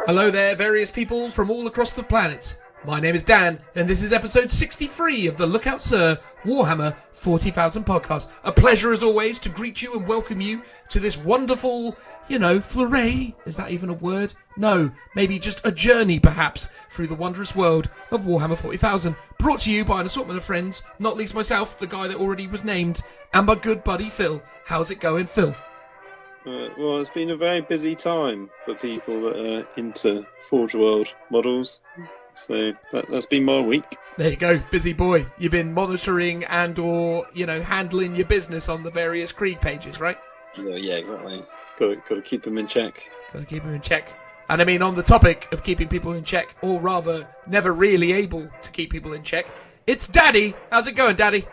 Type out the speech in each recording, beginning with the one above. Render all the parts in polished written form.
Hello there, various people from all across the planet. My name is Dan, and this is episode 63 of the Look Out Sir Warhammer 40,000 podcast. A pleasure, as always, to greet you and welcome you to this wonderful, flurry. Is that even a word? No, maybe just a journey, perhaps, through the wondrous world of Warhammer 40,000. Brought to you by an assortment of friends, not least myself, the guy that already was named, and my good buddy Phil. How's it going, Phil? Well, it's been a very busy time for people that are into Forge World models. So that's been my week. There you go, busy boy. You've been monitoring and or, handling your business on the various Krieg pages, right? Yeah, exactly. Got to keep them in check. Got to keep them in check. And I mean, on the topic of keeping people in check, or rather, never really able to keep people in check, it's Daddy. How's it going, Daddy?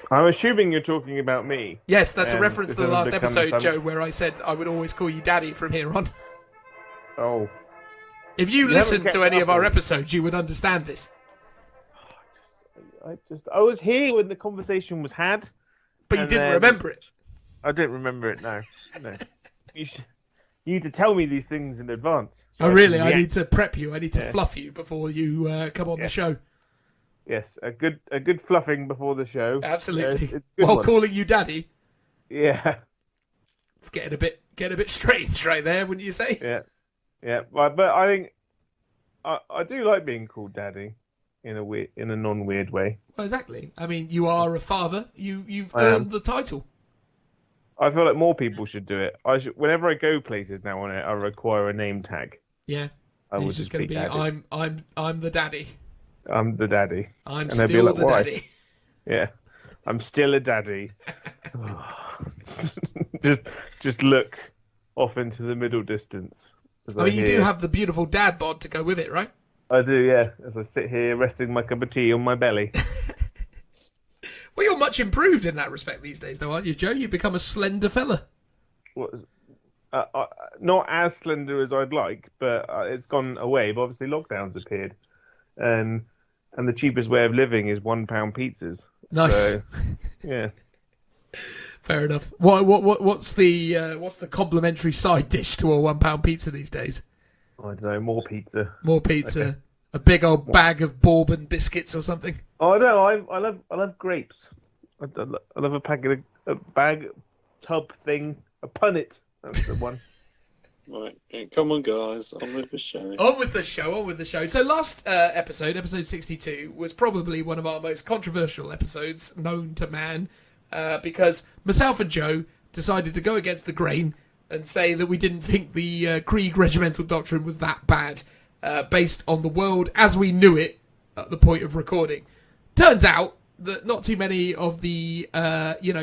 I'm assuming you're talking about me. Yes, that's a reference to the last episode, Joe, where I said I would always call you Daddy from here on. Oh. If you listened to any of our episodes, you would understand this. I was here when the conversation was had. But you didn't remember it. I didn't remember it, no. You need to tell me these things in advance. So really? I need to prep you. I need to fluff you before you come on the show. Yes, a good fluffing before the show. Absolutely. While calling you Daddy. Yeah. It's getting a bit strange right there, wouldn't you say? Yeah. But I think I do like being called Daddy in a non-weird way. Well, exactly. I mean, you are a father. You've earned the title. I feel like more people should do it. Whenever I go places now on it, I require a name tag. Yeah. It's just going to be Daddy. I'm the daddy. I'm the daddy. I'm still the daddy. Yeah, I'm still a daddy. just look off into the middle distance. I mean, you do have the beautiful dad bod to go with it, right? I do, yeah. As I sit here resting my cup of tea on my belly. Well, you're much improved in that respect these days, though, aren't you, Joe? You've become a slender fella. Not as slender as I'd like, but it's gone away. But obviously, lockdown's appeared, and the cheapest way of living is £1 pizzas. Nice. So, yeah. Fair enough. What's the complimentary side dish to a £1 pizza these days? I don't know. More pizza. More pizza. Okay. A big old bag of bourbon biscuits or something. Oh no! I love grapes. I love a bag tub thing, a punnet. That's the one. Right, come on, guys. On with the show. On with the show. So last episode 62, was probably one of our most controversial episodes known to man, because myself and Joe decided to go against the grain and say that we didn't think the Krieg regimental doctrine was that bad, based on the world as we knew it at the point of recording. Turns out that not too many of the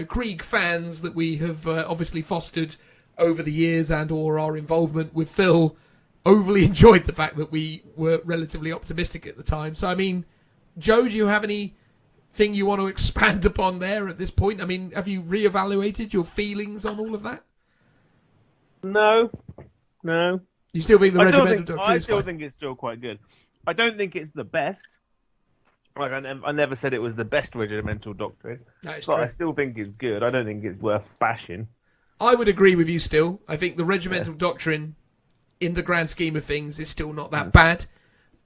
Krieg fans that we have obviously fostered over the years and or our involvement with Phil overly enjoyed the fact that we were relatively optimistic at the time. So, I mean, Joe, do you have anything you want to expand upon there at this point? I mean, have you reevaluated your feelings on all of that? No. You still think the regimental doctrine is fine? I still think it's still quite good. I don't think it's the best. Like I never said it was the best regimental doctrine. That is but true. I still think it's good. I don't think it's worth bashing. I would agree with you still. I think the regimental doctrine, in the grand scheme of things, is still not that bad.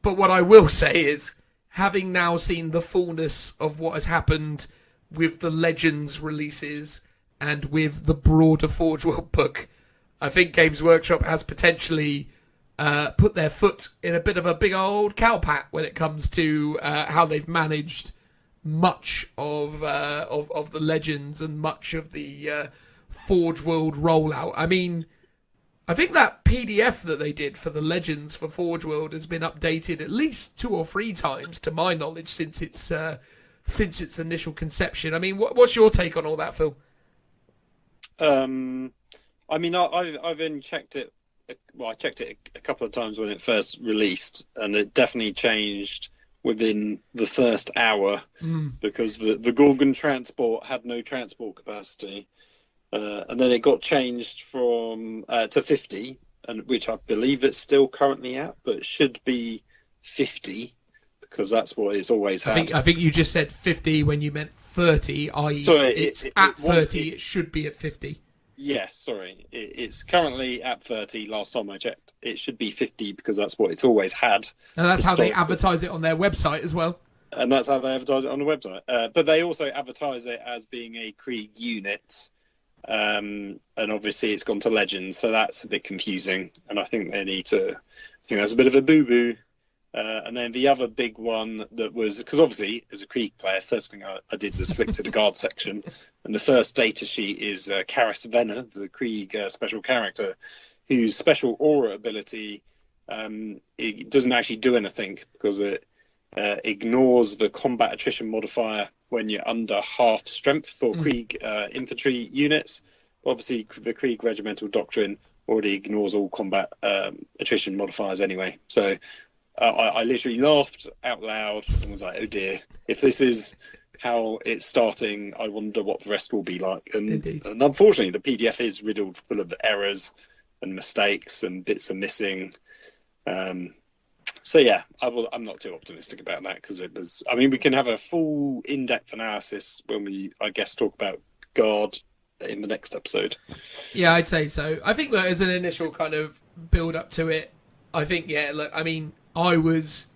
But what I will say is, having now seen the fullness of what has happened with the Legends releases and with the broader Forge World book, I think Games Workshop has potentially put their foot in a bit of a big old cowpat when it comes to how they've managed much of the Legends and much of the Forge World rollout. I mean, I think that PDF that they did for the Legends for Forge World has been updated at least 2 or 3 times, to my knowledge, since its initial conception. I mean, what's your take on all that, Phil? I mean, I've only checked it. Well, I checked it a couple of times when it first released, and it definitely changed within the first hour because the Gorgon transport had no transport capacity. And then it got changed from to 50, and which I believe it's still currently at, but should be 50 because that's what it's always had. I think you just said 50 when you meant 30, i.e. So it's at 30, it should be at 50. Yeah, sorry. It's currently at 30. Last time I checked, it should be 50 because that's what it's always had. And that's how they advertise it on their website as well. And that's how they advertise it on the website. But they also advertise it as being a Krieg unit. And obviously it's gone to Legends, so that's a bit confusing. And I think they need to... I think that's a bit of a boo-boo. And then the other big one that was... Because obviously, as a Krieg player, first thing I did was flick to the guard section. And the first data sheet is Karis Venner, the Krieg special character, whose special aura ability it doesn't actually do anything because it ignores the combat attrition modifier when you're under half strength for Krieg infantry units. Obviously, the Krieg regimental doctrine already ignores all combat attrition modifiers anyway. So I literally laughed out loud and was like, oh dear, if this is how it's starting, I wonder what the rest will be like. And unfortunately, the PDF is riddled full of errors and mistakes and bits are missing. So yeah, I'm not too optimistic about that because it was... I mean, we can have a full in-depth analysis when we, I guess, talk about Guard in the next episode. Yeah, I'd say so. I think that as an initial kind of build-up to it, I think, yeah, look, I mean, I was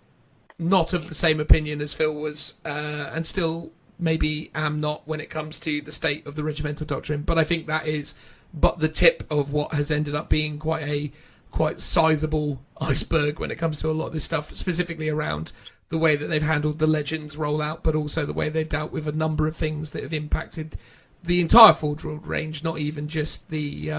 not of the same opinion as Phil was, and still maybe am not when it comes to the state of the regimental doctrine, but I think that is but the tip of what has ended up being quite sizable iceberg when it comes to a lot of this stuff, specifically around the way that they've handled the Legends rollout, but also the way they've dealt with a number of things that have impacted the entire Forge World range, not even just the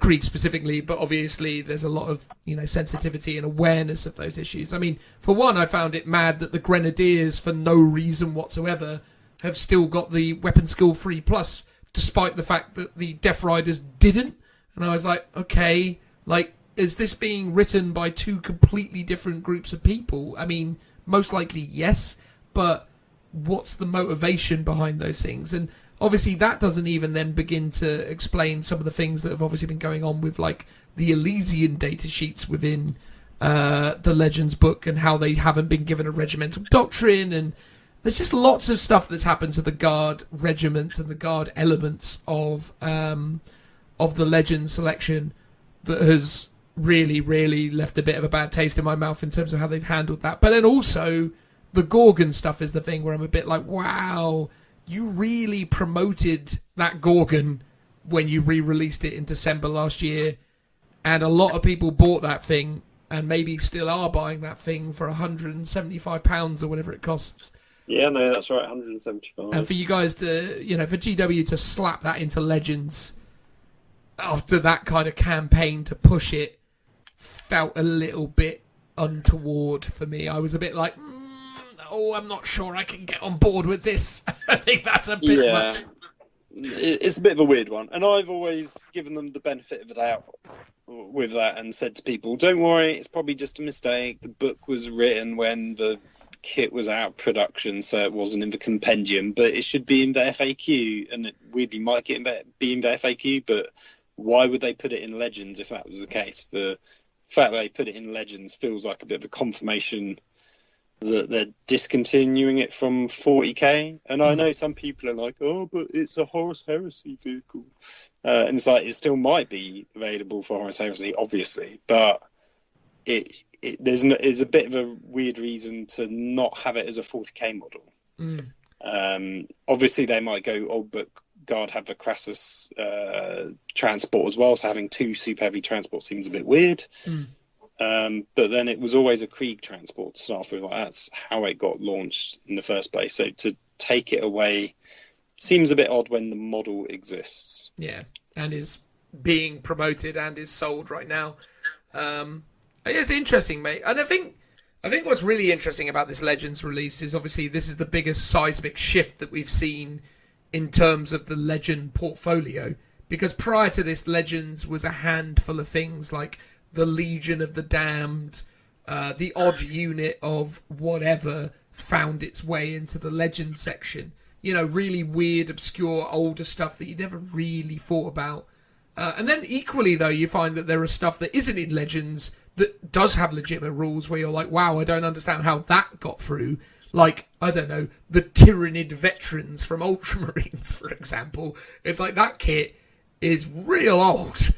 Krieg specifically, but obviously there's a lot of sensitivity and awareness of those issues. I mean, for one, I found it mad that the Grenadiers, for no reason whatsoever, have still got the weapon skill 3+, despite the fact that the Death Riders didn't. And I was like, okay, like, is this being written by two completely different groups of people? I mean, most likely yes, but what's the motivation behind those things? And obviously that doesn't even then begin to explain some of the things that have obviously been going on with, like, the Elysian data sheets within the Legends book and how they haven't been given a regimental doctrine. And there's just lots of stuff that's happened to the Guard regiments and the Guard elements of the Legends selection that has really, really left a bit of a bad taste in my mouth in terms of how they've handled that. But then also the Gorgon stuff is the thing where I'm a bit like, wow, you really promoted that Gorgon when you re-released it in December last year, and a lot of people bought that thing and maybe still are buying that thing for £175 or whatever it costs. Yeah, no, that's right, 175. And for you guys to, for GW to slap that into Legends after that kind of campaign to push it felt a little bit untoward for me. I was a bit like, I'm not sure I can get on board with this. I think that's a bit much. It's a bit of a weird one. And I've always given them the benefit of the doubt with that and said to people, don't worry, it's probably just a mistake. The book was written when the kit was out of production, so it wasn't in the compendium, but it should be in the FAQ. And it weirdly might be in the FAQ, but why would they put it in Legends if that was the case? The fact that they put it in Legends feels like a bit of a confirmation that they're discontinuing it from 40k. And I know some people are like, oh, but it's a Horus Heresy vehicle. And it's like, it still might be available for Horus Heresy, obviously, but there's a bit of a weird reason to not have it as a 40k model. Obviously, they might go, oh, but Guard have the Crassus transport as well, so having two super heavy transport seems a bit weird. But then it was always a Krieg transport to start with. Like, that's how it got launched in the first place. So to take it away seems a bit odd when the model exists. Yeah, and is being promoted and is sold right now. It's interesting, mate. And I think what's really interesting about this Legends release is obviously this is the biggest seismic shift that we've seen in terms of the Legend portfolio. Because prior to this, Legends was a handful of things like the Legion of the Damned, the odd unit of whatever found its way into the Legend section. Really weird, obscure, older stuff that you never really thought about. And then equally, though, you find that there is stuff that isn't in Legends that does have legitimate rules where you're like, wow, I don't understand how that got through. Like, I don't know, the Tyrannid Veterans from Ultramarines, for example. It's like that kit is real old.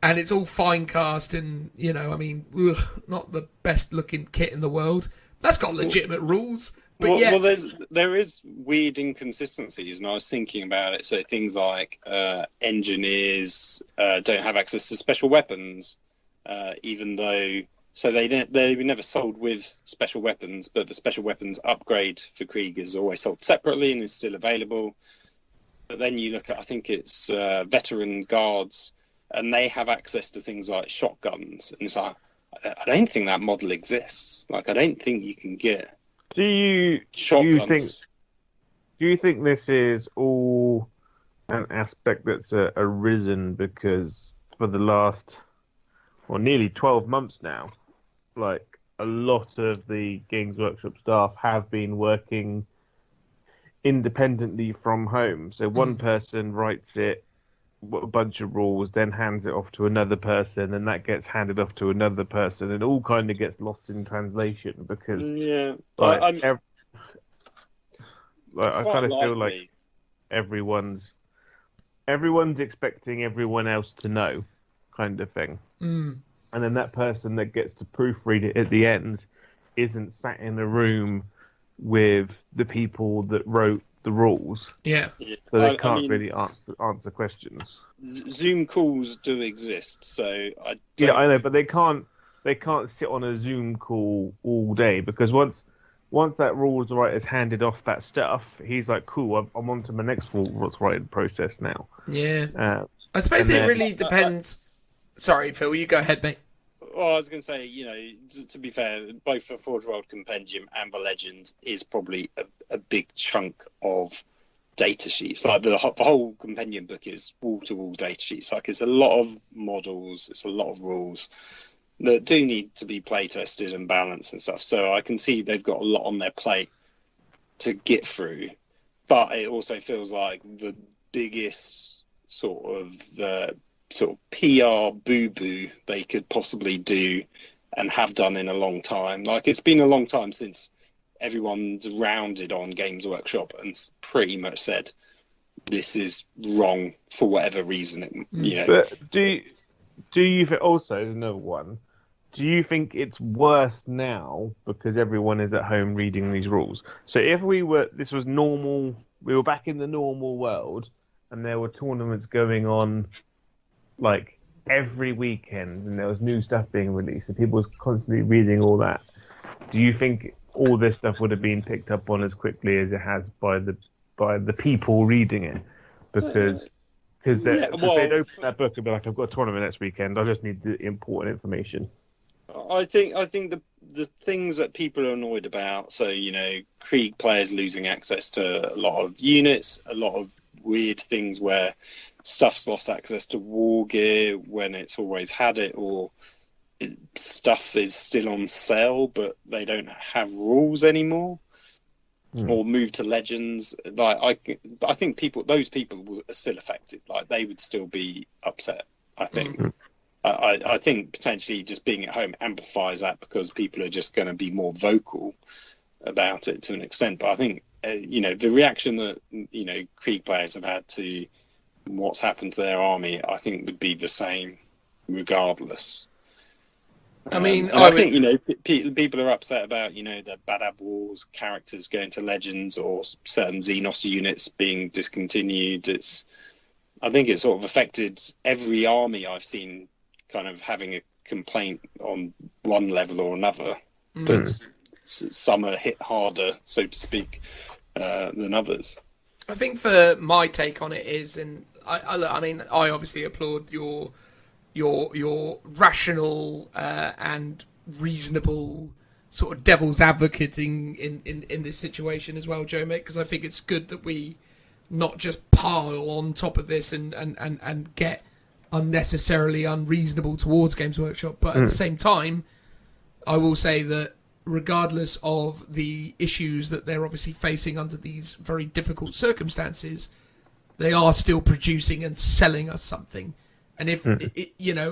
And it's all fine cast and, not the best looking kit in the world. That's got legitimate rules. But there is weird inconsistencies, and I was thinking about it. So things like engineers don't have access to special weapons, even though they were never sold with special weapons, but the special weapons upgrade for Krieg is always sold separately and is still available. But then you look at, I think it's veteran guards, and they have access to things like shotguns, and it's like, I don't think that model exists. Like, I don't think you can get shotguns. Do you think this is all an aspect that's arisen because for the last, nearly 12 months now, like a lot of the Games Workshop staff have been working independently from home. So one person writes it, a bunch of rules, then hands it off to another person, and that gets handed off to another person, and it all kind of gets lost in translation because I kind of feel like everyone's expecting everyone else to know, kind of thing. And then that person that gets to proofread it at the end isn't sat in a room with the people that wrote the rules. Yeah. So they can't really answer questions. Zoom calls do exist, so I know, but they can't sit on a Zoom call all day because once that rules writer's handed off that stuff, he's like, cool, I'm on to my next rules writing process now. Yeah. I suppose it really depends. Sorry, Phil, you go ahead, mate. Well, I was going to say, to be fair, both the Forge World Compendium and the Legends is probably a big chunk of data sheets. Like the whole Compendium book is wall-to-wall data sheets. Like it's a lot of models, it's a lot of rules that do need to be play tested and balanced and stuff. So I can see they've got a lot on their plate to get through. But it also feels like the biggest sort of PR boo-boo they could possibly do and have done in a long time. Like, it's been a long time since everyone's rounded on Games Workshop and pretty much said this is wrong for whatever reason. But do you think, also, there's another one, do you think it's worse now because everyone is at home reading these rules? So if this was normal, we were back in the normal world and there were tournaments going on like every weekend and there was new stuff being released and people was constantly reading all that, do you think all this stuff would have been picked up on as quickly as it has by the people reading it? Because they'd open that book and be like, I've got a tournament next weekend, I just need the important information. I think the things that people are annoyed about, so Krieg players losing access to a lot of units, a lot of weird things where stuff's lost access to war gear when it's always had it, or stuff is still on sale but they don't have rules anymore, or move to Legends. Like I think those people are still affected. Like they would still be upset. I think. I think potentially just being at home amplifies that because people are just going to be more vocal about it to an extent. But I think the reaction that Krieg players have had to what's happened to their army, I think would be the same regardless. I think people are upset about the Badab Wars characters going to Legends or certain Xenos units being discontinued. I think it sort of affected every army I've seen kind of having a complaint on one level or another. But some are hit harder, so to speak, than others. I think for my take on it is, and I obviously applaud your rational and reasonable sort of devil's advocating in this situation as well, Joe, mate, because I think it's good that we not just pile on top of this and get unnecessarily unreasonable towards Games Workshop, but at the same time, I will say that regardless of the issues that they're obviously facing under these very difficult circumstances, they are still producing and selling us something. And if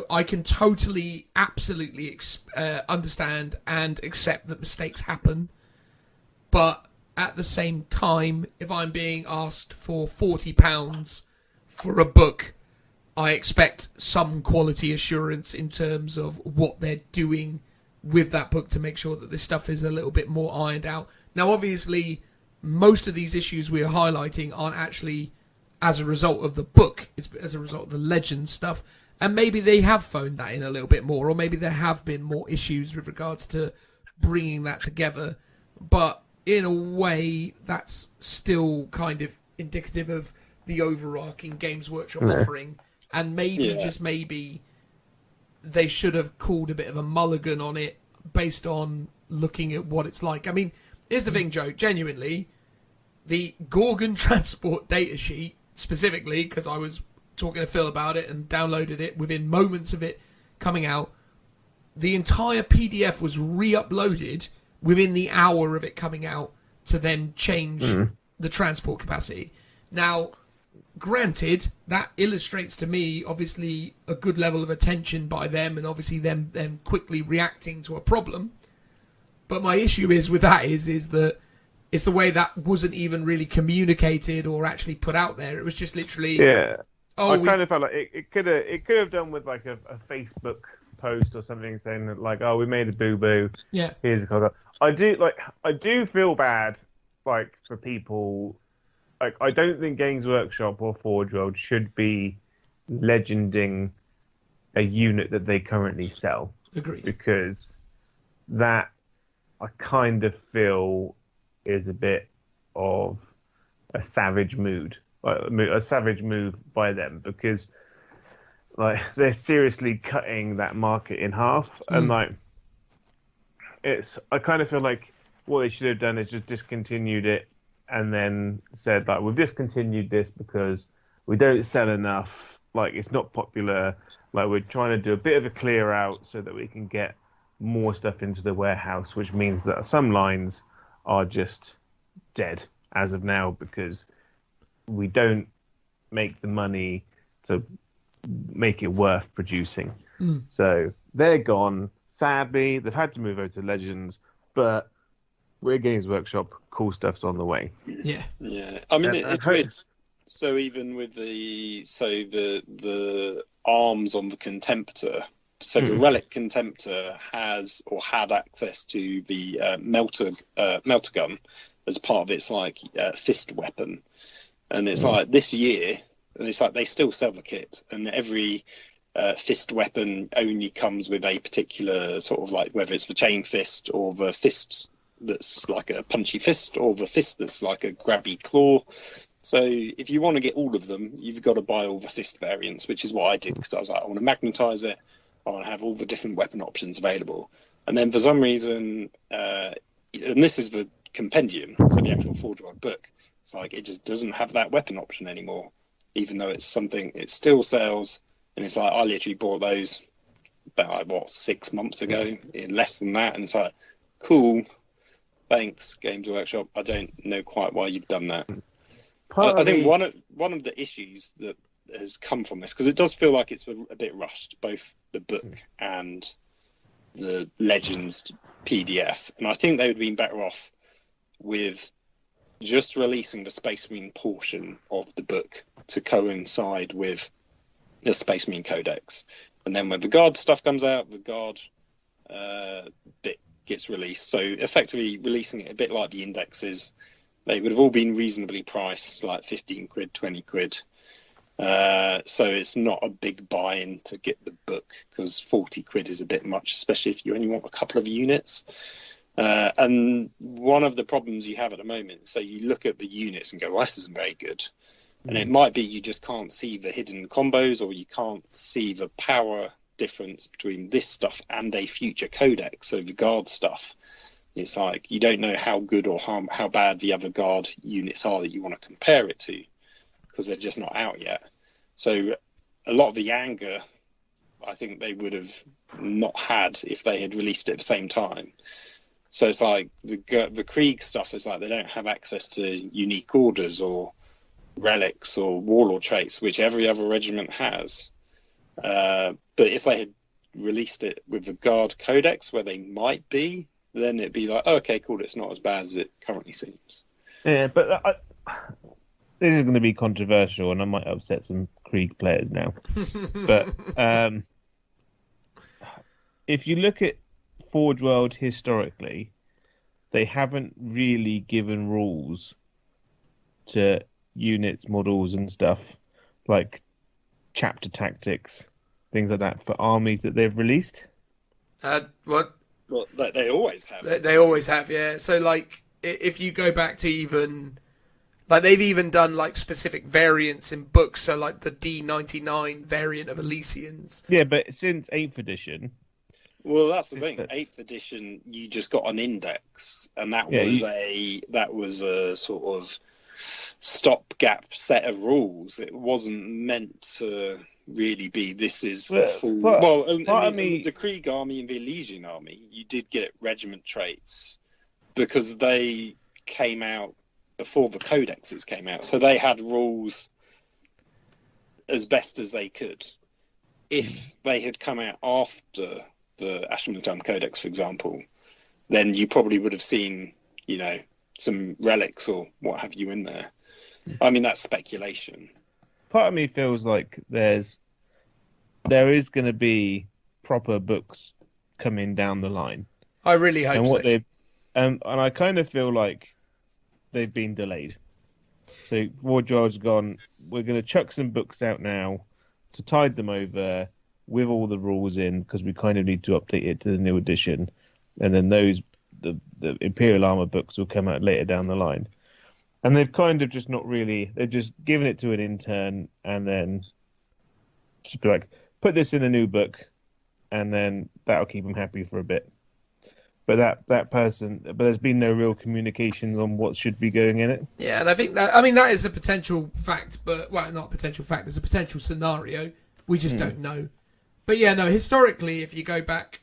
I can totally, absolutely understand and accept that mistakes happen, but at the same time, if I'm being asked for £40 for a book I expect some quality assurance in terms of what they're doing with that book to make sure that this stuff is a little bit more ironed out. Now, obviously, most of these issues we are highlighting aren't actually as a result of the book. It's as a result of the Legends stuff. And maybe they have phoned that in a little bit more, or maybe there have been more issues with regards to bringing that together. But in a way, that's still kind of indicative of the overarching Games Workshop offering. And maybe, just maybe, they should have called a bit of a mulligan on it based on looking at what it's like. I mean, here's the thing, Joe. Genuinely, the Gorgon transport datasheet, specifically, because I was talking to Phil about it and downloaded it within moments of it coming out, the entire PDF was re-uploaded within the hour of it coming out to then change the transport capacity. Now, granted, that illustrates to me, obviously, a good level of attention by them and obviously them quickly reacting to a problem. But my issue is with that is that it's the way that wasn't even really communicated or actually put out there. It was just literally... Yeah. I kind of felt like it could have done with like a Facebook post or something saying that, like, oh, we made a boo-boo. Yeah. Here's a code. I do feel bad, like, for people. Like, I don't think Games Workshop or Forge World should be legending a unit that they currently sell. Agreed. Because that, I kind of feel, is a bit of a savage mood. A savage move by them, because like they're seriously cutting that market in half, and like I kind of feel like what they should have done is just discontinued it and then said, like, we've discontinued this because we don't sell enough, like it's not popular, like we're trying to do a bit of a clear out so that we can get more stuff into the warehouse, which means that some lines are just dead as of now because we don't make the money to make it worth producing. So they're gone. Sadly, they've had to move over to Legends, but we're Games Workshop. Cool stuff's on the way. Yeah. I mean, it's weird. So even with the arms on the Contemptor, so the Relic Contemptor has or had access to the melter gun as part of its like fist weapon. And it's like this year, it's like they still sell the kit, and every fist weapon only comes with a particular sort of like, whether it's the chain fist or the fist that's like a punchy fist or the fist that's like a grabby claw. So if you want to get all of them, you've got to buy all the fist variants, which is what I did, because I was like, I want to magnetize it, I want to have all the different weapon options available. And then for some reason, and this is the Compendium, so the actual Forge World book, it's like it just doesn't have that weapon option anymore, even though it's something it still sells. And it's like I literally bought those about like 6 months ago, in less than that, and it's like, cool, thanks Games Workshop. I don't know quite why you've done that. I think one of the issues that has come from this, because it does feel like it's a bit rushed, both the book and the Legends PDF, and I think they would have been better off with just releasing the Space Marine portion of the book to coincide with the Space Marine Codex. And then when the Guard stuff comes out, the Guard bit gets released. So effectively releasing it a bit like the indexes. They would have all been reasonably priced, like 15 quid, 20 quid. So it's not a big buy-in to get the book, because 40 quid is a bit much, especially if you only want a couple of units. And one of the problems you have at the moment, so you look at the units and go, well, this isn't very good. And it might be you just can't see the hidden combos, or you can't see the power difference between this stuff and a future codex. So the Guard stuff, it's like you don't know how good or how bad the other Guard units are that you want to compare it to, because they're just not out yet. So a lot of the anger, I think they would have not had if they had released it at the same time. So it's like the Krieg stuff is like they don't have access to unique orders or relics or warlord traits, which every other regiment has. But if they had released it with the Guard Codex, where they might be, then it'd be like, oh, okay, cool, it's not as bad as it currently seems. Yeah, but this is going to be controversial, and I might upset some Krieg players now. But if you look at Forge World historically, they haven't really given rules to units, models, and stuff like chapter tactics, things like that for armies that they've released. What? Well, they always have. They always have, yeah. So, like, if you go back to even... Like, they've even done, like, specific variants in books. So, like, the D99 variant of Elysians. Yeah, but since 8th edition... Well, that's the thing. 8th edition, you just got an index. And that was a sort of stopgap set of rules. It wasn't meant to really be this is the full... the Krieg army and the Elysian army, you did get regiment traits because they came out before the codexes came out. So they had rules as best as they could. If they had come out after the Ashman Codex, for example, then you probably would have seen, you know, some relics or what have you in there. I mean, that's speculation. Part of me feels like there is going to be proper books coming down the line. I really hope so. And I kind of feel like they've been delayed. So Forge World's gone, we're going to chuck some books out now to tide them over with all the rules in, because we kind of need to update it to the new edition. And then the Imperial Armour books will come out later down the line. And they've kind of just not really... They've just given it to an intern and then just be like, put this in a new book, and then that'll keep them happy for a bit. But but there's been no real communications on what should be going in it. Yeah, and I think that is a potential fact, but, well, not a potential fact, there's a potential scenario. We just don't know. But yeah, no, historically, if you go back,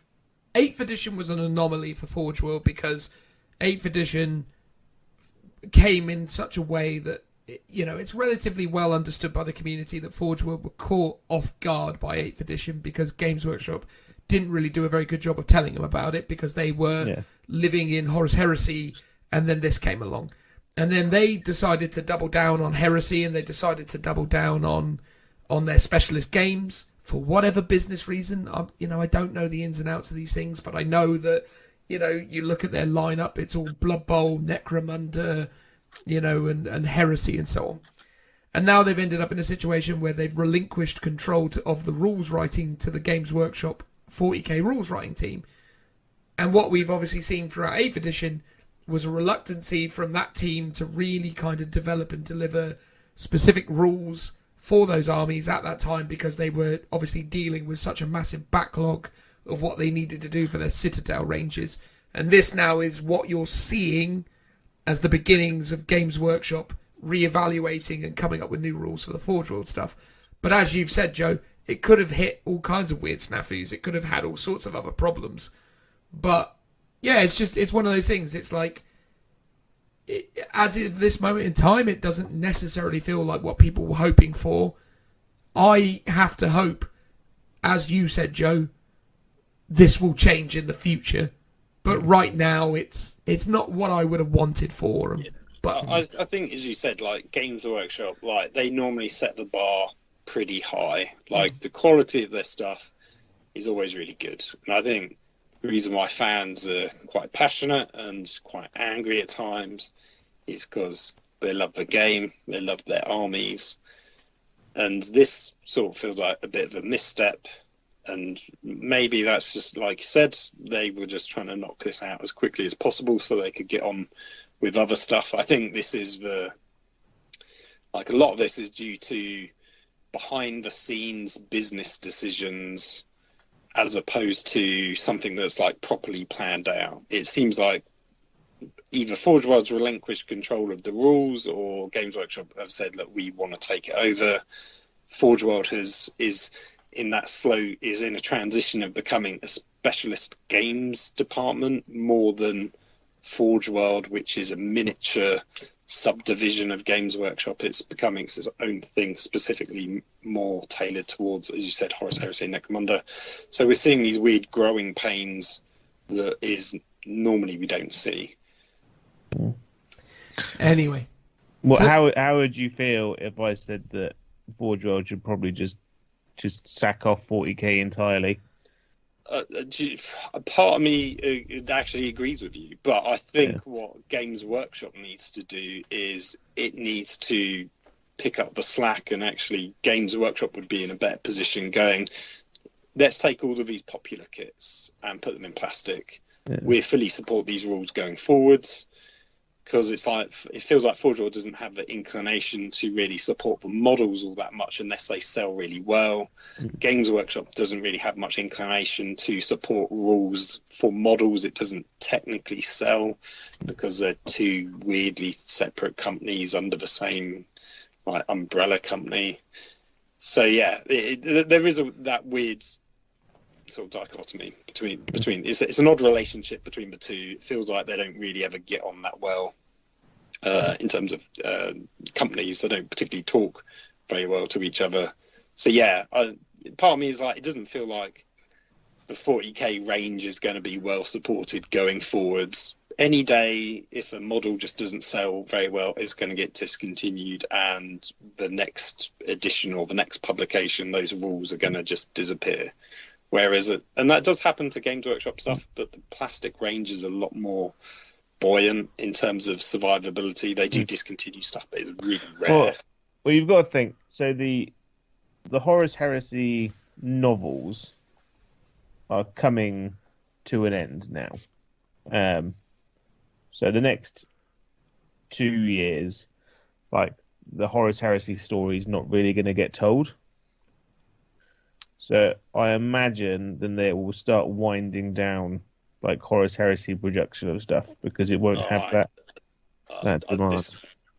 8th edition was an anomaly for Forge World because 8th edition came in such a way that, you know, it's relatively well understood by the community that Forge World were caught off guard by 8th edition because Games Workshop didn't really do a very good job of telling them about it because they were living in Horus Heresy, and then this came along. And then they decided to double down on Heresy, and they decided to double down on their specialist games for whatever business reason. You know, I don't know the ins and outs of these things, but I know that, you know, you look at their lineup, it's all Blood Bowl, Necromunda, you know, and Heresy and so on. And now they've ended up in a situation where they've relinquished control of the rules writing to the Games Workshop 40k rules writing team. And what we've obviously seen throughout 8th edition was a reluctancy from that team to really kind of develop and deliver specific rules for those armies at that time, because they were obviously dealing with such a massive backlog of what they needed to do for their Citadel ranges. And this now is what you're seeing as the beginnings of Games Workshop reevaluating and coming up with new rules for the Forge World stuff. But as you've said, Joe, it could have hit all kinds of weird snafus. It could have had all sorts of other problems. But yeah, it's one of those things. It's like, as of this moment in time, it doesn't necessarily feel like what people were hoping for. I have to hope, as you said, Joe, this will change in the future. But right now, it's not what I would have wanted for them. Yeah. But I think, as you said, like Games Workshop, like they normally set the bar pretty high. Like the quality of their stuff is always really good. And I think the reason why fans are quite passionate and quite angry at times is because they love the game, they love their armies, and this sort of feels like a bit of a misstep. And maybe that's just, like you said, they were just trying to knock this out as quickly as possible so they could get on with other stuff. I think this is a lot of this is due to behind the scenes business decisions as opposed to something that's like properly planned out. It seems like either Forge World's relinquished control of the rules, or Games Workshop have said that we want to take it over. Forge World is in a transition of becoming a specialist games department more than Forge World, which is a miniature subdivision of Games Workshop. It's becoming its own thing, specifically more tailored towards, as you said, Horus Heresy and Necromunda. So we're seeing these weird growing pains that is normally we don't see. Anyway, well, how would you feel if I said that Forge World should probably just sack off 40k entirely. Part of me actually agrees with you, but I think what Games Workshop needs to do is it needs to pick up the slack, and actually Games Workshop would be in a better position going, let's take all of these popular kits and put them in plastic. We fully support these rules going forwards, because it feels like Forge World doesn't have the inclination to really support the models all that much unless they sell really well. Games Workshop doesn't really have much inclination to support rules for models it doesn't technically sell, because they're two weirdly separate companies under the same umbrella company. So yeah, there is that weird sort of dichotomy between it's an odd relationship between the two. It feels like they don't really ever get on that well in terms of companies. They don't particularly talk very well to each other. So yeah, part of me is like, it doesn't feel like the 40k range is going to be well supported going forwards. Any day, if a model just doesn't sell very well, it's going to get discontinued, and the next edition or the next publication, those rules are going to just disappear. Whereas, and that does happen to Games Workshop stuff, but the plastic range is a lot more buoyant in terms of survivability. They do discontinue stuff, but it's really rare. Well, you've got to think. So the Horus Heresy novels are coming to an end now. So the next 2 years, like, the Horus Heresy story is not really going to get told. So I imagine then they will start winding down like Horus Heresy production of stuff, because it won't have that demand.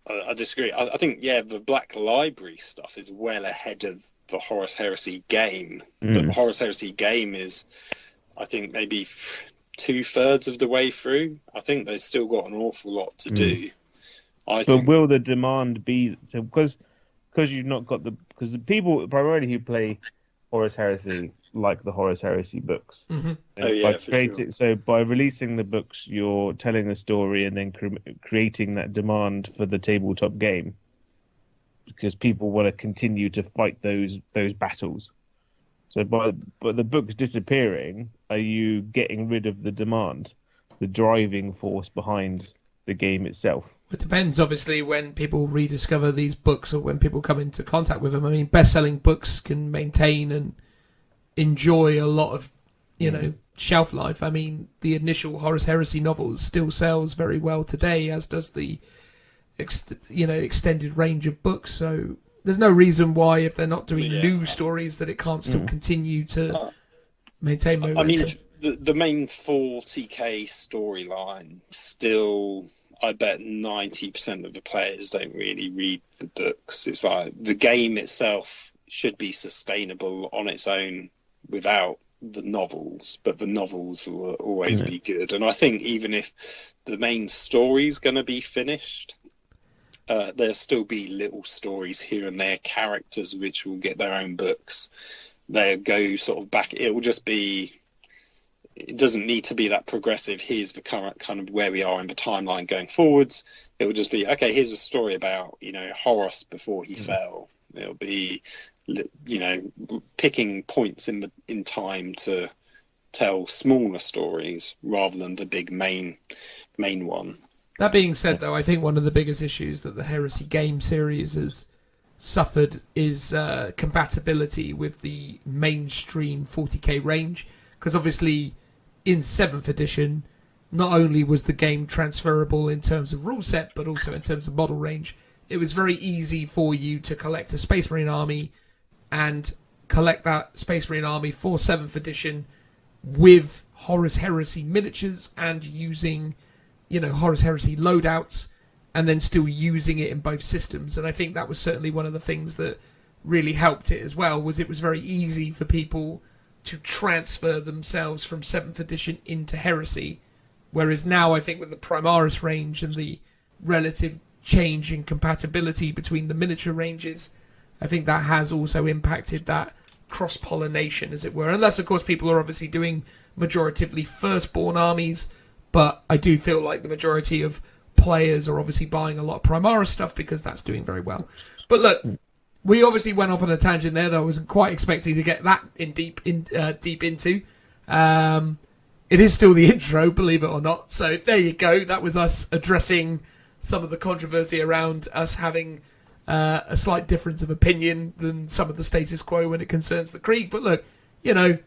I disagree. I think the Black Library stuff is well ahead of the Horus Heresy game. But the Horus Heresy game is, I think, maybe 2/3 of the way through. I think they've still got an awful lot to do. But will the demand be because you've not got because the people primarily who play Horus Heresy like the Horus Heresy books. So by releasing the books, you're telling a story and then creating that demand for the tabletop game, because people want to continue to fight those battles. So by the books disappearing, are you getting rid of the demand, the driving force behind the game itself? It depends, obviously, when people rediscover these books or when people come into contact with them. I mean, best-selling books can maintain and enjoy a lot of, shelf life. I mean, the initial Horus Heresy novels still sells very well today, as does the, extended range of books. So there's no reason why, if they're not doing new stories, that it can't still continue to maintain momentum. I mean, the main 40k storyline still, I bet 90% of the players don't really read the books. It's like the game itself should be sustainable on its own without the novels, but the novels will always be good. And I think even if the main story's going to be finished, there'll still be little stories here and there, characters which will get their own books. They'll go sort of back. It will just be, it doesn't need to be that progressive. Here's the current kind of where we are in the timeline going forwards. It will just be, okay, here's a story about, Horus before he fell. It'll be, picking points in time to tell smaller stories rather than the big main one. That being said, though, I think one of the biggest issues that the Heresy game series has suffered is compatibility with the mainstream 40k range, because obviously in 7th edition, not only was the game transferable in terms of rule set, but also in terms of model range. It was very easy for you to collect a Space Marine army and collect that Space Marine army for 7th edition with Horus Heresy miniatures and using, Horus Heresy loadouts, and then still using it in both systems. And I think that was certainly one of the things that really helped it as well, was it was very easy for people to transfer themselves from 7th edition into Heresy. Whereas now, I think with the Primaris range and the relative change in compatibility between the miniature ranges, I think that has also impacted that cross-pollination, as it were. Unless, of course, people are obviously doing majoritively firstborn armies, but I do feel like the majority of players are obviously buying a lot of Primaris stuff because that's doing very well. But look, We obviously went off on a tangent there that I wasn't quite expecting to get that deep into. It is still the intro, believe it or not. So there you go. That was us addressing some of the controversy around us having a slight difference of opinion than some of the status quo when it concerns the Krieg. But look, you know,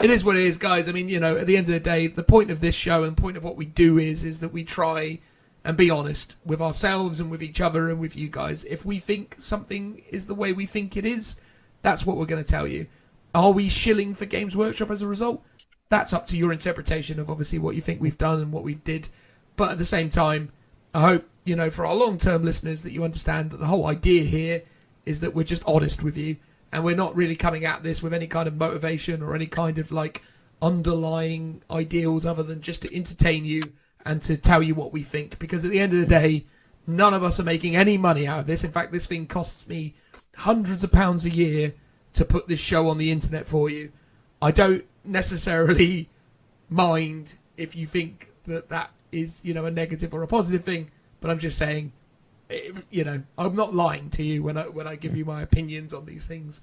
it is what it is, guys. I mean, you know, at the end of the day, the point of this show and the point of what we do is that we try and be honest with ourselves and with each other and with you guys. If we think something is the way we think it is, that's what we're going to tell you. Are we shilling for Games Workshop as a result? That's up to your interpretation of obviously what you think we've done and what we did. But at the same time, I hope, you know, for our long-term listeners that you understand that the whole idea here is that we're just honest with you and we're not really coming at this with any kind of motivation or any kind of like underlying ideals other than just to entertain you and to tell you what we think. Because at the end of the day, none of us are making any money out of this. In fact, this thing costs me hundreds of pounds a year to put this show on the internet for you. I don't necessarily mind if you think that that is, you know, a negative or a positive thing, but I'm just saying, you know, I'm not lying to you when I give you my opinions on these things,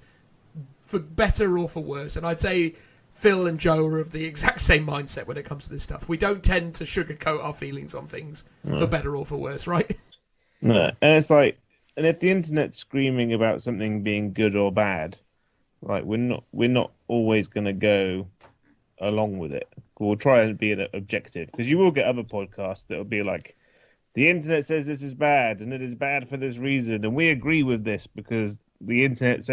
for better or for worse. And I'd say Phil and Joe are of the exact same mindset when it comes to this stuff. We don't tend to sugarcoat our feelings on things, for better or for worse, right? No, and it's like, and if the internet's screaming about something being good or bad, like we're not always going to go along with it. We'll try and be objective, because you will get other podcasts that will be like, the internet says this is bad and it is bad for this reason, and we agree with this because the internet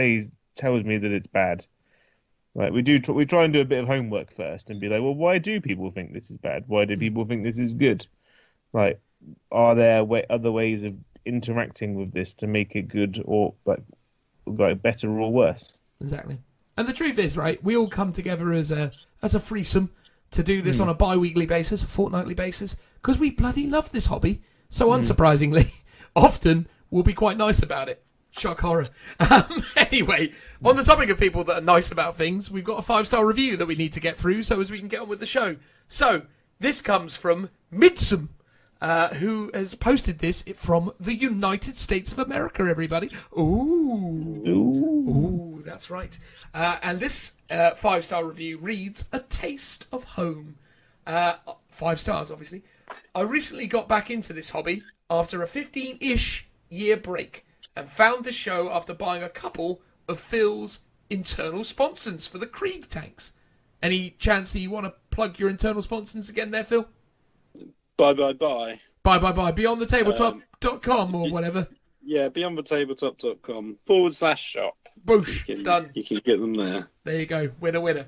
tells me that it's bad. Right? We try and do a bit of homework first and be like, well, why do people think this is bad? Why do people think this is good? Like, are there other ways of interacting with this to make it good or like better or worse? Exactly. And the truth is, right, we all come together as a threesome to do this on a bi-weekly basis, a fortnightly basis, because we bloody love this hobby. So unsurprisingly, often we'll be quite nice about it. Shock horror. Anyway, on the topic of people that are nice about things, we've got a 5-star review that we need to get through so as we can get on with the show. So, this comes from Midsum, who has posted this from the United States of America, everybody. Ooh, that's right. And this 5-star review reads, A Taste of Home. 5 stars, obviously. I recently got back into this hobby after a 15-ish year break and found this show after buying a couple of Phil's internal sponsons for the Krieg tanks. Any chance that you want to plug your internal sponsons again there, Phil? Bye. BeyondTheTabletop.com or whatever. Yeah, beyondthetabletop.com/shop. Boosh, done. You can get them there. There you go, winner.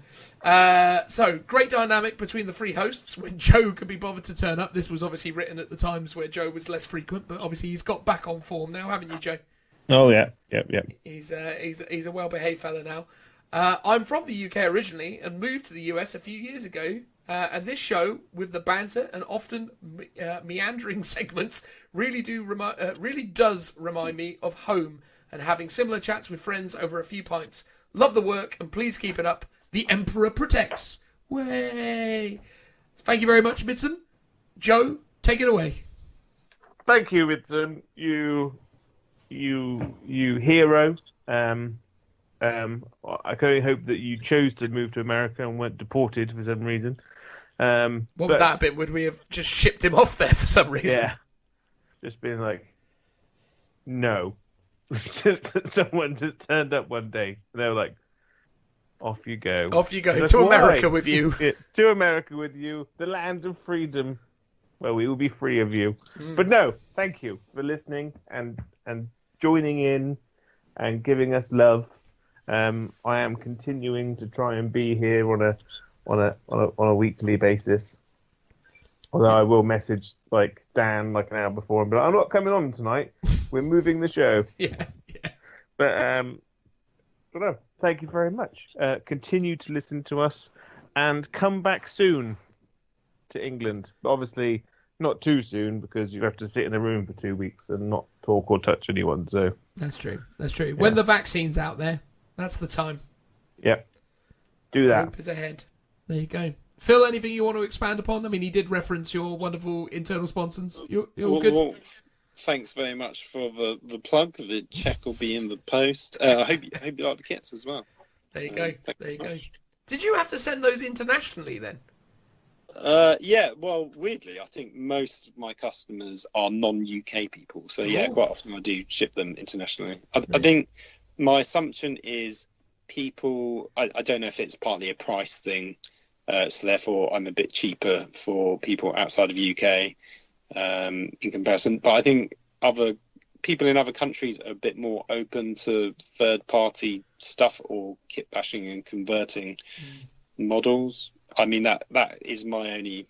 So, great dynamic between the three hosts when Joe could be bothered to turn up. This was obviously written at the times where Joe was less frequent, but obviously he's got back on form now, haven't you, Joe? Oh, yeah. Yep. He's a well-behaved fella now. I'm from the UK originally and moved to the US a few years ago. And this show, with the banter and often meandering segments, really does remind me of home and having similar chats with friends over a few pints. Love the work and please keep it up. The Emperor protects. Way. Thank you very much, Midson. Joe, take it away. Thank you, Midson. You hero. I can only hope that you chose to move to America and weren't deported for some reason. What would that have been? Would we have just shipped him off there for some reason? Yeah. Just being like, no. Someone just turned up one day and they were like, off you go. Off you go. To America with you. To America with you. The land of freedom. Well, we will be free of you. But no, thank you for listening and joining in and giving us love. I am continuing to try and be here on a weekly basis. Although I will message like Dan like an hour before and be like, I'm not coming on tonight. We're moving the show. Yeah. But no, thank you very much. Continue to listen to us and come back soon to England. But obviously not too soon because you have to sit in a room for 2 weeks and not talk or touch anyone. So that's true. Yeah. When the vaccine's out there, that's the time. Yep. Do that. Hope is ahead. There you go. Phil, anything you want to expand upon? I mean, he did reference your wonderful internal sponsons. You're good. thanks very much for the plug. The check will be in the post. I hope you like the kits as well. There you go. There you go. Did you have to send those internationally then? Yeah, well, weirdly, I think most of my customers are non-UK people. So, yeah, quite often I do ship them internationally. I think my assumption is people, I don't know if it's partly a price thing, so therefore I'm a bit cheaper for people outside of UK in comparison. But I think other people in other countries are a bit more open to third-party stuff or kit bashing and converting models. I mean, that is my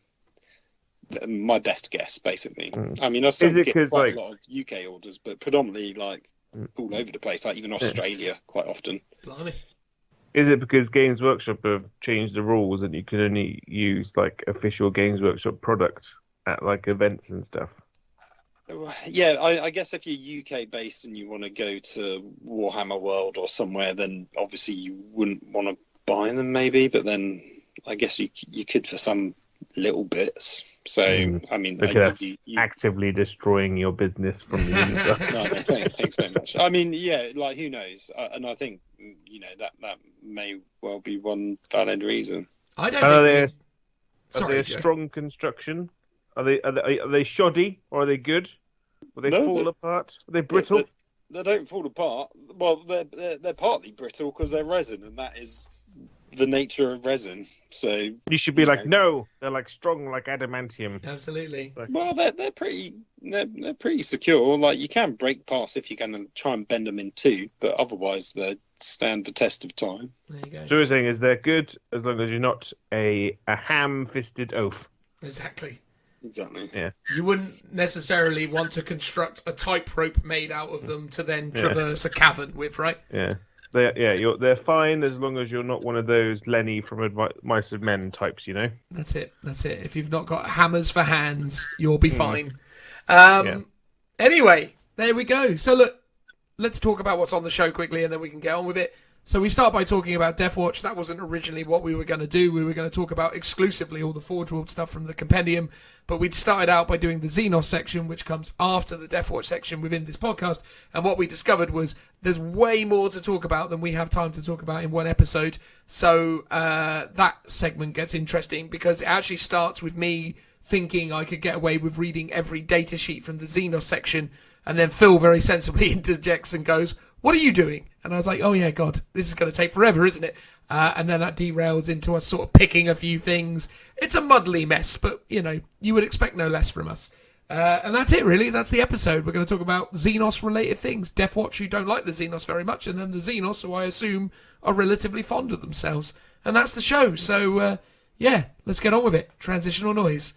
best guess, basically. I mean, I still get quite a lot of UK orders, but predominantly like all over the place, like even Australia quite often. Blimey. Is it because Games Workshop have changed the rules and you can only use like official Games Workshop product at like events and stuff? Yeah, I guess if you're UK based and you want to go to Warhammer World or somewhere, then obviously you wouldn't want to buy them, maybe, but then I guess you could for some little bits. So, I mean, because you actively destroying your business from the inside. No, thanks very much. I mean, yeah, like who knows? And I think that may well be one valid reason. I don't think are they a strong construction? Are they shoddy or are they good? Will they fall apart? Are they brittle? They don't fall apart. Well, they're partly brittle because they're resin, and that is the nature of resin. So you should be like, no, they're like strong like adamantium. Absolutely. Well, they're pretty secure. Like you can break parts if you can try and bend them in two, but otherwise they stand the test of time. There you go. So you're saying is they're good as long as you're not a ham-fisted oaf. Exactly. Yeah. You wouldn't necessarily want to construct a tightrope made out of them to then traverse a cavern with, right? Yeah. They're fine as long as you're not one of those Lenny from Mice and Men types, you know? That's it. If you've not got hammers for hands, you'll be fine. Anyway, there we go. So look, let's talk about what's on the show quickly and then we can get on with it. So we start by talking about Deathwatch. That wasn't originally what we were going to do. We were going to talk about exclusively all the Forge World stuff from the Compendium, but we'd started out by doing the Xenos section, which comes after the Deathwatch section within this podcast. And what we discovered was there's way more to talk about than we have time to talk about in one episode. So that segment gets interesting because it actually starts with me thinking I could get away with reading every data sheet from the Xenos section, and then Phil very sensibly interjects and goes, "What are you doing?" And I was like, oh yeah, God, this is going to take forever, isn't it? And then that derails into us sort of picking a few things. It's a muddly mess, but, you would expect no less from us. And that's it, really. That's the episode. We're going to talk about Xenos-related things. Deathwatch, who don't like the Xenos very much, and then the Xenos, who I assume are relatively fond of themselves. And that's the show. So, let's get on with it. Transitional noise.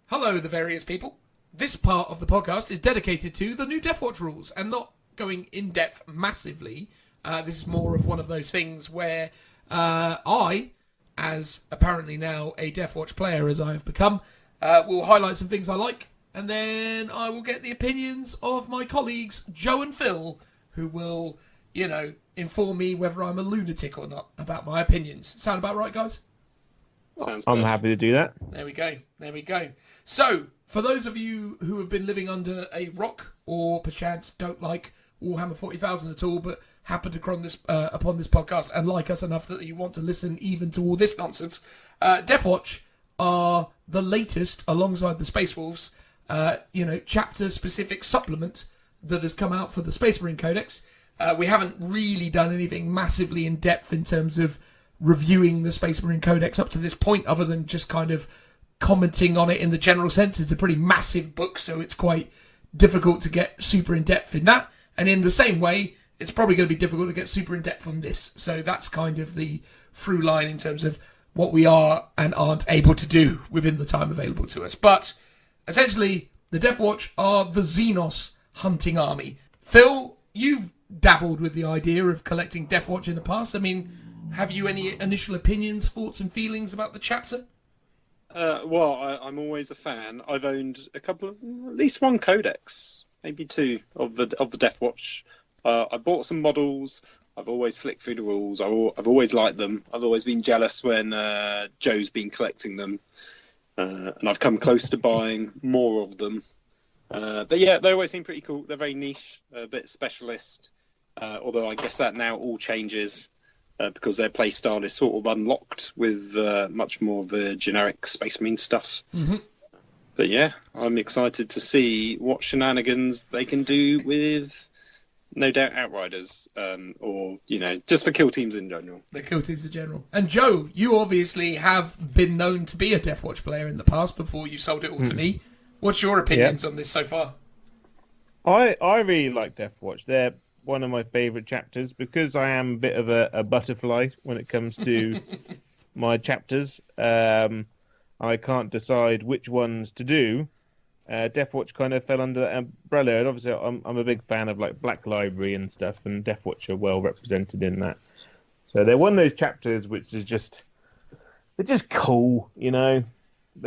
Hello, the various people. This part of the podcast is dedicated to the new Deathwatch rules and not going in depth massively. This is more of one of those things where I, as apparently now a Deathwatch player as I have become, will highlight some things I like, and then I will get the opinions of my colleagues Joe and Phil, who will, inform me whether I'm a lunatic or not about my opinions. Sound about right, guys? I'm happy to do that. There we go. So, for those of you who have been living under a rock, or perchance don't like Warhammer 40,000 at all, but happen to upon this podcast and like us enough that you want to listen even to all this nonsense, Deathwatch are the latest, alongside the Space Wolves, chapter-specific supplement that has come out for the Space Marine Codex. We haven't really done anything massively in depth in terms of reviewing the Space Marine Codex up to this point, other than just kind of commenting on it in the general sense. It's a pretty massive book, so it's quite difficult to get super in-depth in that. And in the same way, it's probably going to be difficult to get super in-depth on this. So that's kind of the through line in terms of what we are and aren't able to do within the time available to us. But essentially, the Deathwatch are the Xenos hunting army. Phil, you've dabbled with the idea of collecting Deathwatch in the past. I mean, have you any initial opinions, thoughts and feelings about the chapter? I'm always a fan. I've owned at least one Codex, maybe two of the Deathwatch. I bought some models. I've always flicked through the rules. I've always liked them. I've always been jealous when Joe's been collecting them, and I've come close to buying more of them. But yeah, they always seem pretty cool. They're very niche, a bit specialist. Although I guess that now all changes because their playstyle is sort of unlocked with much more of the generic Space Marine stuff. Mm-hmm. But yeah, I'm excited to see what shenanigans they can do with, no doubt, Outriders, or, just for kill teams in general. The kill teams in general. And Joe, you obviously have been known to be a Deathwatch player in the past before you sold it all to me. What's your opinions on this so far? I really like Deathwatch. They're one of my favourite chapters because I am a bit of a butterfly when it comes to my chapters. I can't decide which ones to do. Deathwatch kind of fell under that umbrella, and obviously I'm a big fan of like Black Library and stuff, and Deathwatch are well represented in that. So they're one of those chapters which is they're just cool, They're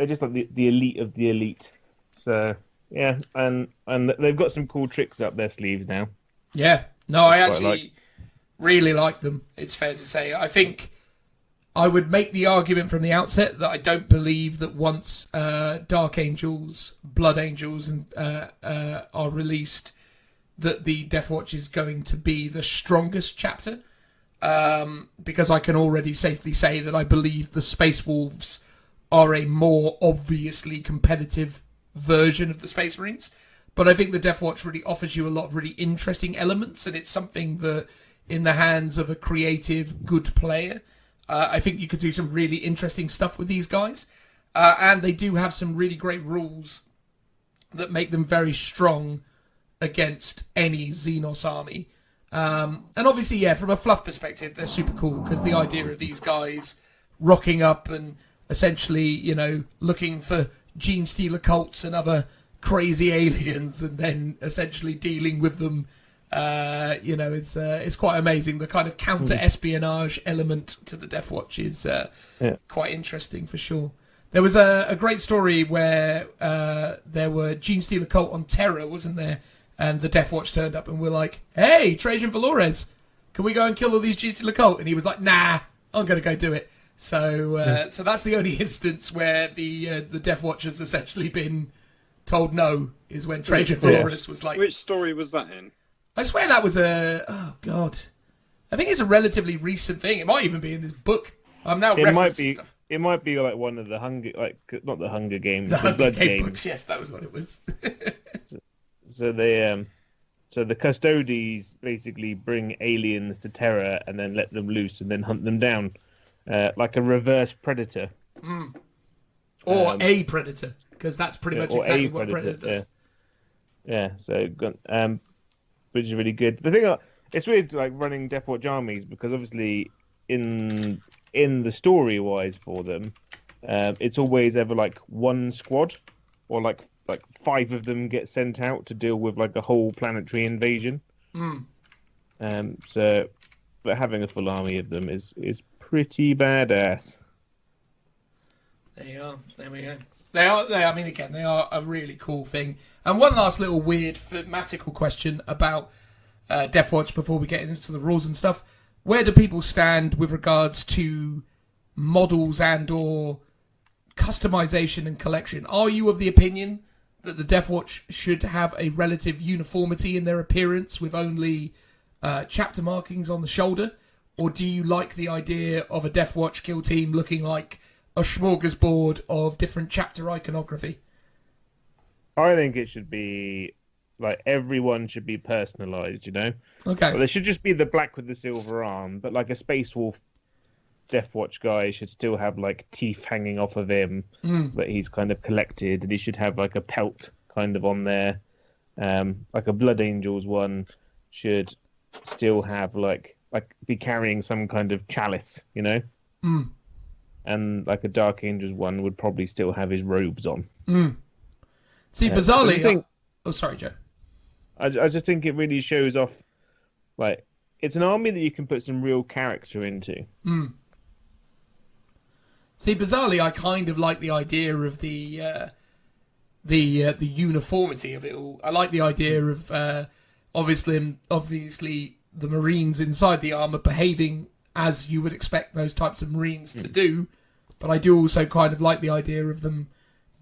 just like the elite of the elite. So yeah, and they've got some cool tricks up their sleeves now. Yeah, no, I actually really like them. It's fair to say. I think I would make the argument from the outset that I don't believe that once Dark Angels, Blood Angels, and are released, that the Deathwatch is going to be the strongest chapter. Because I can already safely say that I believe the Space Wolves are a more obviously competitive version of the Space Marines. But I think the Deathwatch really offers you a lot of really interesting elements, and it's something that, in the hands of a creative, good player, I think you could do some really interesting stuff with these guys. And they do have some really great rules that make them very strong against any Xenos army. And obviously, yeah, from a fluff perspective, they're super cool, because the idea of these guys rocking up and essentially, looking for gene stealer cults and other crazy aliens, and then essentially dealing with them, it's quite amazing. The kind of counter-espionage element to the Deathwatch is quite interesting for sure. There was a great story where there were gene stealer cult on Terra, wasn't there? And the Deathwatch turned up and were like, "Hey, Trajan Valores, can we go and kill all these gene stealer cult?" And he was like, "Nah, I'm going to go do it." So so that's the only instance where the Deathwatch has essentially been told no, is when Trajan Valores was like... Which story was that in? I swear that was I think it's a relatively recent thing. It might even be in this book. I'm now referencing stuff. It might be like one of the not the Hunger Games, the Blood Game books. Yes, that was what it was. So the Custodes basically bring aliens to Terra and then let them loose and then hunt them down, like a reverse Predator. Or a Predator, because that's pretty much exactly what Predator does. Yeah. So which is really good. The thing, it's weird like running Deathwatch armies, because obviously in the story wise for them, it's always ever like one squad, or like 5 of them get sent out to deal with like a whole planetary invasion. But having a full army of them is pretty badass. There we go. They are a really cool thing. And one last little weird thematical question about Deathwatch before we get into the rules and stuff. Where do people stand with regards to models and or customization and collection? Are you of the opinion that the Deathwatch should have a relative uniformity in their appearance with only chapter markings on the shoulder? Or do you like the idea of a Deathwatch kill team looking like a smorgasbord of different chapter iconography? I think it should be like everyone should be personalized, Okay. Well, there should just be the black with the silver arm, but like a Space Wolf Deathwatch guy should still have like teeth hanging off of him that he's kind of collected, and he should have like a pelt kind of on there. Like a Blood Angels one should still have like be carrying some kind of chalice, And like a Dark Angels one would probably still have his robes on. See, bizarrely... Oh, sorry, Joe. I just think it really shows off, like, it's an army that you can put some real character into. See, bizarrely, I kind of like the idea of the uniformity of it all. I like the idea of obviously the Marines inside the armour behaving as you would expect those types of Marines to do. But I do also kind of like the idea of them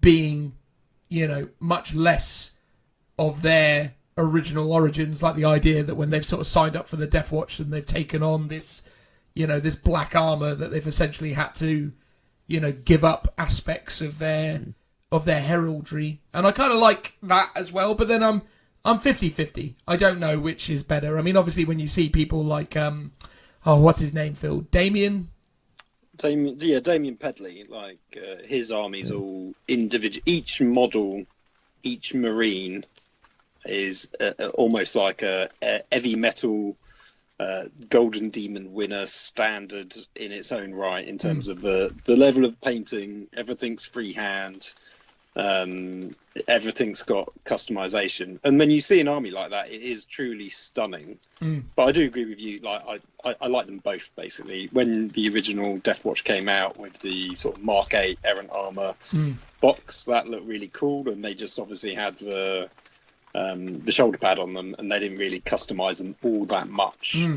being, much less of their original origins, like the idea that when they've sort of signed up for the Deathwatch and they've taken on this, this black armour, that they've essentially had to, give up aspects of their heraldry. And I kind of like that as well, but then I'm 50-50. I don't know which is better. I mean, obviously when you see people like, what's his name, Phil? Damien Pedley, like his army's all individual. Each model, each Marine is almost like a heavy metal Golden Demon winner standard in its own right in terms of the level of painting. Everything's freehand. Everything's got customization, and when you see an army like that, it is truly stunning. But I do agree with you. Like I like them both basically. When the original Deathwatch came out with the sort of Mark 8 Errant Armor box, that looked really cool, and they just obviously had the shoulder pad on them, and they didn't really customize them all that much.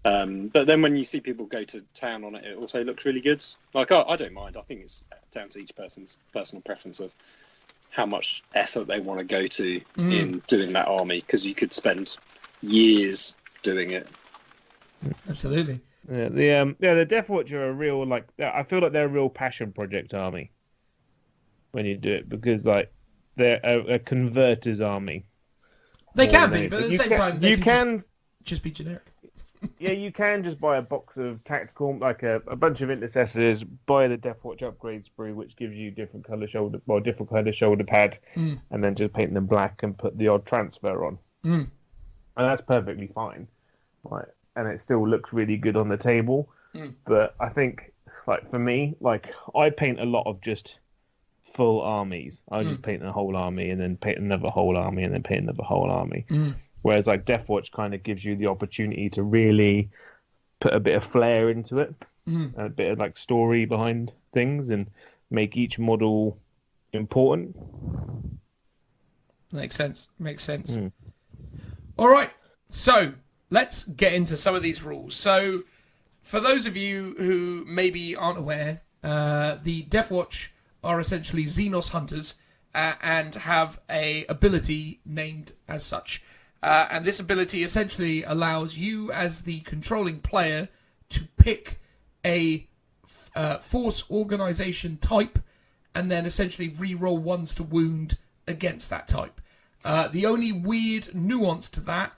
But then when you see people go to town on it, it also looks really good. Like I don't mind. I think it's down to each person's personal preference of how much effort they want to go to in doing that army, because you could spend years doing it. Absolutely. Yeah, the Deathwatch are a real, like, I feel like they're a real passion project army when you do it, because like they're a converter's army. They can be, but at the same time, they can just be generic. Yeah, you can just buy a box of tactical, like a bunch of intercessors, buy the Deathwatch upgrade sprue, which gives you different kind of shoulder pad, and then just paint them black and put the odd transfer on. And that's perfectly fine. Right. And it still looks really good on the table. But I think, like, for me, like, I paint a lot of just full armies. I just paint a whole army and then paint another whole army and then paint another whole army. Whereas like Deathwatch kind of gives you the opportunity to really put a bit of flair into it, and a bit of like story behind things, and make each model important. Makes sense. All right, so let's get into some of these rules. So for those of you who maybe aren't aware, the Deathwatch are essentially Xenos hunters and have a ability named as such. And this ability essentially allows you as the controlling player to pick a force organization type and then essentially re-roll ones to wound against that type. The only weird nuance to that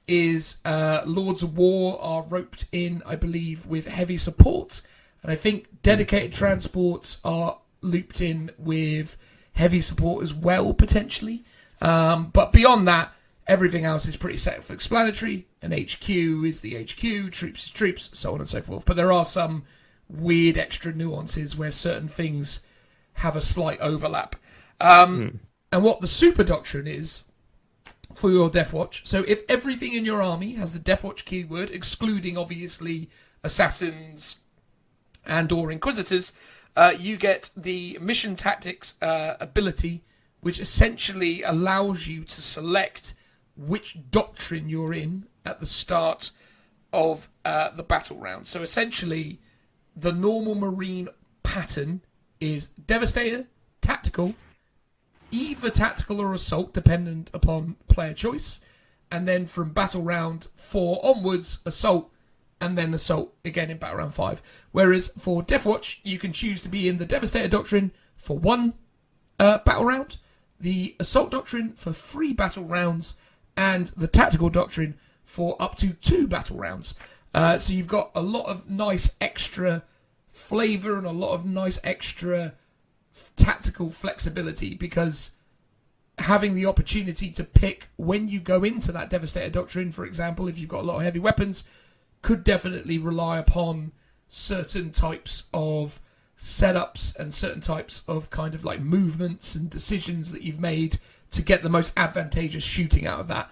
is Lords of War are roped in, I believe, with heavy support. And I think dedicated transports are looped in with heavy support as well, potentially. But beyond that, everything else is pretty self-explanatory. An HQ is the HQ, troops is troops, so on and so forth. But there are some weird extra nuances where certain things have a slight overlap. And what the super doctrine is for your Deathwatch. So if everything in your army has the Deathwatch keyword, excluding obviously assassins and or inquisitors, you get the mission tactics ability, which essentially allows you to select which doctrine you're in at the start of the battle round. So essentially, the normal Marine pattern is Devastator, Tactical, either Tactical or Assault, dependent upon player choice, and then from battle round 4 onwards, Assault, and then Assault again in battle round 5. Whereas for Deathwatch, you can choose to be in the Devastator doctrine for 1 battle round, the Assault doctrine for 3 battle rounds, and the Tactical doctrine for up to 2 battle rounds. So you've got a lot of nice extra flavour and a lot of nice extra tactical flexibility, because having the opportunity to pick when you go into that Devastator doctrine, for example, if you've got a lot of heavy weapons, could definitely rely upon certain types of setups and certain types of kind of like movements and decisions that you've made to get the most advantageous shooting out of that.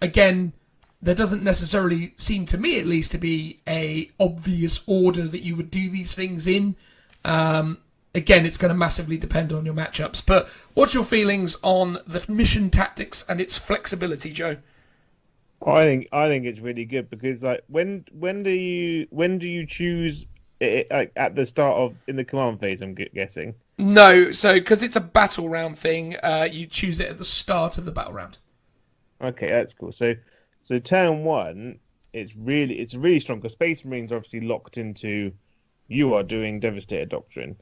Again, there doesn't necessarily seem to me, at least, to be a obvious order that you would do these things in. Again, it's going to massively depend on your matchups. But what's your feelings on the mission tactics and its flexibility, Joe? I think it's really good because like when do you choose it, like at the start of in the command phase? I'm guessing. No, so because it's a battle round thing, you choose it at the start of the battle round. Okay, that's cool. So turn one, it's really strong because Space Marines are obviously locked into you are doing Devastator Doctrine,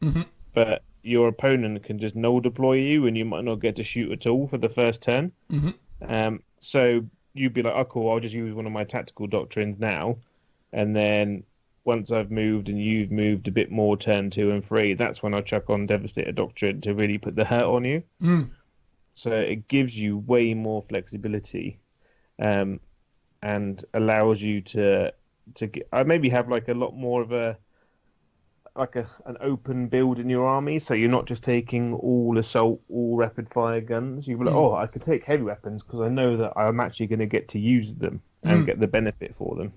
but your opponent can just null deploy you and you might not get to shoot at all for the first turn. So you'd be like, oh cool, I'll just use one of my tactical doctrines now, and then once I've moved and you've moved a bit more turn 2 and 3, that's when I'll chuck on Devastator Doctrine to really put the hurt on you. So it gives you way more flexibility, and allows you to maybe have like a lot more of an open build in your army. So you're not just taking all assault, all rapid fire guns. You're like, oh, I could take heavy weapons because I know that I'm actually going to get to use them and get the benefit for them.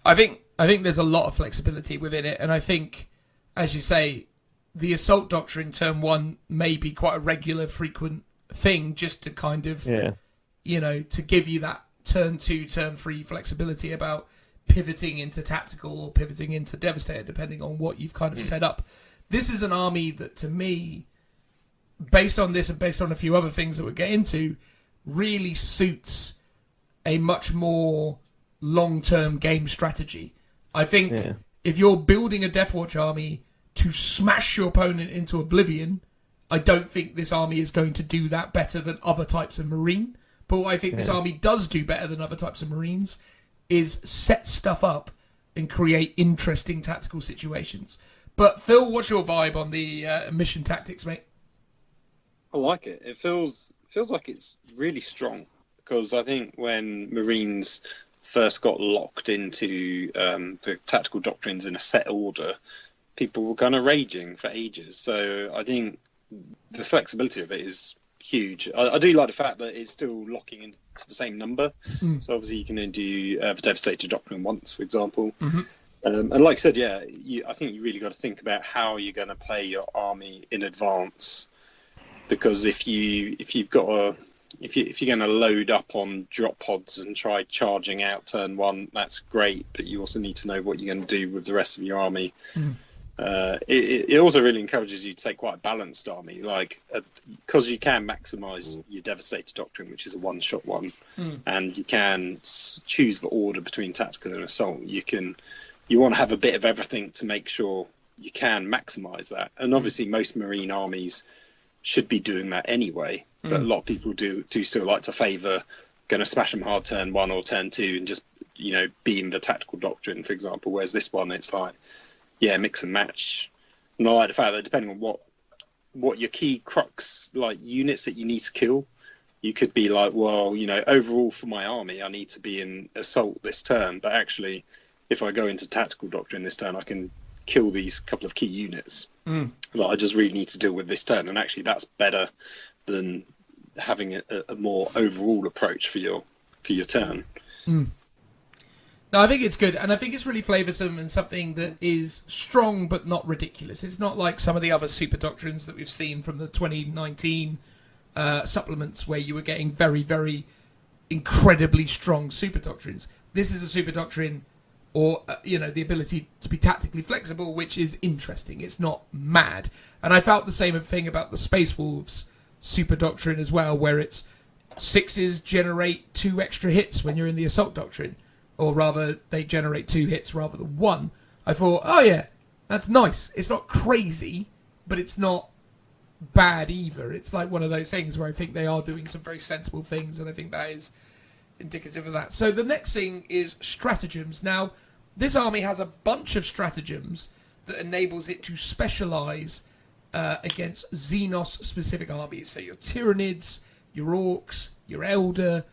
I think there's a lot of flexibility within it, and I think, as you say, the assault doctrine turn 1 may be quite a regular, frequent thing, just to kind of, to give you that turn 2, turn 3 flexibility about pivoting into tactical or pivoting into Devastator, depending on what you've kind of set up. This is an army that, to me, based on this and based on a few other things that we'll get into, really suits a much more long-term game strategy. I think if you're building a Deathwatch army to smash your opponent into oblivion, I don't think this army is going to do that better than other types of Marine. But what I think this army does do better than other types of Marines is set stuff up and create interesting tactical situations. But Phil, what's your vibe on the mission tactics, mate? I like it. It feels like it's really strong, because I think when Marines first got locked into the tactical doctrines in a set order, people were kind of raging for ages. So I think the flexibility of it is huge. I do like the fact that it's still locking into the same number. So obviously you can then do the Devastator Doctrine once, for example. And like I said, I think you really got to think about how you're going to play your army in advance, because if you're going to load up on drop pods and try charging out turn 1, that's great, but you also need to know what you're going to do with the rest of your army. It also really encourages you to take quite a balanced army, like because you can maximize your Devastator Doctrine, which is a one-shot one, and you can choose the order between tactical and assault. You want to have a bit of everything to make sure you can maximize that. And obviously most Marine armies should be doing that anyway, but a lot of people do still like to favour going to smash them hard turn 1 or turn 2 and just beam the tactical doctrine, for example. Whereas this one, it's like, mix and match. And I like the fact that depending on what your key crux like units that you need to kill, you could be like, well, overall for my army I need to be in assault this turn, but actually if I go into tactical doctrine this turn, I can kill these couple of key units that I just really need to deal with this turn. And actually that's better than having a more overall approach for your turn. No, I think it's good, and I think it's really flavoursome and something that is strong but not ridiculous. It's not like some of the other super doctrines that we've seen from the 2019 supplements, where you were getting very, very incredibly strong super doctrines. This is a super doctrine, or the ability to be tactically flexible, which is interesting. It's not mad. And I felt the same thing about the Space Wolves super doctrine as well, where it's 6s generate 2 extra hits when you're in the assault doctrine. Or rather, they generate 2 hits rather than 1. I thought, oh yeah, that's nice. It's not crazy, but it's not bad either. It's like one of those things where I think they are doing some very sensible things, and I think that is indicative of that. So the next thing is stratagems. Now, this army has a bunch of stratagems that enables it to specialise against Xenos-specific armies. So your Tyranids, your Orcs, your Elder,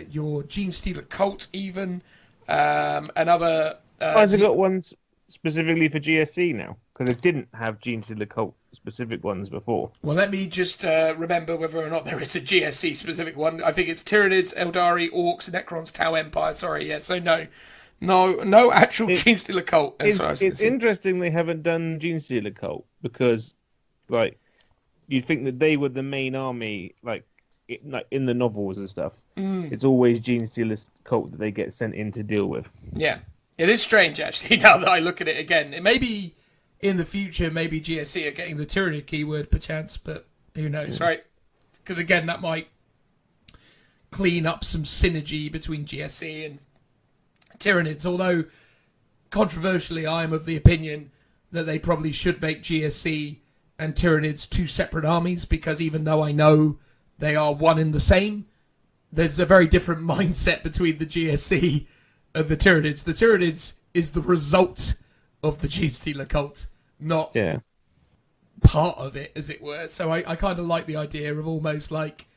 your Gene Stealer Cult, even, and other. Has it got ones specifically for GSC now? Because it didn't have Gene Stealer Cult specific ones before. Well, let me just remember whether or not there is a GSC specific one. I think it's Tyranids, Eldari, Orcs, Necrons, Tau Empire. Sorry, yeah. So no actual Gene Stealer Cult. It's interesting they haven't done Gene Stealer Cult, because, like, you'd think that they were the main army, like, like in the novels and stuff, it's always Gene Stealer's cult that they get sent in to deal with. Yeah, it is strange actually. Now that I look at it again, it may be in the future. Maybe GSC are getting the Tyranid keyword perchance, but who knows, right? Because again, that might clean up some synergy between GSC and Tyranids. Although controversially, I am of the opinion that they probably should make GSC and Tyranids two separate armies, because even though I know they are one and the same, there's a very different mindset between the GSC and the Tyranids. The Tyranids is the result of the Gene Stealer cult, not part of it, as it were. So I kind of like the idea of almost like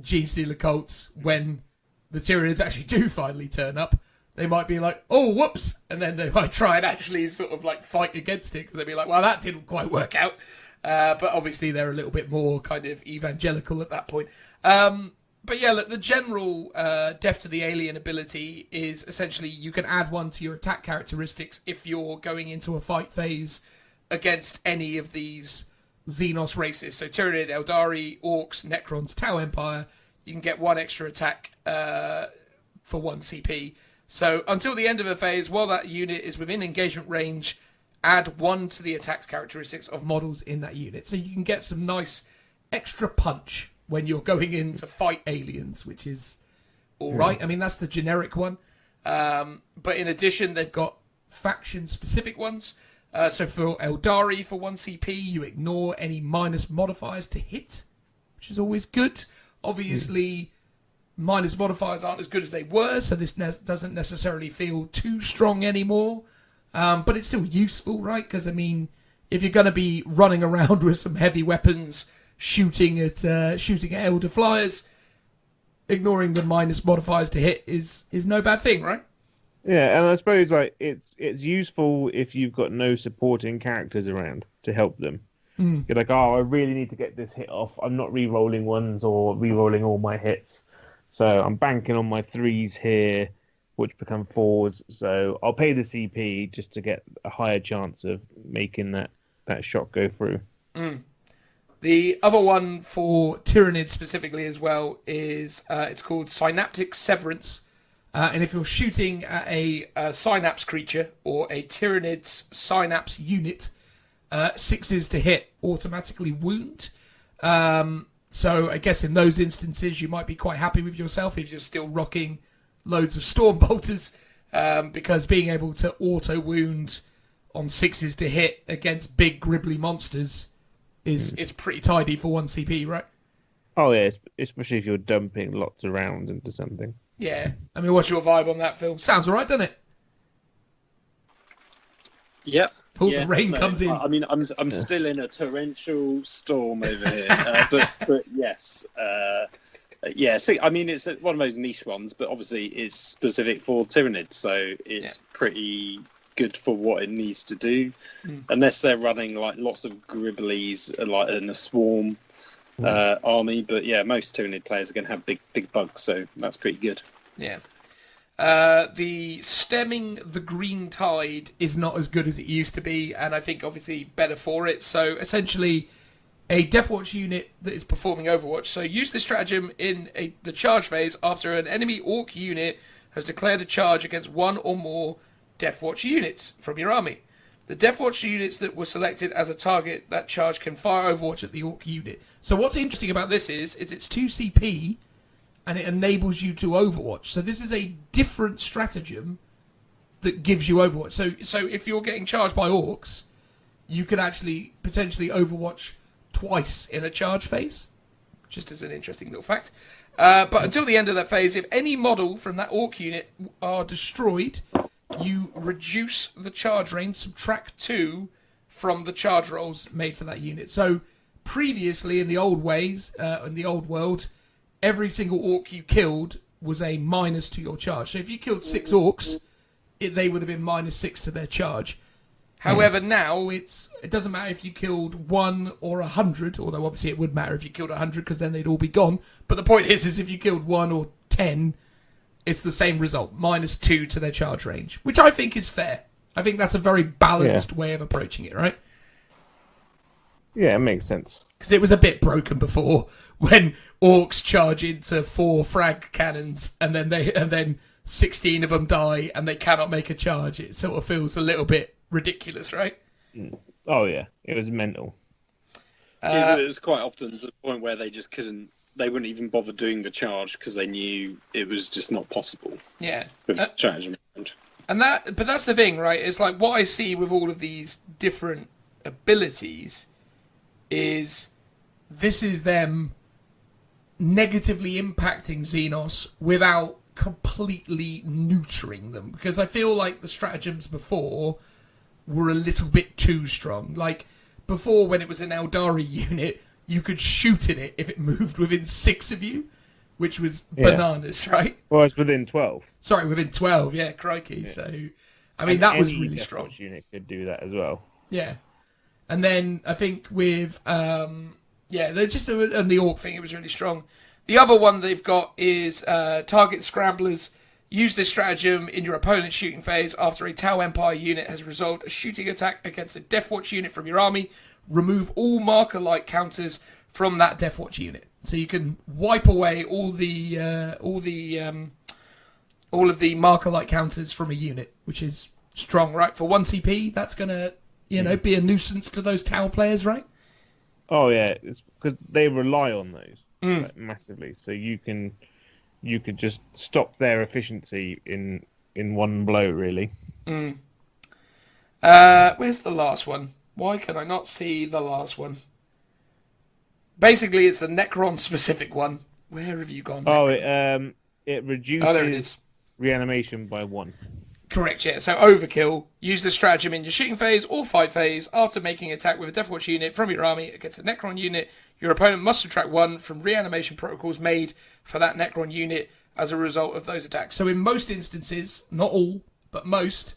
Gene Stealer cults, when the Tyranids actually do finally turn up, they might be like, oh, whoops, and then they might try and actually sort of like fight against it, because they'd be like, well, that didn't quite work out. But obviously they're a little bit more kind of evangelical at that point. But yeah, look, the general Death to the Alien ability is essentially you can add one to your attack characteristics if you're going into a fight phase against any of these Xenos races. So Tyranid, Eldari, Orcs, Necrons, Tau Empire, you can get one extra attack for 1 CP. So until the end of a phase, while that unit is within engagement range, add 1 to the attacks characteristics of models in that unit. So you can get some nice extra punch when you're going in to fight aliens, which is all right. I mean, that's the generic one. But in addition, they've got faction-specific ones. So for Eldari, for 1 CP, you ignore any minus modifiers to hit, which is always good. Obviously, minus modifiers aren't as good as they were, so this doesn't necessarily feel too strong anymore. But it's still useful, right? Because, I mean, if you're going to be running around with some heavy weapons, shooting at Elder Flyers, ignoring the minus modifiers to hit is no bad thing, right? Yeah, and I suppose like it's useful if you've got no supporting characters around to help them. You're like, oh, I really need to get this hit off. I'm not re-rolling ones or re-rolling all my hits. So I'm banking on my 3s here, which become 4s. So I'll pay the CP just to get a higher chance of making that shot go through. The other one for Tyranid specifically as well is it's called Synaptic Severance. And if you're shooting at a Synapse creature or a Tyranid's Synapse unit, 6s to hit automatically wound. So I guess in those instances, you might be quite happy with yourself if you're still rocking loads of Storm Bolters, because being able to auto wound on 6s to hit against big gribbly monsters is pretty tidy for 1 CP, right? Oh yeah, especially if you're dumping lots of rounds into something. Yeah, I mean, what's your vibe on that, Phil? Sounds alright, doesn't it? Yep. Oh, the rain comes in. I mean, I'm still in a torrential storm over here, but yes, yeah. See, I mean, it's one of those niche ones, but obviously it's specific for Tyranid, so it's pretty good for what it needs to do, unless they're running like lots of gribblies, like in a swarm army. But yeah, most Tyranid players are going to have big bugs, so that's pretty good. Yeah. The stemming the green tide is not as good as it used to be, and I think obviously better for it. So essentially, a Deathwatch unit that is performing Overwatch. So use this stratagem in the charge phase after an enemy Orc unit has declared a charge against one or more Deathwatch units from your army. The Deathwatch units that were selected as a target that charge can fire Overwatch at the Orc unit. So what's interesting about this is it's 2 CP, and it enables you to Overwatch. So this is a different stratagem that gives you Overwatch. So if you're getting charged by Orcs, you can actually potentially Overwatch twice in a charge phase, just as an interesting little fact. But until the end of that phase, if any model from that Orc unit are destroyed, you reduce the charge range, subtract 2 from the charge rolls made for that unit. So previously, in the old ways, in the old world, every single Orc you killed was a minus to your charge. So if you killed 6 Orcs, they would have been -6 to their charge. However, now it doesn't matter if you killed 1 or 100, although obviously it would matter if you killed 100 because then they'd all be gone. But the point is if you killed 1 or 10, it's the same result, -2 to their charge range, which I think is fair. I think that's a very balanced way of approaching it, right? Yeah, it makes sense. because it was a bit broken before when orcs charge into 4 frag cannons and then 16 of them die and they cannot make a charge. It sort of feels a little bit ridiculous, right? Oh yeah, it was mental. It was quite often to the point where they just couldn't. They wouldn't even bother doing the charge because they knew it was just not possible. Yeah. With stratagem around. But that's the thing, right? It's like what I see with all of these different abilities is this is them negatively impacting Xenos without completely neutering them. Because I feel like the stratagems before were a little bit too strong. Like, before when it was an Eldari unit, you could shoot in it if it moved within 6 of you, which was bananas, right? Well, it's within 12. Sorry, within 12, yeah, crikey. Yeah. So, I mean, that was really strong. Any unit could do that as well. Yeah. And then I think with, they're just on the Orc thing, it was really strong. The other one they've got is target scramblers. Use this stratagem in your opponent's shooting phase after a Tau Empire unit has resolved a shooting attack against a Deathwatch unit from your army. Remove all marker-like counters from that Deathwatch unit, so you can wipe away all of the marker-like counters from a unit, which is strong, right? For 1 CP, that's gonna be a nuisance to those Tau players, right? Oh yeah, it's because they rely on those massively. So you could just stop their efficiency in one blow, really. Where's the last one? Why can I not see the last one? Basically, it's the Necron-specific one. Where have you gone? Necron? It reduces there it is. Reanimation by 1. Correct, yeah. So overkill. Use the stratagem in your shooting phase or fight phase. After making an attack with a Deathwatch unit from your army against a Necron unit, your opponent must subtract 1 from reanimation protocols made for that Necron unit as a result of those attacks. So in most instances, not all, but most,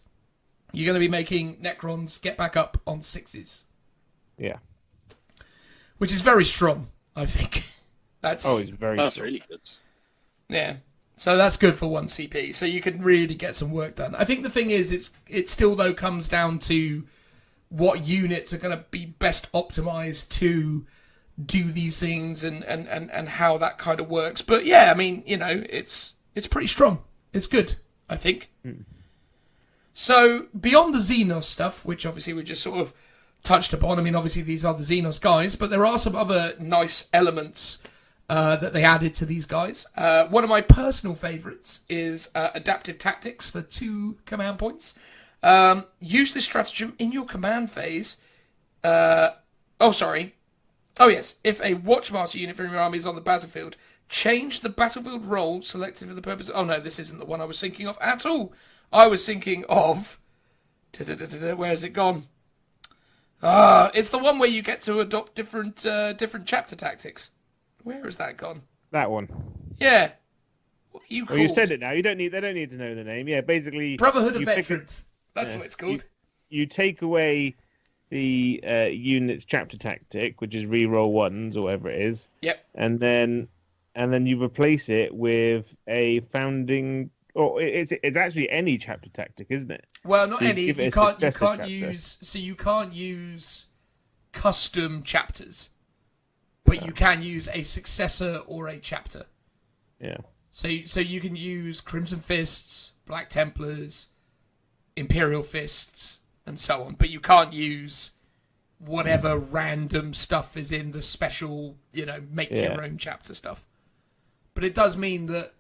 you're going to be making Necrons get back up on 6s. Yeah. Which is very strong, I think. That's really good. Yeah. So that's good for 1 CP. So you can really get some work done. I think the thing is, it still, though, comes down to what units are going to be best optimized to do these things and how that kind of works. But yeah, I mean, it's pretty strong. It's good, I think. So beyond the Xenos stuff, which obviously we just sort of touched upon, I mean, obviously these are the Xenos guys, but there are some other nice elements that they added to these guys. One of my personal favourites is adaptive tactics for 2 command points. Use this stratagem in your command phase. If a Watchmaster unit from your army is on the battlefield, change the battlefield role selected for the purpose. Oh no, this isn't the one I was thinking of at all. I was thinking of. Where has it gone? It's the one where you get to adopt different chapter tactics. Where has that gone? That one. Yeah. What are you called? Well, you said it now. They don't need to know the name. Yeah, basically. Brotherhood of Veterans. That's what it's called. You take away the unit's chapter tactic, which is reroll 1s or whatever it is. Yep. And then you replace it with a founding. Or it's actually any chapter tactic, isn't it? Well, not any. You can't use custom chapters, but you can use a successor or a chapter. Yeah. So you can use Crimson Fists, Black Templars, Imperial Fists, and so on, but you can't use whatever random stuff is in the special, make your own chapter stuff. But it does mean that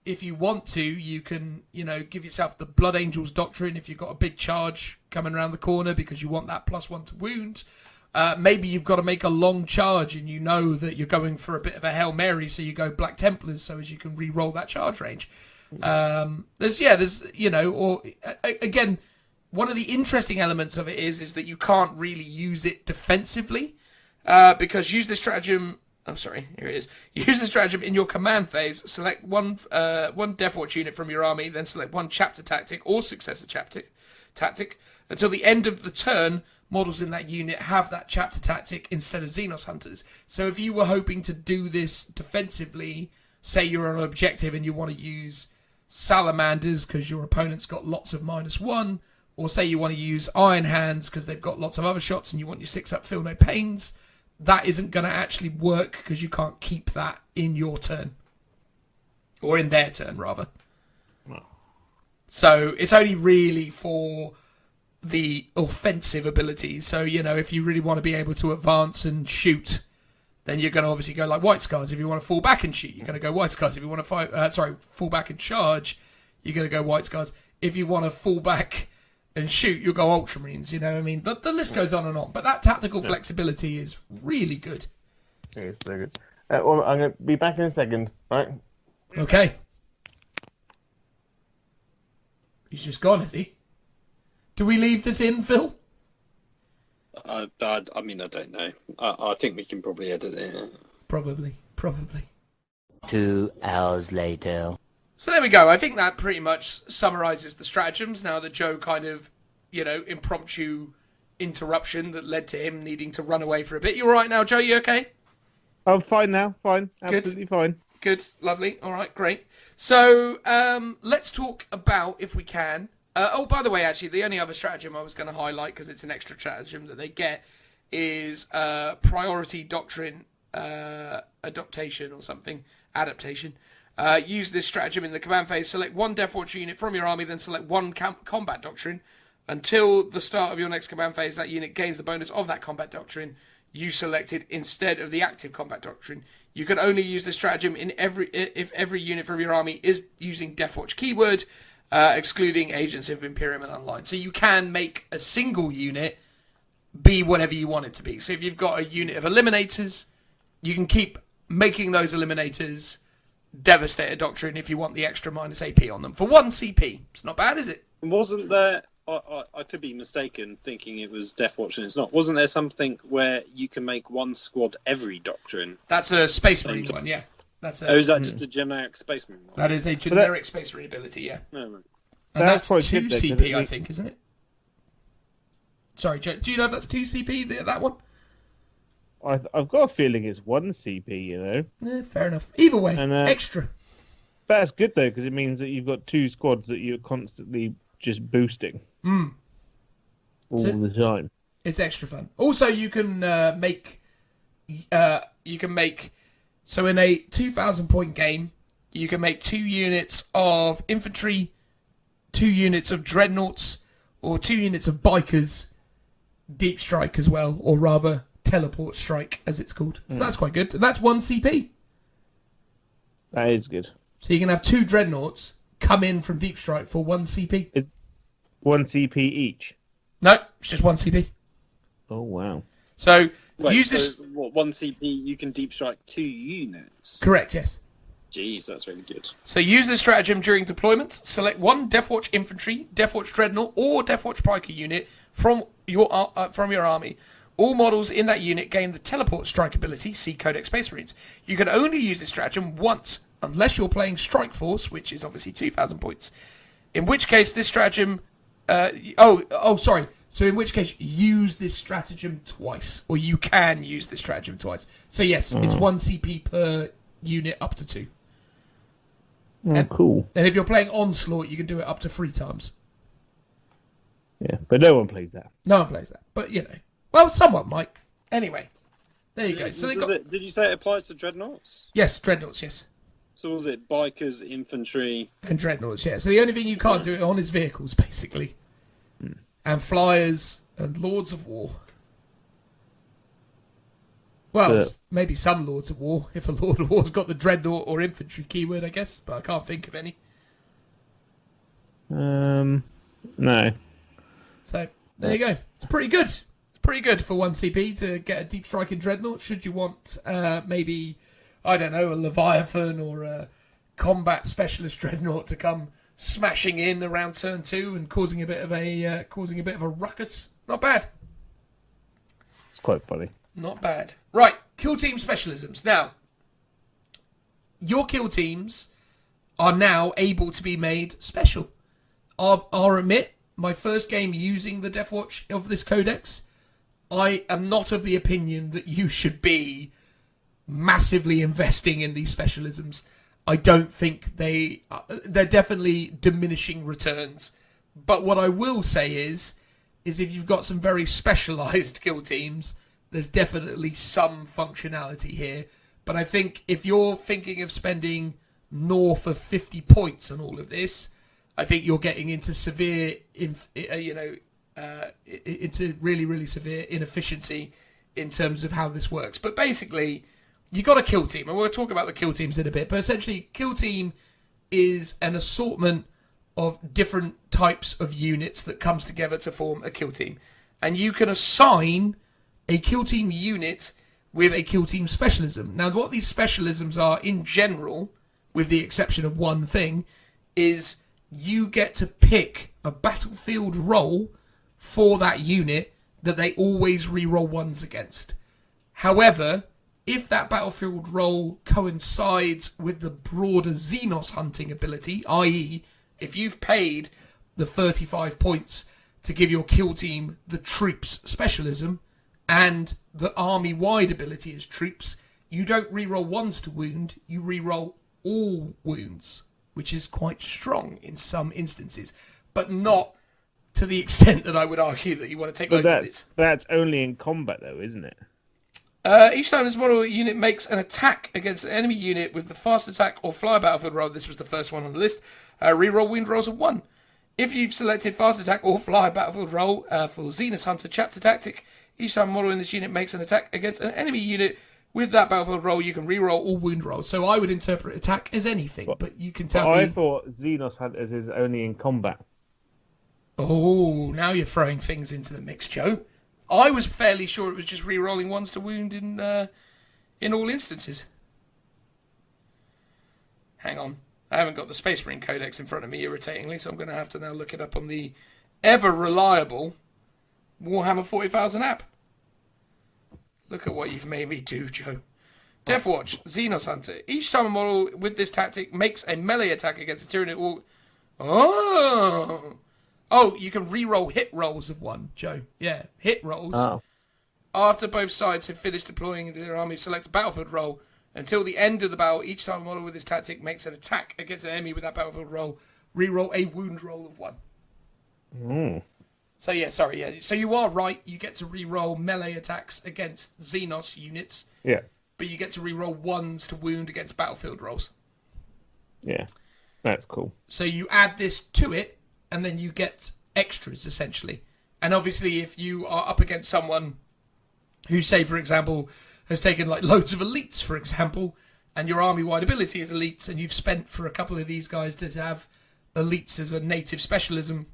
if you want to, you can, give yourself the Blood Angels Doctrine if you've got a big charge coming around the corner because you want that +1 to wound. Maybe you've got to make a long charge and you know that you're going for a bit of a Hail Mary, so you go Black Templars so as you can re-roll that charge range. Again, one of the interesting elements of it is that you can't really use it defensively because use this stratagem. Oh, sorry, here it is. Use the stratagem in your command phase. Select one Deathwatch unit from your army, then select 1 chapter tactic or successor tactic. Until the end of the turn, models in that unit have that chapter tactic instead of Xenos Hunters. So if you were hoping to do this defensively, say you're on an objective and you want to use Salamanders because your opponent's got lots of -1, or say you want to use Iron Hands because they've got lots of other shots and you want your 6-up Feel No Pains, that isn't going to actually work because you can't keep that in your turn. Or in their turn, rather. No. So it's only really for the offensive abilities. So, if you really want to be able to advance and shoot, then you're going to obviously go like White Scars. If you want to fall back and shoot, you're going to go White Scars. If you want to fall back and charge, you're going to go White Scars. If you want to fall back and shoot, you'll go Ultramarines. You know what I mean? The list goes on and on. But that tactical flexibility is really good. It is very good. Well, I'm going to be back in a second, right? Okay. He's just gone, is he? Do we leave this in, Phil? I mean, I don't know. I think we can probably edit it. Probably. 2 hours later. So there we go. I think that pretty much summarises the stratagems now that Joe kind of, impromptu interruption that led to him needing to run away for a bit. You all right now, Joe? You okay? I'm fine now. Fine. Absolutely fine. Good. Lovely. All right. Great. So let's talk about, if we can... by the way, actually, the only other stratagem I was going to highlight, because it's an extra stratagem that they get, is Priority Doctrine Adaptation or something. Adaptation. Use this stratagem in the command phase. Select one Deathwatch unit from your army, then select one Combat Doctrine. Until the start of your next command phase, that unit gains the bonus of that Combat Doctrine you selected instead of the active Combat Doctrine. You can only use this stratagem if every unit from your army is using Deathwatch keyword, excluding agents of Imperium and Online. So you can make a single unit be whatever you want it to be. So if you've got a unit of Eliminators, you can keep making those Eliminators Devastator Doctrine if you want the extra minus AP on them. For 1 CP. It's not bad, is it? Wasn't there... I could be mistaken thinking it was Deathwatch and it's not. Wasn't there something where you can make one squad every Doctrine? That's a Space Marine one, yeah. Is that just a generic Space Marine one? That is a generic Space Marine ability, yeah. No, right. And that's 2 good, though, CP, I think, isn't it? Sorry, Joe, do you know if that's 2 CP, that one? I've got a feeling it's 1 CP, Yeah, fair enough. Either way, And, extra. That's good, though, because it means that you've got 2 squads that you're constantly just boosting. All the time. It's extra fun. Also, you can make... So in a 2,000 point game, you can make 2 units of infantry, 2 units of dreadnoughts, or 2 units of bikers, deep strike as well, or rather teleport strike as it's called. So that's quite good. And that's 1 CP. That is good. So you can have 2 dreadnoughts come in from deep strike for 1 CP. It's 1 CP each. No, it's just 1 CP. Oh wow. So Wait, use so this. what, 1 CP, you can deep strike 2 units? Correct, yes. Jeez, that's really good. So use this stratagem during deployment. Select one Deathwatch Infantry, Deathwatch Dreadnought, or Deathwatch Piker unit from your army. All models in that unit gain the teleport strike ability. See Codex Space Marines. You can only use this stratagem once, unless you're playing Strike Force, which is obviously 2,000 points. In which case, this stratagem. Sorry. So in which case, use this stratagem twice, or you can use this stratagem twice. So yes, it's 1 CP per unit up to 2. Cool. And if you're playing Onslaught, you can do it up to 3 times. Yeah, but no one plays that. No one plays that, but well, someone might. Anyway, there you go. So Did you say it applies to dreadnoughts? Yes, dreadnoughts, yes, So was it bikers, infantry, and dreadnoughts, yeah. So the only thing you can't do it on is vehicles, basically, and flyers and Lords of War. Well, maybe some Lords of War, if a Lord of War's got the dreadnought or infantry keyword, I guess, but I can't think of any. No. So there you go. It's pretty good. It's pretty good for 1 CP to get a deep striking dreadnought. Should you want maybe, I don't know, a Leviathan or a combat specialist dreadnought to come smashing in around turn 2 and causing a bit of a ruckus. Not bad. It's quite funny. Not bad. Right, kill team specialisms. Now, your kill teams are now able to be made special. I'll admit, my first game using the Deathwatch of this codex, I am not of the opinion that you should be massively investing in these specialisms. I don't think they're definitely diminishing returns. But what I will say is if you've got some very specialised kill teams, there's definitely some functionality here. But I think if you're thinking of spending north of 50 points on all of this, I think you're getting into severe, into really, really severe inefficiency in terms of how this works. But basically, you got a kill team, and we'll talk about the kill teams in a bit. But essentially, kill team is an assortment of different types of units that comes together to form a kill team. And you can assign a kill team unit with a kill team specialism. Now, what these specialisms are in general, with the exception of one thing, is you get to pick a battlefield role for that unit that they always reroll ones against. However, if that battlefield role coincides with the broader Xenos hunting ability, i.e., if you've paid the 35 points to give your kill team the troops specialism and the army-wide ability as troops, you don't reroll ones to wound, you reroll all wounds, which is quite strong in some instances, but not to the extent that I would argue that you want to take loads of it. That's only in combat, though, isn't it? Each time this model unit makes an attack against an enemy unit with the fast attack or fly battlefield roll, this was the first one on the list, reroll wound rolls of 1. If you've selected fast attack or fly battlefield roll for Xenos Hunter chapter tactic, each time a model in this unit makes an attack against an enemy unit with that battlefield roll, you can reroll all wound rolls. So I would interpret attack as anything, but you can tell me. I thought Xenos Hunters is only in combat. Oh, now you're throwing things into the mix, Joe. I was fairly sure it was just re-rolling ones to wound in all instances. Hang on. I haven't got the Space Marine Codex in front of me, irritatingly, so I'm going to have to now look it up on the ever-reliable Warhammer 40,000 app. Look at what you've made me do, Joe. Deathwatch, Xenos Hunter. Each time a model with this tactic makes a melee attack against a Tyranid or... Oh, you can re-roll hit rolls of 1, Joe. Yeah, hit rolls. Oh. After both sides have finished deploying their army, select a battlefield roll. Until the end of the battle, each time a model with this tactic makes an attack against an enemy with that battlefield roll, re-roll a wound roll of 1. Mm. So yeah, sorry, yeah. So you are right, you get to re-roll melee attacks against Xenos units. Yeah. But you get to re-roll ones to wound against battlefield rolls. Yeah, that's cool. So you add this to it, and then you get extras, essentially. And obviously, if you are up against someone who, say, for example, has taken like loads of elites, for example, and your army-wide ability is elites, and you've spent for a couple of these guys to have elites as a native specialism,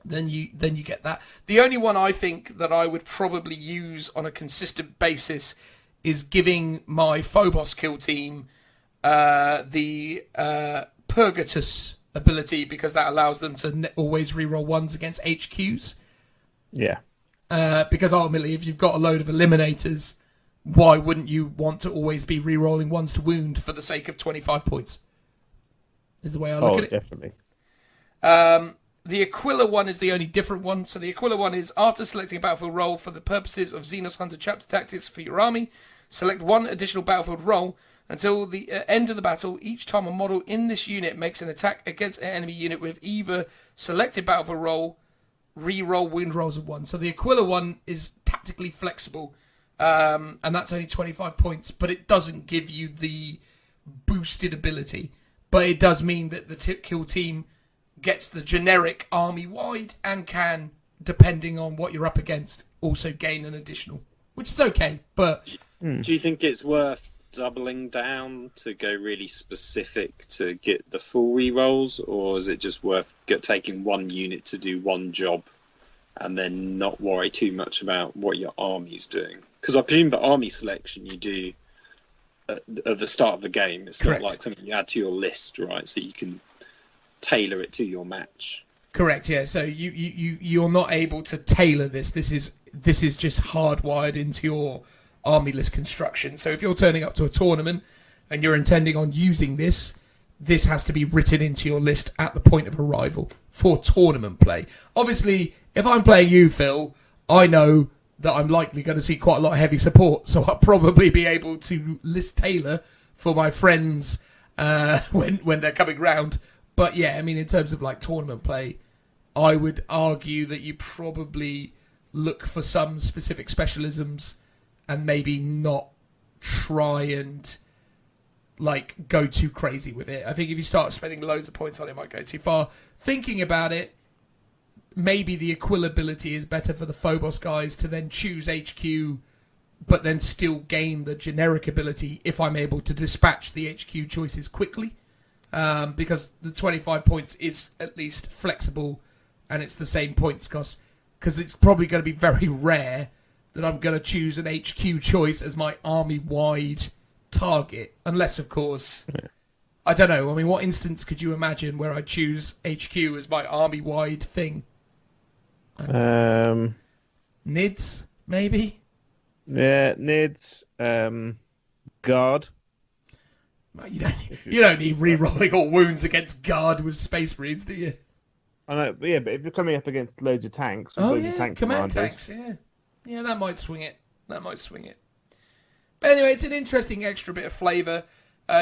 then you get that. The only one I think that I would probably use on a consistent basis is giving my Phobos kill team the Purgatus ability, because that allows them to always reroll ones against HQs. Yeah. Because ultimately, if you've got a load of eliminators, why wouldn't you want to always be rerolling ones to wound for the sake of 25 points? Is the way I look at it. Definitely. The Aquila one is the only different one. So the Aquila one is, after selecting a battlefield role for the purposes of Xenos Hunter chapter tactics for your army, select one additional battlefield role. Until the end of the battle, each time a model in this unit makes an attack against an enemy unit with either selected battlefield role, re-roll wound rolls of 1. So the Aquila one is tactically flexible, and that's only 25 points, but it doesn't give you the boosted ability. But it does mean that the kill team gets the generic army-wide and can, depending on what you're up against, also gain an additional, which is okay, but... Do you think it's worth doubling down to go really specific to get the full rerolls, or is it just worth taking one unit to do one job and then not worry too much about what your army's doing? Because I presume the army selection you do at the start of the game, it's Correct. not like something you add to your list, right? So you can tailor it to your match. Correct, yeah. So you're not able to tailor this. This is just hardwired into your army list construction. So if you're turning up to a tournament and you're intending on using this has to be written into your list at the point of arrival for tournament play. Obviously, if I'm playing you, Phil, I know that I'm likely going to see quite a lot of heavy support, so I'll probably be able to list tailor for my friends when they're coming round. But yeah, I mean, in terms of like tournament play, I would argue that you probably look for some specific specialisms and maybe not try and like go too crazy with it. I think if you start spending loads of points on it, it might go too far. Thinking about it, maybe the Aquila ability is better for the Phobos guys to then choose HQ, but then still gain the generic ability if I'm able to dispatch the HQ choices quickly. Because the 25 points is at least flexible and it's the same points cost. Because it's probably going to be very rare that I'm going to choose an HQ choice as my army-wide target. Unless, of course, I don't know. I mean, what instance could you imagine where I choose HQ as my army-wide thing? NIDS, maybe? Yeah, NIDS, Guard. Well, you don't need re-rolling all wounds against Guard with Space Marines, do you? I know, but if you're coming up against loads of tanks, with loads of tank command commanders, tanks, yeah, that might swing it. But anyway, it's an interesting extra bit of flavour.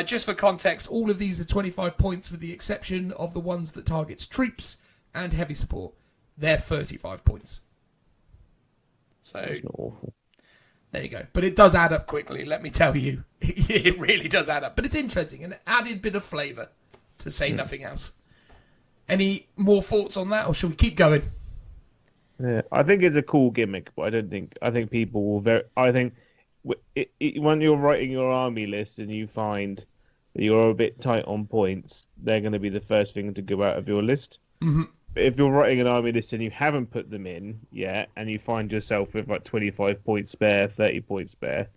Just for context, all of these are 25 points with the exception of the ones that targets troops and heavy support. They're 35 points. So that's not awful. There you go. But it does add up quickly, let me tell you. It really does add up. But it's interesting, an added bit of flavour, to say nothing else. Any more thoughts on that, or shall we keep going? Yeah, I think it's a cool gimmick, but I think people will when you're writing your army list and you find that you're a bit tight on points, they're going to be the first thing to go out of your list. Mm-hmm. But if you're writing an army list and you haven't put them in yet, and you find yourself with like 25 points spare, 30 points spare,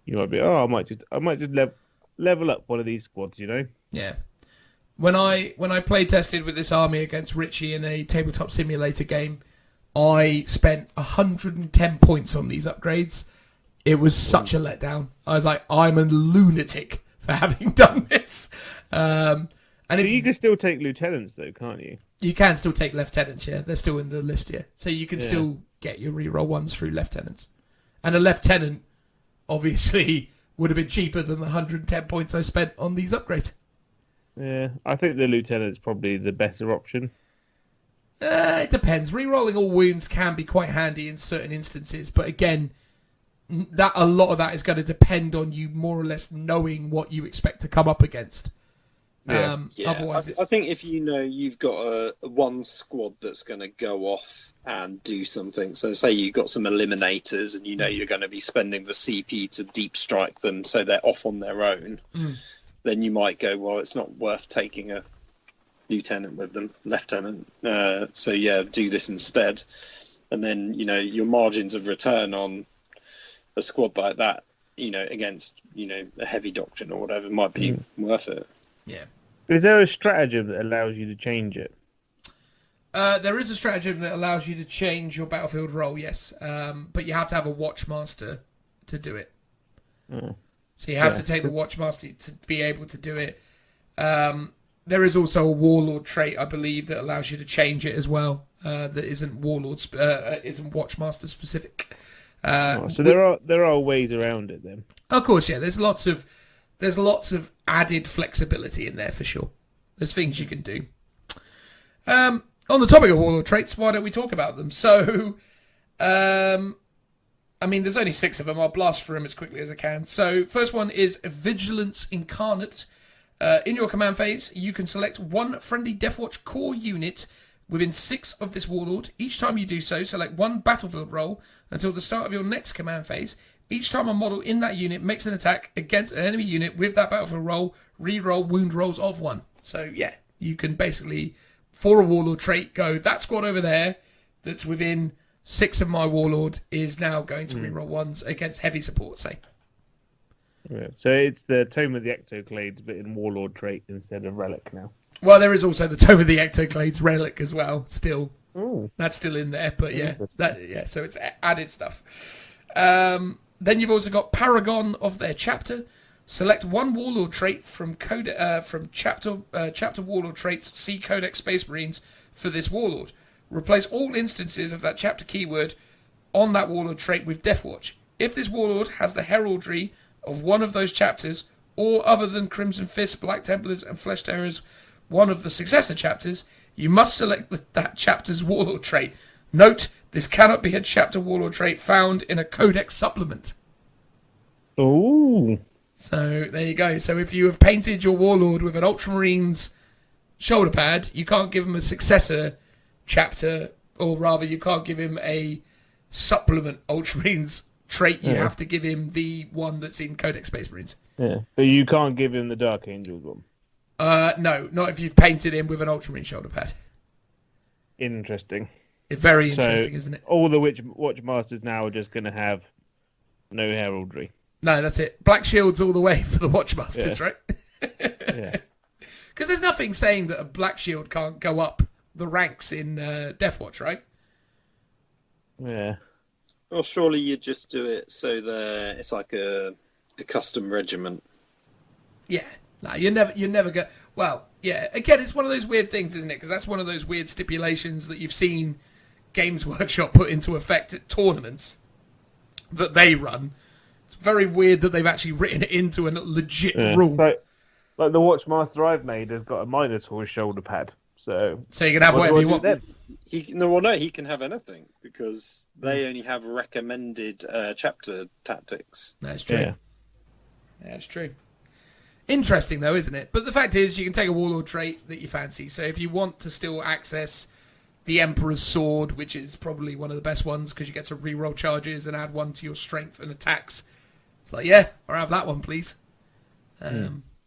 you might be, I might just level up one of these squads, you know? Yeah. When I play tested with this army against Richie in a tabletop simulator game, I spent 110 points on these upgrades. It was such a letdown. I was like, I'm a lunatic for having done this. And you can still take lieutenants though, can't you? You can still take lieutenants, yeah. They're still in the list, yeah. So you can still get your reroll ones through lieutenants. And a lieutenant, obviously, would have been cheaper than the 110 points I spent on these upgrades. Yeah, I think the lieutenant's probably the better option. It depends. Rerolling all wounds can be quite handy in certain instances, but again, a lot of that is going to depend on you more or less knowing what you expect to come up against. Otherwise, I think if you know you've got a one squad that's going to go off and do something, so say you've got some eliminators and you know you're going to be spending the CP to deep strike them so they're off on their own, then you might go, well, it's not worth taking a lieutenant with them, lieutenant. So yeah, do this instead. And then, you know, your margins of return on a squad like that, you know, against, you know, a heavy doctrine or whatever might be worth it. Yeah. Is there a stratagem that allows you to change it? There is a stratagem that allows you to change your battlefield role, yes. But you have to have a Watchmaster to do it. So you have to take the Watchmaster to be able to do it. There is also a Warlord trait, I believe, that allows you to change it as well. That isn't isn't Watchmaster specific. So there are ways around it then. Of course, yeah. There's lots of added flexibility in there for sure. There's things you can do. On the topic of Warlord traits, why don't we talk about them? So, I mean, there's only 6 of them. I'll blast through them as quickly as I can. So, first one is Vigilance Incarnate. In your command phase, you can select one friendly Deathwatch core unit within 6 of this Warlord. Each time you do so, select one battlefield roll until the start of your next command phase. Each time a model in that unit makes an attack against an enemy unit with that battlefield roll, re-roll wound rolls of 1. So, yeah, you can basically, for a Warlord trait, go, that squad over there that's within 6 of my Warlord is now going to re-roll 1s against heavy support, say. Yeah. So it's the Tome of the Ectoclades, but in Warlord trait instead of Relic now. Well, there is also the Tome of the Ectoclades Relic as well, still. Ooh. That's still in there, but so it's added stuff. Then you've also got Paragon of their chapter. Select one Warlord trait from chapter Warlord traits. See Codex Space Marines for this Warlord. Replace all instances of that chapter keyword on that Warlord trait with Deathwatch. If this Warlord has the heraldry of one of those chapters, or other than Crimson Fist, Black Templars, and Flesh Terrors, one of the successor chapters, you must select that chapter's Warlord trait. Note, This cannot be a chapter warlord trait found in a Codex Supplement. Ooh. So there you go. So if you have painted your warlord with an Ultramarines shoulder pad, you can't give him a successor chapter, or rather, you can't give him a supplement Ultramarines trait. You have to give him the one that's in Codex Space Marines. Yeah, but you can't give him the Dark Angels one. No, not if you've painted him with an Ultramarine shoulder pad. Interesting. It's very interesting, isn't it? All the Watchmasters now are just going to have no heraldry. No, that's it. Black shields all the way for the Watchmasters, right? Yeah. Because there's nothing saying that a black shield can't go up the ranks in Deathwatch, right? Yeah. Well, surely you just do it so that it's like a custom regiment. Yeah. No, you never go. Well, yeah. Again, it's one of those weird things, isn't it? Because that's one of those weird stipulations that you've seen Games Workshop put into effect at tournaments that they run. It's very weird that they've actually written it into a legit rule. Like the Watchmaster I've made has got a Minotaur shoulder pad. So you can have whatever you want. He can have anything because they only have recommended chapter tactics. That's true. Yeah. That's true. Interesting though, isn't it? But the fact is, you can take a warlord trait that you fancy. So if you want to still access the Emperor's Sword, which is probably one of the best ones because you get to reroll charges and add one to your strength and attacks, it's like, yeah, I'll have that one, please.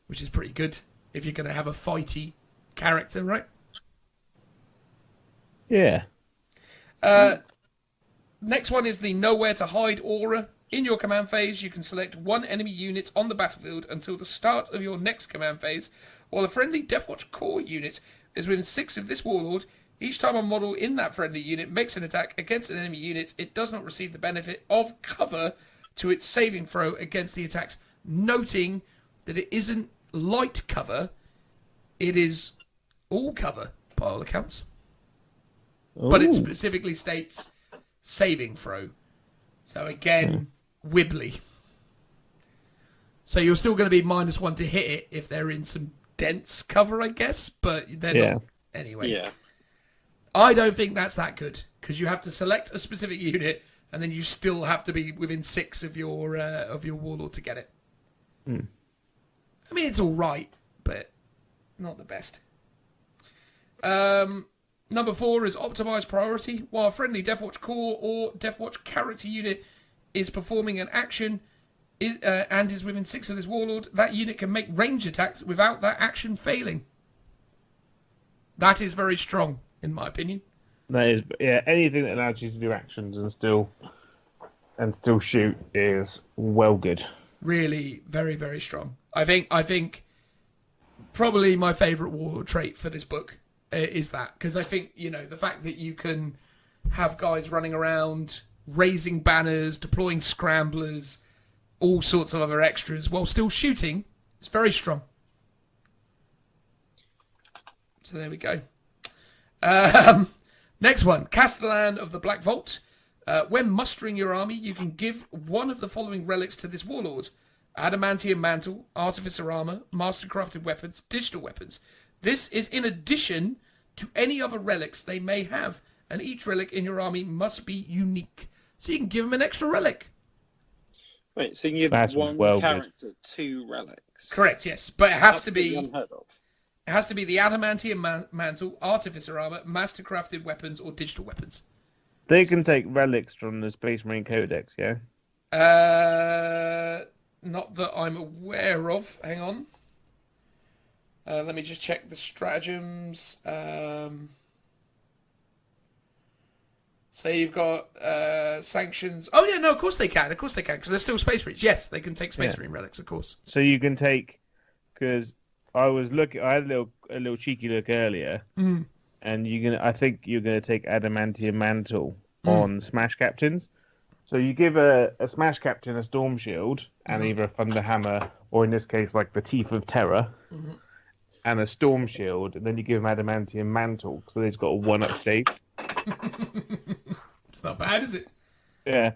Which is pretty good if you're going to have a fighty character, right? Yeah. Next one is the Nowhere to Hide aura. In your command phase, you can select one enemy unit on the battlefield until the start of your next command phase, while a friendly Deathwatch core unit is within 6 of this warlord. Each time a model in that friendly unit makes an attack against an enemy unit, it does not receive the benefit of cover to its saving throw against the attacks. Noting that it isn't light cover, it is all cover by all accounts. Ooh. But it specifically states saving throw. So again, wibbly. So you're still going to be -1 to hit it if they're in some dense cover, I guess, but they're not. Anyway. Yeah. I don't think that's that good, because you have to select a specific unit, and then you still have to be within 6 of your warlord to get it. I mean, it's all right, but not the best. Number 4 is optimized priority. While a friendly Deathwatch core or Deathwatch character unit is performing an action and is within 6 of this warlord, that unit can make range attacks without that action failing. That is very strong, in my opinion. That is, anything that allows you to do actions and still shoot is well good. Really, very, very strong. I think probably my favourite warlord trait for this book is that, because I think, the fact that you can have guys running around, raising banners, deploying scramblers, all sorts of other extras while still shooting, is very strong. So there we go. Next one, Castellan of the Black Vault. When mustering your army, you can give one of the following relics to this warlord: Adamantium Mantle, Artificer Armour, Mastercrafted Weapons, Digital Weapons. This is in addition to any other relics they may have, and each relic in your army must be unique. So you can give them an extra relic. Wait, so you That's give one well character 2 relics? Correct, yes. But it has That's to be... unheard of. It has to be the Adamantium Mantle, Artificer Armour, Mastercrafted Weapons, or Digital Weapons. They can take relics from the Space Marine Codex, yeah? Not that I'm aware of. Hang on. Let me just check the stratagems. So you've got sanctions. Oh, yeah, no, of course they can. Of course they can, because they're still Space Marines. Yes, they can take Space Marine relics, of course. So you can take... Because I had a little cheeky look earlier, and I think you're going to take Adamantium Mantle on Smash Captains. So you give a Smash Captain a Storm Shield and either a Thunder Hammer, or in this case, like the Teeth of Terror, and a Storm Shield, and then you give him Adamantium Mantle, so he's got a 1-up save. It's not bad, is it? Yeah.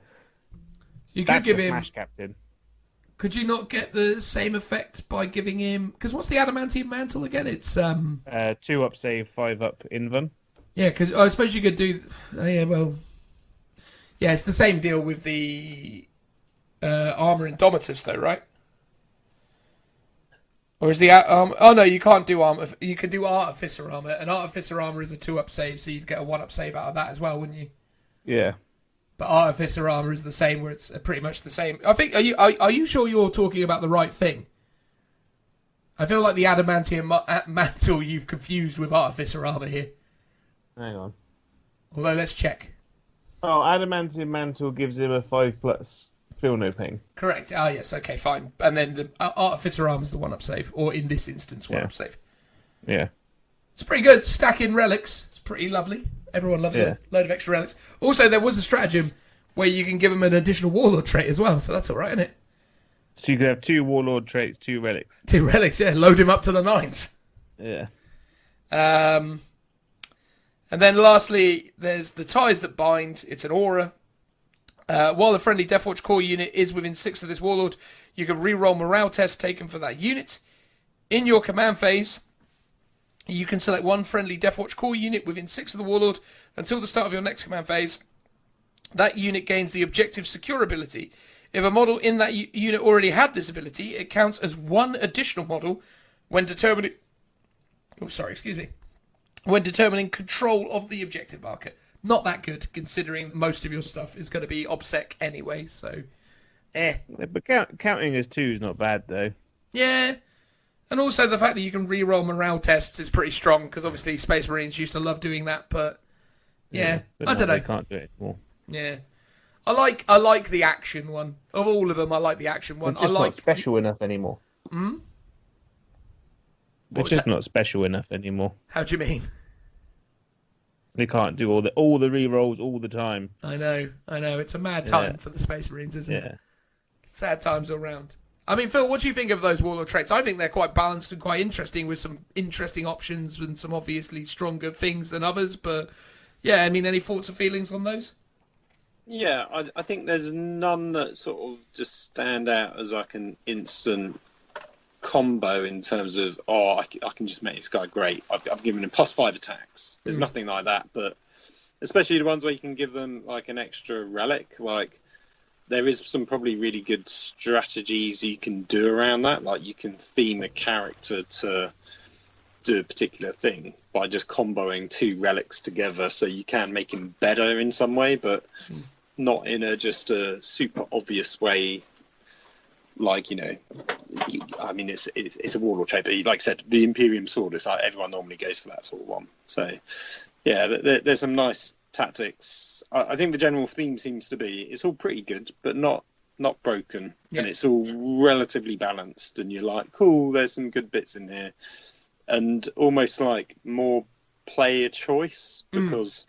You could give him... Smash Captain. Could you not get the same effect by giving him... Because what's the Adamantium Mantle again? It's... 2-up save, 5-up Invan. Yeah, because I suppose you could do... Oh, yeah, well... Yeah, it's the same deal with the armor Indomitus, though, right? Or is the oh no, you can't do armor. You can do Artificer armor, and Artificer armor is a 2-up save, so you'd get a 1-up save out of that as well, wouldn't you? Yeah. But Artificer armor is the same, where it's pretty much the same. I think. Are you sure you're talking about the right thing? I feel like the adamantium mantle you've confused with Artificer armor here. Hang on. Although let's check. Oh, adamantium mantle gives him a 5+. Feel no pain. Correct. Ah, yes. Okay, fine. And then the Artificer armor is the 1-up save, or in this instance, 1-up save. Yeah. It's pretty good. Stacking relics. It's pretty lovely. Everyone loves a load of extra relics. Also, there was a stratagem where you can give them an additional Warlord trait as well, so that's all right, isn't it? So you could have 2 Warlord traits, 2 relics. 2 relics, yeah. Load him up to the 9s. Yeah. And then lastly, there's the Ties That Bind. It's an aura. While the friendly Deathwatch core unit is within 6 of this Warlord, you can reroll morale tests taken for that unit. In your command phase, you can select one friendly Deathwatch core unit within 6 of the Warlord until the start of your next command phase. That unit gains the objective secure ability. If a model in that unit already had this ability, it counts as one additional model when determining... When determining control of the objective marker. Not that good, considering most of your stuff is going to be OBSEC anyway, so... But counting as 2 is not bad, though. Yeah. And also the fact that you can re-roll morale tests is pretty strong, because obviously Space Marines used to love doing that, but... Yeah, but I don't know. They can't do it anymore. Yeah. I like the action one. Of all of them, I like the action one. It's just not special enough anymore. Hmm? It's just not special enough anymore. How do you mean? They can't do all the re-rolls all the time. I know. It's a mad time for the Space Marines, isn't it? Sad times all round. I mean, Phil, what do you think of those Warlord traits? I think they're quite balanced and quite interesting, with some interesting options and some obviously stronger things than others. But, yeah, I mean, any thoughts or feelings on those? Yeah, I think there's none that sort of just stand out as like an instant combo in terms of, I can just make this guy great. I've given him +5 attacks. There's nothing like that, but especially the ones where you can give them like an extra relic, like there is some probably really good strategies you can do around that. Like you can theme a character to do a particular thing by just comboing 2 relics together, so you can make him better in some way, but not in just a super obvious way. Like, I mean, it's a Warlord trait, but like I said, the Imperium Sword is like everyone normally goes for that sort of one. So, yeah, there's some nice tactics. I think the general theme seems to be it's all pretty good, but not broken, and it's all relatively balanced. And you're like, cool, there's some good bits in here, and almost like more player choice, because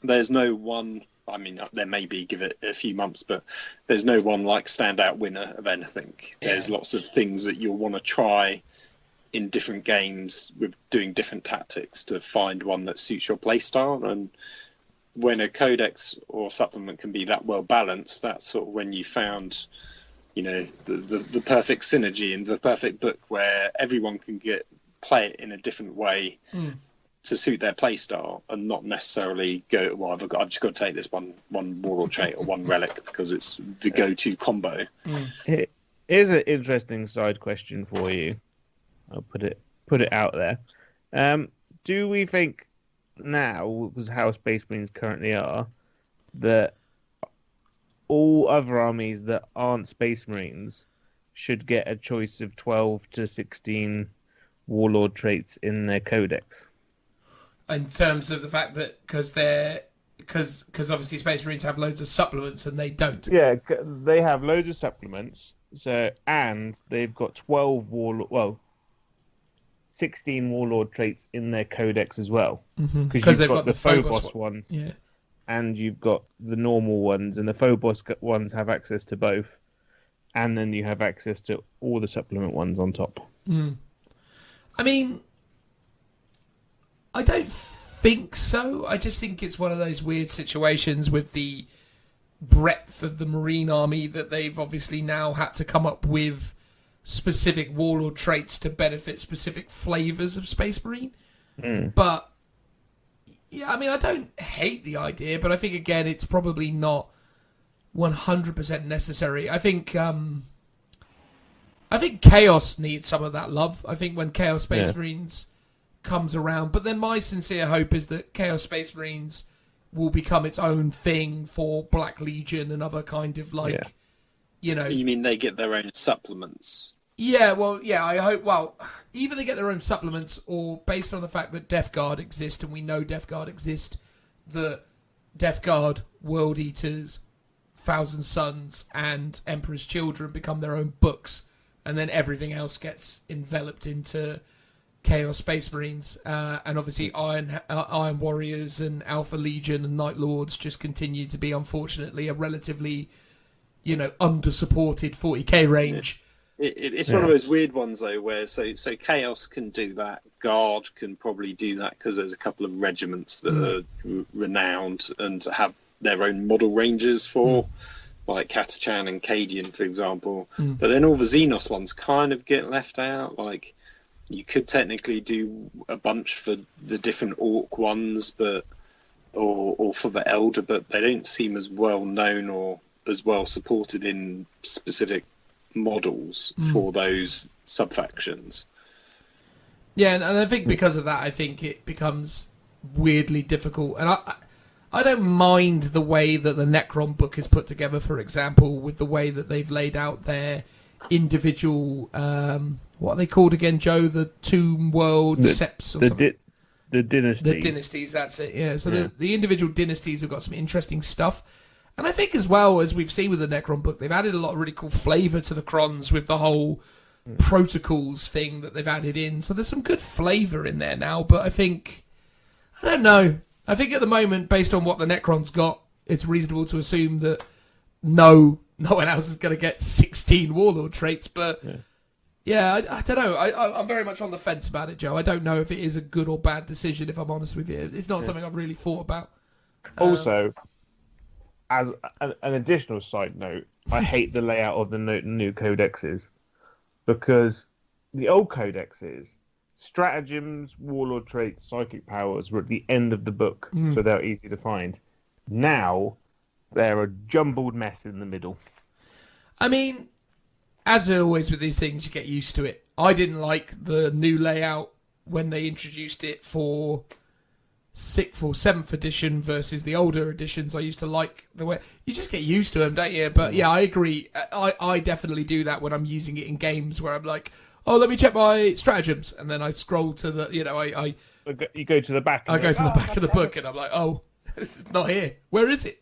there's no one. I mean, there may be, give it a few months, but there's no one like standout winner of anything. Yeah. There's lots of things that you'll want to try in different games with doing different tactics to find one that suits your playstyle. And when a codex or supplement can be that well balanced, that's sort of when you found, the perfect synergy and the perfect book where everyone can play it in a different way. To suit their playstyle, and not necessarily go, well, I've just got to take this one Warlord trait or one relic because it's the go-to combo. Here's an interesting side question for you. I'll put it out there. Do we think now, because how Space Marines currently are, that all other armies that aren't Space Marines should get a choice of 12 to 16 Warlord traits in their codex? In terms of the fact that because obviously Space Marines have loads of supplements and they don't. Yeah, they have loads of supplements. So, and they've got 16 Warlord traits in their codex as well. Because they've got the Phobos ones. Yeah. And you've got the normal ones, and the Phobos ones have access to both. And then you have access to all the supplement ones on top. I mean, I don't think so. I just think it's one of those weird situations with the breadth of the Marine Army that they've obviously now had to come up with specific Warlord traits to benefit specific flavours of Space Marine. But Yeah, I mean, I don't hate the idea, but I think again, it's probably not 100% necessary. I think Chaos needs some of that love. I think when Chaos Space Marines comes around, but then my sincere hope is that Chaos Space Marines will become its own thing for Black Legion and other kind of you know. You mean they get their own supplements? Yeah, well, yeah, I hope. Well, either they get their own supplements, or based on the fact that Death Guard exist, and we know Death Guard exist, the Death Guard, World Eaters, Thousand Sons, and Emperor's Children become their own books, and then everything else gets enveloped into Chaos Space Marines, and obviously Iron Warriors and Alpha Legion and Night Lords just continue to be, unfortunately, a relatively, under-supported 40k range. It's one of those weird ones though, where so Chaos can do that, Guard can probably do that because there's a couple of regiments that are renowned and have their own model ranges for, like Katachan and Cadian, for example. But then all the Xenos ones kind of get left out. Like you could technically do a bunch for the different Orc ones, but or for the Elder, but they don't seem as well known or as well supported in specific models for those sub-factions. Yeah, and I think because of that, I think it becomes weirdly difficult. And I don't mind the way that the Necron book is put together, for example, with the way that they've laid out their individual, what are they called again, Joe? The Tomb World Seps or something? The dynasties. The dynasties, that's it, yeah. So the individual dynasties have got some interesting stuff. And I think as well, as we've seen with the Necron book, they've added a lot of really cool flavour to the Crons with the whole protocols thing that they've added in. So there's some good flavour in there now. But I don't know. I think at the moment, based on what the Necron's got, it's reasonable to assume that no one else is going to get 16 Warlord traits. But I don't know. I'm very much on the fence about it, Joe. I don't know if it is a good or bad decision, if I'm honest with you. It's not something I've really thought about. Also, as an additional side note, I hate the layout of the new codexes, because the old codexes, stratagems, warlord traits, psychic powers were at the end of the book, so they're easy to find. Now, they're a jumbled mess in the middle. I mean, as always with these things, you get used to it. I didn't like the new layout when they introduced it for 7th edition versus the older editions. I used to like the way you just get used to them, don't you? But yeah, I agree. I definitely do that when I'm using it in games where I'm like, oh, let me check my stratagems, and then I scroll to the, you go to the back. I go to the back of the book, and I'm like, oh, this is not here. Where is it?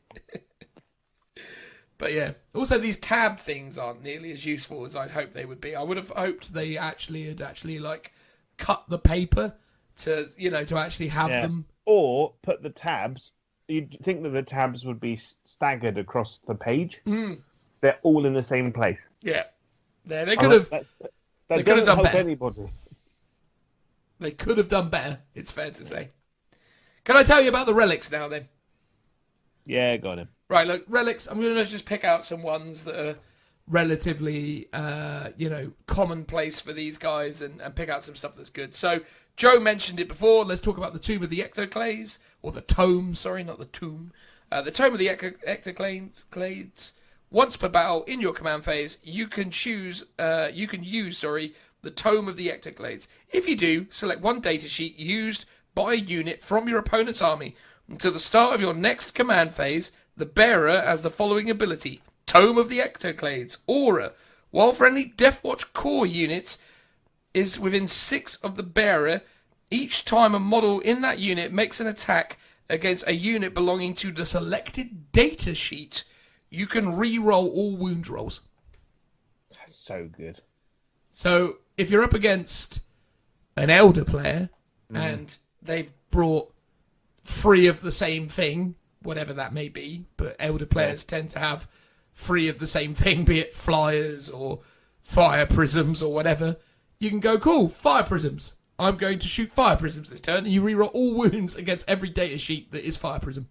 But yeah, also these tab things aren't nearly as useful as I'd hoped they would be. I would have hoped they had actually like cut the paper to actually have them. Or put the tabs. You'd think that the tabs would be staggered across the page. They're all in the same place. Yeah. They could have. They could have done better. Anybody. They could have done better. It's fair to say. Can I tell you about the relics now, then? Yeah, got him. Right. Look, relics. I'm going to just pick out some ones that are relatively, commonplace for these guys, and pick out some stuff that's good. So, Joe mentioned it before. Let's talk about the Tomb of the Ectoclades, or the Tome, sorry, not the Tomb. The Tome of the Ectoclades. Once per battle in your command phase, you can use the Tome of the Ectoclades. If you do, select one datasheet used by a unit from your opponent's army. Until the start of your next command phase, the bearer has the following ability: Tome of the Ectoclades, Aura. While friendly Deathwatch core units is within 6 of the bearer, each time a model in that unit makes an attack against a unit belonging to the selected data sheet, you can re-roll all wound rolls. That's so good. So if you're up against an Elder player and they've brought 3 of the same thing, whatever that may be, but Elder players tend to have 3 of the same thing, be it flyers or fire prisms or whatever, you can go, cool, fire prisms. I'm going to shoot fire prisms this turn, and you reroll all wounds against every data sheet that is fire prism.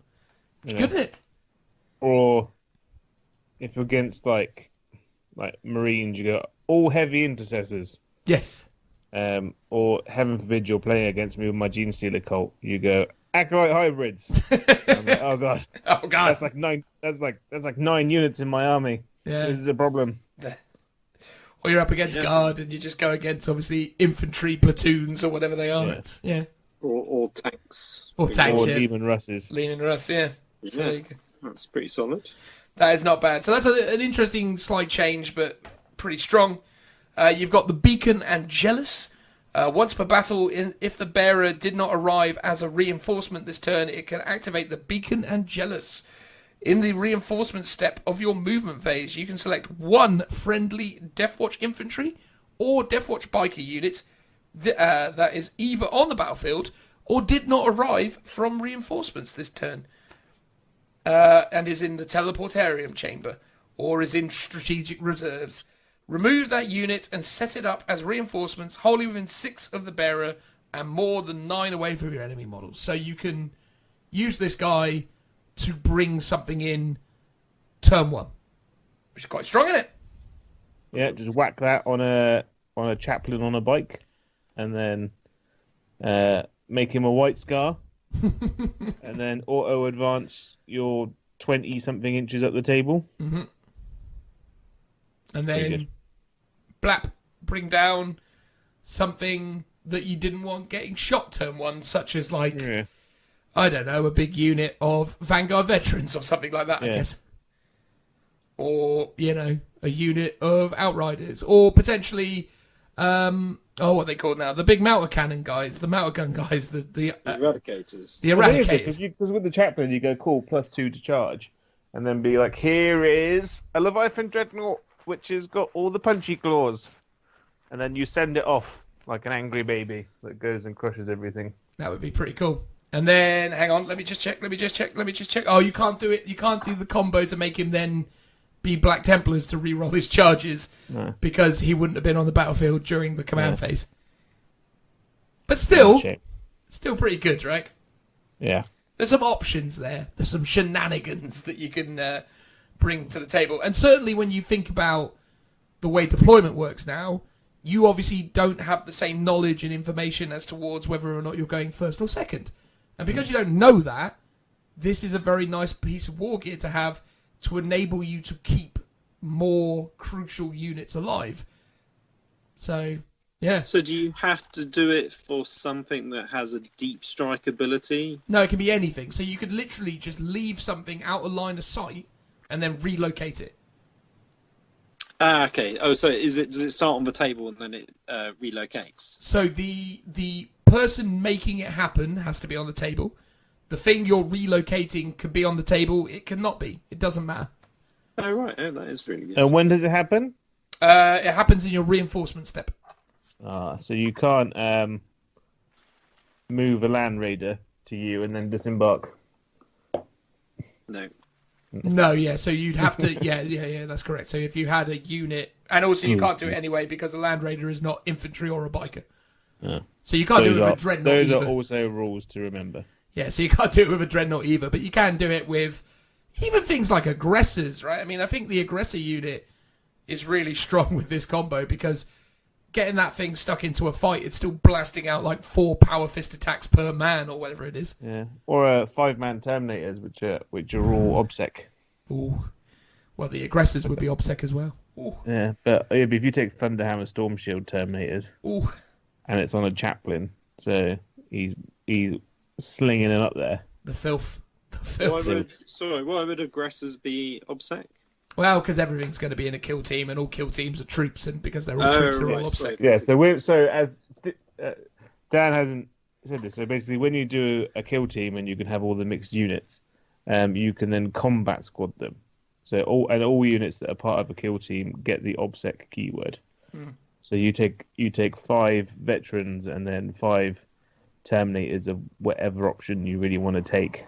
It's good, isn't it? Or if you're against like Marines, you go all heavy intercessors. Yes. Or heaven forbid you're playing against me with my Gene Stealer cult, you go Acolyte hybrids. I'm like, oh god. Oh god. That's like 9. That's like 9 units in my army. Yeah. This is a problem. Or you're up against guard, and you just go against obviously infantry platoons or whatever they are. Yeah. Or tanks. Or tanks. Or Yeah. Lehman Russes. Lehman Russ. Yeah. Yeah. So there you go. That's pretty solid. That is not bad. So that's an interesting slight change, but pretty strong. You've got the Beacon Angelus. Once per battle, if the bearer did not arrive as a reinforcement this turn, it can activate the Beacon Angelus. In the reinforcement step of your movement phase, you can select one friendly Deathwatch infantry or Deathwatch biker unit that is either on the battlefield or did not arrive from reinforcements this turn. And is in the teleportarium chamber, or is in strategic reserves. Remove that unit and set it up as reinforcements wholly within 6 of the bearer and more than 9 away from your enemy models. So you can use this guy to bring something in turn 1, which is quite strong, isn't it? Yeah, just whack that on a chaplain on a bike, and then make him a white scar, and then auto advance your 20-something inches up the table. Mm-hmm. And then, blap, bring down something that you didn't want getting shot turn 1, such as I don't know, a big unit of Vanguard veterans or something like that, I guess. Or, a unit of Outriders. Or potentially, what are they called now? The big melter cannon guys, the melter gun guys, the Eradicators. The Eradicators. Because with the chaplain, you go, cool, +2 to charge. And then be like, here is a Leviathan Dreadnought, which has got all the punchy claws. And then you send it off like an angry baby that goes and crushes everything. That would be pretty cool. And then, hang on, let me just check. Oh, you can't do it. You can't do the combo to make him then be Black Templars to reroll his charges because he wouldn't have been on the battlefield during the command phase. But still pretty good, right? Yeah. There's some options there. There's some shenanigans that you can bring to the table. And certainly when you think about the way deployment works now, you obviously don't have the same knowledge and information as towards whether or not you're going first or second. And because you don't know that, this is a very nice piece of war gear to have to enable you to keep more crucial units alive. So, yeah. So do you have to do it for something that has a deep strike ability? No, it can be anything. So you could literally just leave something out of line of sight and then relocate it. Okay. Oh, so does it start on the table and then it relocates? So the person making it happen has to be on the table. The thing you're relocating can be on the table. It cannot be. It doesn't matter. Oh, right. Oh, that is really good. And when does it happen? It happens in your reinforcement step. So you can't move a land raider to you and then disembark. No. No, yeah. So you'd have to. Yeah. That's correct. So if you had a unit, and also you can't do it anyway because a land raider is not infantry or a biker. Yeah. So you can't do it with a dreadnought. Those either. are also rules to remember. Yeah, so you can't do it with a dreadnought either, but you can do it with even things like aggressors, right? I mean, I think the aggressor unit is really strong with this combo because getting that thing stuck into a fight, it's still blasting out like 4 power fist attacks per man or whatever it is. Yeah, or 5-man Terminators, which are all OBSEC. Ooh, well, the aggressors would be OBSEC as well. Ooh. Yeah, but if you take Thunderhammer Storm Shield Terminators, ooh, and it's on a chaplain, so he's slinging it up there. The filth. Why would aggressors be OBSEC? Well, because everything's going to be in a kill team, and all kill teams are troops, and because they're all troops, they're all OBSEC. Yeah, so as Dan hasn't said this, so basically when you do a kill team and you can have all the mixed units, you can then combat squad them. So all units that are part of a kill team get the OBSEC keyword. So you take 5 veterans and then 5 Terminators of whatever option you really want to take,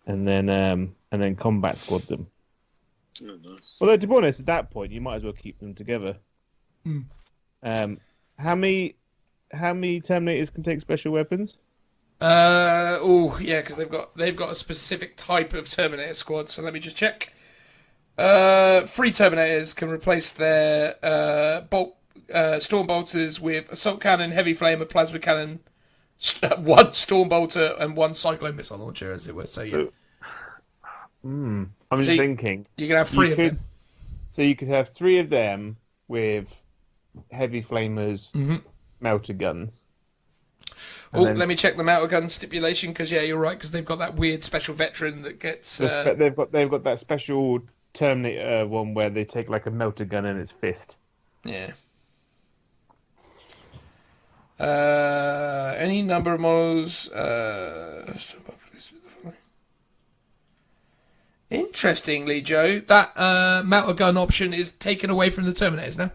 and then combat squad them. Oh, nice. Although to be honest, at that point you might as well keep them together. How many Terminators can take special weapons? Because they've got a specific type of Terminator squad. So let me just check. 3 Terminators can replace their storm bolters with assault cannon, heavy flamer, plasma cannon, One Stormbolter and one Cyclone missile launcher, as it were. So yeah. I'm So just thinking. You can have three of them. So you could have 3 of them with heavy flamers, Mm-hmm. melter guns. Let me check the melter gun stipulation, because yeah, you're right, because they've got that weird special veteran that gets. They've got that special Terminator one where they take like a melter gun in its fist. Yeah. Any number of models. Interestingly, Joe, that melter gun option is taken away from the Terminators now.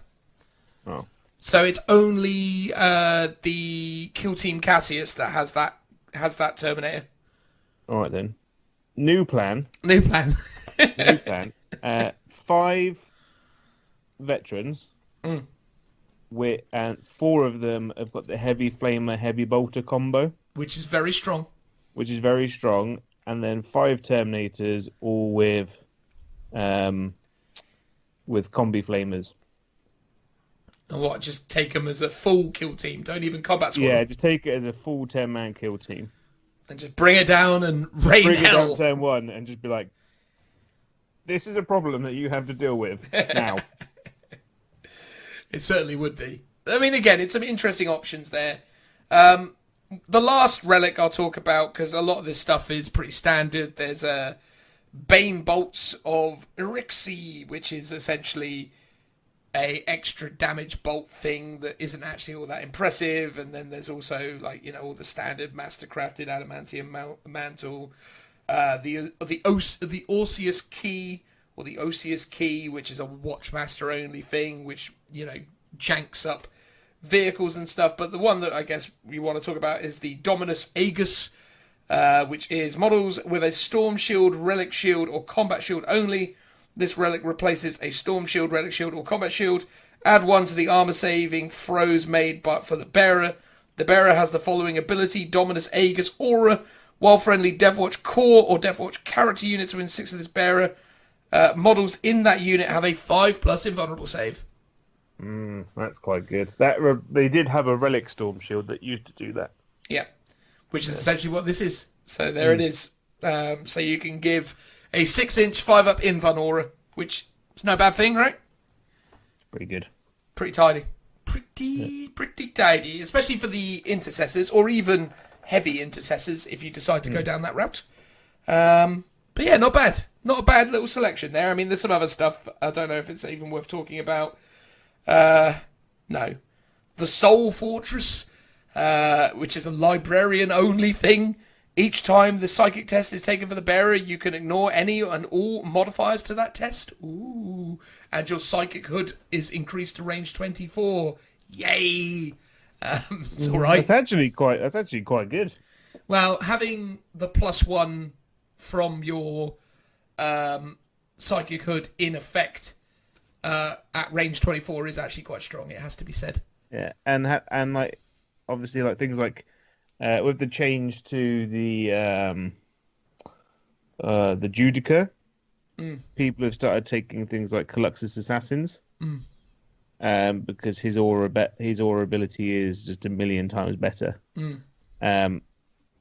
Oh. So it's only the Kill Team Cassius that has that Terminator. All right then. New plan. New plan. 5 veterans. Mm. And 4 of them have got the heavy flamer, heavy bolter combo, Which is very strong. And then 5 Terminators, all with combi flamers. And what? Just take them as a full kill team. Don't even combat squad. Yeah, just take it as a full 10-man kill team. And just bring it down and rain Bring hell. it down turn 1 and just be like, this is a problem that you have to deal with now. It certainly would be. I mean, again, it's some interesting options there. The last relic I'll talk about, because a lot of this stuff is pretty standard. There's Bane Bolts of Erixi, which is essentially a extra damage bolt thing that isn't actually all that impressive. And then there's also, like, you know, all the standard master-crafted adamantium mantle, the Orseus key, or the Osius key, which is a Watchmaster-only thing, which, you know, janks up vehicles and stuff. But the one that I guess we want to talk about is the Dominus Aegis, which is models with a Storm Shield, Relic Shield, or Combat Shield only. This relic replaces a Storm Shield, Relic Shield, or Combat Shield. Add 1 to the armor-saving throws made for the bearer. The bearer has the following ability: Dominus Aegis Aura. While friendly Deathwatch Core or Deathwatch character units within 6 of this bearer, models in that unit have a 5+ invulnerable save. That's quite good. They did have a relic storm shield that used to do that. Yeah, which is essentially what this is. So there it is. So you can give a 6-inch 5+ invuln aura, which is no bad thing, right? Pretty good. Pretty tidy. Pretty tidy, especially for the intercessors, or even heavy intercessors if you decide to go down that route. But yeah, not bad. Not a bad little selection there. I mean, there's some other stuff. I don't know if it's even worth talking about. No. The Soul Fortress, which is a librarian-only thing. Each time the psychic test is taken for the bearer, you can ignore any and all modifiers to that test. Ooh. And your psychic hood is increased to range 24. Yay! It's all right. That's actually quite good. Well, having the +1 from your psychic hood in effect at range 24 is actually quite strong. It has to be said. Yeah, and like obviously like things like with the change to the Judica, people have started taking things like Coluxus Assassins, because his aura ability is just a million times better.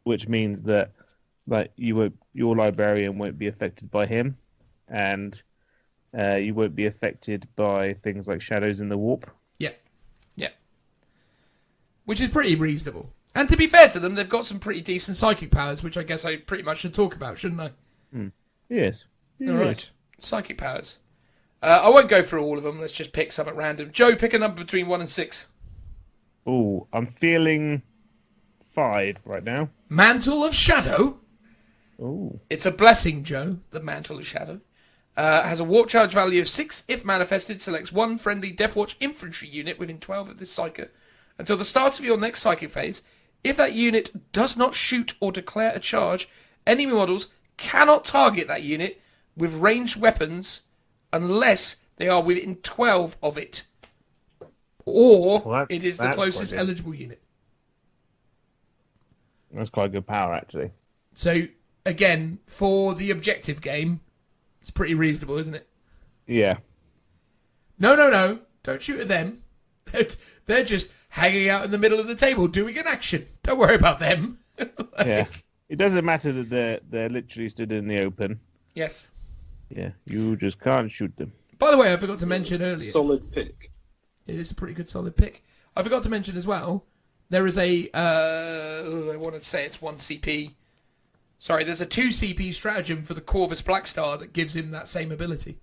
Which means that like your librarian won't be affected by him, and you won't be affected by things like shadows in the warp. Yeah. Which is pretty reasonable. And to be fair to them, they've got some pretty decent psychic powers, which I guess I pretty much should talk about, shouldn't I? Yes. All right. Psychic powers. I won't go through all of them. Let's just pick some at random. Joe, pick a number between 1 and 6. Oh, I'm feeling 5 right now. Mantle of Shadow. Oh. It's a blessing, Joe, the Mantle of Shadow. Has a warp charge value of 6. If manifested, selects 1 friendly Deathwatch infantry unit within 12 of this psychic until the start of your next psychic phase. If that unit does not shoot or declare a charge, enemy models cannot target that unit with ranged weapons unless they are within 12 of it. Or it is the closest eligible unit. That's quite good power, actually. So, again, for the objective game, it's pretty reasonable, isn't it? Yeah. No. Don't shoot at them. They're They're just hanging out in the middle of the table doing an action. Don't worry about them. Yeah. It doesn't matter that they're literally stood in the open. Yes. Yeah, you just can't shoot them. By the way, I forgot to mention earlier. Solid pick. It is a pretty good solid pick. I forgot to mention as well, there is a, I want to say it's 1 CP. Sorry, there's a 2 CP stratagem for the Corvus Blackstar that gives him that same ability.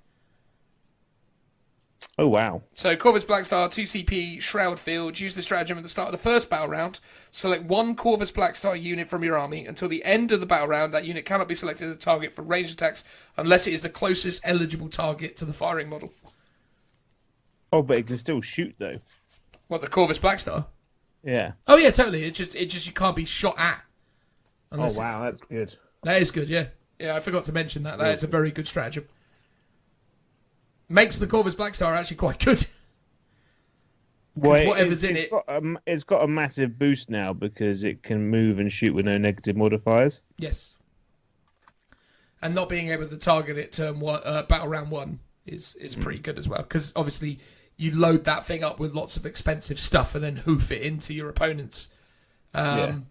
Oh, wow. So Corvus Blackstar, 2 CP, Shroud Field. Use the stratagem at the start of the first battle round. Select 1 Corvus Blackstar unit from your army. Until the end of the battle round, that unit cannot be selected as a target for ranged attacks unless it is the closest eligible target to the firing model. Oh, but it can still shoot, though. What, the Corvus Blackstar? Yeah. Oh yeah, totally. It just you can't be shot at. Oh, wow, that's good. That is good, yeah. Yeah, I forgot to mention that. That is a very good stratagem. Makes the Corvus Blackstar actually quite good. Well, whatever's in it... It's got a massive boost now because it can move and shoot with no negative modifiers. Yes. And not being able to target it battle round 1 is pretty good as well. Because obviously you load that thing up with lots of expensive stuff and then hoof it into your opponents. But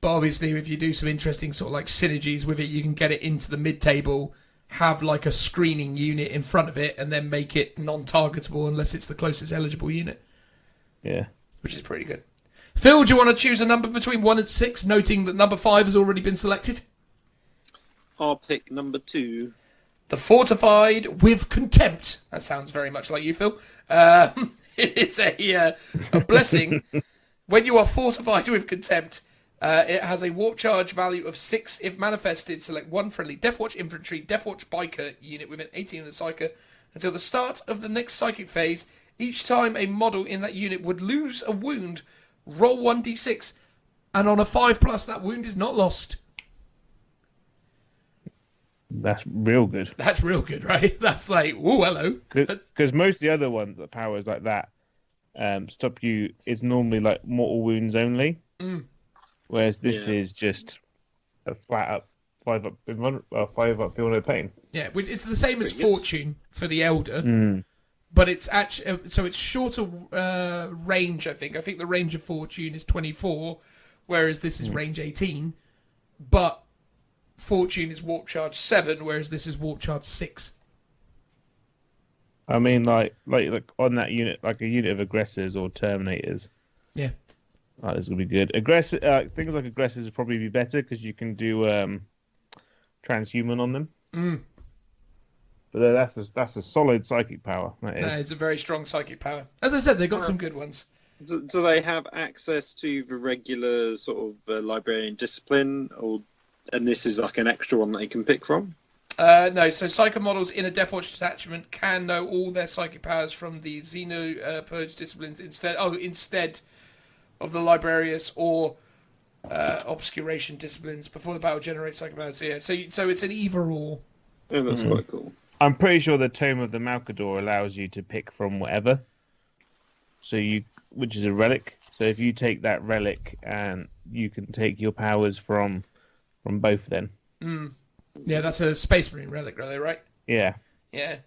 obviously if you do some interesting sort of like synergies with it, you can get it into the mid-table, have like a screening unit in front of it, and then make it non-targetable unless it's the closest eligible unit. Yeah. Which is pretty good. Phil, do you want to choose a number between 1 and 6, noting that number 5 has already been selected? I'll pick number 2. The Fortified with Contempt. That sounds very much like you, Phil. It's a blessing. When you are fortified with Contempt, it has a warp charge value of 6. If manifested, select 1 friendly Deathwatch Infantry, Deathwatch Biker unit within 18 of the Psyker until the start of the next psychic phase. Each time a model in that unit would lose a wound, roll 1d6, and on a 5+, that wound is not lost. That's real good. That's real good, right? That's like, ooh, hello. Because most of the other ones, the powers like that, stop you, is normally like mortal wounds only. Whereas this is just a flat up 5 up, 5 up, feel no pain. Yeah, which is the same as Fortune for the Elder, but it's actually so it's shorter range. I think the range of Fortune is 24, whereas this is range 18. But Fortune is warp charge 7, whereas this is warp charge 6. I mean, like on that unit, like a unit of aggressors or terminators. Yeah. Oh, this will be good. Things like aggressors would probably be better because you can do transhuman on them. But that's a solid psychic power. That is. It's a very strong psychic power. As I said, they've got some good ones. Do they have access to the regular sort of librarian discipline, and this is like an extra one that they can pick from? No, so Psycho models in a Deathwatch detachment can know all their psychic powers from the Xeno Purge disciplines instead of the Librarius or Obscuration disciplines before the battle generates psychic powers. So, yeah, so it's an either-or. Yeah, that's quite cool. I'm pretty sure the Tome of the Malcador allows you to pick from whatever. Which is a relic. So if you take that relic, and you can take your powers from both then. Yeah, that's a Space Marine relic, really, right? Yeah. Yeah.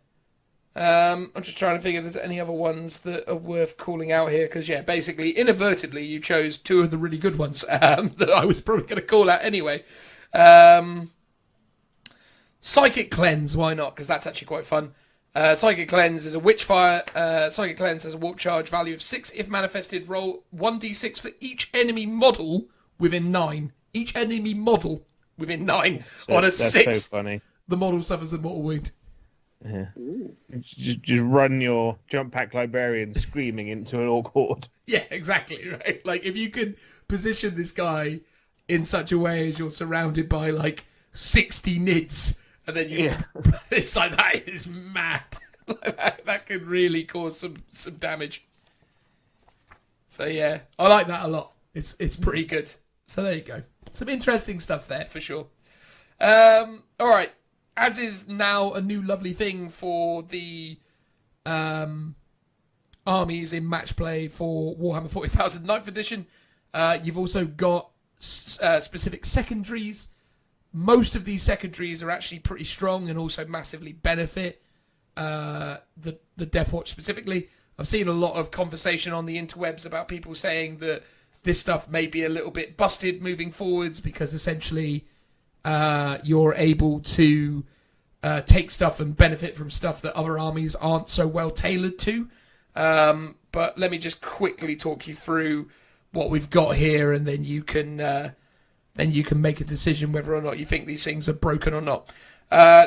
I'm just trying to think if there's any other ones that are worth calling out here, because, yeah, basically, inadvertently, you chose 2 of the really good ones that I was probably going to call out anyway. Psychic Cleanse, why not? Because that's actually quite fun. Psychic Cleanse is a Witchfire. Psychic Cleanse has a warp charge value of 6. If manifested, roll 1d6 for each enemy model within 9. Each enemy model within 9. On a 6, that's so funny. The model suffers a mortal wound. Yeah. Just run your jump pack librarian screaming into an orc horde. Yeah, exactly, right? Like, if you could position this guy in such a way as you're surrounded by, like, 60 nids, and then you... Yeah. It's like, that is mad. that could really cause some damage. So, yeah, I like that a lot. It's pretty good. So, there you go. Some interesting stuff there, for sure. All right. As is now a new lovely thing for the armies in match play for Warhammer 40,000 9th edition, you've also got specific secondaries. Most of these secondaries are actually pretty strong and also massively benefit the Deathwatch specifically. I've seen a lot of conversation on the interwebs about people saying that this stuff may be a little bit busted moving forwards because essentially you're able to take stuff and benefit from stuff that other armies aren't so well tailored to. But let me just quickly talk you through what we've got here, and then you can make a decision whether or not you think these things are broken or not.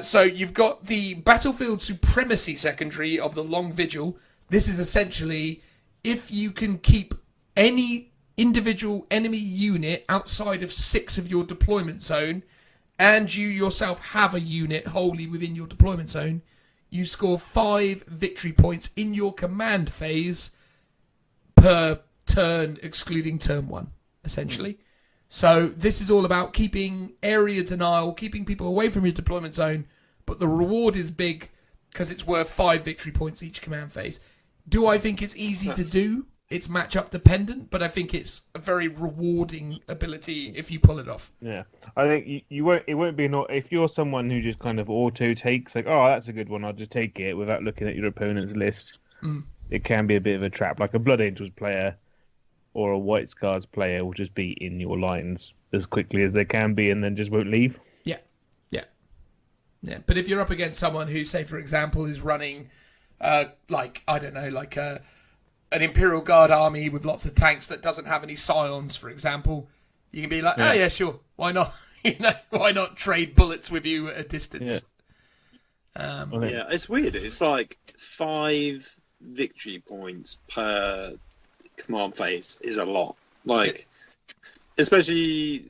So you've got the Battlefield Supremacy secondary of the Long Vigil. This is essentially if you can keep any individual enemy unit outside of 6 of your deployment zone, and you yourself have a unit wholly within your deployment zone, you score 5 victory points in your command phase per turn, excluding turn 1, essentially. So this is all about keeping area denial, keeping people away from your deployment zone, but the reward is big because it's worth 5 victory points each command phase. Do I think it's easy to do? It's matchup dependent, but I think it's a very rewarding ability if you pull it off. Yeah, I think you won't. It won't be if you're someone who just kind of auto takes, like, oh, that's a good one, I'll just take it without looking at your opponent's list. It can be a bit of a trap. Like a Blood Angels player or a White Scars player will just be in your lines as quickly as they can be, and then just won't leave. Yeah. But if you're up against someone who, say, for example, is running, an Imperial Guard army with lots of tanks that doesn't have any scions, for example, you can be like, oh yeah, sure, why not? Why not trade bullets with you at a distance? Yeah, it's weird. It's like 5 victory points per command phase is a lot. Like, especially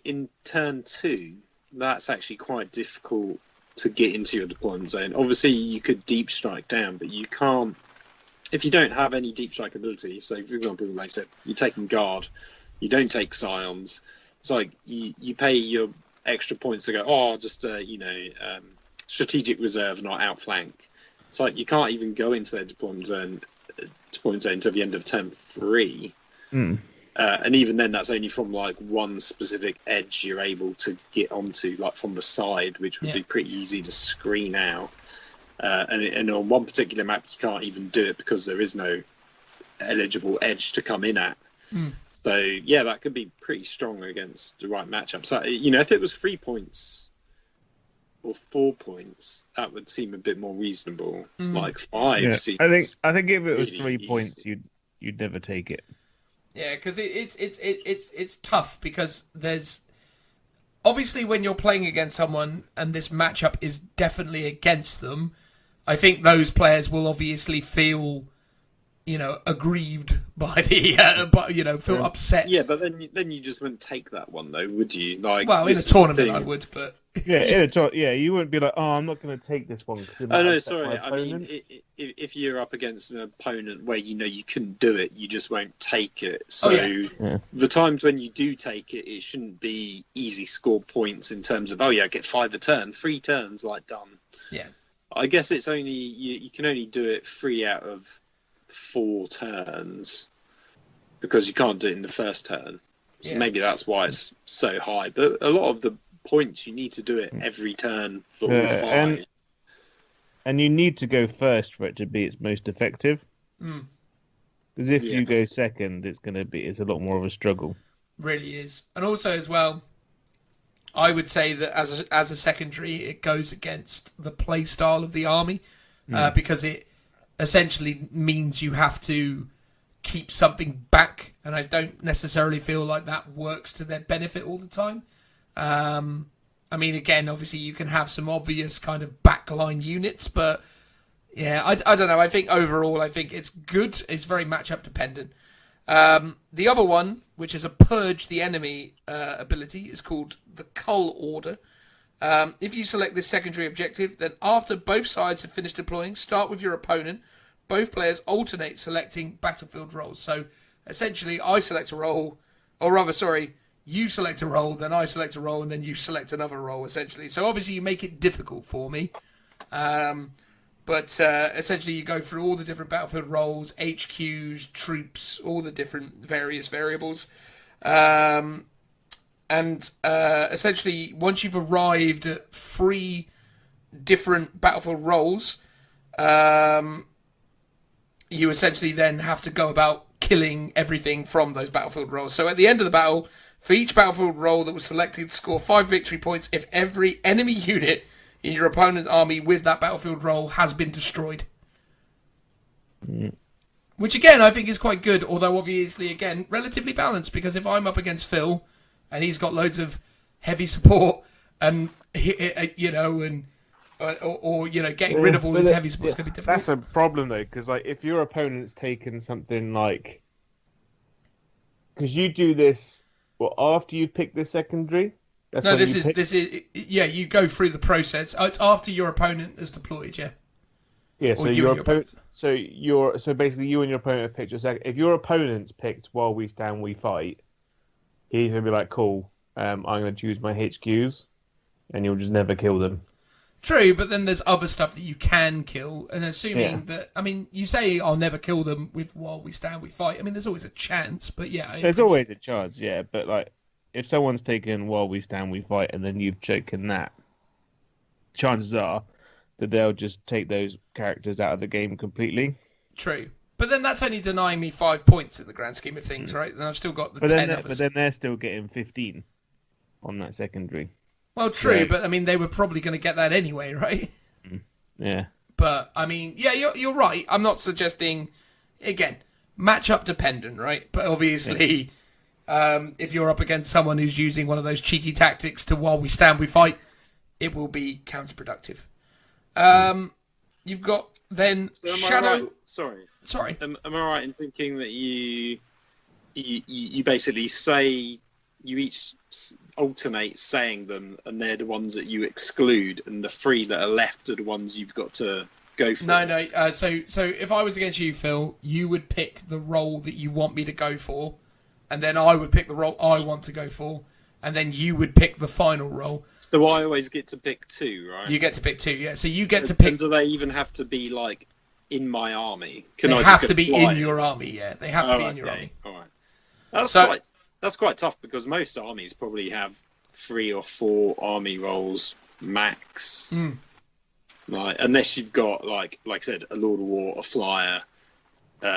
in turn 2, that's actually quite difficult to get into your deployment zone. Obviously, you could deep strike down, but you can't. If you don't have any deep strike ability, so for example, like I said, you're taking guard, you don't take scions. It's like you pay your extra points to go, strategic reserve, not outflank. It's like you can't even go into their deployment zone until the end of turn 3. And even then, that's only from like one specific edge you're able to get onto, like from the side, which would be pretty easy to screen out. And on one particular map, you can't even do it because there is no eligible edge to come in at. So yeah, that could be pretty strong against the right matchup. So if it was 3 points or 4 points, that would seem a bit more reasonable. Like 5. Yeah. I think if it was 3 points, you'd never take it. Yeah, because it's tough because there's obviously when you're playing against someone and this matchup is definitely against them, I think those players will obviously feel, aggrieved by the, feel upset. Yeah, but then you just wouldn't take that one though, would you? Like, well, in a tournament I would, but you wouldn't be like, oh, I'm not going to take this one. Oh no, sorry. I mean, if you're up against an opponent where you couldn't do it, you just won't take it. So the times when you do take it, it shouldn't be easy score points in terms of get 5 a turn, 3 turns, like done. Yeah. I guess it's only you can only do it 3 out of 4 turns because you can't do it in the first turn. So maybe that's why it's so high. But a lot of the points you need to do it every turn for all 5. And you need to go first for it to be its most effective. Because if you go second, it's a lot more of a struggle. Really is. And also as well, I would say that as a secondary, it goes against the play style of the army because it essentially means you have to keep something back, and I don't necessarily feel like that works to their benefit all the time. I mean, again, obviously you can have some obvious kind of backline units, but yeah, I don't know. I think overall, it's good. It's very matchup dependent. The other one, which is a purge the enemy ability, is called the Cull Order. If you select this secondary objective, then after both sides have finished deploying, start with your opponent. Both players alternate selecting battlefield roles. So essentially, I select a role, or rather, sorry, you select a role, then I select a role, and then you select another role, essentially. So obviously you make it difficult for me. But essentially you go through all the different battlefield roles, HQs, troops, all the different various variables. And essentially, once you've arrived at 3 different battlefield roles, you essentially then have to go about killing everything from those battlefield rolls. So at the end of the battle, for each battlefield roll that was selected, score 5 victory points if every enemy unit in your opponent's army with that battlefield roll has been destroyed. Which again, I think is quite good, although obviously, again, relatively balanced, because if I'm up against Phil and he's got loads of heavy support and, you know, and or you know, getting rid of all his heavy support is going to be difficult. That's a problem though, because like if your opponent's taken something like, because you do this after you've picked the secondary. No, this is yeah. You go through the process. It's after your opponent has deployed. Yeah. Yeah. So your opponent. So basically, you and your opponent have picked your second. If your opponent's picked while we stand, we fight. He's gonna be like, cool. I'm gonna choose my HQs, and you'll just never kill them. True, but then there's other stuff that you can kill, and assuming that, I mean, you say I'll never kill them with while we stand, we fight. I mean, there's always a chance, but yeah. There's always a chance, yeah. But like, if someone's taken while we stand, we fight, and then you've taken that, chances are that they'll just take those characters out of the game completely. True. But then that's only denying me 5 points in the grand scheme of things, right? And I've still got the 10 others. But then they're still getting 15 on that secondary. Well, true, but I mean, they were probably going to get that anyway, right? Yeah. But I mean, yeah, you're right. I'm not suggesting, again, matchup dependent, right? But obviously, if you're up against someone who's using one of those cheeky tactics to while we stand, we fight, it will be counterproductive. You've got then Shadow. Sorry. Am I right in thinking that you basically say, you each alternate saying them, and they're the ones that you exclude, and the 3 that are left are the ones you've got to go for? No. So if I was against you, Phil, you would pick the role that you want me to go for, and then I would pick the role I want to go for, and then you would pick the final role. So I always get to pick 2, right? You get to pick 2, yeah. So you get to pick. And do they even have to be like in my army? They have to be in your army, yeah. They have to be in your army. All right. That's quite tough, because most armies probably have 3 or 4 army rolls max. Like, unless you've got like I said, a Lord of War, a flyer,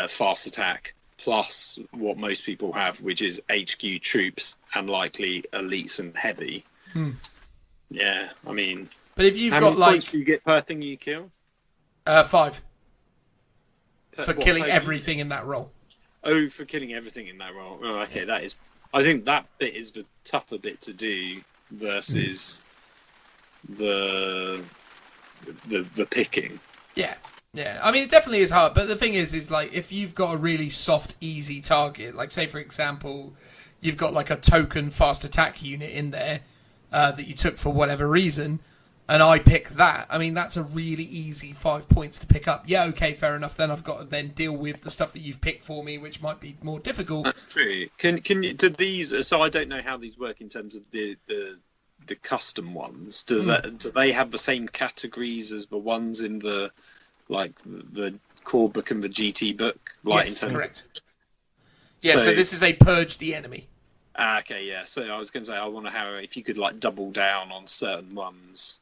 fast attack, plus what most people have, which is HQ troops and likely elites and heavy. Yeah, I mean, but if you've how got many like points do you get per thing you kill? 5 for killing everything in that role. Oh, for killing everything in that role. Oh, okay, that is. I think that bit is the tougher bit to do versus the picking. Yeah. I mean, it definitely is hard, but the thing is like, if you've got a really soft, easy target, like say for example, you've got like a token fast attack unit in there that you took for whatever reason, and I pick that. I mean, that's a really easy 5 points to pick up. Yeah, okay, fair enough. Then I've got to then deal with the stuff that you've picked for me, which might be more difficult. That's true. Can you, do these? So I don't know how these work in terms of the custom ones. Do they have the same categories as the ones in the core book and the GT book? Yes, correct. Yeah, so this is a purge the enemy. Okay, yeah. So I was going to say, I wonder how, if you could like double down on certain ones.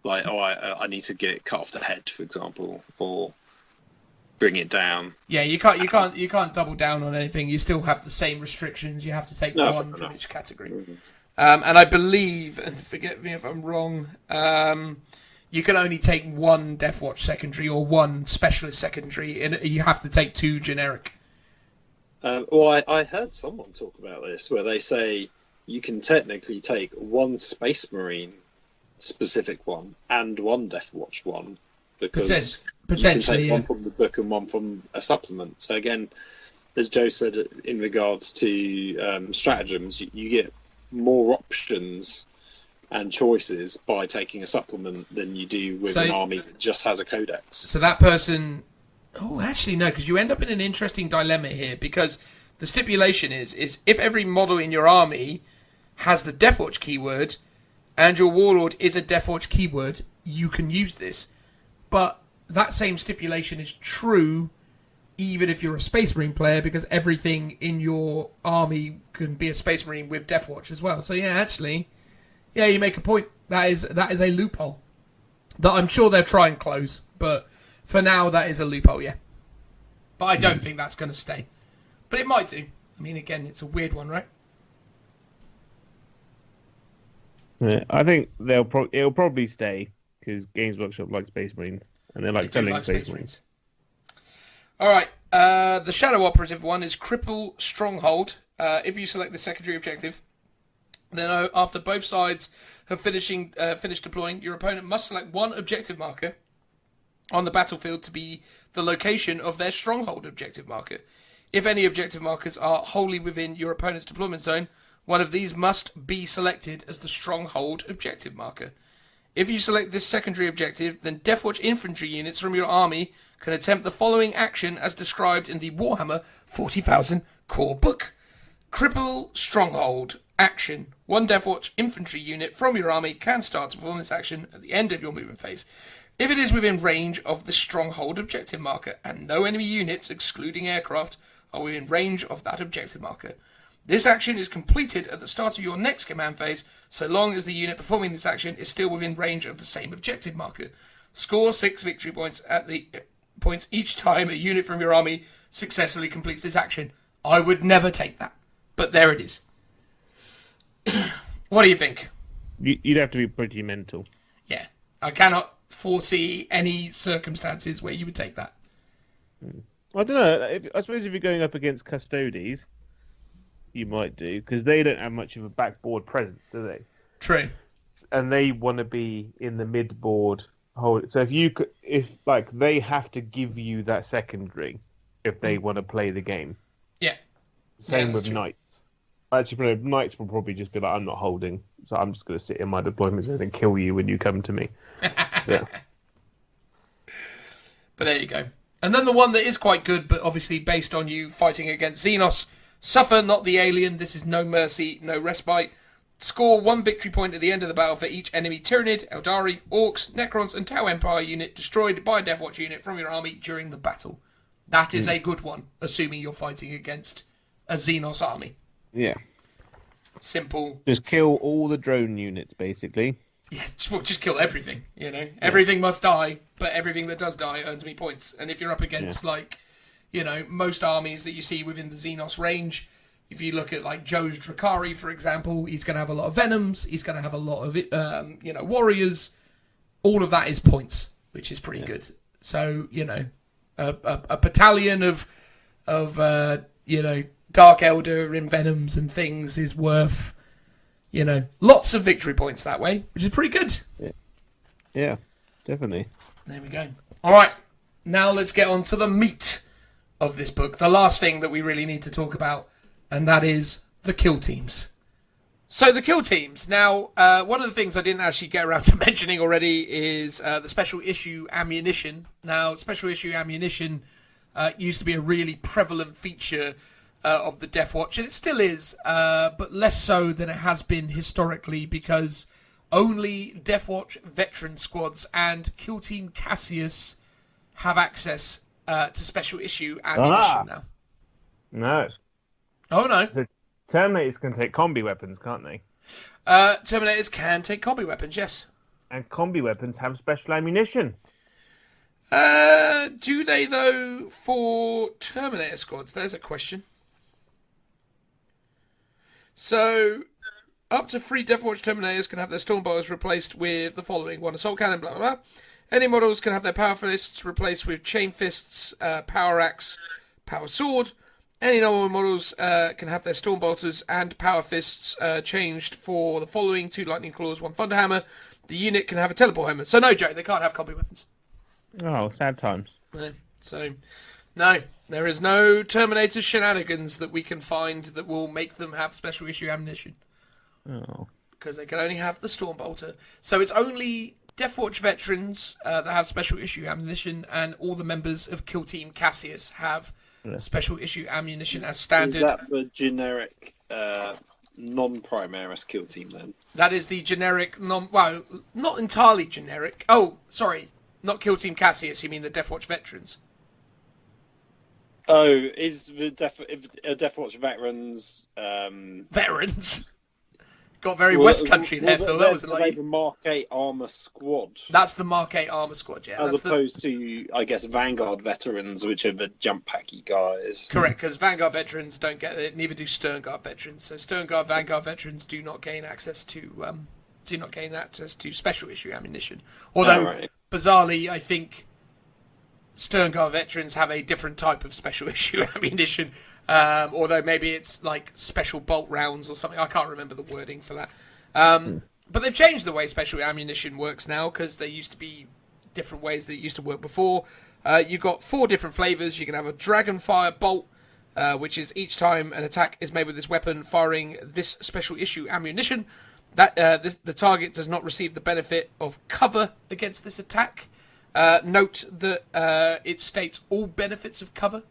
Like, I need to get it cut off the head, for example, or bring it down. Yeah, you can't double down on anything. You still have the same restrictions. You have to take one from each category. And I believe, and forget me if I'm wrong, you can only take 1 Deathwatch secondary or 1 specialist secondary, and you have to take 2 generic. Well, I heard someone talk about this, where they say you can technically take 1 Space Marine specific one and 1 Deathwatch one, because potentially you can take 1 from the book and 1 from a supplement. So again, as Joe said, in regards to stratagems, you get more options and choices by taking a supplement than you do with an army that just has a codex. So that person... Oh, actually, no, because you end up in an interesting dilemma here, because the stipulation is if every model in your army has the Deathwatch keyword, and your Warlord is a Deathwatch keyword, you can use this. But that same stipulation is true even if you're a Space Marine player, because everything in your army can be a Space Marine with Deathwatch as well. So yeah, actually, yeah, you make a point. That is a loophole that I'm sure they'll try and close, but for now, that is a loophole, yeah. But I don't think that's going to stay. But it might do. I mean, again, it's a weird one, right? Yeah, I think it'll probably stay because Games Workshop like Space Marines and they like selling Space Marines. All right. The Shadow Operative one is Cripple Stronghold. If you select the secondary objective, then after both sides have finished deploying, your opponent must select one objective marker on the battlefield to be the location of their stronghold objective marker. If any objective markers are wholly within your opponent's deployment zone, one of these must be selected as the stronghold objective marker. If you select this secondary objective, then Deathwatch infantry units from your army can attempt the following action as described in the Warhammer 40,000 core book. Cripple Stronghold. Action. One Deathwatch infantry unit from your army can start to perform this action at the end of your movement phase, if it is within range of the stronghold objective marker, and no enemy units, excluding aircraft, are within range of that objective marker. This action is completed at the start of your next command phase, so long as the unit performing this action is still within range of the same objective marker. Score 6 victory points at the points each time a unit from your army successfully completes this action. I would never take that, but there it is. What do you think? You'd have to be pretty mental. Yeah, I cannot foresee any circumstances where you would take that. I don't know. I suppose if you're going up against Custodes, you might do, because they don't have much of a backboard presence, do they? True. And they want to be in the midboard hold. So if they have to give you that secondary if they want to play the game. Yeah. Same with Knights. Actually, Knights will probably just be like, I'm not holding, so I'm just going to sit in my deployment zone and kill you when you come to me. Yeah. But there you go. And then the one that is quite good, but obviously based on you fighting against Xenos. Suffer not the alien. This is no mercy, no respite. Score 1 victory point at the end of the battle for each enemy Tyranid, Eldari, Orcs, Necrons, and Tau Empire unit destroyed by a Deathwatch unit from your army during the battle. That is a good one, assuming you're fighting against a Xenos army. Yeah. Simple. Just kill all the drone units, basically. Yeah, just kill everything, you know. Everything must die, but everything that does die earns me points. And if you're up against, most armies that you see within the Xenos range, if you look at, Joe's Drakari, for example, he's going to have a lot of Venoms, he's going to have a lot of, Warriors. All of that is points, which is pretty good. So, a battalion of Dark Elder and Venoms and things is worth, lots of victory points that way, which is pretty good. Yeah, definitely. There we go. All right, now let's get on to the meat of this book, the last thing that we really need to talk about, and that is the kill teams. So the kill teams. Now, one of the things I didn't actually get around to mentioning already is the special issue ammunition. Now, special issue ammunition used to be a really prevalent feature of the Deathwatch, and it still is, but less so than it has been historically, because only Deathwatch veteran squads and Kill Team Cassius have access to special issue ammunition now. No. Oh, no. So Terminators can take combi weapons, can't they? Terminators can take combi weapons, yes. And combi weapons have special ammunition. Do they, though, for Terminator squads? There's a question. So, up to 3 Deathwatch Terminators can have their Stormbolters replaced with the following. 1 Assault Cannon, blah, blah, blah. Any models can have their Power Fists replaced with Chain Fists, Power Axe, Power Sword. Any normal models can have their Stormbolters and Power Fists changed for the following. 2 Lightning Claws, 1 Thunderhammer. The unit can have a Teleport Helmet. So no, Joe, they can't have combi weapons. Oh, sad times. Yeah, so, no, there is no Terminator shenanigans that we can find that will make them have special issue ammunition. Oh. Because they can only have the Stormbolter. So it's only Deathwatch veterans that have special issue ammunition, and all the members of Kill Team Cassius have special issue ammunition as standard. Is that the generic non-Primaris kill team then? That is the generic, not entirely generic. Oh, sorry. Not Kill Team Cassius, you mean the Deathwatch veterans? Oh, is the Deathwatch veterans... Veterans? Got very West Country there, Phil. That was They like the Mark 8 Armour Squad. that's the Mark 8 Armour Squad, yeah. As That's opposed to, I guess, Vanguard veterans, which are the jump packy guys. correct, because Vanguard veterans don't get it. Neither do Stern Guard veterans. So Stern Guard, Vanguard veterans do not gain access to special issue ammunition. Although, right. bizarrely, I think Stern Guard veterans have a different type of special issue ammunition. Although maybe it's like special bolt rounds or something. I can't remember the wording for that. But they've changed the way special ammunition works now, because there used to be different ways that it used to work before. You've got 4 different flavors. You can have a Dragonfire bolt, which is each time an attack is made with this weapon firing this special issue ammunition, that the target does not receive the benefit of cover against this attack. Note that it states all benefits of cover.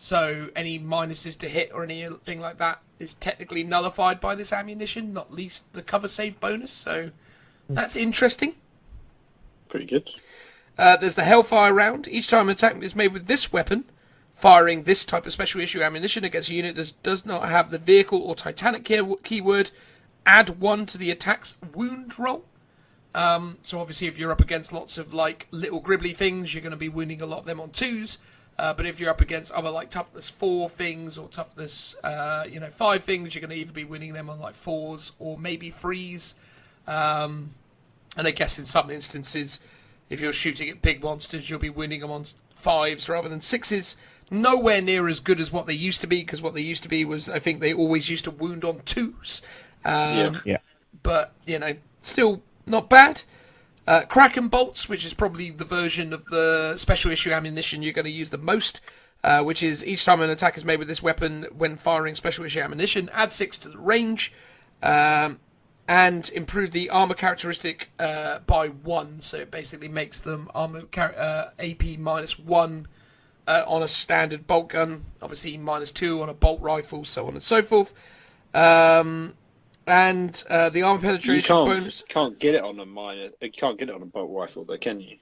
So any minuses to hit or anything like that is technically nullified by this ammunition, not least the cover save bonus. So that's interesting. Pretty good. There's the Hellfire round. Each time an attack is made with this weapon, firing this type of special issue ammunition against a unit that does not have the vehicle or Titanic keyword, add 1 to the attack's wound roll. So obviously if you're up against lots of like little gribbly things, you're going to be wounding a lot of them on 2s. But if you're up against other like toughness 4 things or toughness 5 things, you're going to either be winning them on like 4s or maybe 3s. And I guess in some instances, if you're shooting at big monsters, you'll be winning them on 5s rather than 6s. Nowhere near as good as what they used to be, because what they used to be was, I think they always used to wound on 2s. But, still not bad. Kraken bolts, which is probably the version of the special issue ammunition you're going to use the most, which is each time an attack is made with this weapon when firing special issue ammunition, add 6 to the range, and improve the armor characteristic by 1. So it basically makes them armor AP -1 on a standard bolt gun, obviously -2 on a bolt rifle, so on and so forth. And the armor penetration bonus. Can't get it on a minor. You can't get it on a bolt rifle, though, can you?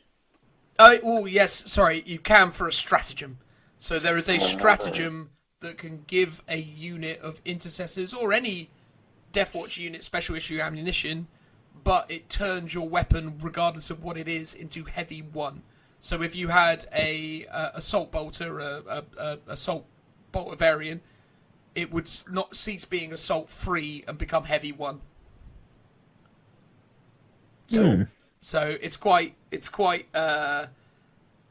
Oh yes, sorry, you can for a stratagem. So there is a stratagem that can give a unit of intercessors or any Deathwatch unit special issue ammunition, but it turns your weapon, regardless of what it is, into heavy 1. So if you had a assault bolter, a assault bolter variant, it would not cease being assault 3 and become heavy 1. So it's quite sort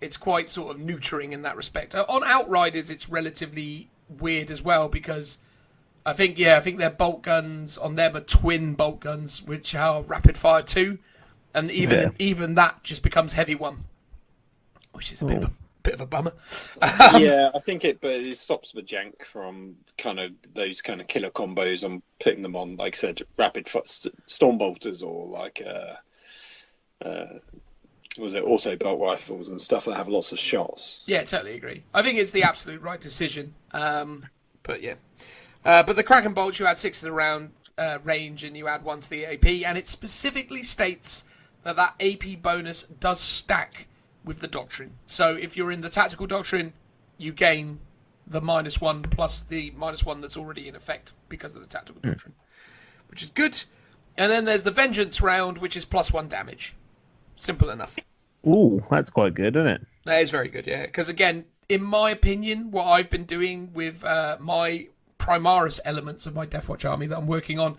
of neutering in that respect. On Outriders, it's relatively weird as well, because I think their bolt guns on them are twin bolt guns, which are rapid fire 2, and even that just becomes heavy 1, which is a bit of a bummer. Yeah, I think it stops the jank from kind of those kind of killer combos on putting them on, like I said, rapid storm bolters or like auto bolt rifles and stuff that have lots of shots. Yeah, totally agree. I think it's the absolute right decision. But yeah. But the Kraken bolts, you add 6 to the round range and you add 1 to the AP, and it specifically states that AP bonus does stack with the doctrine. So if you're in the tactical doctrine, you gain the -1 plus the -1 that's already in effect because of the tactical doctrine, which is good. And then there's the Vengeance round, which is +1 damage. Simple enough. Ooh, that's quite good, isn't it? That is very good, yeah. Because again, in my opinion, what I've been doing with my Primaris elements of my Deathwatch army that I'm working on,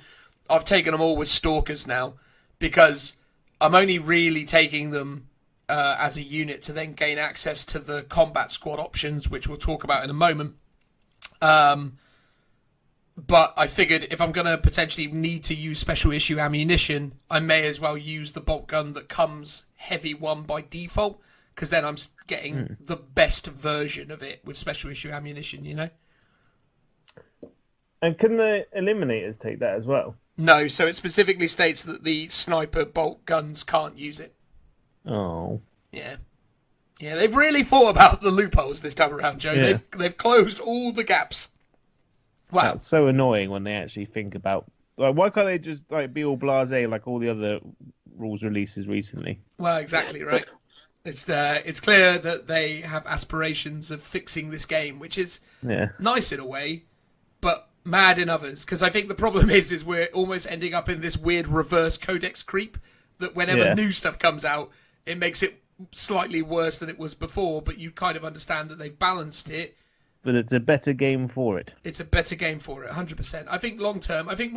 I've taken them all with Stalkers now, because I'm only really taking them as a unit to then gain access to the combat squad options, which we'll talk about in a moment. But I figured if I'm going to potentially need to use special issue ammunition, I may as well use the bolt gun that comes heavy 1 by default, because then I'm getting the best version of it with special issue ammunition, you know? And can the Eliminators take that as well? No, so it specifically states that the sniper bolt guns can't use it. Oh. Yeah. Yeah, they've really thought about the loopholes this time around, Joe. Yeah. They've closed all the gaps. Wow. That's so annoying when they actually think about... Like, why can't they just be all blasé like all the other rules releases recently? Well, exactly right. It's clear that they have aspirations of fixing this game, which is nice in a way, but mad in others, because I think the problem is we're almost ending up in this weird reverse codex creep that whenever new stuff comes out, it makes it slightly worse than it was before, but you kind of understand that they've balanced it. But it's a better game for it. It's a better game for it, 100%. I think long term, I think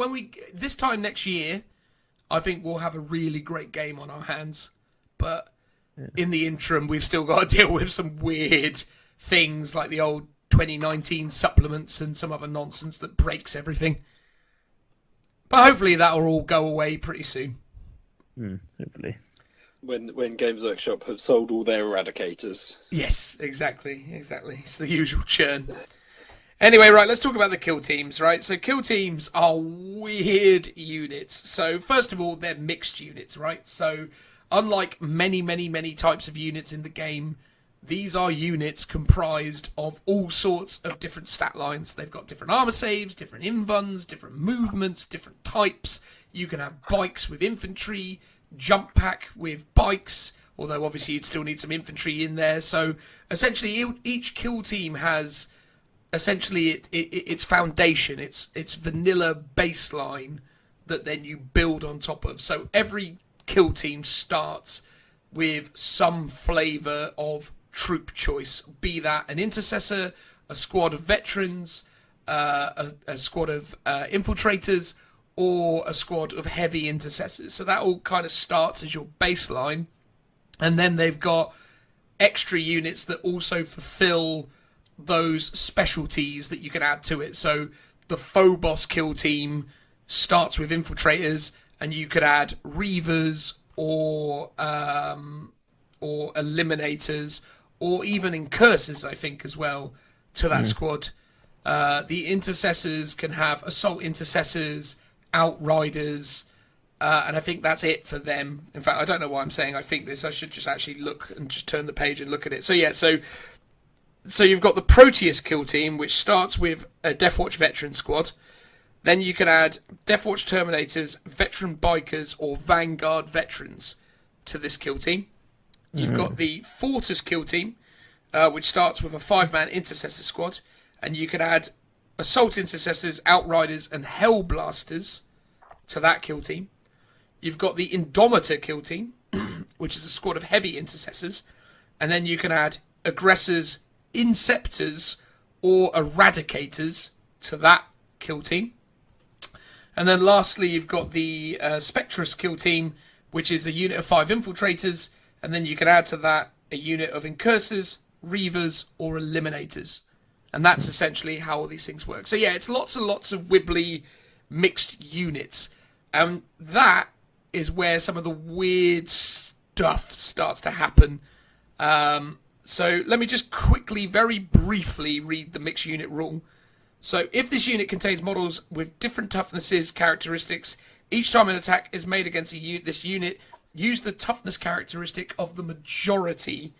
this time next year, I think we'll have a really great game on our hands. But in the interim, we've still got to deal with some weird things like the old 2019 supplements and some other nonsense that breaks everything. But hopefully that'll all go away pretty soon. Hopefully. When Games Workshop have sold all their eradicators. Yes, exactly. It's the usual churn. Anyway, right, let's talk about the kill teams, right? So kill teams are weird units. So first of all, they're mixed units, right? So unlike many, many, many types of units in the game, these are units comprised of all sorts of different stat lines. They've got different armor saves, different invuns, different movements, different types. You can have bikes with infantry, jump pack with bikes, although obviously you'd still need some infantry in there. So essentially each kill team has essentially its foundation, its vanilla baseline that then you build on top of. So every kill team starts with some flavour of troop choice, be that an intercessor, a squad of veterans, a squad of infiltrators, or a squad of heavy intercessors. So that all kind of starts as your baseline. And then they've got extra units that also fulfill those specialties that you can add to it. So the Phobos kill team starts with infiltrators, and you could add reavers or eliminators, or even incursors, I think, as well, to that squad. The intercessors can have assault intercessors, outriders, and I think that's it for them. In fact, I don't know why I'm saying I think this. I should just actually look and just turn the page and look at it. So yeah, so you've got the Proteus kill team, which starts with a Deathwatch veteran squad. Then you can add Deathwatch Terminators, veteran bikers, or Vanguard veterans to this kill team. You've got the Fortus kill team, which starts with a 5-man intercessor squad, and you can add assault intercessors, outriders, and hellblasters to that kill team. You've got the Indomitor kill team, which is a squad of heavy intercessors, and then you can add aggressors, inceptors, or eradicators to that kill team. And then lastly, you've got the Spectrus kill team, which is a unit of 5 infiltrators, and then you can add to that a unit of incursors, reavers, or eliminators. And that's essentially how all these things work. So yeah, it's lots and lots of wibbly mixed units. And that is where some of the weird stuff starts to happen. So let me just quickly, very briefly read the mixed unit rule. So if this unit contains models with different toughnesses characteristics, each time an attack is made against this unit, use the toughness characteristic of the majority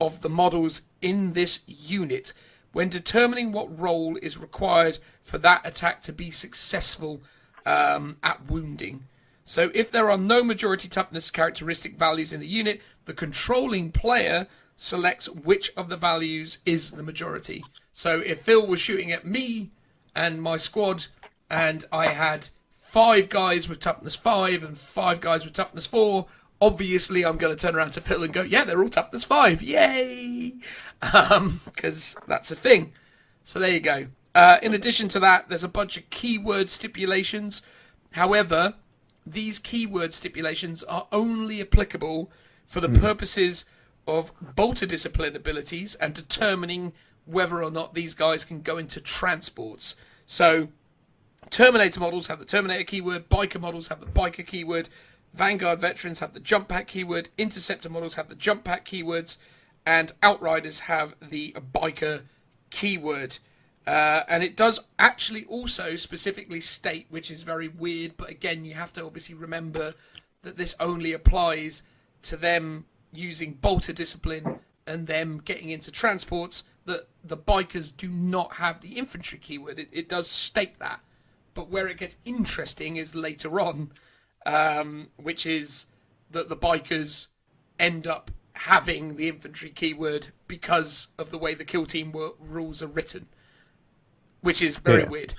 of the models in this unit when determining what roll is required for that attack to be successful at wounding. So if there are no majority toughness characteristic values in the unit, the controlling player selects which of the values is the majority. So if Phil was shooting at me and my squad, and I had 5 guys with toughness 5 and 5 guys with toughness 4, obviously I'm going to turn around to Phil and go, yeah, they're all toughness 5, yay! Because that's a thing. So there you go. In addition to that, there's a bunch of keyword stipulations. However, these keyword stipulations are only applicable for the purposes of bolter discipline abilities and determining whether or not these guys can go into transports. So Terminator models have the Terminator keyword, Biker models have the Biker keyword, Vanguard veterans have the Jump Pack keyword, Interceptor models have the Jump Pack keywords, and Outriders have the Biker keyword. And it does actually also specifically state, which is very weird, but again, you have to obviously remember that this only applies to them using bolter discipline and them getting into transports, that the bikers do not have the infantry keyword. It does state that. But where it gets interesting is later on, which is that the bikers end up having the infantry keyword because of the way the kill team rules are written, which is very weird.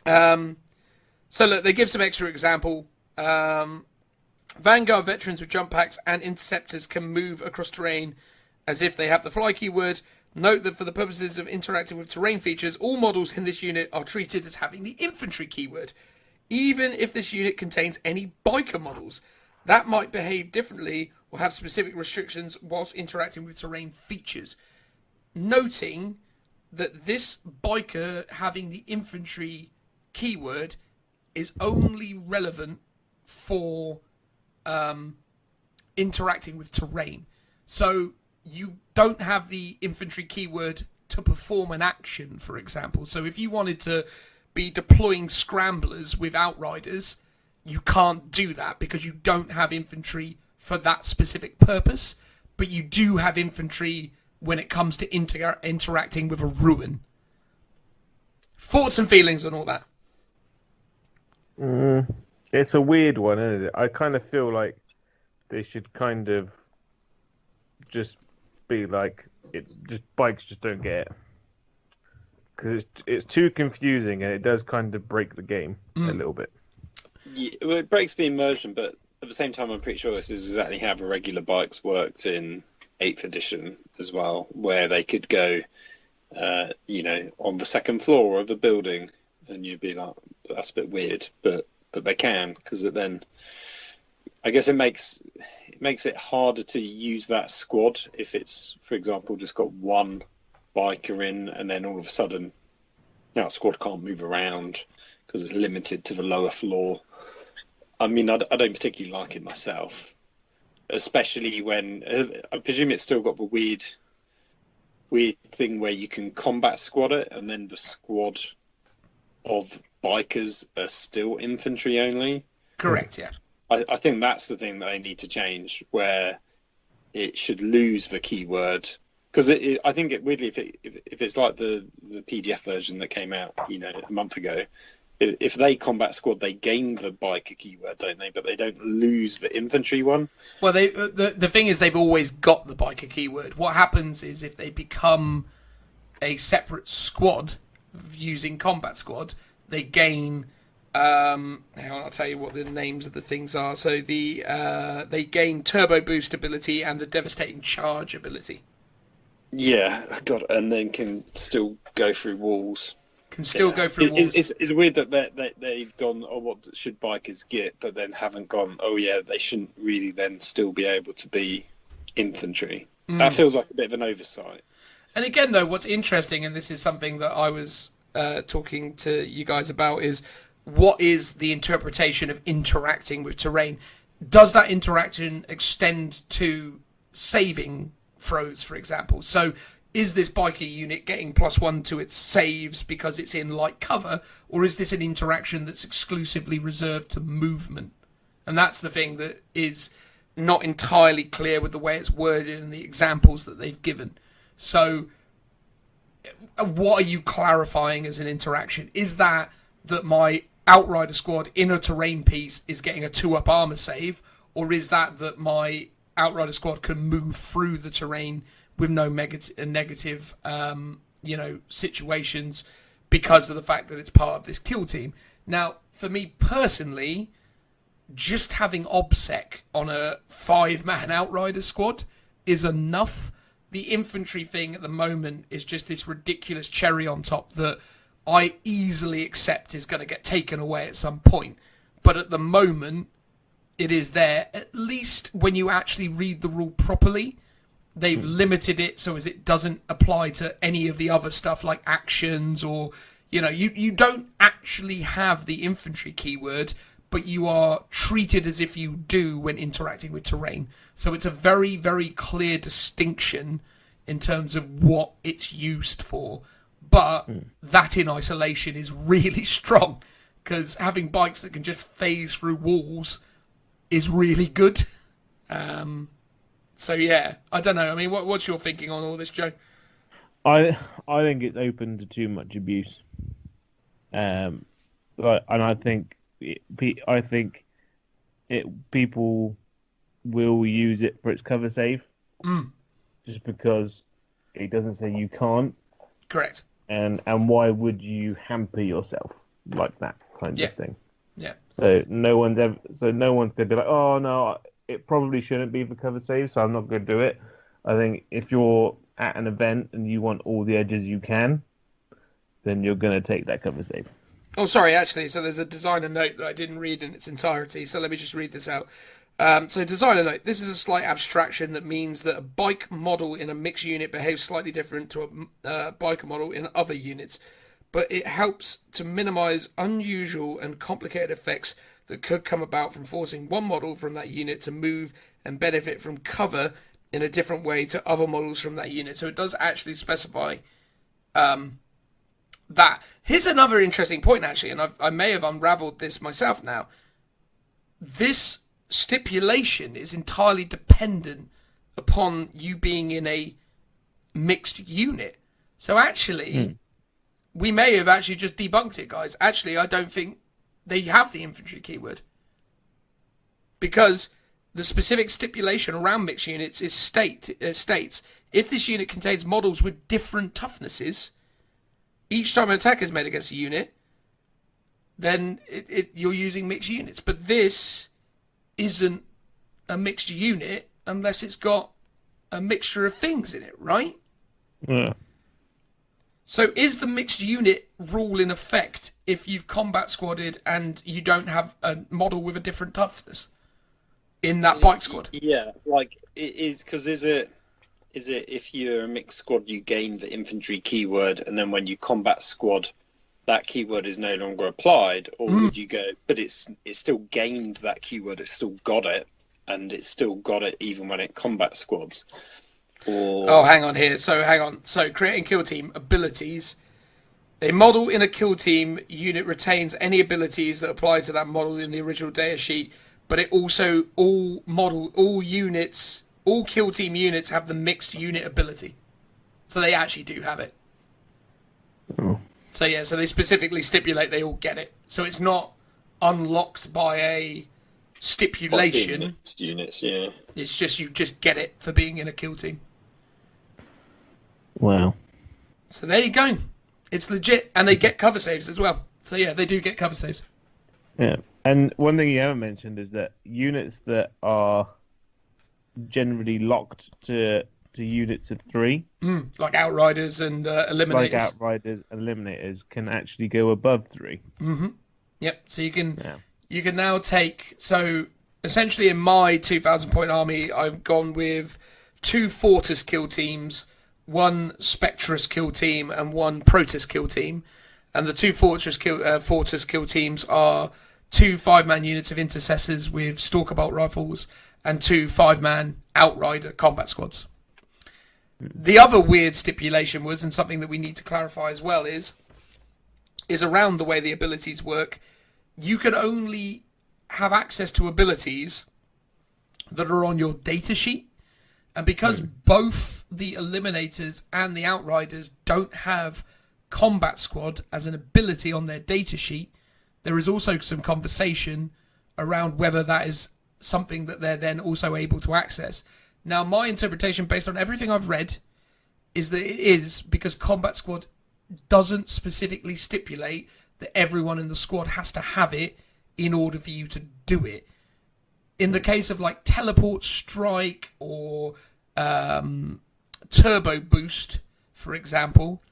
So look, they give some extra example. Vanguard veterans with jump packs and interceptors can move across terrain as if they have the fly keyword. Note that for the purposes of interacting with terrain features, all models in this unit are treated as having the infantry keyword, even if this unit contains any biker models. That might behave differently or have specific restrictions whilst interacting with terrain features. Noting that this biker having the infantry keyword is only relevant for interacting with terrain. So you don't have the infantry keyword to perform an action, for example. So if you wanted to be deploying scramblers with outriders, you can't do that because you don't have infantry for that specific purpose, but you do have infantry when it comes to interacting with a ruin. Thoughts and feelings on all that? It's a weird one, isn't it? I kind of feel like they should kind of just be like, bikes just don't get it. Because it's too confusing and it does kind of break the game a little bit. Yeah, well, it breaks the immersion, but at the same time, I'm pretty sure this is exactly how the regular bikes worked in 8th edition as well, where they could go, on the second floor of the building, and you'd be like, that's a bit weird, but they can, because then I guess it makes it harder to use that squad if it's, for example, just got one biker in, and then all of a sudden that squad can't move around because it's limited to the lower floor. I mean, I don't particularly like it myself, especially when I presume it's still got the weird thing where you can combat squad it, and then the squad of bikers are still infantry only. Correct, yeah. I think that's the thing that they need to change, where it should lose the keyword. Because I think weirdly, if it's like the PDF version that came out, a month ago, if they combat squad, they gain the biker keyword, don't they? But they don't lose the infantry one. Well, the thing is, they've always got the biker keyword. What happens is if they become a separate squad using combat squad, they gain. Hang on, I'll tell you what the names of the things are. So they gain turbo boost ability and the devastating charge ability. Yeah, God, and then can still go through walls. Can still go through walls. It's weird that they've gone, oh, what should bikers get, but then haven't gone, oh yeah, they shouldn't really then still be able to be infantry. That feels like a bit of an oversight. And again, though, what's interesting, and this is something that I was talking to you guys about, is what is the interpretation of interacting with terrain? Does that interaction extend to saving throws, for example? So is this biker unit getting +1 to its saves because it's in light cover, or is this an interaction that's exclusively reserved to movement? And that's the thing that is not entirely clear with the way it's worded and the examples that they've given. So what are you clarifying as an interaction? Is that my Outrider squad in a terrain piece is getting a 2-up armor save, or is that my Outrider squad can move through the terrain with no negative situations because of the fact that it's part of this kill team? Now, for me personally, just having OBSEC on a 5-man Outrider squad is enough. The infantry thing at the moment is just this ridiculous cherry on top that I easily accept is going to get taken away at some point. But at the moment, it is there. At least when you actually read the rule properly, they've limited it so as it doesn't apply to any of the other stuff like actions or, you don't actually have the infantry keyword, but you are treated as if you do when interacting with terrain. So it's a very, very clear distinction in terms of what it's used for. But that in isolation is really strong, because having bikes that can just phase through walls is really good. So yeah, I don't know. I mean, what's your thinking on all this, Joe? I think it's open to too much abuse. And I think people will use it for its cover save, just because it doesn't say you can't. Correct. And why would you hamper yourself? like that kind Yeah. of thing. Yeah. So no one's going to be like, oh no, it probably shouldn't be for cover save, so I'm not going to do it. I think if you're at an event and you want all the edges you can, then you're going to take that cover save. Oh, sorry, actually, so there's a designer note that I didn't read in its entirety, so let me just read this out. So designer note, this is a slight abstraction that means that a bike model in a mixed unit behaves slightly different to a biker model in other units, but it helps to minimize unusual and complicated effects that could come about from forcing one model from that unit to move and benefit from cover in a different way to other models from that unit. So it does actually specify that. Here's another interesting point, actually, and I may have unraveled this myself now. This stipulation is entirely dependent upon you being in a mixed unit. So actually, we may have actually just debunked it, guys. Actually, I don't think they have the infantry keyword. Because the specific stipulation around mixed units is states, if this unit contains models with different toughnesses, each time an attack is made against a unit, then you're using mixed units. But this isn't a mixed unit unless it's got a mixture of things in it, right? Yeah. So is the mixed unit rule in effect if you've combat squadded and you don't have a model with a different toughness in that bike squad? Yeah, like it is, because is it if you're a mixed squad you gain the infantry keyword, and then when you combat squad that keyword is no longer applied, or would you go, but it's still gained that keyword, it's still got it, and it's still got it even when it combat squads? Or... Oh, hang on here. So creating kill team abilities. A model in a kill team unit retains any abilities that apply to that model in the original data sheet, but it also all kill team units have the mixed unit ability. So they actually do have it. Oh. So yeah, so they specifically stipulate they all get it. So it's not unlocked by a stipulation. Units, yeah. It's just you just get it for being in a kill team. Wow. So there you go. It's legit, and they get cover saves as well. So yeah, they do get cover saves. Yeah. And one thing you haven't mentioned is that units that are generally locked to units of 3, Like Outriders and Eliminators. like Outriders and Eliminators, can actually go above 3. Yep. So you can now take. So essentially, in my 2,000 point army, I've gone with 2 Fortress kill teams, 1 Spectrus kill team, and 1 Protus kill team. And the 2 Fortress kill teams are 2 5-man units of intercessors with Stalker bolt rifles and 2 5-man Outrider combat squads. The other weird stipulation was, and something that we need to clarify as well, is around the way the abilities work. You can only have access to abilities that are on your data sheet. And because both the Eliminators and the Outriders don't have Combat Squad as an ability on their data sheet, there is also some conversation around whether that is something that they're then also able to access. Now, my interpretation, based on everything I've read, is that it is because Combat Squad doesn't specifically stipulate that everyone in the squad has to have it in order for you to do it. In the case of like Teleport Strike or Turbo Boost, for example,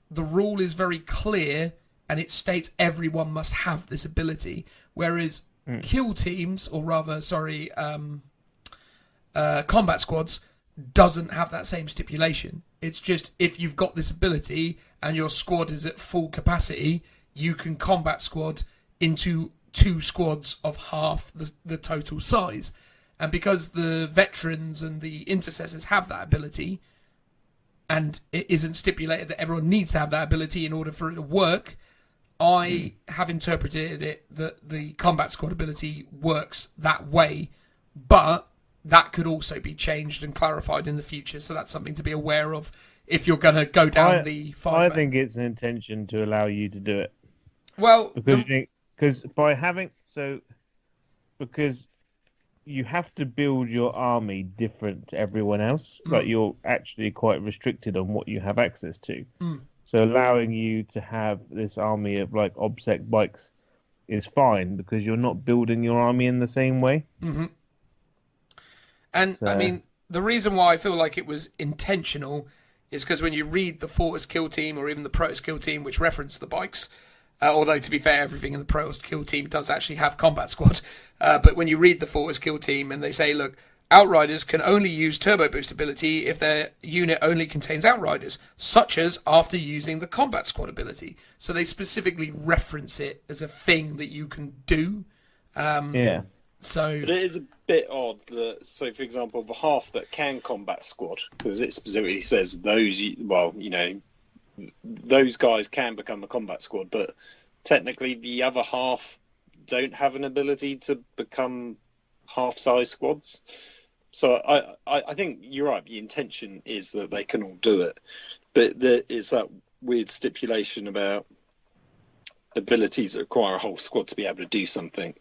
the rule is very clear and it states everyone must have this ability. Whereas kill teams, or rather, combat squads, doesn't have that same stipulation. It's just if you've got this ability and your squad is at full capacity, you can combat squad into 2 squads of half the total size. And because the veterans and the intercessors have that ability, and it isn't stipulated that everyone needs to have that ability in order for it to work, I have interpreted it that the combat squad ability works that way, but that could also be changed and clarified in the future. So that's something to be aware of if you're going to go down the 5-man. I think it's an intention to allow you to do it. Well, because you have to build your army different to everyone else. Like, you're actually quite restricted on what you have access to. So allowing you to have this army of like obsec bikes is fine because you're not building your army in the same way. Mm-hmm. And So... I mean, the reason why I feel like it was intentional is because when you read the Fortis kill team or even the Protoss kill team, which reference the bikes, although to be fair, everything in the Protoss kill team does actually have combat squad. But when you read the Fortis kill team and they say, look, Outriders can only use turbo boost ability if their unit only contains Outriders, such as after using the combat squad ability. So they specifically reference it as a thing that you can do. yeah. So, but it is a bit odd that, so for example, the half that can combat squad, because it specifically says those, well, you know, those guys can become a combat squad, but technically the other half don't have an ability to become half-size squads. So I think you're right. The intention is that they can all do it, but there is that weird stipulation about abilities that require a whole squad to be able to do something.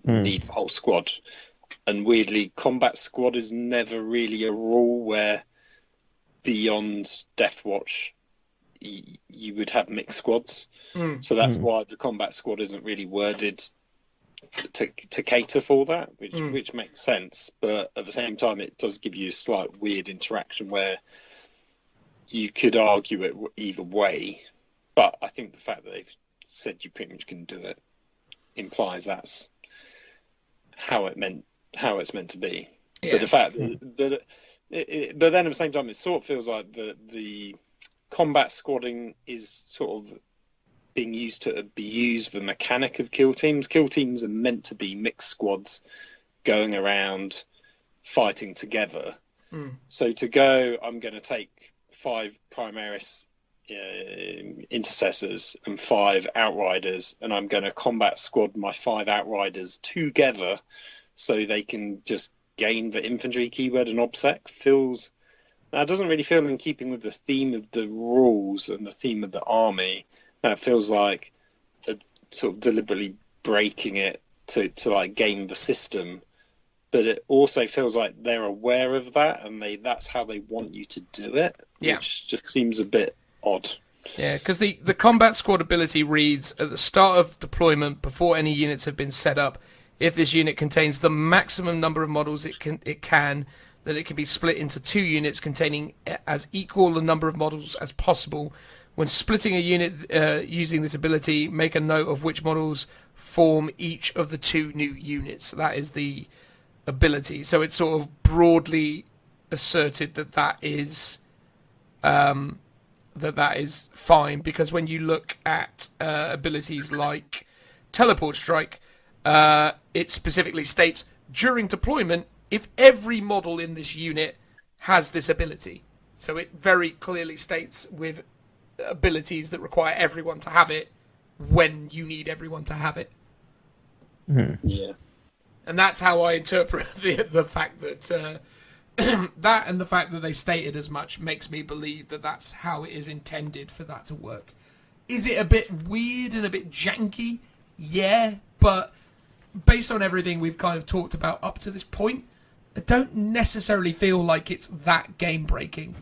Need the whole squad, and weirdly, combat squad is never really a rule where beyond Deathwatch you would have mixed squads. So that's why the combat squad isn't really worded to cater for that, which makes sense. But at the same time, it does give you a slight weird interaction where you could argue it either way. But I think the fact that they've said you pretty much can do it implies that's how it's meant to be. yeah. But the fact that but then at the same time, it sort of feels like the combat squadding is sort of being used to abuse the mechanic of kill teams. Kill teams are meant to be mixed squads going around fighting together. So to go, I'm going to take 5 Primaris intercessors and 5 outriders, and I'm going to combat squad my 5 outriders together so they can just gain the infantry keyword and obsec. That doesn't really feel in keeping with the theme of the rules and the theme of the army. That feels like a sort of deliberately breaking it to like game the system. But it also feels like they're aware of that, and that's how they want you to do it, which just seems a bit odd. Yeah, because the combat squad ability reads, at the start of deployment, before any units have been set up, if this unit contains the maximum number of models it can, that it can be split into 2 units containing as equal a number of models as possible. When splitting a unit using this ability, make a note of which models form each of the 2 new units. That is the ability. So it's sort of broadly asserted that is fine, because when you look at abilities like Teleport Strike, it specifically states during deployment if every model in this unit has this ability. So it very clearly states with abilities that require everyone to have it when you need everyone to have it. Yeah. And that's how I interpret the fact that that, and the fact that they stated as much, makes me believe that that's how it is intended for that to work. Is it a bit weird and a bit janky? Yeah, but based on everything we've kind of talked about up to this point, I don't necessarily feel like it's that game-breaking.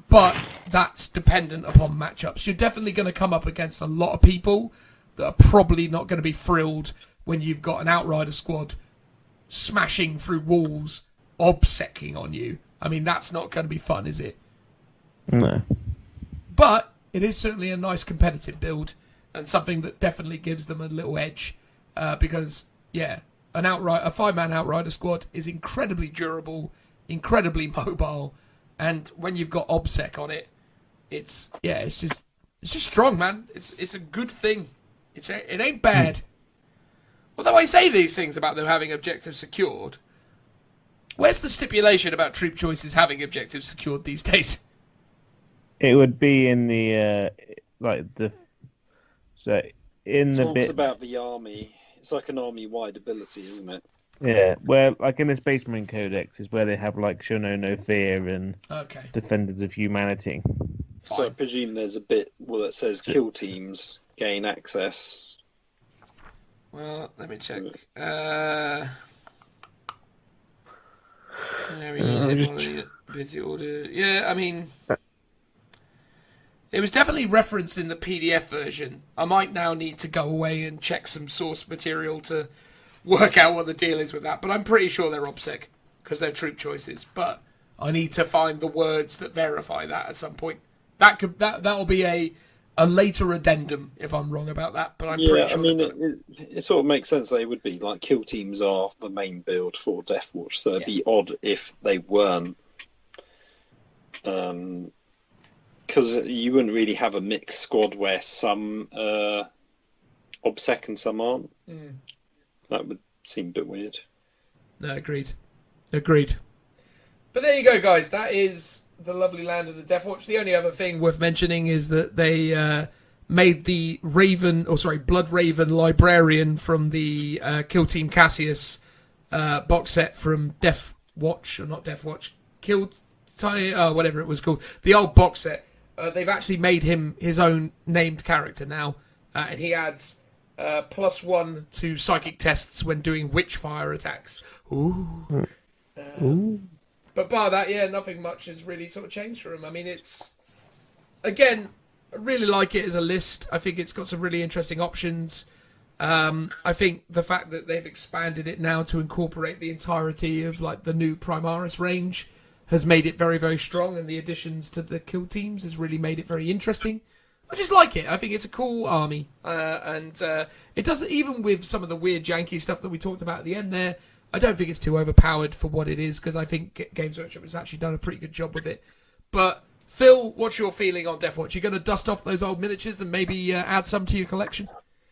But that's dependent upon matchups. You're definitely going to come up against a lot of people that are probably not going to be thrilled when you've got an Outrider squad smashing through walls, obsecking on you. I mean, that's not going to be fun, is it? No. But it is certainly a nice competitive build, and something that definitely gives them a little edge. Because, yeah, a 5-man Outrider squad is incredibly durable, incredibly mobile, and when you've got obsec on it, it's just strong, man. It's a good thing. It ain't bad. Although I say these things about them having objectives secured, where's the stipulation about troop choices having objectives secured these days? It would be in the Talks about the army. It's like an army-wide ability, isn't it? Yeah, where like in the Space Marine Codex is where they have like Show No Fear and Defenders of Humanity. Fine. So I presume there's a bit that says kill teams gain access. Well, let me check. Busy order. Yeah, I mean, It was definitely referenced in the PDF version. I might now need to go away and check some source material to work out what the deal is with that. But I'm pretty sure they're OBSEC because they're troop choices. But I need to find the words that verify that at some point. That'll be a later addendum if I'm wrong about that. But I'm pretty sure. I mean, it sort of makes sense that it would be like kill teams are the main build for Deathwatch, so it'd be odd if they weren't. Because you wouldn't really have a mixed squad where some OBSEC and some aren't. That would seem a bit weird. No, agreed. But there you go, guys. That is the lovely land of the Deathwatch. The only other thing worth mentioning is that they made the Blood Raven Librarian from the Kill Team Cassius box set from Deathwatch, or not Deathwatch, whatever it was called, the old box set. They've actually made him his own named character now, and he adds +1 to psychic tests when doing Witchfire attacks. Ooh. But bar that, nothing much has really sort of changed for him. I mean, it's... Again, I really like it as a list. I think it's got some really interesting options. I think the fact that they've expanded it now to incorporate the entirety of like the new Primaris range has made it very, very strong, and the additions to the kill teams has really made it very interesting. I just like it. I think it's a cool army, and it doesn't, even with some of the weird janky stuff that we talked about at the end there, I don't think it's too overpowered for what it is, because I think Games Workshop has actually done a pretty good job with it. But Phil, what's your feeling on Deathwatch? You going to dust off those old miniatures and maybe add some to your collection?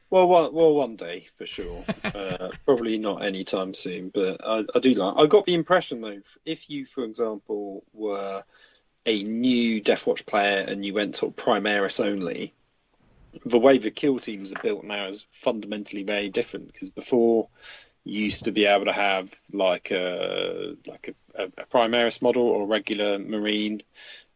Well, one day for sure. Probably not anytime soon, but I do like. I got the impression though, if you, for example, were a new Deathwatch player and you went sort of Primaris only, the way the kill teams are built now is fundamentally very different. Because before, you used to be able to have like a Primaris model or a regular Marine,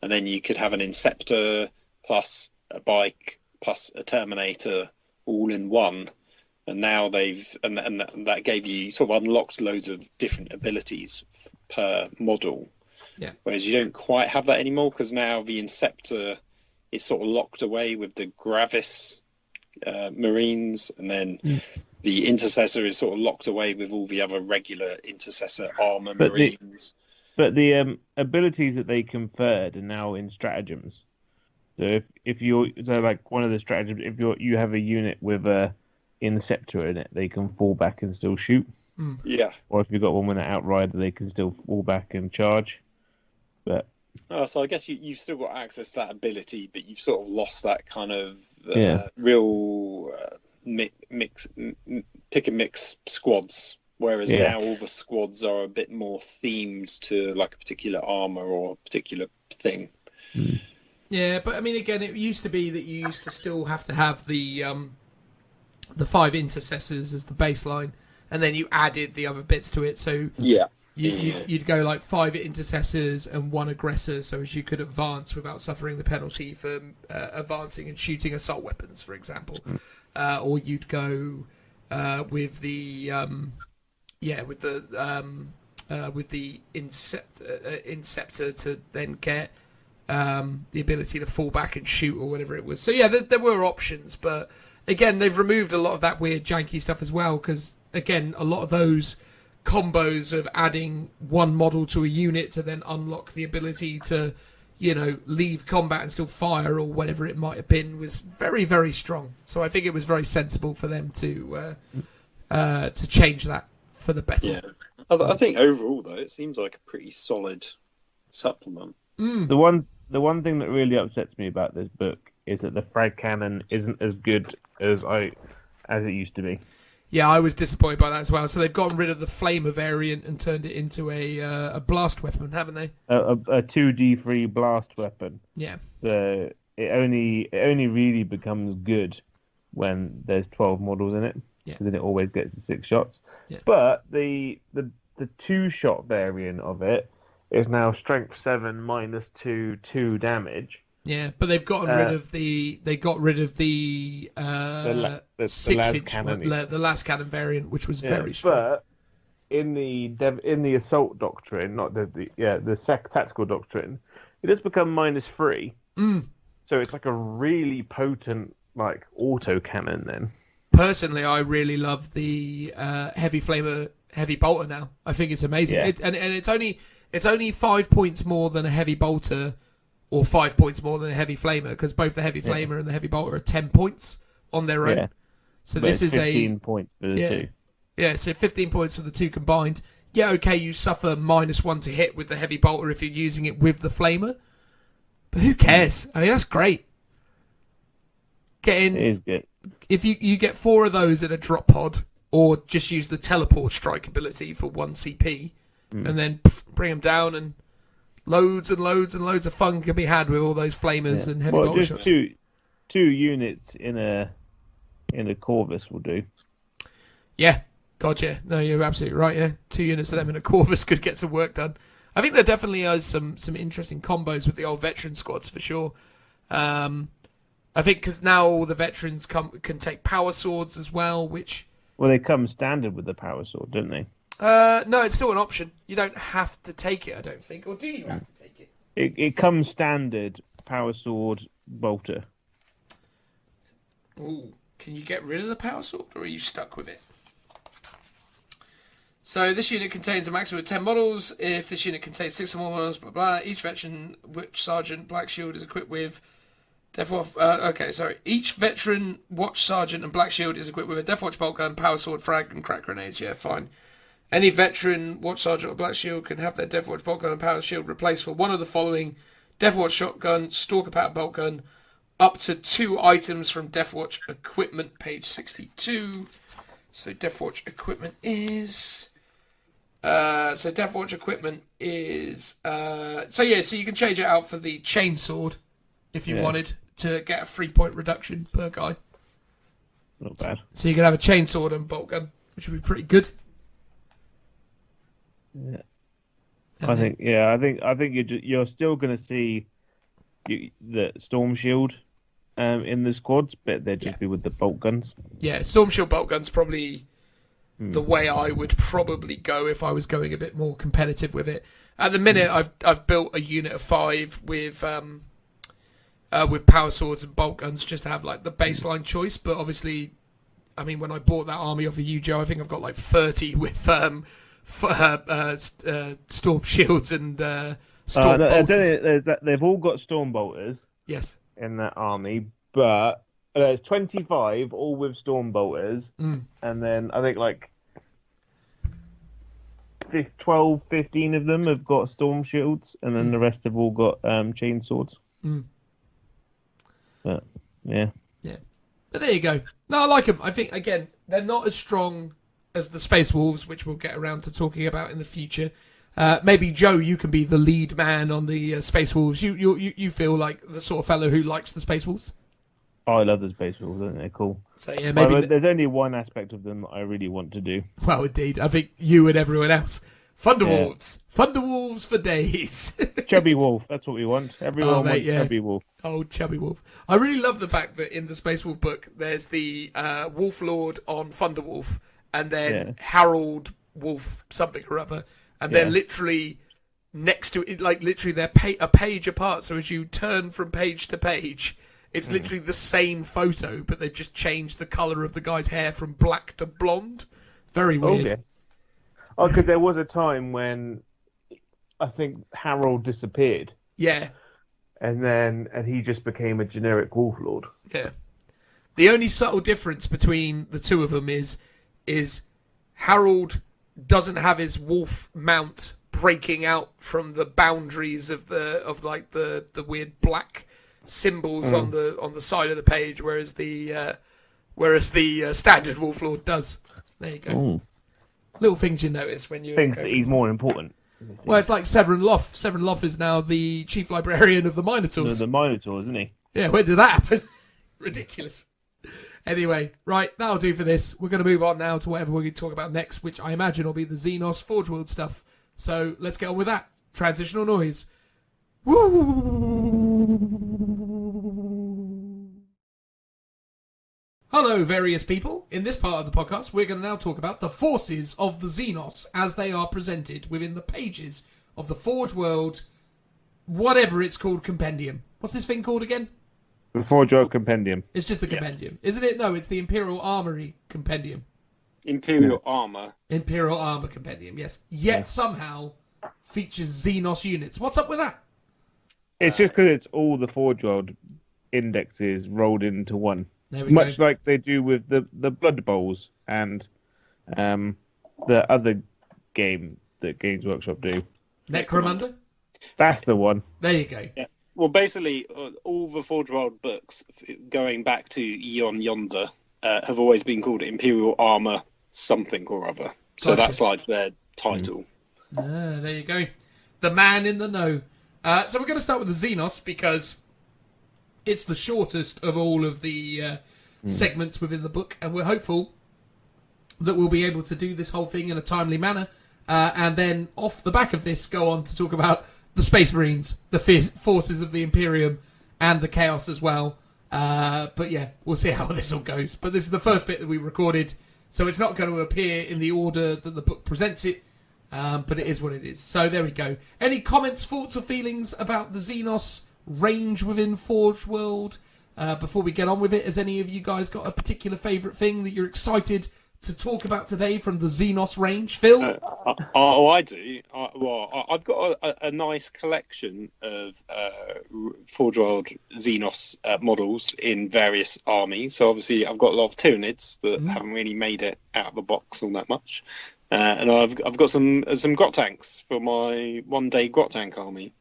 and then you could have an Inceptor plus a bike plus a Terminator all in one. And now that gave you sort of unlocked loads of different abilities per model. Yeah. Whereas you don't quite have that anymore, because now the Inceptor is sort of locked away with the Gravis Marines, and then the Intercessor is sort of locked away with all the other regular Intercessor armor Marines. But the abilities that they conferred are now in stratagems. So if you're like one of the stratagems, if you have a unit with a Inceptor in it, they can fall back and still shoot. Yeah. Or if you've got one with an Outrider, they can still fall back and charge. But so I guess you've still got access to that ability, but you've sort of lost that kind of real pick and mix squads. Whereas now all the squads are a bit more themed to like a particular armor or a particular thing. Yeah, but I mean, again, it used to be that you used to still have to have the 5 Intercessors as the baseline, and then you added the other bits to it. So you'd go like 5 Intercessors and 1 Aggressor, so as you could advance without suffering the penalty for advancing and shooting assault weapons, for example. Or you'd go with the Inceptor to then get the ability to fall back and shoot or whatever it was. So yeah, there were options, but again, they've removed a lot of that weird janky stuff as well, because again, a lot of those combos of adding one model to a unit to then unlock the ability to, leave combat and still fire or whatever it might have been was very, very strong. So I think it was very sensible for them to change that for the better. Yeah, I think overall though, it seems like a pretty solid supplement. The one thing that really upsets me about this book is that the frag cannon isn't as good as it used to be. Yeah, I was disappointed by that as well. So they've gotten rid of the flamer variant and turned it into a blast weapon, haven't they? A 2d3 blast weapon. Yeah. So it only really becomes good when there's 12 models in it, because then it always gets the 6 shots. Yeah. But the 2-shot variant of it is now strength 7 -2 damage. Yeah, but they've gotten rid of the 6-inch cannon, the last cannon variant, which was very strong. But in the assault doctrine, not the tactical doctrine, it has become -3. So it's like a really potent like auto cannon then. Personally, I really love the heavy flamer, heavy bolter now. I think it's amazing. Yeah. And it's only 5 points more than a heavy bolter, or 5 points more than a heavy flamer, because both the heavy flamer and the heavy bolter are 10 points on their own. Yeah. So But this it's is 15 points for the two. Yeah, so 15 points for the two combined. Yeah, okay, you suffer -1 to hit with the heavy bolter if you're using it with the flamer. But who cares? I mean, that's great. It is good. If you get 4 of those in a drop pod, or just use the teleport strike ability for 1 CP, and then bring them down, and loads and loads and loads of fun can be had with all those flamers and heavy bolter just shots. two units in a Corvus will do. Yeah, gotcha. No, you're absolutely right. Yeah, 2 units of them in a Corvus could get some work done. I think there definitely is some interesting combos with the old veteran squads for sure. I think because now all the veterans can take power swords as well, which... Well, they come standard with the power sword, don't they? No, it's still an option. You don't have to take it, I don't think. Or do you have to take it? It comes standard, power sword, bolter. Ooh, can you get rid of the power sword, or are you stuck with it? So this unit contains a maximum of 10 models. If this unit contains 6 or more models, blah, blah, each veteran, Watch Sergeant, Black Shield is equipped with... Each veteran, Watch Sergeant, and Black Shield is equipped with a Deathwatch bolt gun, power sword, frag, and crack grenades. Yeah, fine. Any veteran, Watch Sergeant, or Black Shield can have their Deathwatch bolt gun and power shield replaced for one of the following: Deathwatch shotgun, Stalker power bolt gun, up to 2 items from Deathwatch equipment, page 62. So Deathwatch equipment is... so you can change it out for the chainsword if you wanted to get a 3-point reduction per guy. Not bad. So you can have a chainsword and bolt gun, which would be pretty good. Yeah. I think you're still going to see the Storm Shield in the squads, but they'd just be with the bolt guns. Yeah, Storm Shield bolt gun's probably the way I would probably go if I was going a bit more competitive with it. At the minute, I've built a unit of 5 with power swords and bolt guns just to have like the baseline choice. But obviously, I mean, when I bought that army off of you, Joe, I think I've got like 30 with storm shields and storm bolters. They've all got storm bolters. Yes. In that army, but there's 25 all with storm bolters, and then I think like 12, 15 of them have got storm shields, and then the rest have all got chain swords. But yeah. But there you go. No, I like them. I think again they're not as strong as the Space Wolves, which we'll get around to talking about in the future. Maybe Joe, you can be the lead man on the Space Wolves. You feel like the sort of fellow who likes the Space Wolves. Oh, I love the Space Wolves, aren't they? Cool. So yeah, maybe there's only one aspect of them that I really want to do. Well, indeed, I think you and everyone else. Thunderwolves. Thunderwolves for days. Chubby Wolf, that's what we want. Everyone wants Chubby Wolf. Oh, Chubby Wolf. I really love the fact that in the Space Wolf book, there's the Wolf Lord on Thunderwolf, and then Harold Wolf something or other, and they're literally next to it, like literally they're a page apart. So as you turn from page to page, it's literally the same photo, but they've just changed the colour of the guy's hair from black to blonde. Very weird. Okay. Oh, because there was a time when I think Harold disappeared. Yeah. And he just became a generic Wolf Lord. Yeah. The only subtle difference between the two of them is Harold doesn't have his wolf mount breaking out from the boundaries of the weird black symbols on the side of the page, whereas the standard Wolf Lord does. There you go. Ooh. Little things you notice when you thinks that he's more important. Well, it's like Severin Loth. Severin Loth is now the chief librarian of the Minotaurs. The Minotaurs, isn't he? Yeah, when did that happen? Ridiculous. Anyway, right, that'll do for this. We're going to move on now to whatever we're going to talk about next, which I imagine will be the Xenos Forge World stuff. So let's get on with that. Transitional noise. Woo! Hello, various people. In this part of the podcast, we're going to now talk about the forces of the Xenos as they are presented within the pages of the Forge World, whatever it's called, Compendium. What's this thing called again? The Forge World Compendium. It's just the Compendium. Isn't it? No, it's the Imperial Armory Compendium. Imperial Armour. Imperial Armour Compendium, yes. Yet somehow features Xenos units. What's up with that? It's just because it's all the Forge World indexes rolled into one. There we Much go. like they do with the Blood Bowls and the other game that Games Workshop do. Necromunda? That's the one. There you go. Yeah. Well, basically, all the Forge World books, going back to Eon Yonder, have always been called Imperial Armour something or other. So Gotcha. that's like their title. There you go. The man in the know. So we're going to start with the Xenos because it's the shortest of all of the segments within the book, and we're hopeful that we'll be able to do this whole thing in a timely manner, and then off the back of this go on to talk about the Space Marines, the forces of the Imperium, and the Chaos as well. But yeah, we'll see how this all goes. But this is the first bit that we recorded, so it's not going to appear in the order that the book presents it, but it is what it is. So there we go. Any comments, thoughts, or feelings about the Xenos range within Forge World before we get on with it? Has any of you guys got a particular favourite thing that you're excited to talk about today from the Xenos range? Phil? I do. I've got a nice collection of Forge World Xenos models in various armies. So obviously I've got a lot of Tyranids that haven't really made it out of the box all that much. And I've got some Grot tanks for my one-day Grot tank army.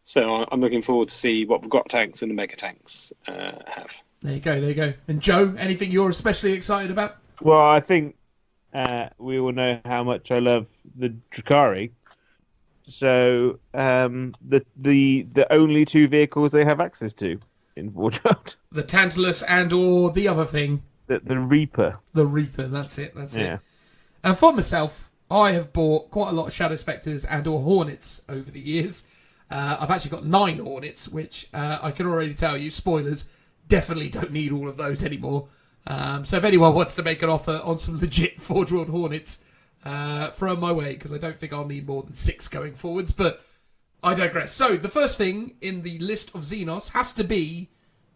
So I'm looking forward to see what the Grot tanks and the Mega tanks have. There you go. And Joe, anything you're especially excited about? Well, I think we all know how much I love the Drukhari. So the only two vehicles they have access to in Forge World. The Tantalus and or the other thing. The Reaper. The Reaper, that's it. Yeah. And for myself, I have bought quite a lot of Shadow Spectres and or Hornets over the years. I've actually got 9 Hornets, which I can already tell you, spoilers, definitely don't need all of those anymore. So if anyone wants to make an offer on some legit Forge World Hornets, throw them my way, because I don't think I'll need more than 6 going forwards, but I digress. So the first thing in the list of Xenos has to be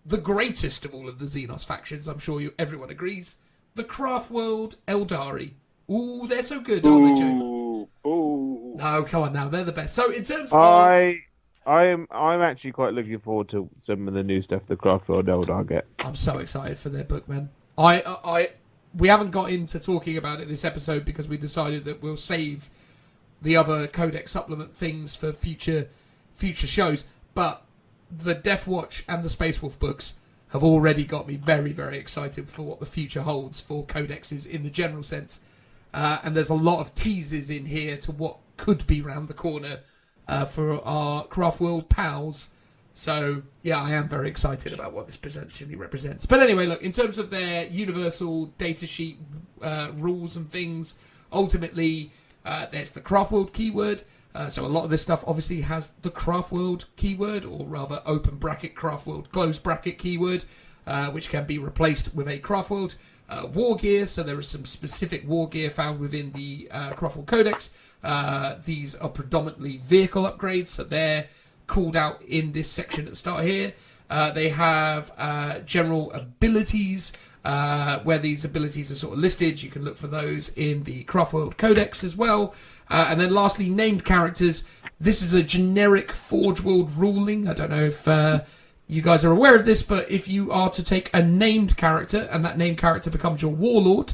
the greatest of all of the Xenos factions. I'm sure everyone agrees. The Craftworld Eldari. Ooh, they're so good, aren't they, Joe? Ooh. No, come on now, they're the best. So in terms of... I'm actually quite looking forward to some of the new stuff the Craftworld Eldar get. I'm so excited for their book, man. We haven't got into talking about it this episode because we decided that we'll save the other Codex Supplement things for future shows. But the Deathwatch and the Space Wolf books have already got me very, very excited for what the future holds for Codexes in the general sense. And there's a lot of teases in here to what could be round the corner for our Craftworld pals. So, yeah, I am very excited about what this potentially represents. But anyway, look, in terms of their universal datasheet rules and things, ultimately, there's the Craftworld keyword. So a lot of this stuff obviously has the Craftworld keyword, or rather open bracket Craftworld close bracket keyword, which can be replaced with a Craftworld war gear. So there is some specific war gear found within the Craftworld Codex. These are predominantly vehicle upgrades, so they're called out in this section at the start here. They have general abilities, where these abilities are sort of listed. You can look for those in the Craftworld Codex as well. And then lastly, named characters. This is a generic Forge World ruling. I don't know if you guys are aware of this, but if you are to take a named character and that named character becomes your warlord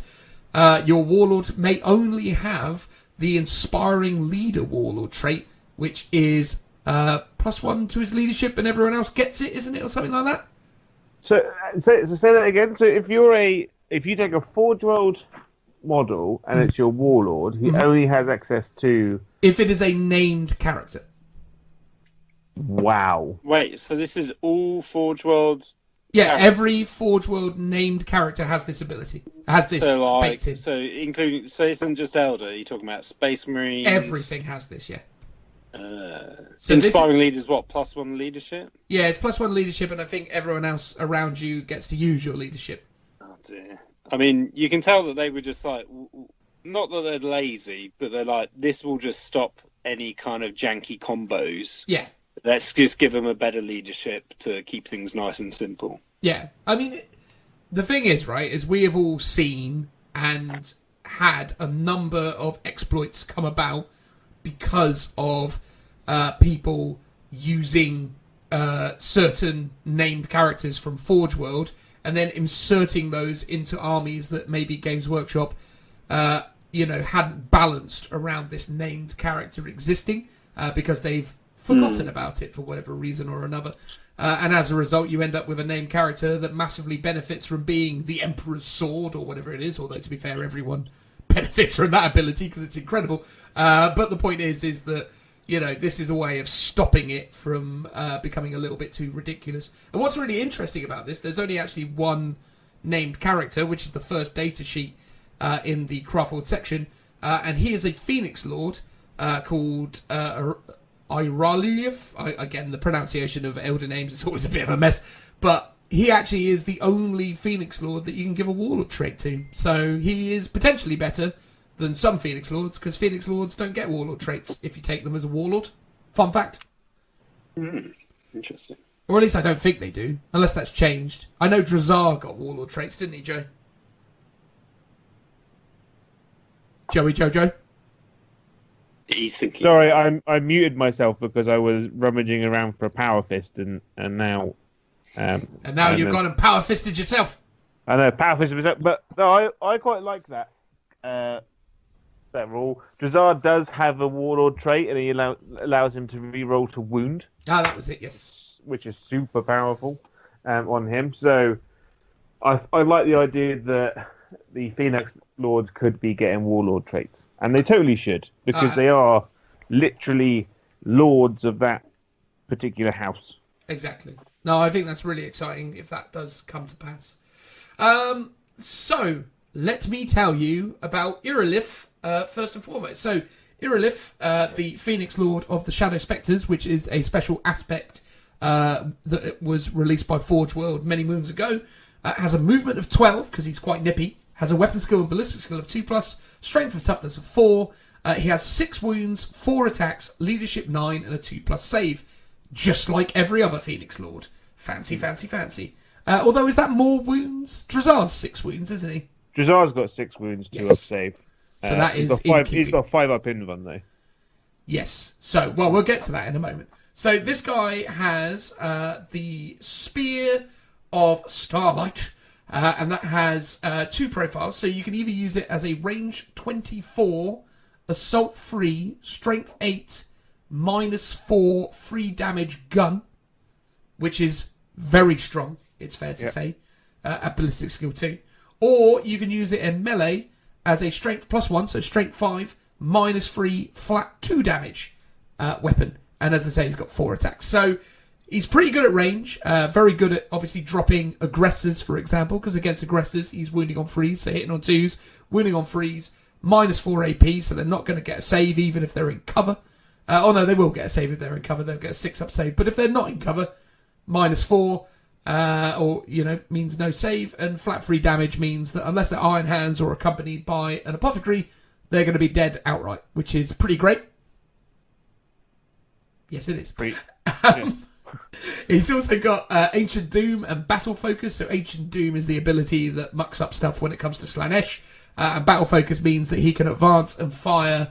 may only have the Inspiring Leader Warlord trait, which is +1 to his leadership, and everyone else gets it, isn't it, or something like that? So say that again. So if you take a Forge World model and it's your warlord, he only has access to... If it is a named character. Wow. Wait, so this is all Forge World? Yeah, characters? every Forge World named character has this ability. Has this baked in. So including, so it isn't just Elder, you're talking about Space Marines? Everything has this, yeah. So Inspiring Leaders, what, +1 leadership? Yeah, it's +1 leadership, and I think everyone else around you gets to use your leadership. Oh dear. I mean, you can tell that they were just like, not that they're lazy, but they're like, this will just stop any kind of janky combos Yeah. let's just give them a better leadership to keep things nice and simple. Yeah, I mean, the thing is, right, is we have all seen and had a number of exploits come about because of people using certain named characters from Forge World and then inserting those into armies that maybe Games Workshop, hadn't balanced around this named character existing because they've forgotten about it for whatever reason or another. And as a result, you end up with a named character that massively benefits from being the Emperor's Sword or whatever it is, although to be fair, everyone benefits from that ability because it's incredible. But the point is that, this is a way of stopping it from becoming a little bit too ridiculous. And what's really interesting about this, there's only actually one named character, which is the first data sheet in the Craftworld section, and he is a Phoenix Lord called Iraliev. Again, the pronunciation of elder names is always a bit of a mess, but he actually is the only Phoenix Lord that you can give a Warlord trait to. So he is potentially better than some Phoenix Lords, because Phoenix Lords don't get Warlord traits if you take them as a Warlord. Fun fact. Interesting. Or at least I don't think they do, unless that's changed. I know Drazar got Warlord traits, didn't he, Joe? Jojo? He's thinking. Sorry, I muted myself because I was rummaging around for a power fist, and now. And now you've gone and power fisted yourself. I know, power fisted myself, but no, I quite like that. That rule. Drazar does have a Warlord trait, and he allows him to reroll to wound. Ah, that was it. Yes, which is super powerful on him. So I like the idea that the Phoenix Lords could be getting Warlord traits, and they totally should, because they are literally lords of that particular house. Exactly. No, I think that's really exciting if that does come to pass. So let me tell you about Iralith first and foremost. So Iralith, the Phoenix Lord of the Shadow Spectres, which is a special aspect that was released by Forge World many moons ago, has a movement of 12 because he's quite nippy. Has a weapon skill and ballistic skill of 2+, strength of toughness of 4. He has 6 wounds, 4 attacks, leadership 9, and a 2+ save, just like every other Phoenix Lord. Fancy. Although, is that more wounds? Drazar's 6 wounds, isn't he? Drazar's got 6 wounds, 2 up save. So that is he's got 5 up in one though. Yes. So, well, we'll get to that in a moment. So this guy has the Spear of Starlight, and that has 2 profiles. So you can either use it as a range 24, assault 3, strength 8, -4 free damage gun, which is very strong, it's fair to say, at ballistic skill 2. Or you can use it in melee as a strength +1, so strength 5, -3, flat 2 damage weapon. And as I say, he's got 4 attacks. So he's pretty good at range, very good at obviously dropping aggressors, for example, because against aggressors, he's wounding on 3s, so hitting on 2s, wounding on 3s, -4 AP, so they're not going to get a save even if they're in cover. Oh no, they will get a save if they're in cover, they'll get a 6-up save. But if they're not in cover, -4, or, means no save, and flat 3 damage means that unless they're Iron Hands or accompanied by an Apothecary, they're going to be dead outright, which is pretty great. Yes, it is. He's also got Ancient Doom and Battle Focus. So Ancient Doom is the ability that mucks up stuff when it comes to Slanesh. And Battle Focus means that he can advance and fire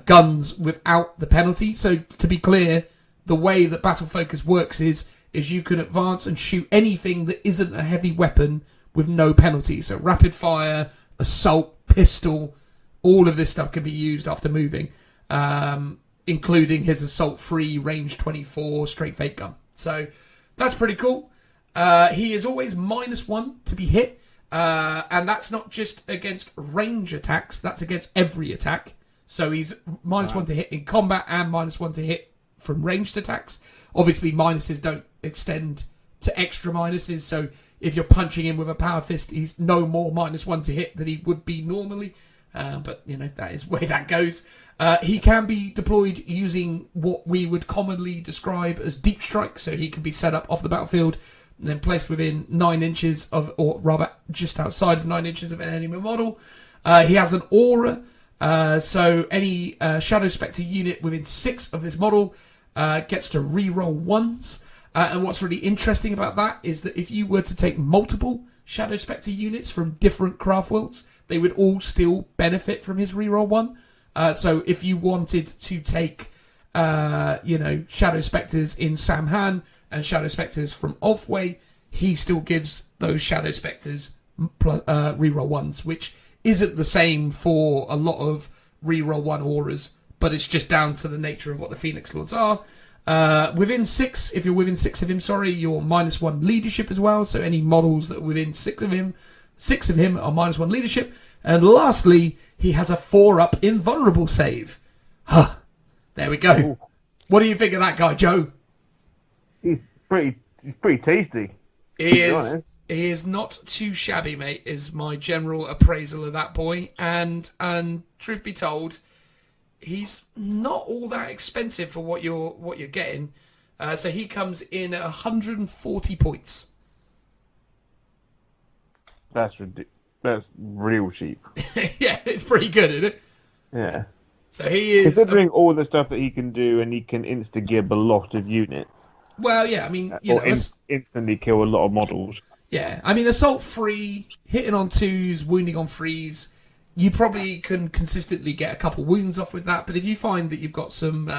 guns without the penalty. So to be clear, the way that Battle Focus works is you can advance and shoot anything that isn't a heavy weapon with no penalty. So rapid fire, assault, pistol, all of this stuff can be used after moving. Including his assault 3, range 24, strength 8 gun. So that's pretty cool. He is always -1 to be hit. And that's not just against range attacks, that's against every attack. So he's -1 to hit in combat and -1 to hit from ranged attacks. Obviously, minuses don't extend to extra minuses. So if you're punching him with a power fist, he's no more -1 to hit than he would be normally. But, that is where that goes. He can be deployed using what we would commonly describe as deep strike. So he can be set up off the battlefield and then placed within 9 inches of, or rather just outside of 9 inches of an enemy model. He has an aura. So any Shadow Spectre unit within 6 of this model gets to reroll ones. And what's really interesting about that is that if you were to take multiple Shadow Spectre units from different craft worlds, they would all still benefit from his reroll one. So if you wanted to take, Shadow Spectres in Samhan and Shadow Spectres from Ulthwé, he still gives those Shadow Spectres reroll ones, which isn't the same for a lot of reroll one auras, but it's just down to the nature of what the Phoenix Lords are. Within 6, if you're within 6 of him, you're -1 leadership as well. So any models that are within 6 of him are -1 leadership. And lastly, he has a 4-up invulnerable save. Huh. There we go. Ooh. What do you think of that guy, Joe? He's pretty tasty. He is not too shabby, mate, is my general appraisal of that boy. And truth be told, he's not all that expensive for what you're getting. So he comes in at 140 points. That's real cheap. Yeah, it's pretty good, isn't it? Yeah. So he is considering all the stuff that he can do, and he can insta-gib a lot of units. Well, yeah, I mean, instantly kill a lot of models. Yeah, I mean, assault 3, hitting on 2s, wounding on 3s. You probably can consistently get a couple wounds off with that, but if you find that you've got some,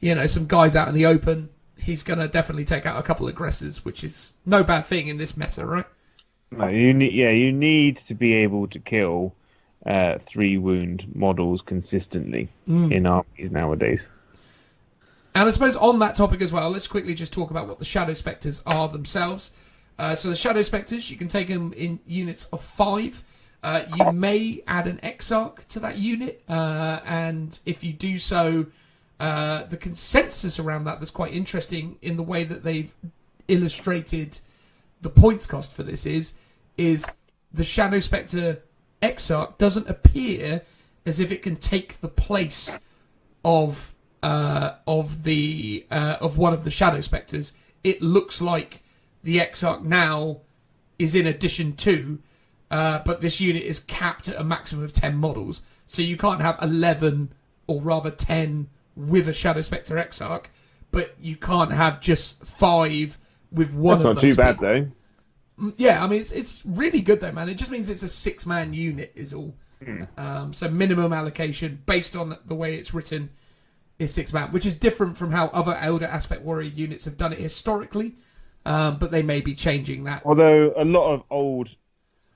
some guys out in the open, he's going to definitely take out a couple of aggressors, which is no bad thing in this meta, right? No, you need to be able to kill 3 wound models consistently in armies nowadays. And I suppose on that topic as well, let's quickly just talk about what the Shadow Spectres are themselves. So the Shadow Spectres, you can take them in units of 5. You may add an Exarch to that unit, and if you do so, the consensus around that's quite interesting in the way that they've illustrated the points cost for this is the Shadow Spectre Exarch doesn't appear as if it can take the place of one of the Shadow Spectres. It looks like the Exarch now is in addition to. But this unit is capped at a maximum of 10 models. So you can't have 11, or rather 10, with a Shadow Spectre Exarch, but you can't have just 5 with one of those. That's not too bad, though. Yeah, I mean, it's really good, though, man. It just means it's a 6-man unit, is all. So minimum allocation, based on the way it's written, is 6-man, which is different from how other Elder Aspect Warrior units have done it historically, but they may be changing that. Although a lot of old...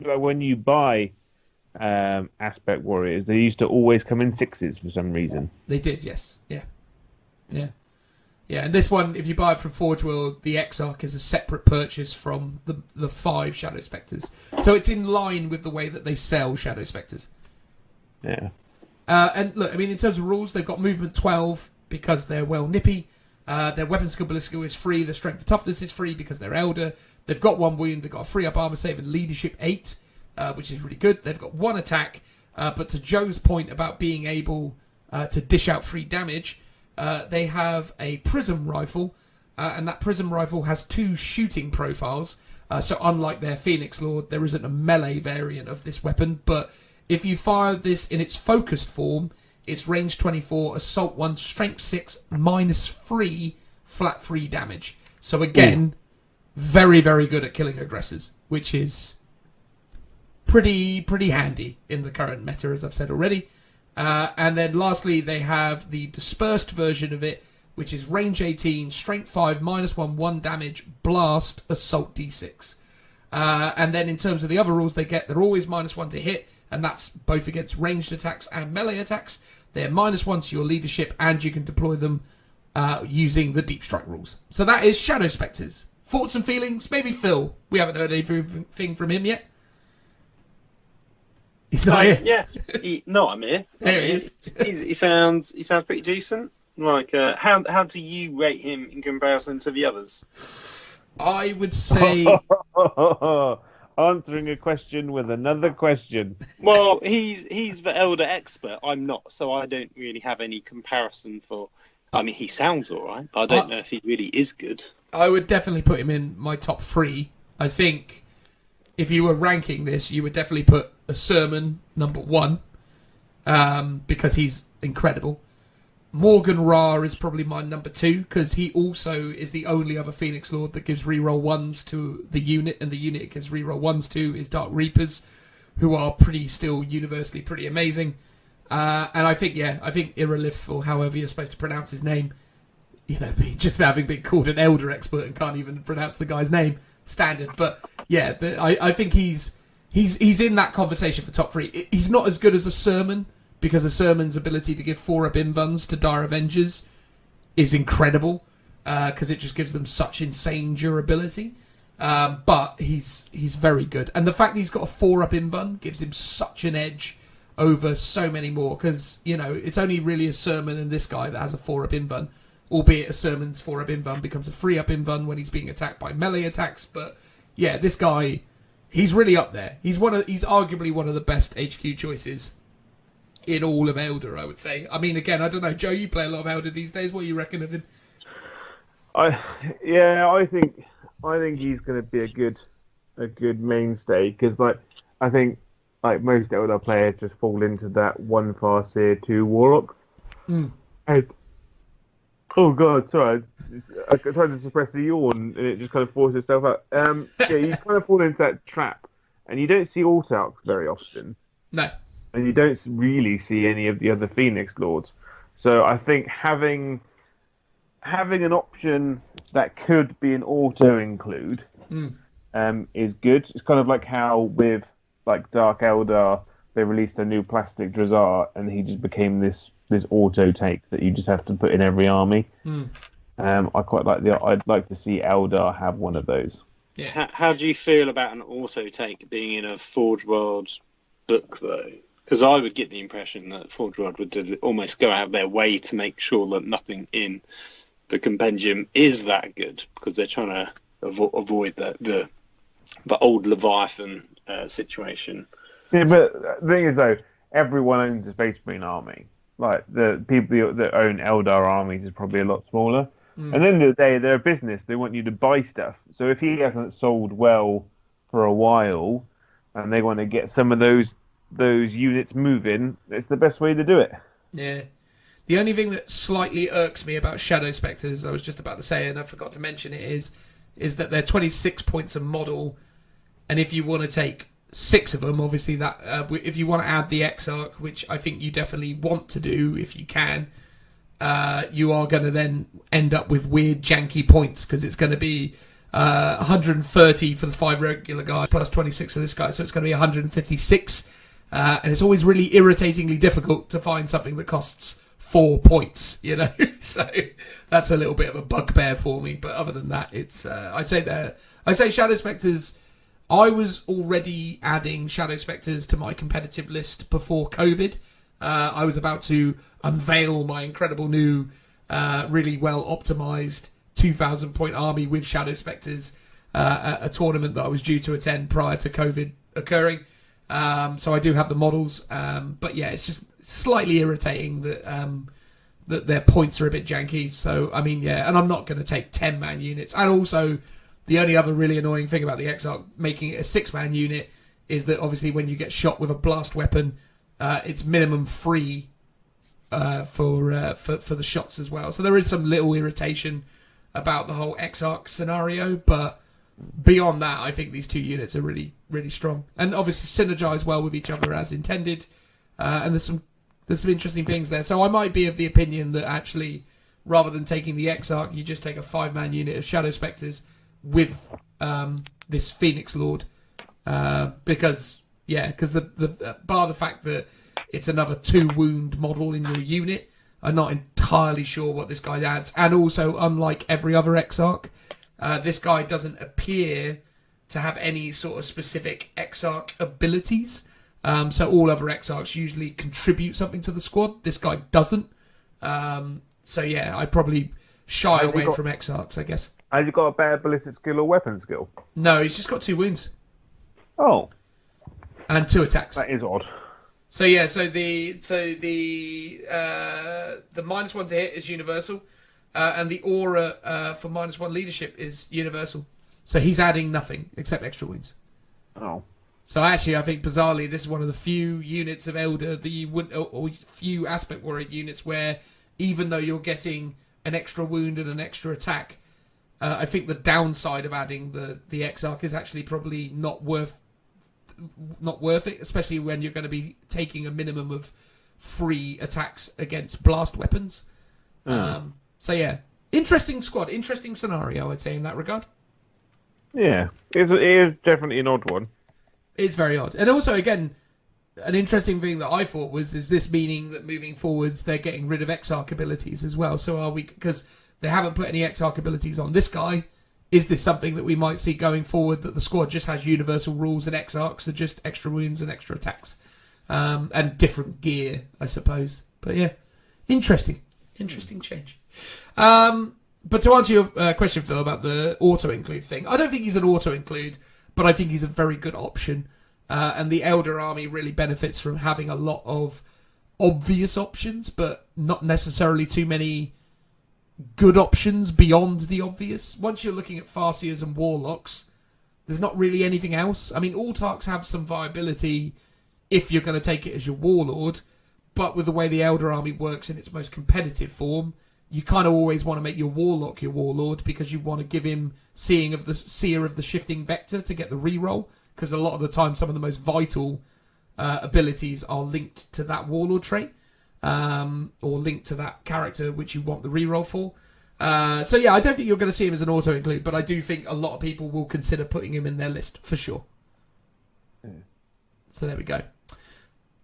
Like when you buy Aspect Warriors, they used to always come in 6s for some reason. They did, yes. Yeah. And this one, if you buy it from Forge World, the Exarch is a separate purchase from the 5 Shadow Spectres. So it's in line with the way that they sell Shadow Spectres. Yeah. And look, I mean, in terms of rules, they've got movement 12 because they're well nippy. Their weapon skill ballistic is free. Their strength and toughness is free because they're elder. They've got 1 wound. They've got a 3-up armor save and leadership 8, which is really good. They've got 1 attack. But to Joe's point about being able to dish out free damage, they have a prism rifle, and that prism rifle has 2 shooting profiles. So unlike their Phoenix Lord, there isn't a melee variant of this weapon. But if you fire this in its focused form, it's range 24, assault 1, strength 6, -3, flat 3 damage. So again... very, very good at killing aggressors, which is pretty handy in the current meta, as I've said already. And then lastly, they have the dispersed version of it, which is range 18, strength 5, -1 damage, blast, assault d6. And then in terms of the other rules they're always -1 to hit, and that's both against ranged attacks and melee attacks. They're -1 to your leadership, and you can deploy them using the deep strike rules. So that is Shadow Spectres. Thoughts and feelings? Maybe Phil. We haven't heard anything from him yet. He's not here. Yeah, I'm here. There he is. He sounds pretty decent. Like, how do you rate him in comparison to the others? I would say answering a question with another question. Well, he's the elder expert. I'm not, so I don't really have any comparison for. I mean, he sounds all right, but I don't know if he really is good. I would definitely put him in my top 3. I think if you were ranking this, you would definitely put a Sermon number 1 because he's incredible. Morgan Ra is probably my number 2, because he also is the only other Phoenix Lord that gives reroll 1s to the unit, and the unit it gives reroll 1s to is Dark Reapers, who are still universally pretty amazing. And I think Irrelif, or however you're supposed to pronounce his name, just having been called an Elder expert and can't even pronounce the guy's name, standard. But yeah, I think he's in that conversation for top 3. He's not as good as a Sermon, because a Sermon's ability to give 4-up invuns to Dire Avengers is incredible, because it just gives them such insane durability. But he's very good. And the fact that he's got a 4-up invun gives him such an edge over so many more, because, it's only really a Sermon and this guy that has a 4-up invun, albeit a Sermon's 4-up invun becomes a 3-up invun when he's being attacked by melee attacks. But yeah, this guy, he's really up there. He's arguably one of the best HQ choices in all of Elder, I would say. I mean, again, I don't know, Joe, you play a lot of Elder these days. What do you reckon of him? I think he's going to be a good mainstay, because I think most Elder players just fall into that 1 Farseer, 2 Warlock. And, oh god, sorry, I tried to suppress a yawn and it just kind of forced itself out. You kind of fall into that trap, and you don't see Alt-Arcs very often. No. And you don't really see any of the other Phoenix Lords. So I think having an option that could be an auto include is good. It's kind of like how with Dark Eldar, they released a new plastic Drazar, and he just became this auto take that you just have to put in every army. I quite like I'd like to see Eldar have one of those. Yeah. How do you feel about an auto take being in a Forge World book, though? Because I would get the impression that Forge World would almost go out of their way to make sure that nothing in the Compendium is that good, because they're trying to avoid the old Leviathan situation. Yeah, but the thing is, though, everyone owns a Space Marine army. The people that own Eldar armies is probably a lot smaller. And at the end of the day, they're a business. They want you to buy stuff. So if he hasn't sold well for a while, and they want to get some of those units moving, it's the best way to do it. Yeah. The only thing that slightly irks me about Shadow Spectres, I was just about to say, and I forgot to mention it, is that they're 26 points a model, and if you want to take 6 of them, obviously that if you want to add the Exarch, which I think you definitely want to do if you can, you are going to then end up with weird janky points, because it's going to be 130 for the 5 regular guys plus 26 for this guy, so it's going to be 156. And it's always really irritatingly difficult to find something that costs 4 points, So that's a little bit of a bugbear for me. But other than that, it's I'd say Shadow Spectres. I was already adding Shadow Spectres to my competitive list before COVID. I was about to unveil my incredible new, really well optimized 2,000 point army with Shadow Spectres at a tournament that I was due to attend prior to COVID occurring. So I do have the models, but yeah, it's just slightly irritating that their points are a bit janky. So I mean, yeah, and I'm not going to take 10-man units. And also, the only other really annoying thing about the Exarch making it a 6-man unit is that obviously when you get shot with a blast weapon, it's minimum 3 for the shots as well. So there is some little irritation about the whole Exarch scenario, but beyond that, I think these 2 units are really, really strong, and obviously synergize well with each other as intended. And there's some interesting things there. So I might be of the opinion that actually, rather than taking the Exarch, you just take a 5-man unit of Shadow Spectres with this Phoenix Lord, because the bar the fact that it's another 2 wound model in your unit, I'm not entirely sure what this guy adds. And also, unlike every other Exarch, this guy doesn't appear to have any sort of specific Exarch abilities. So all other Exarchs usually contribute something to the squad. This guy doesn't. So yeah, I'd probably shy away from Exarchs, I guess. Has he got a better ballistic skill or weapon skill? No, he's just got 2 wounds. Oh. And 2 attacks. That is odd. So yeah, the -1 to hit is universal, and the aura for -1 leadership is universal. So he's adding nothing except extra wounds. Oh. So actually, I think bizarrely, this is one of the few units of Elder that you wouldn't, or few aspect warrior units where even though you're getting an extra wound and an extra attack. I think the downside of adding the Exarch is actually probably not worth it, especially when you're going to be taking a minimum of 3 attacks against blast weapons. So yeah, interesting squad, interesting scenario, I'd say, in that regard. Yeah, it is definitely an odd one. It's very odd. And also, again, an interesting thing that I thought was, is this meaning that moving forwards they're getting rid of Exarch abilities as well? So are we, because they haven't put any Exarch abilities on this guy, is this something that we might see going forward, that the squad just has universal rules and Exarchs are just extra wounds and extra attacks? And different gear, I suppose. But yeah, interesting change. But to answer your question, Phil, about the auto-include thing, I don't think he's an auto-include, but I think he's a very good option. And the Elder Army really benefits from having a lot of obvious options, but not necessarily too many good options beyond the obvious. Once you're looking at Farseers and Warlocks, there's not really anything else. I mean, Autarchs have some viability if you're going to take it as your Warlord, but with the way the Elder Army works in its most competitive form, you kind of always want to make your Warlock your Warlord, because you want to give him Seer of the Shifting Vector to get the reroll, because a lot of the time some of the most vital abilities are linked to that Warlord trait, or linked to that character which you want the reroll for. So yeah, I don't think you're going to see him as an auto-include, but I do think a lot of people will consider putting him in their list, for sure. So there we go.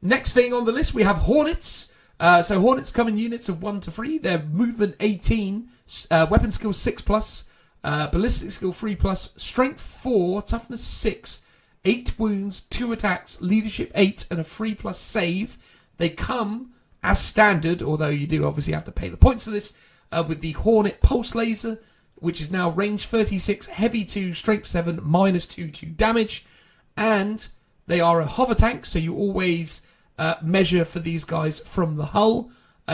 Next thing on the list, we have Hornets. So Hornets come in units of 1 to 3. They're movement 18, weapon skill 6+, ballistic skill 3+, strength 4, toughness 6, 8 wounds, 2 attacks, leadership 8, and a 3+ save. They come as standard, although you do obviously have to pay the points for this, with the Hornet Pulse Laser, which is now range 36, heavy 2, strength 7, -2 to damage. And they are a hover tank, so you always measure for these guys from the hull.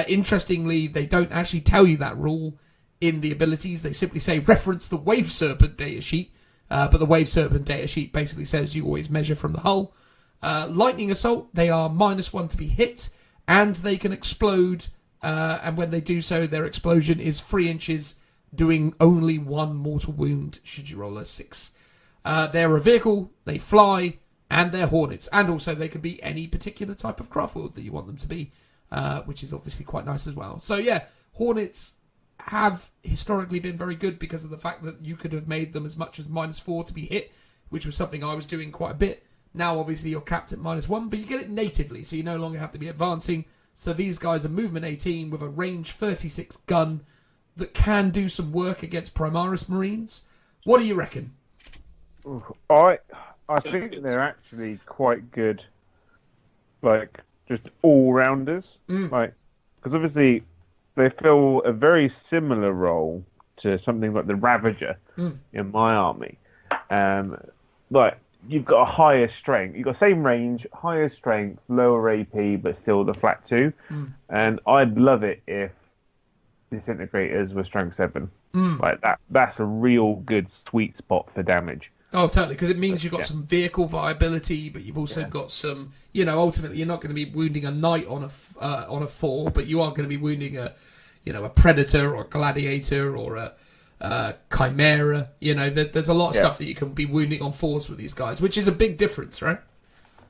Interestingly, they don't actually tell you that rule in the abilities. They simply say reference the Wave Serpent datasheet, but the Wave Serpent datasheet basically says you always measure from the hull. Lightning Assault, they are -1 to be hit, and they can explode, and when they do so, their explosion is 3 inches, doing only 1 mortal wound should you roll a 6. They're a vehicle, they fly, and they're Hornets, and also they can be any particular type of craft world that you want them to be, which is obviously quite nice as well. So yeah, Hornets have historically been very good because of the fact that you could have made them as much as -4 to be hit, which was something I was doing quite a bit. Now obviously you're capped at -1, but you get it natively, so you no longer have to be advancing. So these guys are movement 18 with a range 36 gun that can do some work against Primaris Marines. What do you reckon? I think they're actually quite good, like, just all-rounders. Like, because obviously they fill a very similar role to something like the Ravager in my army. Like, you've got a higher strength. You've got same range, higher strength, lower AP, but still the flat 2. And I'd love it if Disintegrators were strength 7. Like, that's a real good sweet spot for damage. Oh, totally, because it means you've got some vehicle viability, but you've also got some, ultimately you're not going to be wounding a knight on a 4, but you are going to be wounding a predator or a gladiator or a chimera. There's a lot of stuff that you can be wounding on 4s with these guys, which is a big difference, right?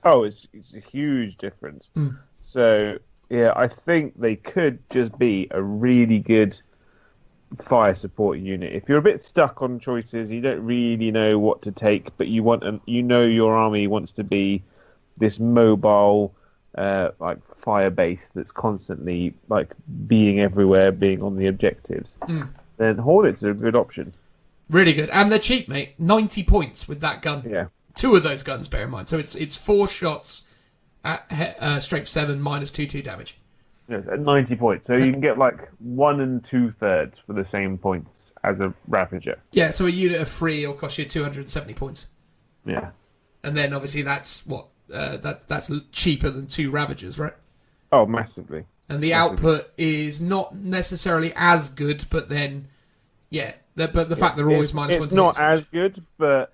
Oh, it's a huge difference. So, yeah, I think they could just be a really good fire support unit. If you're a bit stuck on choices, you don't really know what to take, but your army wants to be this mobile, like fire base that's constantly like being everywhere, being on the objectives. Then Hornets are a good option. Really good, and they're cheap, mate. 90 points with that gun. Yeah, 2 of those guns, bear in mind. So it's 4 shots at strength 7 -2 damage. Yes, at 90 points. So you can get like 1 2/3 for the same points as a Ravager. Yeah, so a unit of 3 will cost you 270 points. Yeah. And then obviously that's what that's cheaper than 2 Ravagers, right? Oh, massively. And the output is not necessarily as good, but then but the fact they're always -1. It's not as good, but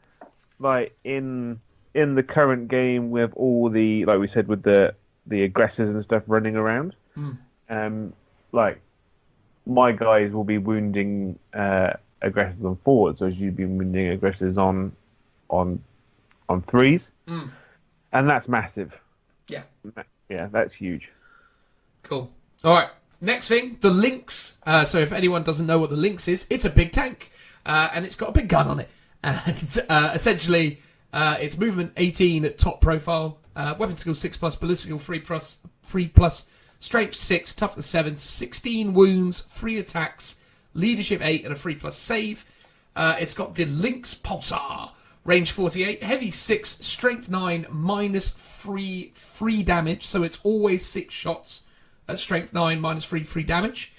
like in the current game with all the, like we said, with the aggressors and stuff running around, like my guys will be wounding aggressors on 4s, whereas you'd be wounding aggressors on 3s, and that's massive. Yeah, yeah, that's huge. Cool. All right. Next thing, the Lynx. So if anyone doesn't know what the Lynx is, it's a big tank, and it's got a big gun on it. And essentially, it's movement 18 at top profile, weapon skill 6+, ballistic skill 3+, strength 6, toughness 7, 16 wounds, 3 attacks, leadership 8, and a 3+ save. It's got the Lynx Pulsar, range 48, heavy 6, strength 9, -3 damage. So it's always 6 shots at strength 9, -3 damage.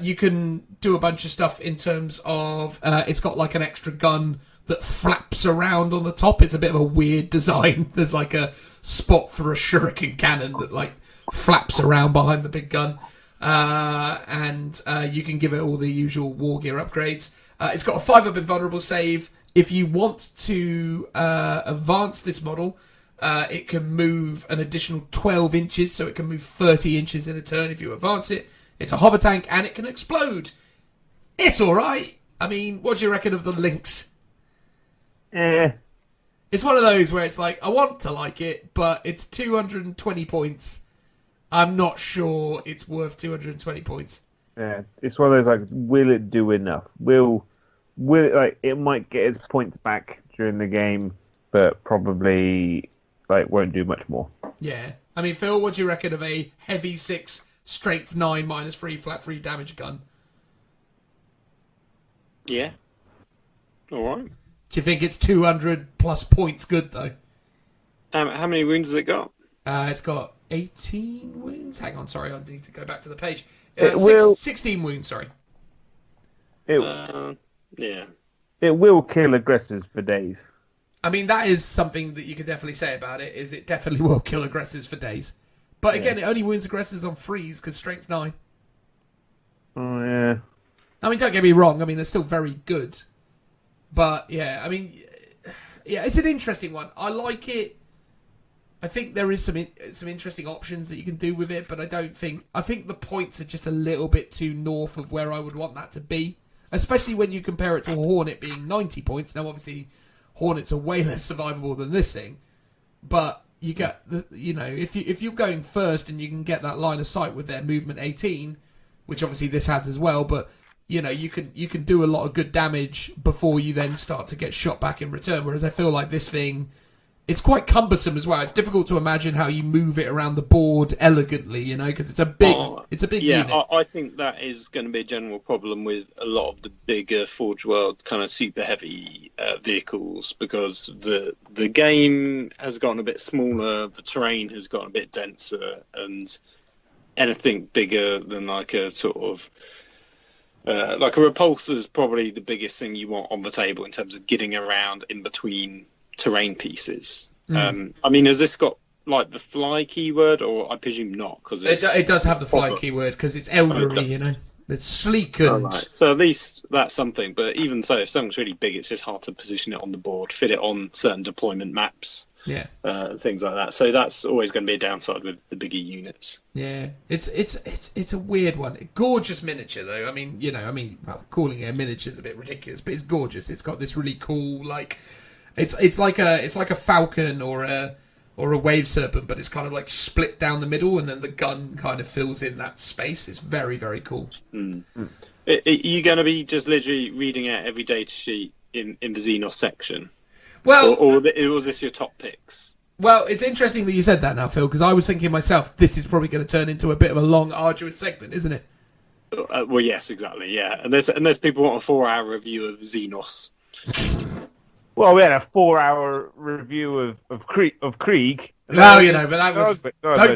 You can do a bunch of stuff in terms of it's got like an extra gun that flaps around on the top. It's a bit of a weird design. There's like a spot for a shuriken cannon that like flaps around behind the big gun. And you can give it all the usual war gear upgrades. It's got a 5-up invulnerable save. If you want to advance this model, it can move an additional 12 inches, so it can move 30 inches in a turn if you advance it. It's a hover tank, and it can explode. It's alright. I mean, what do you reckon of the Lynx? It's one of those where it's like, I want to like it, but it's 220 points. I'm not sure it's worth 220 points. Yeah, it's one of those, like, will it do enough? Will it, like, it might get its points back during the game, but probably, like, won't do much more. Yeah. I mean, Phil, what do you reckon of a heavy 6, strength 9, -3, flat 3 damage gun? Yeah. All right. Do you think it's 200 plus points good, though? How many wounds has it got? It's got 18 wounds. Hang on, sorry, I need to go back to the page. 16 wounds, sorry. Yeah. It will kill aggressors for days. I mean, that is something that you could definitely say about it, is it definitely will kill aggressors for days. But again, it only wounds aggressors on 3s, because strength 9. Oh, yeah. I mean, don't get me wrong, I mean, they're still very good. But, yeah, I mean, yeah, it's an interesting one. I like it. I think there is some interesting options that you can do with it, but I think the points are just a little bit too north of where I would want that to be. Especially when you compare it to a Hornet being 90 points. Now, obviously, Hornets are way less survivable than this thing. But you get, if you're going first and you can get that line of sight with their movement 18, which obviously this has as well, but you can do a lot of good damage before you then start to get shot back in return. Whereas I feel like this thing, it's quite cumbersome as well. It's difficult to imagine how you move it around the board elegantly, because it's a big unit. I think that is going to be a general problem with a lot of the bigger Forge World kind of super heavy vehicles, because the game has gotten a bit smaller, the terrain has gotten a bit denser, and anything bigger than like a sort of like a repulsor is probably the biggest thing you want on the table in terms of getting around in between terrain pieces. I mean, has this got like the fly keyword, or I presume not, because it does have the fly keyword because it's elderly, it's sleek and right. So at least that's something. But even so, if something's really big, it's just hard to position it on the board, fit it on certain deployment maps, things like that. So that's always going to be a downside with the bigger units. Yeah, it's a weird one. Gorgeous miniature though. I mean, calling it a miniature is a bit ridiculous, but it's gorgeous. It's got this really cool It's like a falcon or a wave serpent, but it's kind of like split down the middle, and then the gun kind of fills in that space. It's very, very cool. Are you going to be just literally reading out every data sheet in the Xenos section? Well, or was this your top picks? Well, it's interesting that you said that now, Phil, because I was thinking myself, this is probably going to turn into a bit of a long, arduous segment, isn't it? Well, yes, exactly, yeah. And there's people who want a 4-hour review of Xenos. Well, we had a 4-hour review of Krieg. Well, but that was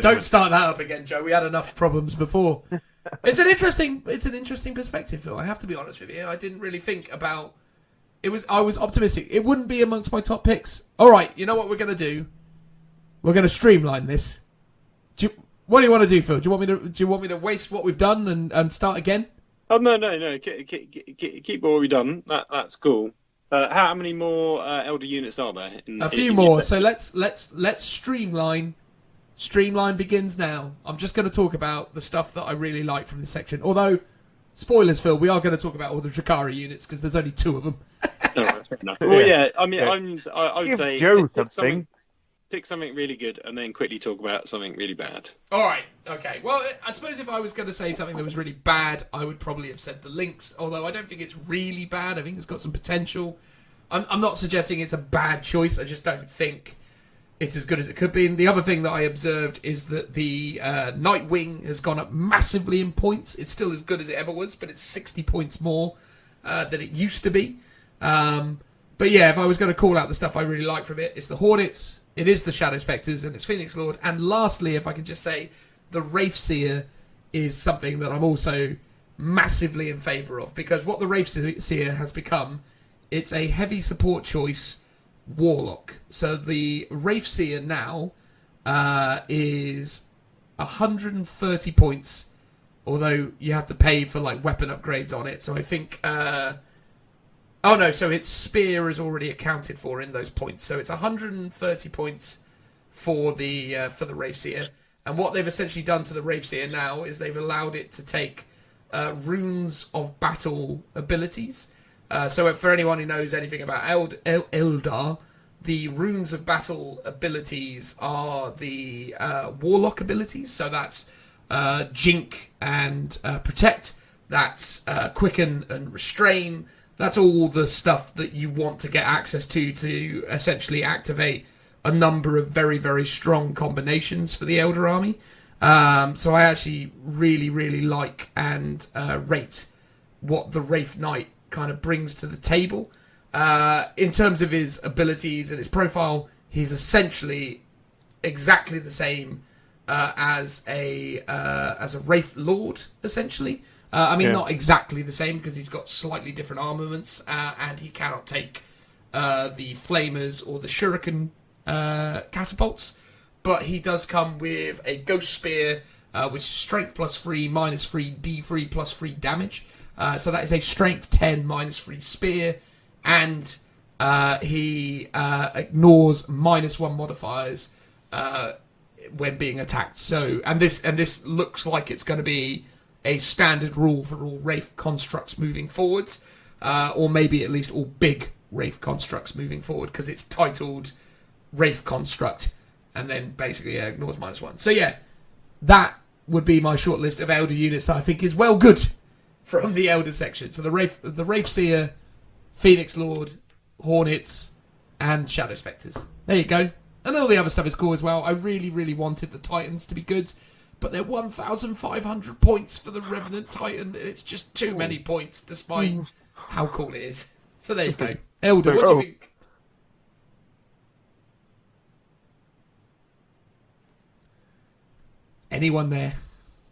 don't start that up again, Joe. We had enough problems before. It's an interesting perspective, Phil. I have to be honest with you. I didn't really think about it. I was optimistic. It wouldn't be amongst my top picks. All right, you know what we're gonna do? We're gonna streamline this. What do you want to do, Phil? Do you want me to waste what we've done and start again? Oh no. Keep what we've done. That's cool. How many more elder units are there? A few more. So let's streamline. Streamline begins now. I'm just going to talk about the stuff that I really like from this section. Although spoilers, Phil, we are going to talk about all the Drakari units because there's only 2 of them. All right, fair enough. Well, yeah, I mean, I would Give say Joe pick something really good and then quickly talk about something really bad. All right, okay. Well, I suppose if I was going to say something that was really bad, I would probably have said the Lynx, although I don't think it's really bad. I think it's got some potential. I'm not suggesting it's a bad choice. I just don't think it's as good as it could be. And the other thing that I observed is that the Nightwing has gone up massively in points. It's still as good as it ever was, but it's 60 points more than it used to be. But yeah, if I was going to call out the stuff I really like from it, it's the Hornets, it is the Shadow Spectres, and it's Phoenix Lord. And lastly, if I could just say, the Wraithseer is something that I'm also massively in favour of, because what the Wraithseer has become, it's a heavy support choice Warlock. So the Wraithseer now is 130 points, although you have to pay for like weapon upgrades on it. So I think oh no, so its spear is already accounted for in those points. So it's 130 points for the Wraithseer. And what they've essentially done to the Wraithseer now is they've allowed it to take runes of battle abilities. So for anyone who knows anything about Eldar, the runes of battle abilities are the Warlock abilities. So that's Jink and Protect. That's Quicken and Restrain. That's all the stuff that you want to get access to essentially activate a number of very, very strong combinations for the Elder Army. So I actually really, really like and rate what the Wraith Knight kind of brings to the table. In terms of his abilities and his profile, he's essentially exactly the same as a Wraith Lord, essentially. Not exactly the same, because he's got slightly different armaments, and he cannot take the flamers or the shuriken catapults. But he does come with a Ghost Spear, which is strength +3, -3, D3 +3 damage. So that is a strength 10 -3 spear, and he ignores -1 modifiers when being attacked. So and this looks like it's going to be a standard rule for all Wraith constructs moving forwards, or maybe at least all big Wraith constructs moving forward, because it's titled Wraith Construct, and then basically ignores -1. So yeah, that would be my short list of Elder units that I think is well good from the Elder section. So the Wraithseer, Phoenix Lord, Hornets, and Shadow Spectres. There you go. And all the other stuff is cool as well. I really, really wanted the Titans to be good, but they're 1,500 points for the Revenant Titan. It's just too many points, despite how cool it is. So there you go. Elder, what do you think? Anyone there?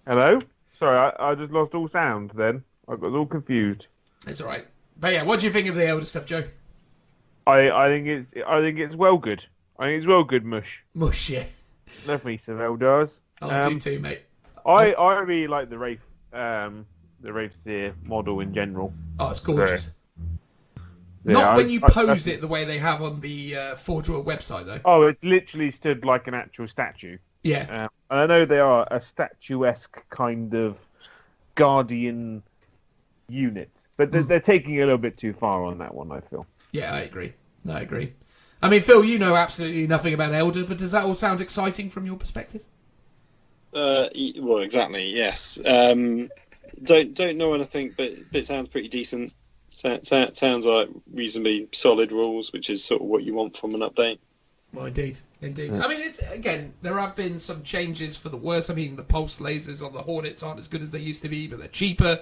Hello? Sorry, I just lost all sound then. I got all confused. It's all right. But yeah, what do you think of the Elder stuff, Joe? I think it's well good. I think it's well good, Mush. Mush, yeah. Love me some Eldars. I do too, mate. I really like the Wraithseer model in general. Oh, it's gorgeous. So, Not when you pose it the way they have on the Forge World website, though. Oh, it's literally stood like an actual statue. Yeah. And I know they are a statuesque kind of guardian unit, but they're taking it a little bit too far on that one, I feel. Yeah, I agree. I mean, Phil, you know absolutely nothing about Elder, but does that all sound exciting from your perspective? Well, exactly. Yes. Don't know anything, but it sounds pretty decent. Sounds like reasonably solid rules, which is sort of what you want from an update. Well, indeed. Yeah. I mean, there have been some changes for the worse. I mean, the pulse lasers on the Hornets aren't as good as they used to be, but they're cheaper.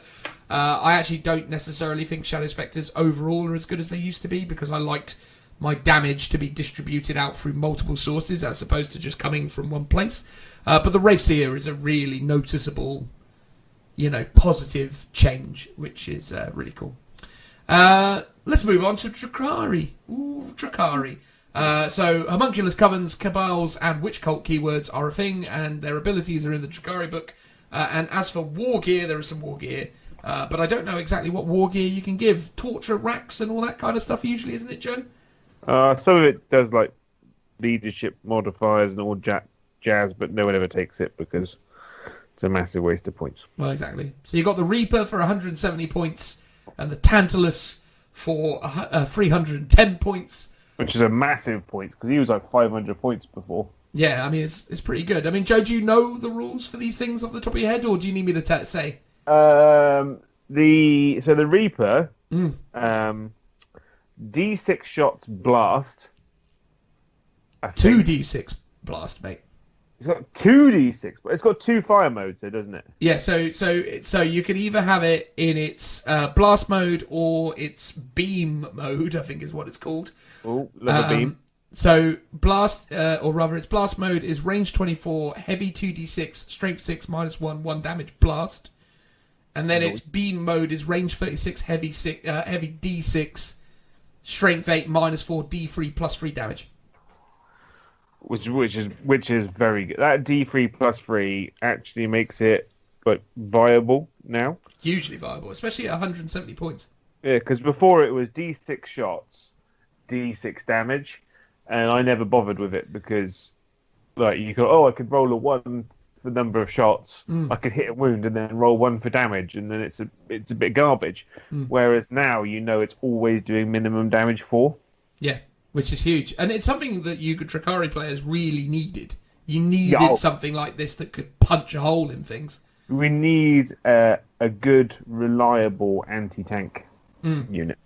I actually don't necessarily think Shadow Spectres overall are as good as they used to be, because I liked my damage to be distributed out through multiple sources as opposed to just coming from one place. But the Wraithseer is a really noticeable, positive change, which is really cool. Let's move on to Drakari. Ooh, Drakari. So homunculus covens, cabals, and witch cult keywords are a thing, and their abilities are in the Drakari book. And as for war gear, there is some war gear, but I don't know exactly what war gear you can give. Torture racks and all that kind of stuff usually, isn't it, Joe? Some of it does like leadership modifiers and all jazz, but no one ever takes it because It's a massive waste of points. Well, exactly. So you got the Reaper for 170 points and the Tantalus for 310 points. Which is a massive point, because he was like 500 points before. Yeah, I mean, it's pretty good. I mean, Joe, do you know the rules for these things off the top of your head, or do you need me to say? The Reaper, D6 shots blast. 2d6 blast, mate. It's got 2d6, but it's got 2 fire modes, though, doesn't it? Yeah, so you can either have it in its blast mode or its beam mode, I think is what it's called. Oh, love a beam. So blast, or rather, its blast mode is range 24, heavy 2d6, strength 6, -1, 1 damage blast, and then its beam mode is range 36, heavy d6, strength 8, -4, d3 +3 damage. Which is very good. That D3 +3 actually makes it viable now. Hugely viable, especially at 170 points. Yeah, because before it was D6 shots, D6 damage, and I never bothered with it because, you go, I could roll a 1 for the number of shots, I could hit a wound and then roll 1 for damage, and then it's a bit garbage. Whereas now it's always doing minimum damage 4. Yeah. Which is huge. And it's something that you Drakari players really needed. You needed something like this that could punch a hole in things. We need a good, reliable anti-tank unit.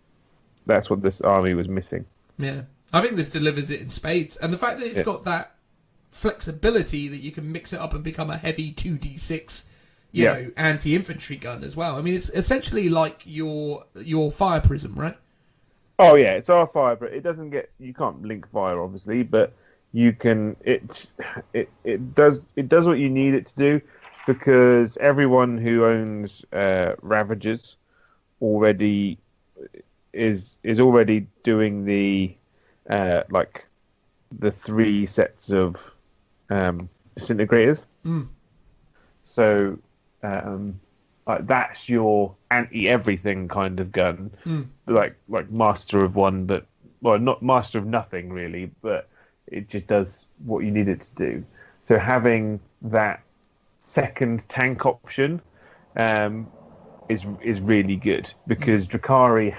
That's what this army was missing. Yeah. I think this delivers it in spades. And the fact that it's got that flexibility that you can mix it up and become a heavy 2d6, you know, anti-infantry gun as well. I mean, it's essentially like your fire prism, right? Oh yeah, it's our fire, but it doesn't get. You can't link fire, obviously, but you can. It does what you need it to do, because everyone who owns Ravagers already is already doing the 3 sets of disintegrators. So that's your anti-everything kind of gun, like master of one, but not master of nothing really, but it just does what you need it to do. So having that second tank option is really good, because Drakari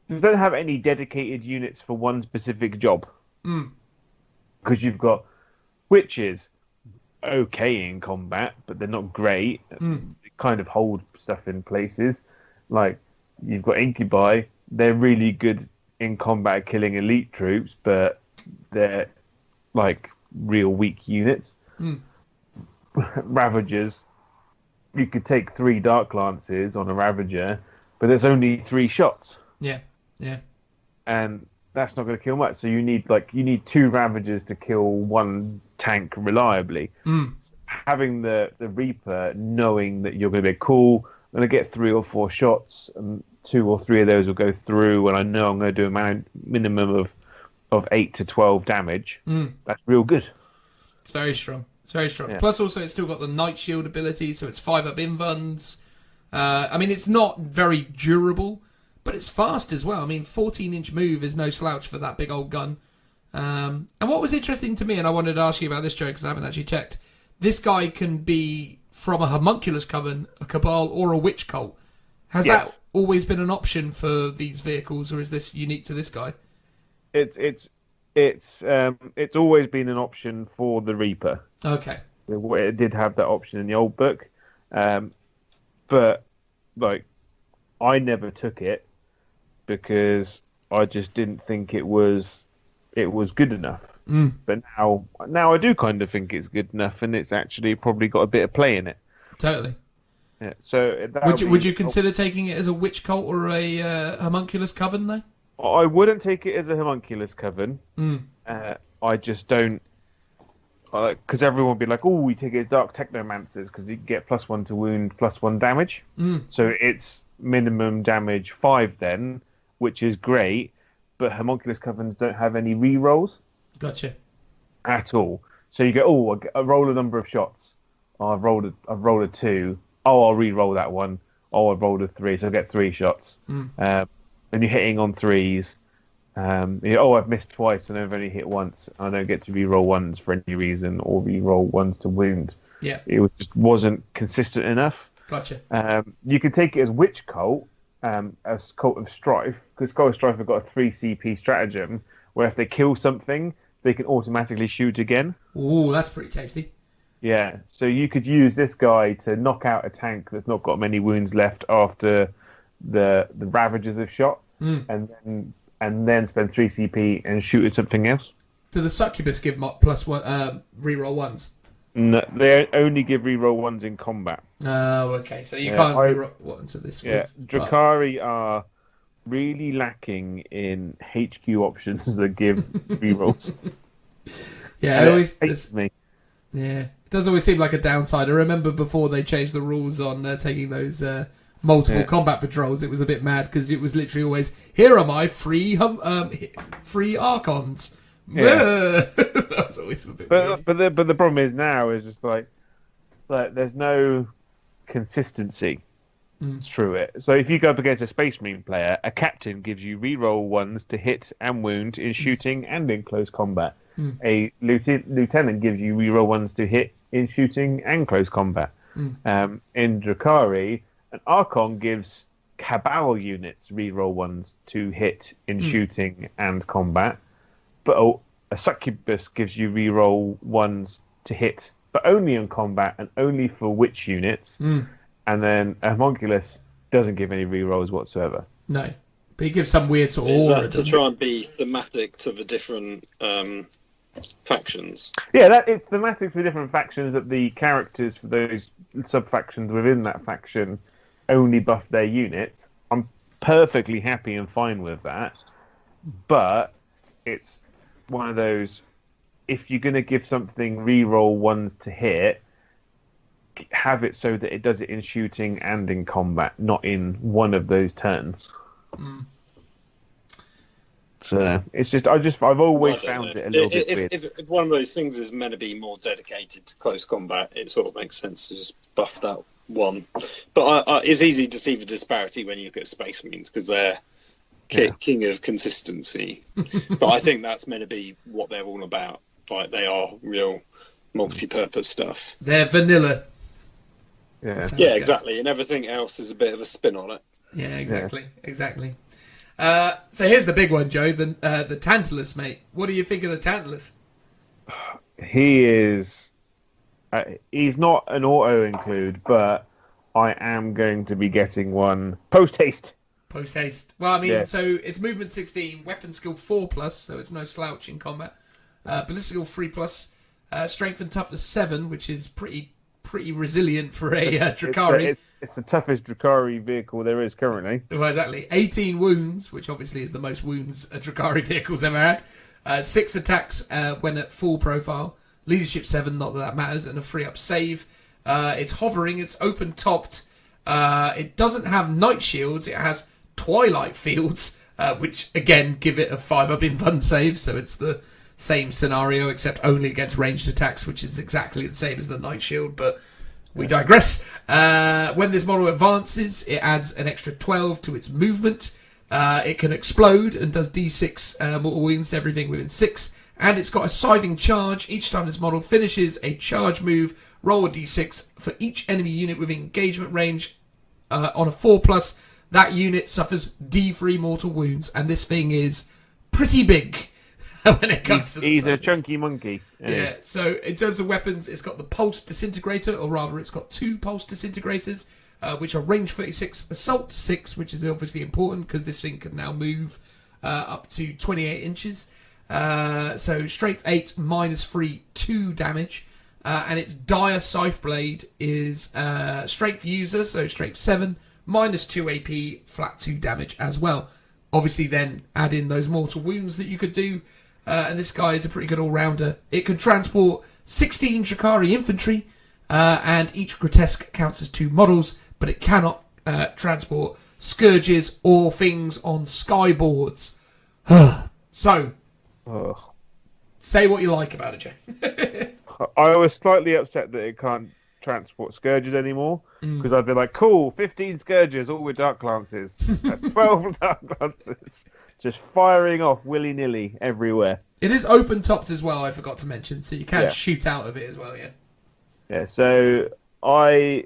don't have any dedicated units for one specific job, because you've got witches. Okay in combat, but they're not great. They kind of hold stuff in places. Like, you've got incubi, they're really good in combat killing elite troops, but they're real weak units. Ravagers, you could take 3 dark lances on a Ravager, but there's only 3 shots. Yeah. And that's not going to kill much. So you need 2 Ravagers to kill 1 tank reliably. Having the Reaper, knowing that you're going to be cool, I'm going to get 3 or 4 shots, and 2 or 3 of those will go through, and I know I'm going to do a minimum of 8 to 12 damage. That's real good. It's very strong. Yeah. Plus, also, it's still got the Night Shield ability, so it's 5 up invuns. I mean, it's not very durable, but it's fast as well. I mean, 14-inch move is no slouch for that big old gun. And what was interesting to me, and I wanted to ask you about this, Joe, because I haven't actually checked, this guy can be from a homunculus coven, a cabal, or a witch cult. Has that always been an option for these vehicles, or is this unique to this guy? It's always been an option for the Reaper. Okay. It did have that option in the old book, but I never took it because I just didn't think it was good enough. But now I do kind of think it's good enough, and it's actually probably got a bit of play in it. Totally. Yeah. So would you consider taking it as a witch cult or a homunculus coven, though? I wouldn't take it as a homunculus coven. I just don't, because everyone would be like, "Oh, we take it as dark technomancers because you get +1 to wound, +1 damage." So it's minimum damage 5 then, which is great. But homunculus covens don't have any re-rolls. Gotcha. At all. So you go, I roll a number of shots. Oh, I've rolled a 2. Oh, I'll re-roll that one. Oh, I've rolled a 3, so I get 3 shots. And you're hitting on 3s. I've missed twice and I've only hit once. I don't get to re-roll 1s for any reason, or re-roll 1s to wound. Yeah. It just wasn't consistent enough. Gotcha. You can take it as Witch Cult, as Cult of Strife, because Cult of Strife have got a 3 CP stratagem where if they kill something, they can automatically shoot again. Ooh, that's pretty tasty. Yeah, so you could use this guy to knock out a tank that's not got many wounds left after the Ravagers have shot, and then spend 3 CP and shoot at something else. Do the Succubus give plus one reroll ones? No, they only give reroll ones in combat. Oh, okay. So you can't reroll ones with this. Yeah, Drakari are really lacking in HQ options that give rerolls. Yeah, it always hates me. Yeah, it does always seem like a downside. I remember before they changed the rules on taking those multiple combat patrols, it was a bit mad because it was literally always, here are my free Archons. Yeah. That was always a bit weird. But the problem is now is just like there's no consistency through it. So if you go up against a Space Marine player, a captain gives you reroll ones to hit and wound in shooting and in close combat. A lieutenant gives you reroll ones to hit in shooting and close combat. In Drakari, an Archon gives Cabal units reroll ones to hit in shooting and combat, but a Succubus gives you reroll ones to hit, but only in combat and only for witch units. And then a Homunculus doesn't give any rerolls whatsoever. No, but he gives some weird sort of aura to try and be thematic to the different factions. Yeah, it's thematic for different factions, that the characters for those sub-factions within that faction only buff their units. I'm perfectly happy and fine with that, but it's one of those, if you're going to give something reroll ones to hit, have it so that it does it in shooting and in combat, not in one of those turns. So it's just I've always found it a little bit weird. If one of those things is meant to be more dedicated to close combat, it sort of makes sense to just buff that one. But it's easy to see the disparity when you look at Space Marines because they're king of consistency. But I think that's meant to be what they're all about. Like, they are real multi-purpose stuff. They're vanilla. Yeah, exactly. And everything else is a bit of a spin on it. Yeah, exactly. So here's the big one, Joe. The Tantalus, mate. What do you think of the Tantalus? He is. He's not an auto include, but I am going to be getting one post haste. Post haste. Well, I mean, so it's movement 16, weapon skill 4+, so it's no slouch in combat. Ballistic skill 3+, strength and toughness 7, which is pretty resilient for a Drakari. It's the toughest Drakari vehicle there is currently. Well, exactly. 18 wounds, which obviously is the most wounds a Drakari vehicle's ever had. 6 attacks when at full profile. Leadership 7, not that matters, and a free-up save. It's hovering, it's open-topped. It doesn't have night shields, it has twilight fields, which, again, give it a 5-up in fun save, so it's the same scenario, except only against ranged attacks, which is exactly the same as the night shield, but we digress. When this model advances, it adds an extra 12 to its movement. It can explode and does d6 mortal wounds to everything within 6. And it's got a scything charge. Each time this model finishes a charge move, roll a d6 for each enemy unit within engagement range. On a 4+, that unit suffers d3 mortal wounds. And this thing is pretty big when it comes to he's a chunky monkey. Yeah, so in terms of weapons, it's got the Pulse Disintegrator, or rather it's got 2 Pulse Disintegrators, which are range 36, assault 6, which is obviously important because this thing can now move up to 28 inches. So strength 8, -3, 2 damage. And its Dire Scythe Blade is strength user, so strength 7, -2 AP, flat 2 damage as well. Obviously then add in those mortal wounds that you could do. And this guy is a pretty good all-rounder. It can transport 16 Drakari infantry, and each grotesque counts as 2 models, but it cannot transport scourges or things on skyboards. So, say what you like about it, Jay. I was slightly upset that it can't transport scourges anymore, because I'd be like, cool, 15 scourges, all with dark lances. 12 dark lances. Just firing off willy-nilly everywhere. It is open-topped as well, I forgot to mention, so you can shoot out of it as well, yeah. Yeah, so I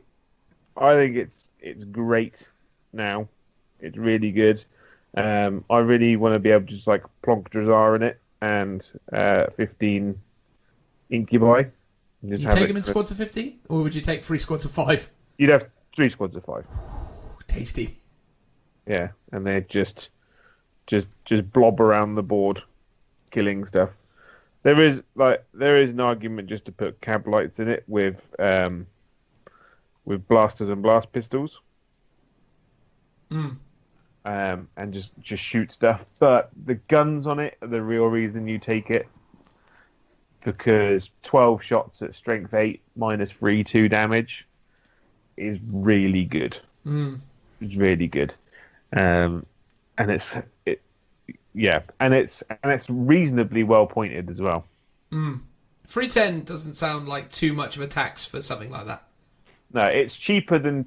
think it's great now. It's really good. I really want to be able to just like plonk Drazar in it and 15 Incubi. You take them in squads of 15, or would you take 3 squads of 5? You'd have 3 squads of 5. Tasty. Yeah, and they just blob around the board, killing stuff. There is an argument just to put cab lights in it with blasters and blast pistols. And just shoot stuff. But the guns on it are the real reason you take it. Because 12 shots at strength 8 minus 3/2 damage is really good. It's really good. And it's reasonably well pointed as well. 310 doesn't sound like too much of a tax for something like that. No, it's cheaper than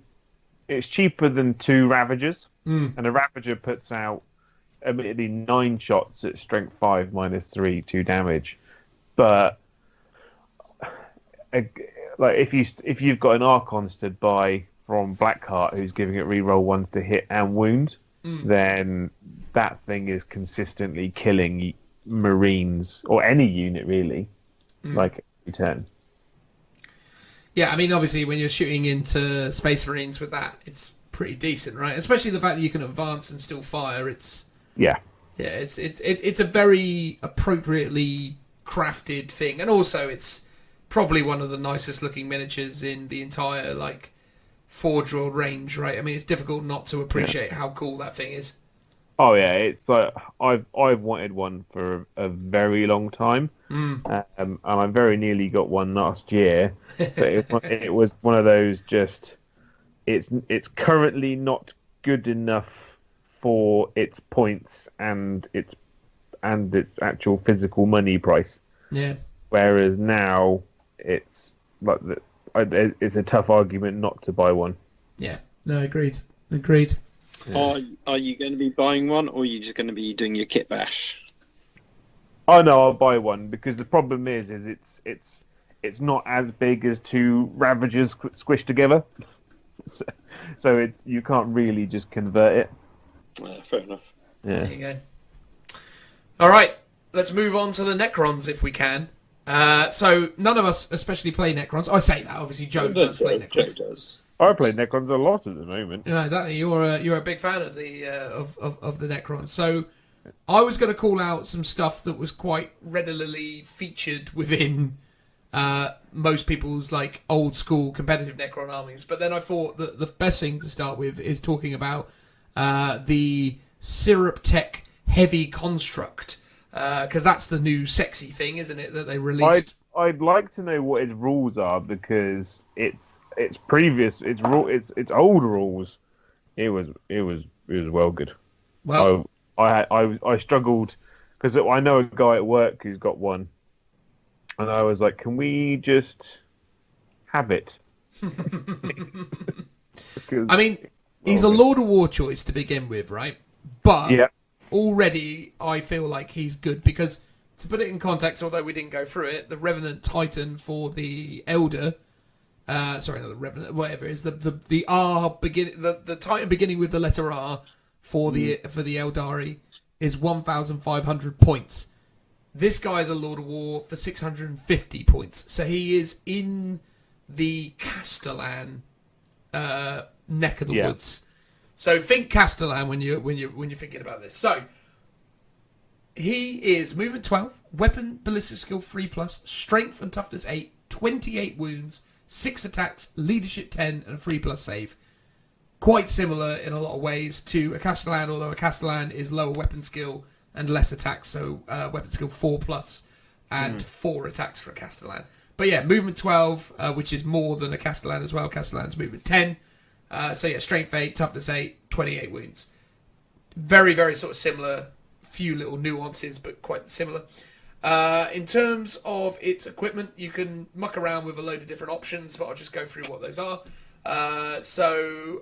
2 Ravagers. And a Ravager puts out admittedly 9 shots at strength 5 minus 3/2 damage. But like if you've got an Archon stood by from Blackheart who's giving it reroll 1s to hit and wound, then that thing is consistently killing Marines or any unit really, like every turn. Yeah, I mean obviously when you're shooting into Space Marines with that, it's pretty decent, right? Especially the fact that you can advance and still fire. It's a very appropriately crafted thing, and also it's probably one of the nicest looking miniatures in the entire like Forge World range, right? I mean, it's difficult not to appreciate how cool that thing is. Oh yeah, it's like I've wanted one for a very long time, and I very nearly got one last year, but it was one of those just it's currently not good enough for its points and its actual physical money price. Yeah. Whereas now it's like it's a tough argument not to buy one. Yeah. No, agreed. Yeah. Are you going to be buying one, or are you just going to be doing your kit bash? Oh no, I'll buy one because the problem is it's not as big as 2 Ravagers squished together, so you can't really just convert it. Fair enough. Yeah. There you go. All right, let's move on to the Necrons if we can. So none of us especially play Necrons. I say that obviously Joe does play Necrons. Joe does. I play Necrons a lot at the moment. Yeah, exactly. You're a big fan of the of the Necrons. So I was going to call out some stuff that was quite readily featured within most people's like old school competitive Necron armies. But then I thought that the best thing to start with is talking about the Syrup Tech Heavy Construct, because that's the new sexy thing, isn't it, that they released? I'd like to know what its rules are because it's old rules. It was well good. Well, I struggled because I know a guy at work who's got one, and I was like, "Can we just have it?" I mean, he's a Lord of War choice to begin with, right? But yeah. Already I feel like he's good because, to put it in context, although we didn't go through it, the Revenant Titan for the Elder, sorry, not the Revenant, whatever it is, the R begin the Titan beginning with the letter R for the Eldari is 1,500 points. This guy is a Lord of War for 650 points, so he is in the Castellan neck of the woods. So think Castellan when you're thinking about this. So he is movement 12, weapon ballistic skill 3+, strength and toughness 8, 28 wounds, 6 attacks, leadership 10, and a 3+ save. Quite similar in a lot of ways to a Castellan, although a Castellan is lower weapon skill and less attacks, so weapon skill 4+ and 4 attacks for a Castellan. But yeah, movement 12, which is more than a Castellan as well. Castellan's movement 10. So yeah, strength 8, toughness 8, 28 wounds. Very, very sort of similar. Few little nuances, but quite similar. In terms of its equipment, you can muck around with a load of different options, but I'll just go through what those are. So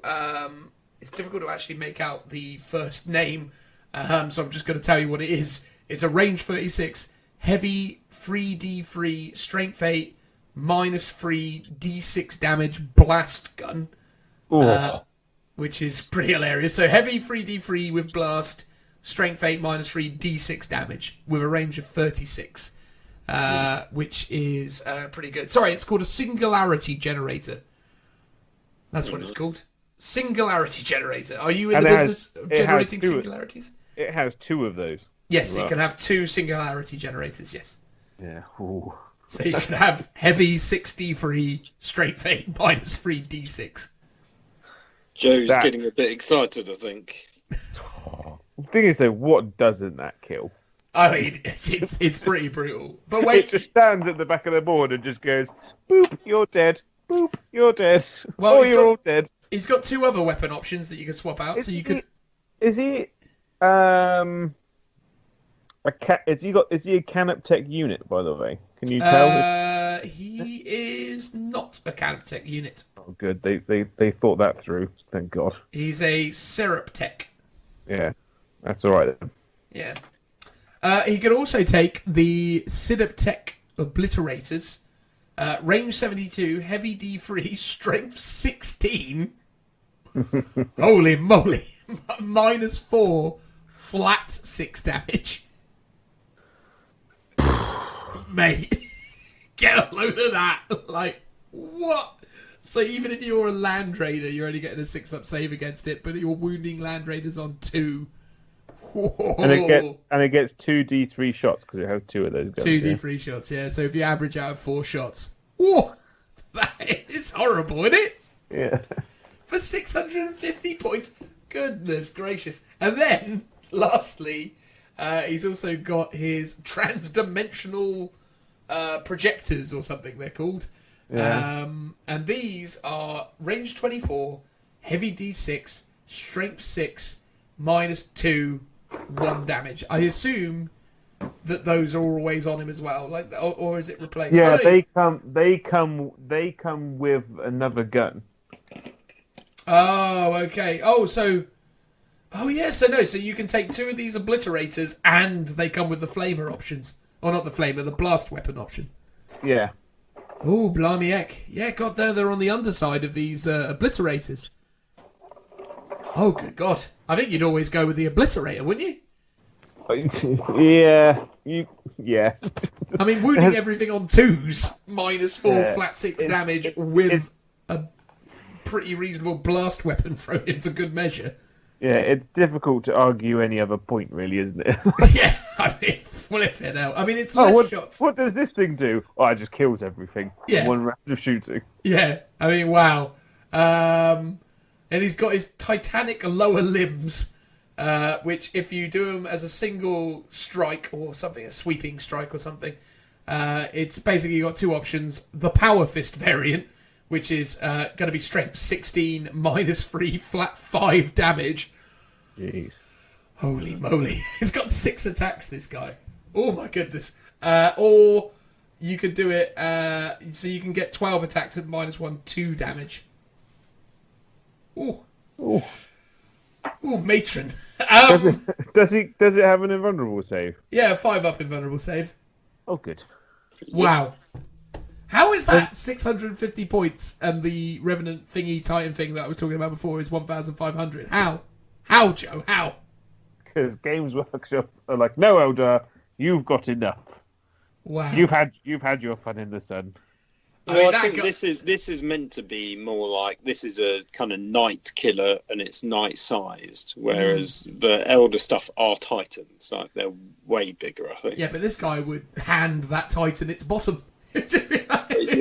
it's difficult to actually make out the first name, so I'm just going to tell you what it is. It's a range 36, heavy, 3d3, strength 8, -3 D6 damage blast gun, which is pretty hilarious. So heavy 3d3 with blast, strength 8 -3 D6 damage with a range of 36, which is pretty good. Sorry, it's called a singularity generator. That's what it's called. Singularity generator. Are you in the business of generating singularities? It has 2 of those. Yes, it can have 2 singularity generators, yes. Yeah. Ooh. So you can have heavy 6d3, strength 8 -3 D6. Joe's getting a bit excited, I think. The thing is, though, what doesn't that kill? I mean, it's pretty brutal. But wait, it just stands at the back of the board and just goes, boop, you're dead. Boop, you're dead. Well, you're all dead. He's got 2 other weapon options that you can swap out. Is he Is he a Canoptech unit, by the way? Can you tell? He is not a Canoptech unit. Oh, good. They thought that through. Thank God. He's a Syrup Tech. Yeah, that's all right then. Yeah. He can also take the Syrup Tech Obliterators. Range 72, heavy D3, strength 16. Holy moly. -4, flat 6 damage. Mate, get a load of that. Like, what? So even if you're a Land Raider, you're only getting a 6-up save against it, but you're wounding Land Raiders on 2. Whoa. And it gets 2 D3 shots because it has 2 of those guns. 2 D3 shots, yeah. So if you average out 4 shots, whoa, that is horrible, isn't it? Yeah. For 650 points, goodness gracious. And then, lastly, he's also got his transdimensional projectors or something they're called. Yeah. And these are range 24, heavy D6, strength 6, -2, 1 damage. I assume that those are always on him as well, like, or is it replaced? Yeah, they come with another gun. Oh, okay. So you can take 2 of these obliterators and they come with the flamer options. Or not the flamer, the blast weapon option. Yeah. Oh, blimey heck. Yeah, God, they're on the underside of these obliterators. Oh, good God. I think you'd always go with the obliterator, wouldn't you? Yeah. Yeah. I mean, wounding everything on 2s, -4, flat 6 damage with a pretty reasonable blast weapon thrown in for good measure. Yeah, it's difficult to argue any other point, really, isn't it? Yeah, I mean, flip it out. I mean, it's less shots. What does this thing do? Oh, it just kills everything. Yeah. One round of shooting. Yeah, I mean, wow. And he's got his titanic lower limbs, which if you do them as a single strike or something, a sweeping strike or something, it's basically got 2 options. The Power Fist variant, which is going to be strength 16, -3, flat 5 damage. Jeez. Holy moly. He's got 6 attacks, this guy. Oh my goodness. Or you could do it, so you can get 12 attacks at -1, 2 damage. Ooh. Ooh. Ooh, matron. Does it have an invulnerable save? Yeah, 5-up invulnerable save. Oh, good. Wow. How is that 650 points and the Revenant thingy Titan thing that I was talking about before is 1,500? How? How, Joe? How? Because Games Workshop are like, no, Elder, you've got enough. Wow. You've had your fun in the sun. Well, I think this is meant to be more like this is a kind of night killer and it's night sized, whereas the Elder stuff are Titans, like they're way bigger, I think. Yeah, but this guy would hand that Titan its bottom.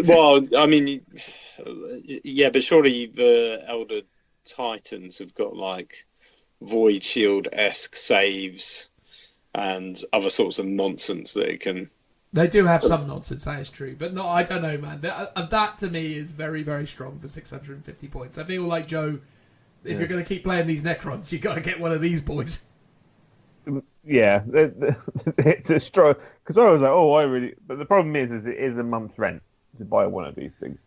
Well, I mean, yeah, but surely the Elder Titans have got like Void Shield-esque saves and other sorts of nonsense that it can. They do have some nonsense, that is true. But no, I don't know, man. That to me is very, very strong for 650 points. I feel like, Joe, if you're going to keep playing these Necrons, you got to get one of these boys. Yeah, it's a strong. Because I was like, but the problem is it is a month's rent to buy one of these things.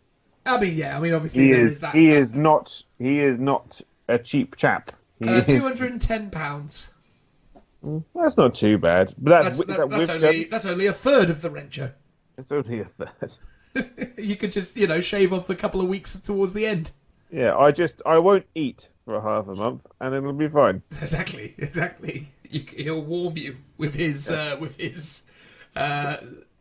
I mean, yeah. I mean, obviously there is that. He is not a cheap chap. £210. That's not too bad. But that's only a third of the rent, Joe. It's only a third. You could just, shave off a couple of weeks towards the end. Yeah, I won't eat for half a month, and it'll be fine. Exactly. He'll warm you with his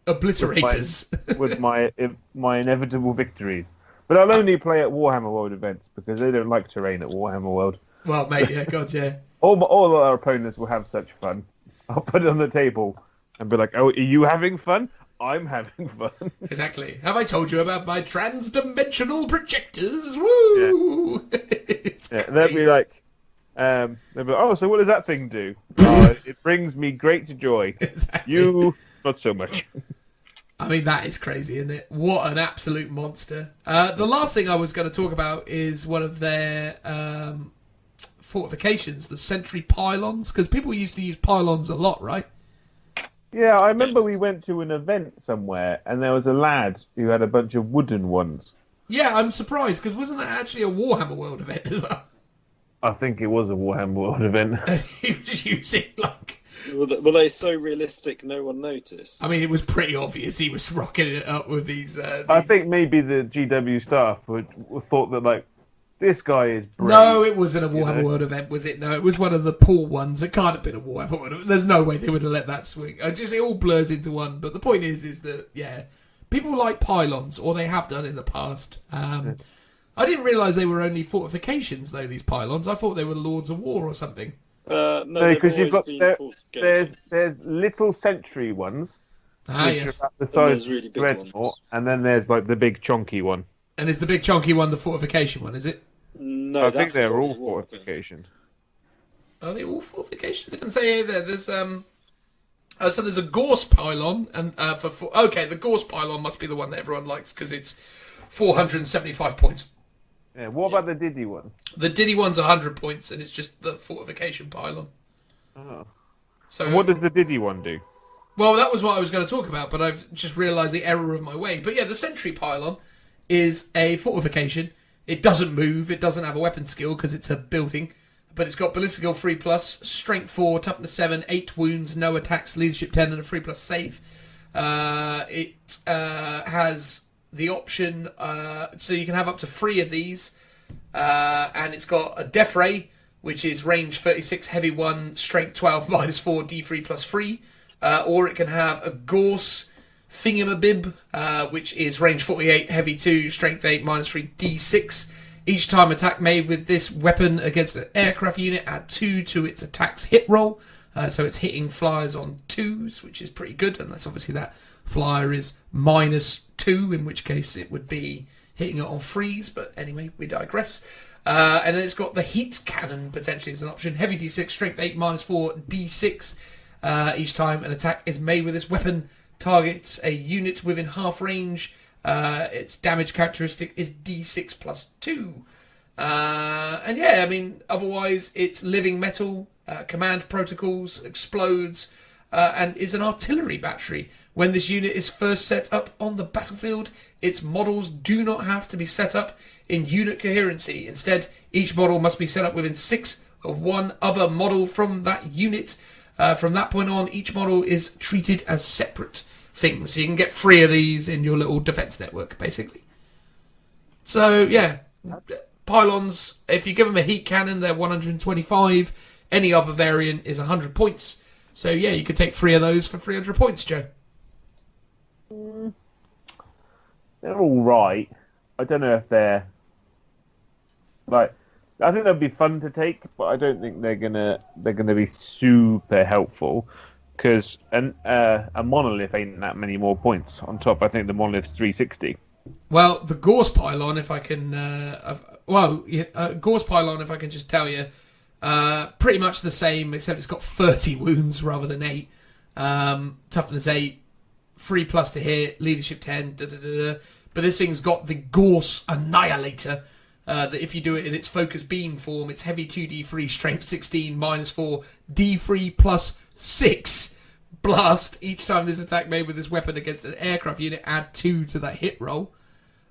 obliterators. with my inevitable victories. But I'll only play at Warhammer World events because they don't like terrain at Warhammer World. Well, mate, yeah, God, yeah. All our opponents will have such fun. I'll put it on the table and be like, "Oh, are you having fun? I'm having fun." Exactly. Have I told you about my trans-dimensional projectors? Woo! Yeah. They'll be like, "Oh, so what does that thing do?" "Oh, it brings me great joy." Exactly. You, not so much. I mean, that is crazy, isn't it? What an absolute monster. The last thing I was going to talk about is one of their fortifications, the sentry pylons, because people used to use pylons a lot, right? Yeah, I remember we went to an event somewhere, and there was a lad who had a bunch of wooden ones. Yeah, I'm surprised, because wasn't that actually a Warhammer World event as well? I think it was a Warhammer World event. He was using, Were they so realistic no one noticed? I mean, it was pretty obvious he was rocking it up with these... I think maybe the GW staff thought that, this guy is brave. No, it wasn't a Warhammer World event, was it? No, it was one of the pool ones. It can't have been a Warhammer World event. There's no way they would have let that swing. It all blurs into one. But the point is that, yeah, people like pylons, or they have done in the past. I didn't realise they were only fortifications, though, these pylons. I thought they were Lords of War or something. No, because you've got there's little sentry ones, which yes. are about the size really of big Dreadnought, ones. and then there's the big chonky one. And is the big chunky one the fortification one, is it? No, I think they're all Lords of War, fortification. Are they all fortifications? It doesn't say here. There's so there's a Gorse pylon, and the Gorse pylon must be the one that everyone likes because it's 475 points. Yeah. What about the Diddy one? The Diddy one's 100 points, and it's just the fortification pylon. Oh. So And what does the Diddy one do? Well, that was what I was going to talk about, but I've just realised the error of my way. But yeah, the sentry pylon is a fortification. It doesn't move. It doesn't have a weapon skill because it's a building. But it's got ballistic skill 3+, strength 4, toughness 7, 8 wounds, no attacks, leadership 10, and a 3+ save. It has the option, so you can have up to 3 of these. And it's got a death ray, which is range 36, heavy 1, strength 12, -4, d3 +3. Or it can have a Gorse thingamabib, which is range 48, heavy 2, strength 8, -3, d6. Each time attack made with this weapon against an aircraft unit, add 2 to its attack's hit roll. So it's hitting flyers on 2s, which is pretty good, unless obviously that flyer is -2, in which case it would be hitting it on 3s, but anyway, we digress. And then it's got the heat cannon, potentially, as an option. Heavy d6, strength 8, -4, d6. Each time an attack is made with this weapon, targets a unit within half range. Its damage characteristic is d6 +2. And yeah, I mean, otherwise it's living metal, command protocols, explodes, and is an artillery battery. When this unit is first set up on the battlefield, its models do not have to be set up in unit coherency. Instead, each model must be set up within 6 of one other model from that unit. From that point on, each model is treated as separate things. So you can get 3 of these in your little defense network, basically. So, yeah. Pylons, if you give them a heat cannon, they're 125. Any other variant is 100 points. So, yeah, you could take 3 of those for 300 points, Joe. They're all right. I don't know if they're... I think they'll be fun to take, but I don't think they're gonna be super helpful because a monolith ain't that many more points on top. I think the monolith's 360. Well, the Gorse pylon, if I can, Gorse pylon, if I can just tell you, pretty much the same, except it's got 30 wounds rather than 8. Toughness 8, 3+ to hit, leadership 10. But this thing's got the Gorse Annihilator. That if you do it in its focus beam form, it's heavy 2d3, strength 16, -4, d3 +6 blast. Each time this attack made with this weapon against an aircraft unit, add 2 to that hit roll.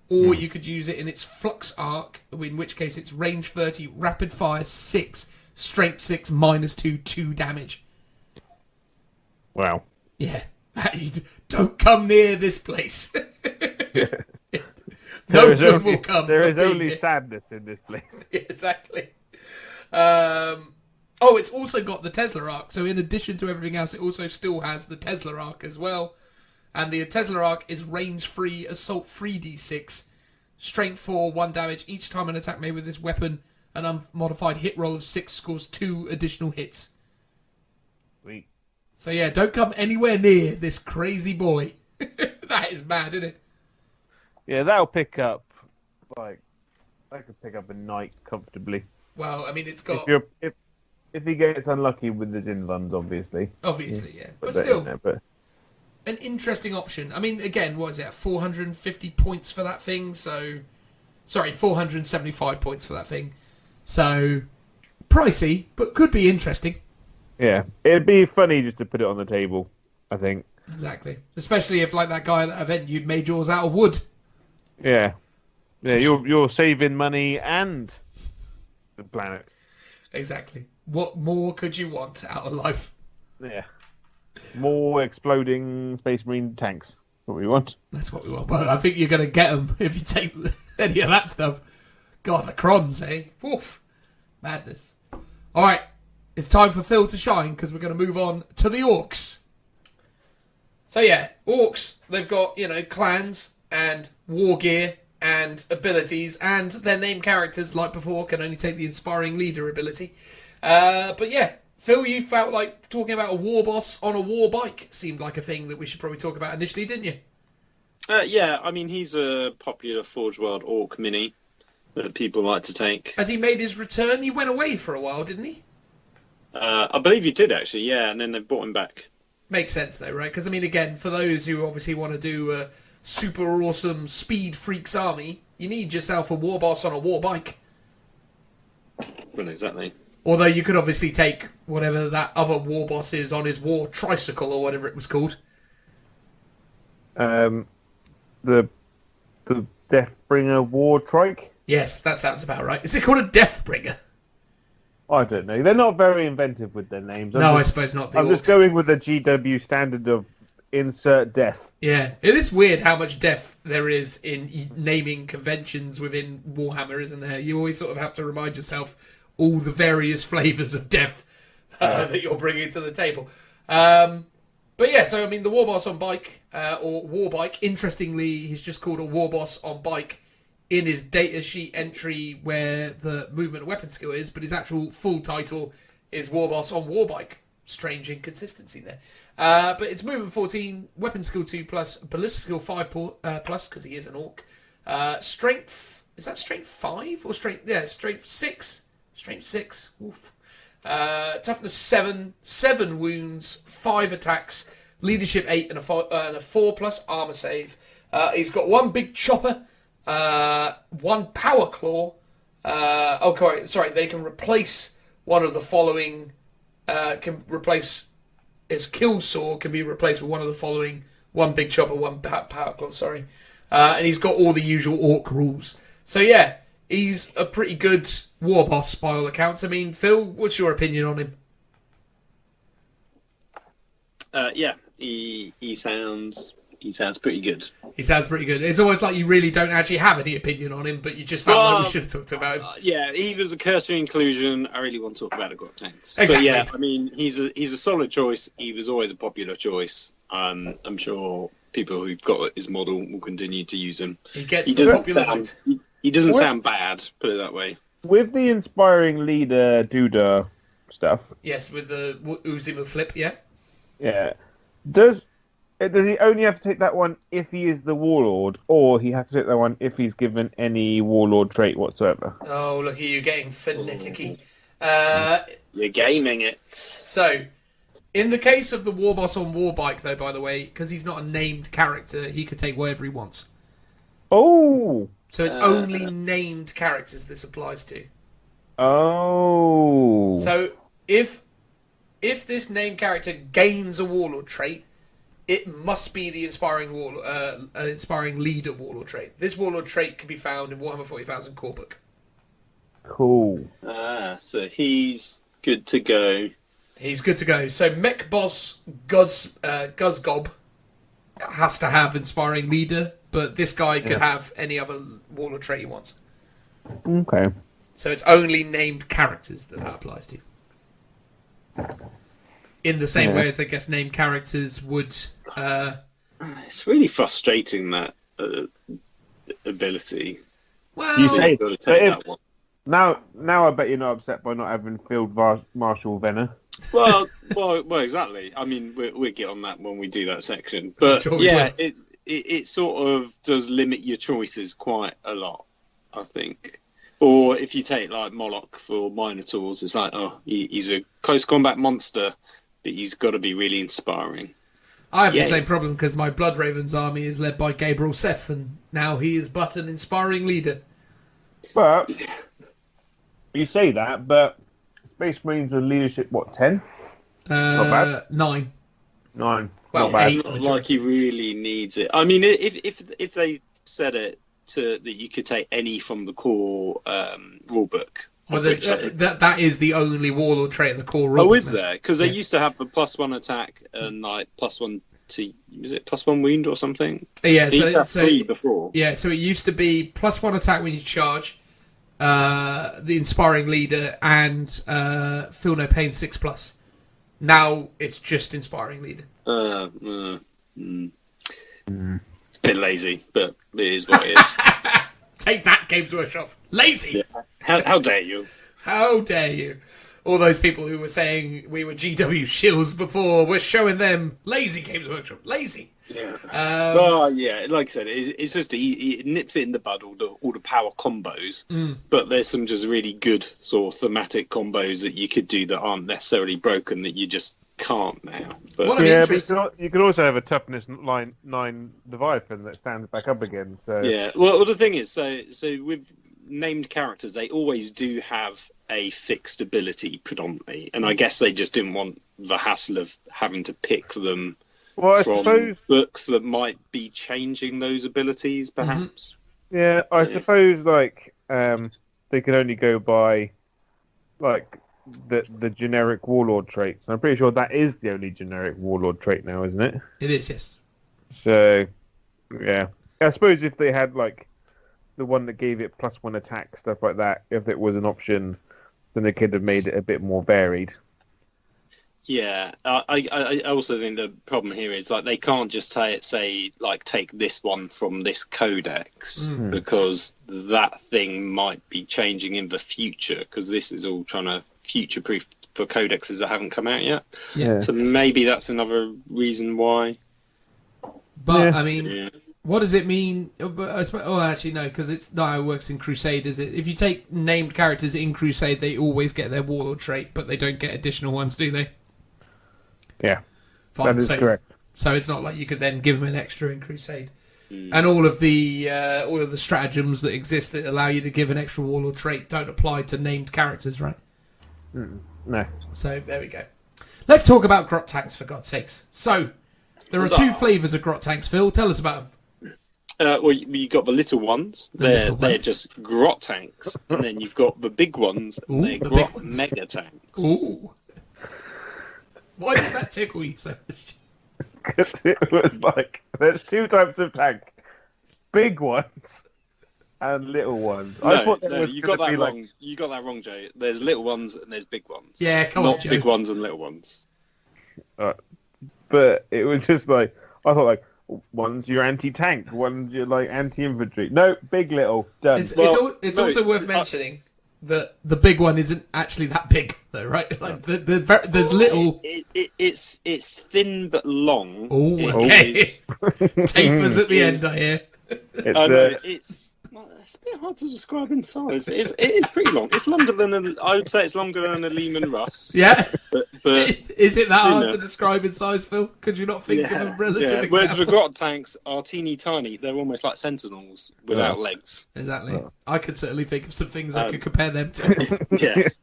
Or you could use it in its flux arc, in which case it's range 30, rapid fire 6, strength 6, -2, 2 damage. Wow. Yeah. Don't come near this place. No good will come. There is only sadness in this place. Exactly. It's also got the Tesla arc. So in addition to everything else, it also still has the Tesla arc as well. And the Tesla arc is range-free, assault 3d6, strength 4, 1 damage. Each time an attack made with this weapon, an unmodified hit roll of 6 scores 2 additional hits. Sweet. So yeah, don't come anywhere near this crazy boy. That is mad, isn't it? Yeah, that'll pick up, I could pick up a knight comfortably. Well, I mean, it's got... If he gets unlucky with the Zinvans, obviously. Obviously, yeah. But still... An interesting option. I mean, again, what is it? 450 points for that thing. So, 475 points for that thing. So, pricey, but could be interesting. Yeah, it'd be funny just to put it on the table, I think. Exactly. Especially if, like that guy at that event, you'd made yours out of wood. Yeah. Yeah, you're saving money and the planet. Exactly. What more could you want out of life? Yeah. More exploding Space Marine tanks. What we want. That's what we want. Well, I think you're going to get them if you take any of that stuff. God, the crons, eh? Woof. Madness. All right. It's time for Phil to shine because we're going to move on to the Orcs. So, yeah. Orcs, they've got, clans and war gear and abilities, and their named characters, like before, can only take the Inspiring Leader ability. But, yeah. Phil, you felt like talking about a war boss on a war bike seemed like a thing that we should probably talk about initially, didn't you? Yeah, I mean, he's a popular Forge World Orc mini that people like to take. Has he made his return? He went away for a while, didn't he? I believe he did, actually, yeah, and then they've brought him back. Makes sense, though, right? Because, I mean, again, for those who obviously want to do a super awesome Speed Freaks army, you need yourself a war boss on a war bike. Well, exactly. Although you could obviously take whatever that other war boss is on his war tricycle or whatever it was called. The Deathbringer War Trike? Yes, that sounds about right. Is it called a Deathbringer? I don't know. They're not very inventive with their names. I suppose not. I'm just going with the GW standard of insert death. Yeah, it is weird how much death there is in naming conventions within Warhammer, isn't there? You always sort of have to remind yourself all the various flavours of death that you're bringing to the table. But yeah, so I mean, the war boss on bike, or war bike, interestingly, he's just called a war boss on bike in his datasheet entry where the movement and weapon skill is, but his actual full title is war boss on war bike. Strange inconsistency there. But it's movement 14, weapon skill 2 plus, ballistic skill 5 plus, because he is an orc. Strength, is that strength 5 or strength? Yeah, strength 6. Strength 6. Oof. Toughness 7, 7 wounds, 5 attacks, leadership 8, and a 4 plus armor save. He's got 1 big chopper, 1 power claw. They can replace one of the following. His kill saw can be replaced with one of the following: 1 big chopper, 1 power claw. And he's got all the usual orc rules. So yeah, he's a pretty good war boss by all accounts. I mean, Phil, what's your opinion on him? Yeah, he sounds pretty good. He sounds pretty good. It's almost like you really don't actually have any opinion on him, but you just felt like we should have talked about him. Yeah, he was a cursory inclusion. I really want to talk about the Grot Tanks. Exactly. But yeah, I mean, he's a solid choice. He was always a popular choice. I'm sure people who've got his model will continue to use him. He doesn't sound bad, put it that way. With the Inspiring Leader Duda stuff. Yes, with the Uzima flip, yeah. Yeah. Does he only have to take that one if he is the Warlord, or he has to take that one if he's given any Warlord trait whatsoever? Oh, look at you getting finicky. You're gaming it. So, in the case of the war boss on Warbike, though, by the way, because he's not a named character, he could take whatever he wants. Oh! So it's only named characters this applies to. Oh! So, if this named character gains a Warlord trait, it must be the Inspiring Leader Warlord trait. This Warlord trait can be found in Warhammer 40,000 core book. Cool. So he's good to go. He's good to go. So Mech Boss Guzgob has to have Inspiring Leader but this guy could have any other warlord trait he wants. Okay. So it's only named characters that applies to. In the same way as, I guess, named characters would... It's really frustrating, that ability. Well... You say, Gotta take that one. now I bet you're not upset by not having Field Marshal Venner. Well, exactly. I mean, we'll get on that when we do that section. But Sure it sort of does limit your choices quite a lot, I think. Or if you take like Moloch for Minotaurs, it's like, oh, he's a close combat monster, but he's got to be really inspiring. I have the same problem because my Blood Ravens army is led by Gabriel Seth, and now he is but an inspiring leader. But you say that, but Space Marines are leadership, what, 10? Not bad. 9. 9. Well, Not bad. 8. Like he really needs it. I mean, if they said it that you could take any from the core rulebook. Well, that is the only warlord trait in the core rule. Oh, is there? Because they used to have the +1 attack and like +1 to, is it +1 wound or something? Yeah, They used to have 3 before. Yeah, so it used to be +1 attack when you charge, the inspiring leader, and feel no pain 6+. Now it's just inspiring leader. It's a bit lazy, but it is what it is. Take that, Games Workshop. Lazy. Yeah. How dare you? How dare you? All those people who were saying we were GW shills before, we're showing them lazy Games Workshop. Lazy. Yeah. Yeah. Like I said, it's just it nips it in the bud, all the power combos. But there's some just really good sort of thematic combos that you could do that aren't necessarily broken that you just can't now. But What I'm Yeah, interested... but you could also have a toughness 9 Leviathan that stands back up again. So yeah. Well, the thing is, so with named characters, they always do have a fixed ability predominantly, and I guess they just didn't want the hassle of having to pick them from books that might be changing those abilities, perhaps. Yeah, I suppose like they could only go by like the generic warlord traits. I'm pretty sure that is the only generic warlord trait now, isn't it? It is, yes. So yeah, I suppose if they had like the one that gave it +1 attack, stuff like that, if it was an option, then they could have made it a bit more varied. Yeah, I also think the problem here is like they can't just say like take this one from this codex because that thing might be changing in the future because this is all trying to future-proof for codexes that haven't come out yet. Yeah. So maybe that's another reason why. But Yeah. I mean, what does it mean? Oh, actually no, because it's not how it works in Crusade, is it? If you take named characters in Crusade, they always get their warlord trait, but they don't get additional ones, do they? Yeah, Fine, that is correct. So it's not like you could then give them an extra in Crusade. And all of the stratagems that exist that allow you to give an extra warlord trait don't apply to named characters, right? No. So there we go. Let's talk about grot tanks, for God's sakes. So there are 2 flavours of grot tanks, Phil. Tell us about them. Well, you got the little ones. They're just grot tanks, and then you've got the big ones, and they're grot mega tanks. Ooh. Why did that tickle you so much? Because it was like there's 2 types of tank: big ones and little ones. I thought you got that wrong. You got that wrong, Joe. There's little ones and there's big ones. Yeah, come on, Joe. Big ones and little ones. But it was just like I thought, like one's your anti-tank, one's your like anti-infantry. No, big, little, done. It's also worth mentioning that the big one isn't actually that big, though, right? Like there's little. It's thin but long. Oh, okay. Tapers at the end, I hear. It's a bit hard to describe in size. It is pretty long. It's longer than I would say it's longer than a Lehman Russ. Yeah. But is it that hard to describe in size, Phil? Could you not think of a relative Whereas example? the grot tanks are teeny tiny. They're almost like sentinels without legs. Exactly. I could certainly think of some things I could compare them to. Yes.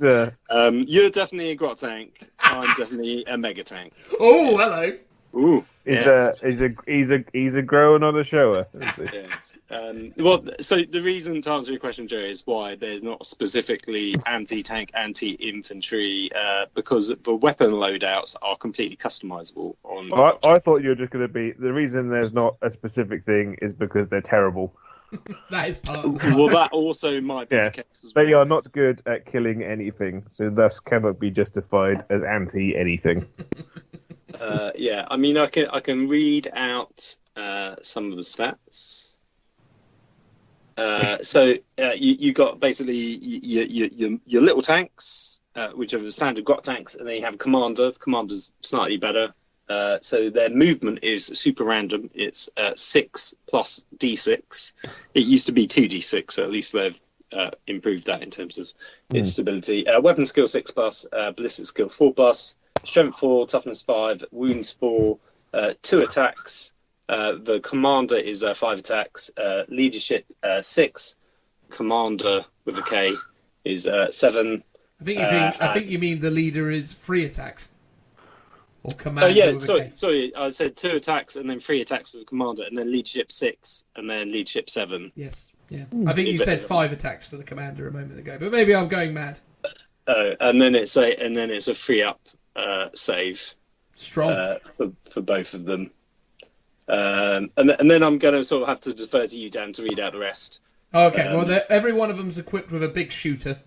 You're definitely a grot tank. I'm definitely a mega tank. Oh, hello. Ooh, He's a grower, not a shower. yes. Well, so the reason to answer your question, Joe, is why there's not specifically anti-tank, anti-infantry, because the weapon loadouts are completely customizable. I thought you were just going to be the reason there's not a specific thing is because they're terrible. That is part of the Well, that also might be the case as well. They are not good at killing anything, so thus cannot be justified as anti-anything. Yeah, I mean, I can read out some of the stats. So you got basically your little tanks, which are the standard grot tanks, and then you have a commander. The commander's slightly better. So their movement is super random. It's 6 plus d6. It used to be 2d6, so at least they've improved that in terms of its stability. Weapon skill 6 plus, ballistic skill 4 plus, strength 4, toughness 5, wounds 4, 2 attacks. The commander is 5 attacks, leadership 6, commander with a K is 7. I think you mean the leader is 3 attacks. Or commander. Oh yeah, sorry. I said 2 attacks and then 3 attacks for the commander, and then leadership 6 and then leadership 7. Yes, yeah. I think you said 5 attacks for the commander a moment ago, but maybe I'm going mad. Oh, and then it's a 3-up save. Strong for both of them. And then I'm going to sort of have to defer to you, Dan, to read out the rest. Okay, well, every one of them's equipped with a big shooter,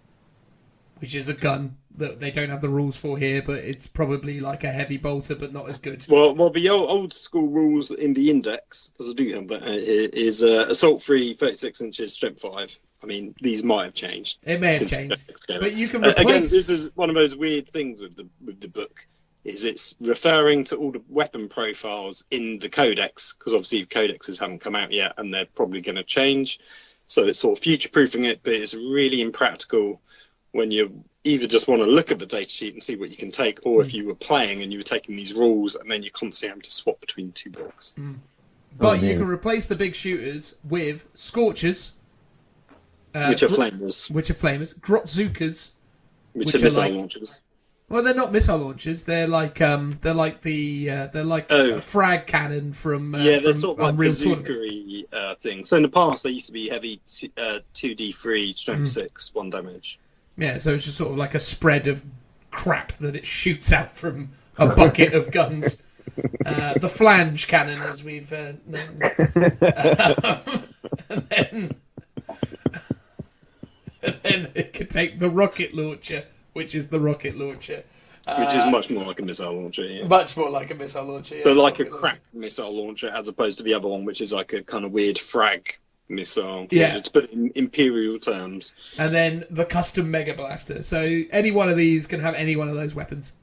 which is a gun that they don't have the rules for here, but it's probably like a heavy bolter, but not as good. Well, the old school rules in the index, because I do have that, is assault 3, 36 inches, strength 5. I mean, these might have changed. It may have changed, but you can replace... Again, this is one of those weird things with the book, is it's referring to all the weapon profiles in the codex, because obviously codexes haven't come out yet, and they're probably going to change. So it's sort of future-proofing it, but it's really impractical when you either just want to look at the data sheet and see what you can take, or if you were playing and you were taking these rules and then you're constantly having to swap between 2 books. But you can replace the big shooters with Scorchers, which are flamers. Grotzukas, which are missile launchers. Well, they're not missile launchers. They're like a frag cannon from they're from sort of like Unreal bazooka things. So in the past, they used to be heavy 2d3 strength 6, 1 damage. Yeah, so it's just sort of like a spread of crap that it shoots out from a bucket of guns. The flange cannon, as we've known. And then it could take the rocket launcher, which is the rocket launcher. Which is much more like a missile launcher, yeah. Much more like a missile launcher, yeah. But like a crack missile launcher, as opposed to the other one, which is like a kind of weird frag missile. Yeah. To put it in imperial terms. And then the custom Mega Blaster. So any one of these can have any one of those weapons.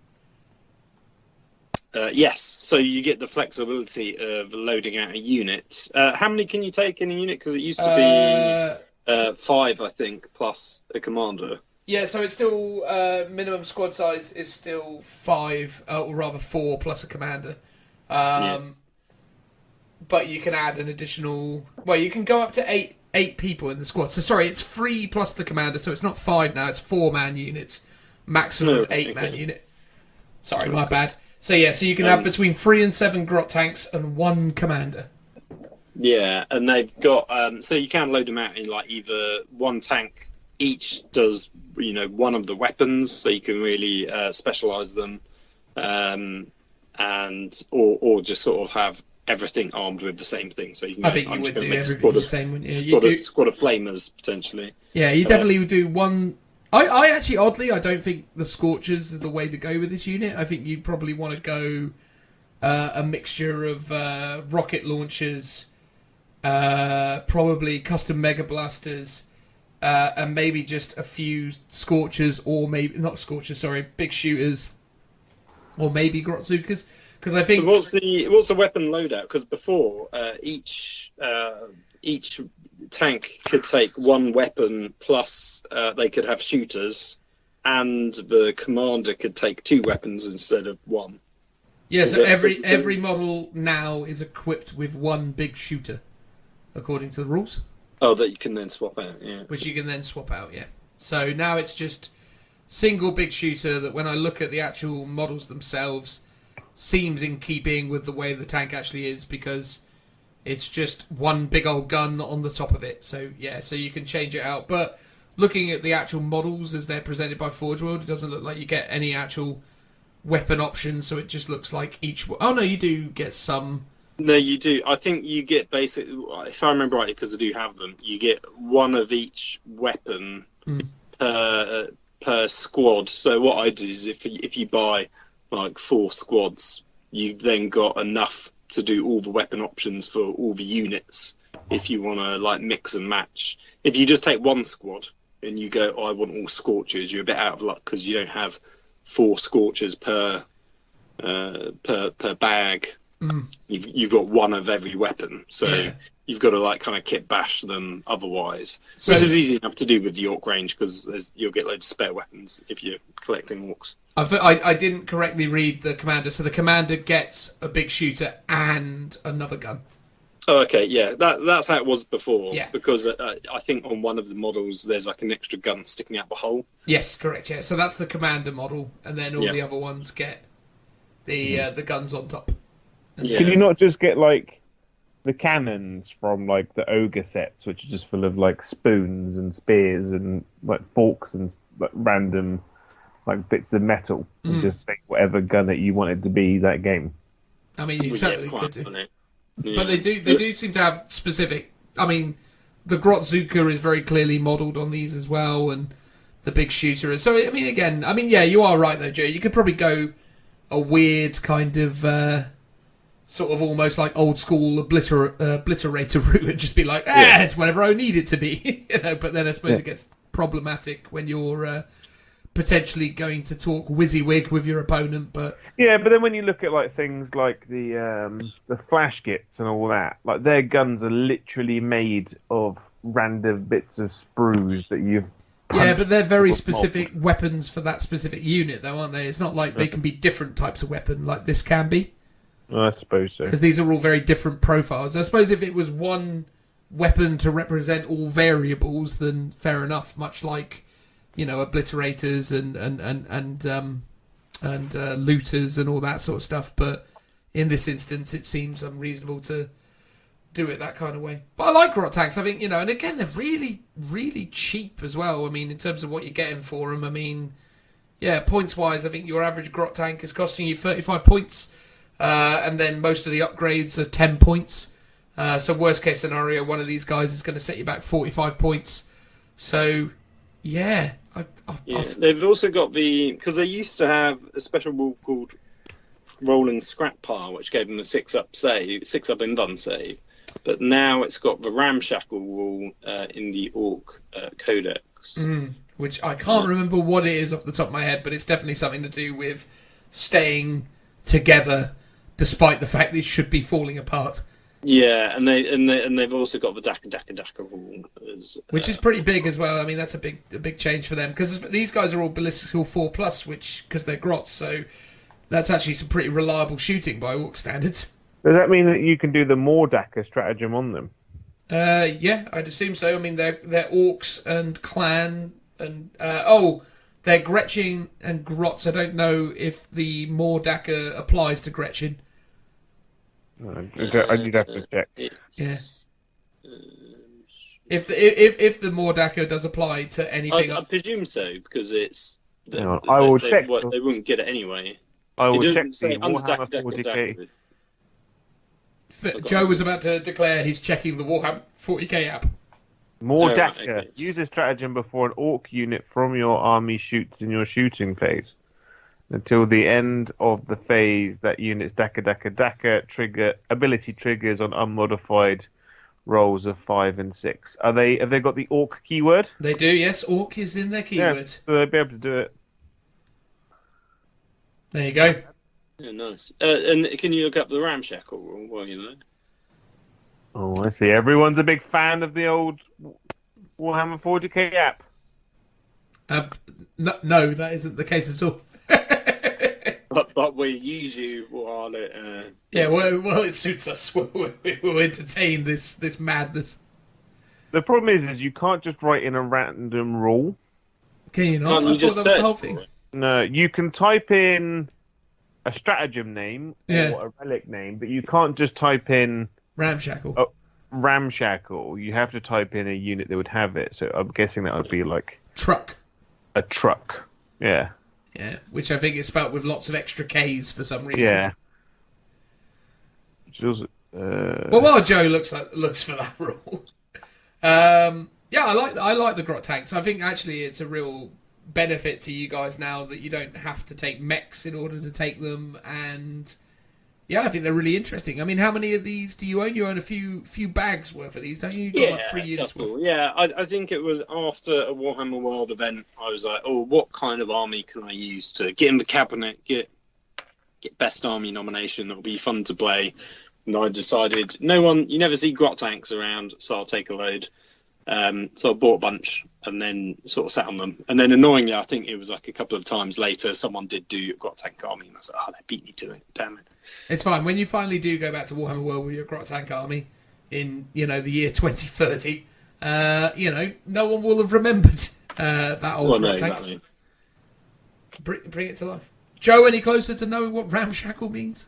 Yes, so you get the flexibility of loading out a unit. How many can you take in a unit? Because it used to be 5, I think, plus a commander. Yeah, so it's still minimum squad size is still 5, or rather 4 plus a commander. But you can add an additional. Well, you can go up to eight people in the squad. So sorry, it's 3 plus the commander. So it's not 5 now. It's 4-man units, maximum 8-man unit. Sorry, my bad. So yeah, so you can have between 3 and 7 grot tanks and 1 commander. Yeah, and they've got so you can load them out in like either 1 tank each does one of the weapons, so you can really specialize them, and or just sort of have everything armed with the same thing. So you can. I think you would do everything the same, wouldn't you? Squad of flamers potentially. Yeah, you definitely would do one. I actually, oddly, I don't think the Scorchers is the way to go with this unit. I think you'd probably want to go a mixture of rocket launchers, probably custom Mega Blasters, and maybe just a few Scorchers, or maybe not Scorchers, sorry, big shooters, or maybe Grotzukas. Because I think. So what's the weapon loadout? Because before each tank could take 1 weapon plus they could have shooters, and the commander could take 2 weapons instead of 1. Yeah, so every model now is equipped with 1 big shooter, according to the rules. Oh, that you can then swap out, yeah. Which you can then swap out, yeah. So now it's just single big shooter that when I look at the actual models themselves, seems in keeping with the way the tank actually is, because it's just one big old gun on the top of it. So yeah, so you can change it out. But looking at the actual models as they're presented by Forge World, it doesn't look like you get any actual weapon options. So it just looks like each. Oh no, you do get some. No, you do. I think you get basically, if I remember rightly, because I do have them, you get one of each weapon per squad. So what I do is if you buy like 4 squads, you've then got enough to do all the weapon options for all the units. If you want to like mix and match, if you just take one squad and you go, I want all Scorchers, you're a bit out of luck because you don't have 4 Scorchers per bag. You've got one of every weapon, so you've got to like kind of kit bash them otherwise, which is easy enough to do with the Orc range because you'll get loads of spare weapons if you're collecting Orcs. I didn't correctly read the commander, so the commander gets a big shooter and another gun. Oh, okay, yeah, that's how it was before. Yeah. Because I think on one of the models there's like an extra gun sticking out the hole. Yes, correct. Yeah, so that's the commander model, and then all the other ones get the guns on top. Yeah. Can you not just get like the cannons from like the ogre sets, which are just full of like spoons and spears and like forks and like random like bits of metal, and just take whatever gun that you want it to be that game? I mean, you certainly could do. Yeah. But they do seem to have specific. I mean, the Grotzuka is very clearly modelled on these as well, and the big shooter is. So I mean, again, yeah, you are right though, Joe. You could probably go a weird kind of sort of almost like old school obliterator route and just be like, it's whatever I need it to be, you know. But then I suppose it gets problematic when you're potentially going to talk WYSIWYG with your opponent. But but then when you look at like things like the flash gits and all that, like their guns are literally made of random bits of sprues that you've but they're very specific weapons for that specific unit, though, aren't they? It's not like they can be different types of weapon like this can be. I suppose so. Because these are all very different profiles. I suppose if it was one weapon to represent all variables, then fair enough. Much like, you know, obliterators and looters and all that sort of stuff. But in this instance, it seems unreasonable to do it that kind of way. But I like Grot tanks. I think, you know, and again, they're really, really cheap as well. I mean, in terms of what you're getting for them. I mean, yeah, points wise, I think your average Grot tank is costing you 35 points. And then most of the upgrades are 10 points. So worst case scenario, one of these guys is going to set you back 45 points. So, yeah. They've also got because they used to have a special rule called Rolling Scrap Pile, which gave them a 6-up in-done save. But now it's got the Ramshackle rule in the Orc Codex. Which I can't remember what it is off the top of my head, but it's definitely something to do with staying together despite the fact that it should be falling apart. Yeah, and they've also got the Daka rule, which is pretty big as well. I mean, that's a big change for them because these guys are all ballistical 4+, which because they're grots, so that's actually some pretty reliable shooting by Orc standards. Does that mean that you can do the more Daka stratagem on them? Yeah, I'd assume so. I mean, they're Orcs and Clan and they're Gretchen and Grots. I don't know if the more Daka applies to Gretchen. I need to have to check. Yeah. If the more Daka does apply to anything, I presume so because it's. I will check. They wouldn't get it anyway. I will check. Say Warhammer 40K. Joe was about to declare he's checking the Warhammer 40k app. More Daka. Use a stratagem before an Orc unit from your army shoots in your shooting phase. Until the end of the phase, that unit's Daka trigger ability triggers on unmodified rolls of 5 and 6. Have they got the Orc keyword? They do, yes. Orc is in their keyword. Yeah, so they'll be able to do it. There you go. Yeah, nice. And can you look up the Ramshackle rule while you're there? Oh, I see. Everyone's a big fan of the old Warhammer 40k app. No, that isn't the case at all. But we use you while it. Well, it suits us. We'll entertain this madness. The problem is you can't just write in a random rule. Can you not? Can't you just that was the whole search thing. for it? No, you can type in a stratagem name Yeah. or a relic name, but you can't just type in Ramshackle. ramshackle. You have to type in a unit that would have it. So I'm guessing that would be like Truck. a truck. Yeah. Yeah, which I think is spelt with lots of extra K's for some reason. Yeah. Which is also, Well, while Joe looks for that rule, yeah, I like the grot tanks. I think actually it's a real benefit to you guys now that you don't have to take mechs in order to take them, and yeah, I think they're really interesting. I mean, how many of these do you own? You own a few bags worth of these, don't you? You've got like 3 units that's cool. worth. Yeah, I think it was after a Warhammer World event. I was like, oh, what kind of army can I use to get in the cabinet, get best army nomination? It'll be fun to play. And I decided, you never see grot tanks around, so I'll take a load. So I bought a bunch and then sort of sat on them. And then annoyingly, I think it was like a couple of times later, someone did do a grot tank army, and I was like, oh, they beat me to it. Damn it. It's fine. When you finally do go back to Warhammer World with your grot tank army in, the year 2030, no one will have remembered that old grot tank. Exactly. Bring it to life. Joe, any closer to knowing what ramshackle means?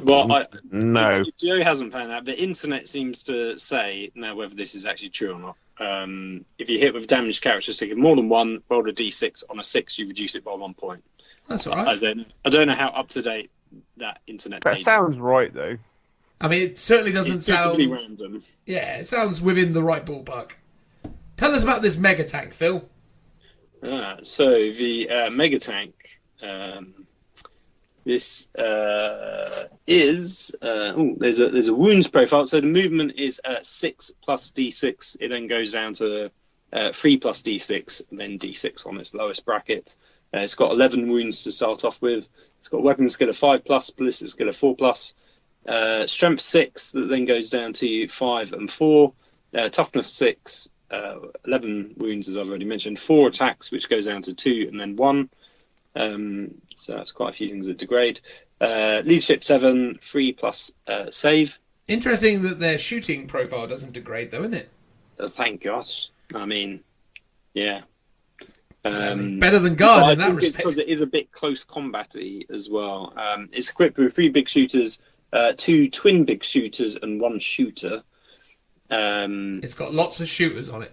Well, no. Joe hasn't found out. The internet seems to say, now whether this is actually true or not, if you hit with damage characteristic of more than one, roll a d6. On a 6, you reduce it by 1 point. That's all right. I don't know how up to date that internet That data. sounds right, though. I mean, it certainly doesn't It's sound... pretty random. Yeah, it sounds within the right ballpark. Tell us about this mega tank, Phil. So the mega tank, this is there's a wounds profile. So the movement is 6 plus d6. It then goes down to 3 plus d6, and then d6 on its lowest bracket. It's got 11 wounds to start off with. It's got a weapon skill of 5 plus, ballistic skill of 4 plus, strength 6 that then goes down to 5 and 4, toughness 6. 11 wounds, as I've already mentioned, 4 attacks, which goes down to 2 and then 1. So that's quite a few things that degrade. Leadership 7, 3 plus save. Interesting that their shooting profile doesn't degrade, though, isn't it? Thank God. I mean, yeah. Better than guard in that respect. Because it is a bit close combat-y as well. It's equipped with 3 big shooters, 2 twin big shooters, and 1 shooter. It's got lots of shooters on it.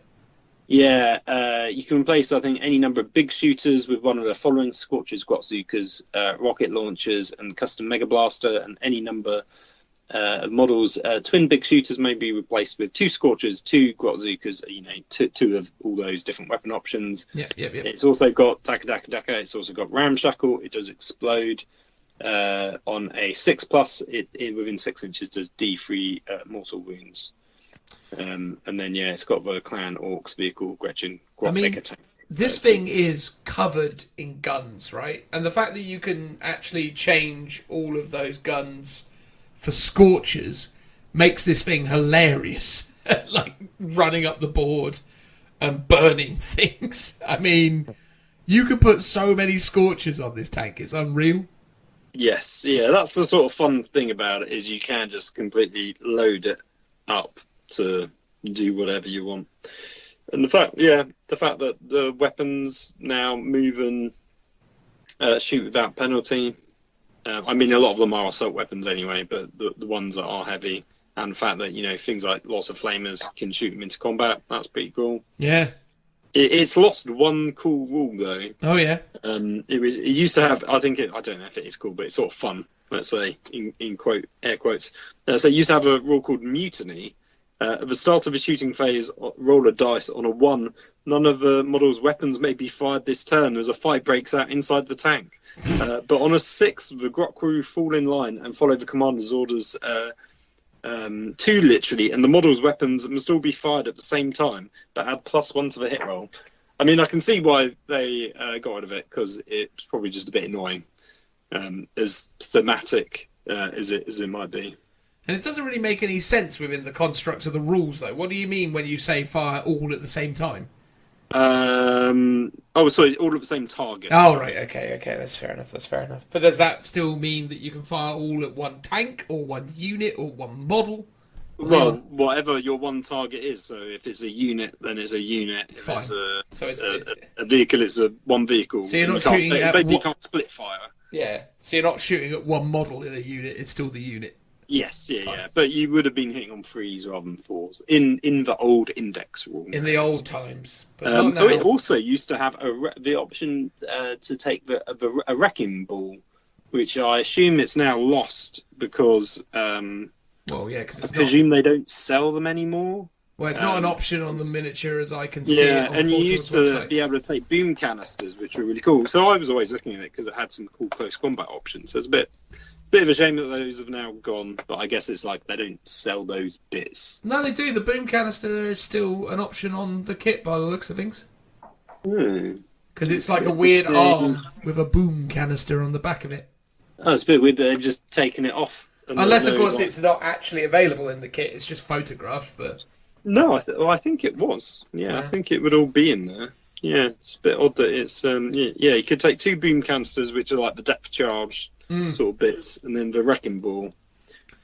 Yeah, you can replace, I think, any number of big shooters with one of the following: Scorchers, Grotzukas, rocket launchers, and custom Mega Blaster, and any number of models. Twin big shooters may be replaced with 2 Scorchers, 2 Grotzukas, two of all those different weapon options. Yep. It's also got Daka. It's also got Ramshackle. It does explode. On a 6 plus, it within 6 inches does D3 mortal wounds. And then it's got the clan orcs vehicle Gretchen. This thing is covered in guns, right? And the fact that you can actually change all of those guns for Scorchers makes this thing hilarious. Like running up the board and burning things. I mean, you could put so many Scorchers on this tank. It's unreal. Yes, yeah, that's the sort of fun thing about it, is you can just completely load it up to do whatever you want. And the fact that the weapons now move and shoot without penalty. I mean, a lot of them are assault weapons anyway, but the ones that are heavy, and the fact that things like lots of flamers can shoot them into combat, that's pretty cool. Yeah. It's lost one cool rule though. Oh yeah. It used to have. I don't know if it is cool, but it's sort of fun. Let's say in air quotes. So it used to have a rule called mutiny. At the start of a shooting phase, roll a dice. On a 1, none of the model's weapons may be fired this turn as a fight breaks out inside the tank. But on a 6, the grot crew fall in line and follow the commander's orders 2 literally, and the model's weapons must all be fired at the same time, but add +1 to the hit roll. I mean, I can see why they got rid of it, because it's probably just a bit annoying, as thematic as it might be. And it doesn't really make any sense within the construct of the rules, though. What do you mean when you say fire all at the same time? Sorry, all at the same target. Oh, right, okay, that's fair enough. But does that still mean that you can fire all at one tank, or one unit, or one model? Well, whatever your one target is. So if it's a unit, then it's a unit. If Fine. it's a vehicle, it's one vehicle. So you're not shooting at... You can't split fire. Yeah. So you're not shooting at one model in a unit; it's still the unit. Yes, yeah. But you would have been hitting on 3s rather than 4s in the old index rule. In the old times, but not now. It also used to have the option to take a wrecking ball, which I assume it's now lost because. Well, yeah, because I presume they don't sell them anymore. Well, it's not an option on the miniature as I can see. Yeah, it on and you Forgeworld's used to website. be able to take boom canisters, which were really cool. So I was always looking at it because it had some cool close combat options. So it's a bit of a shame that those have now gone. But I guess it's like they don't sell those bits. No, they do. The boom canister is still an option on the kit by the looks of things. Because it's like a weird arm with a boom canister on the back of it. Oh, it's a bit weird that they've just taken it off. Unless, of course, it's not actually available in the kit. It's just photographed, but... No, I think it was. Yeah, I think it would all be in there. Yeah, it's a bit odd that it's... you could take 2 boom canisters, which are like the depth charge sort of bits, and then the wrecking ball,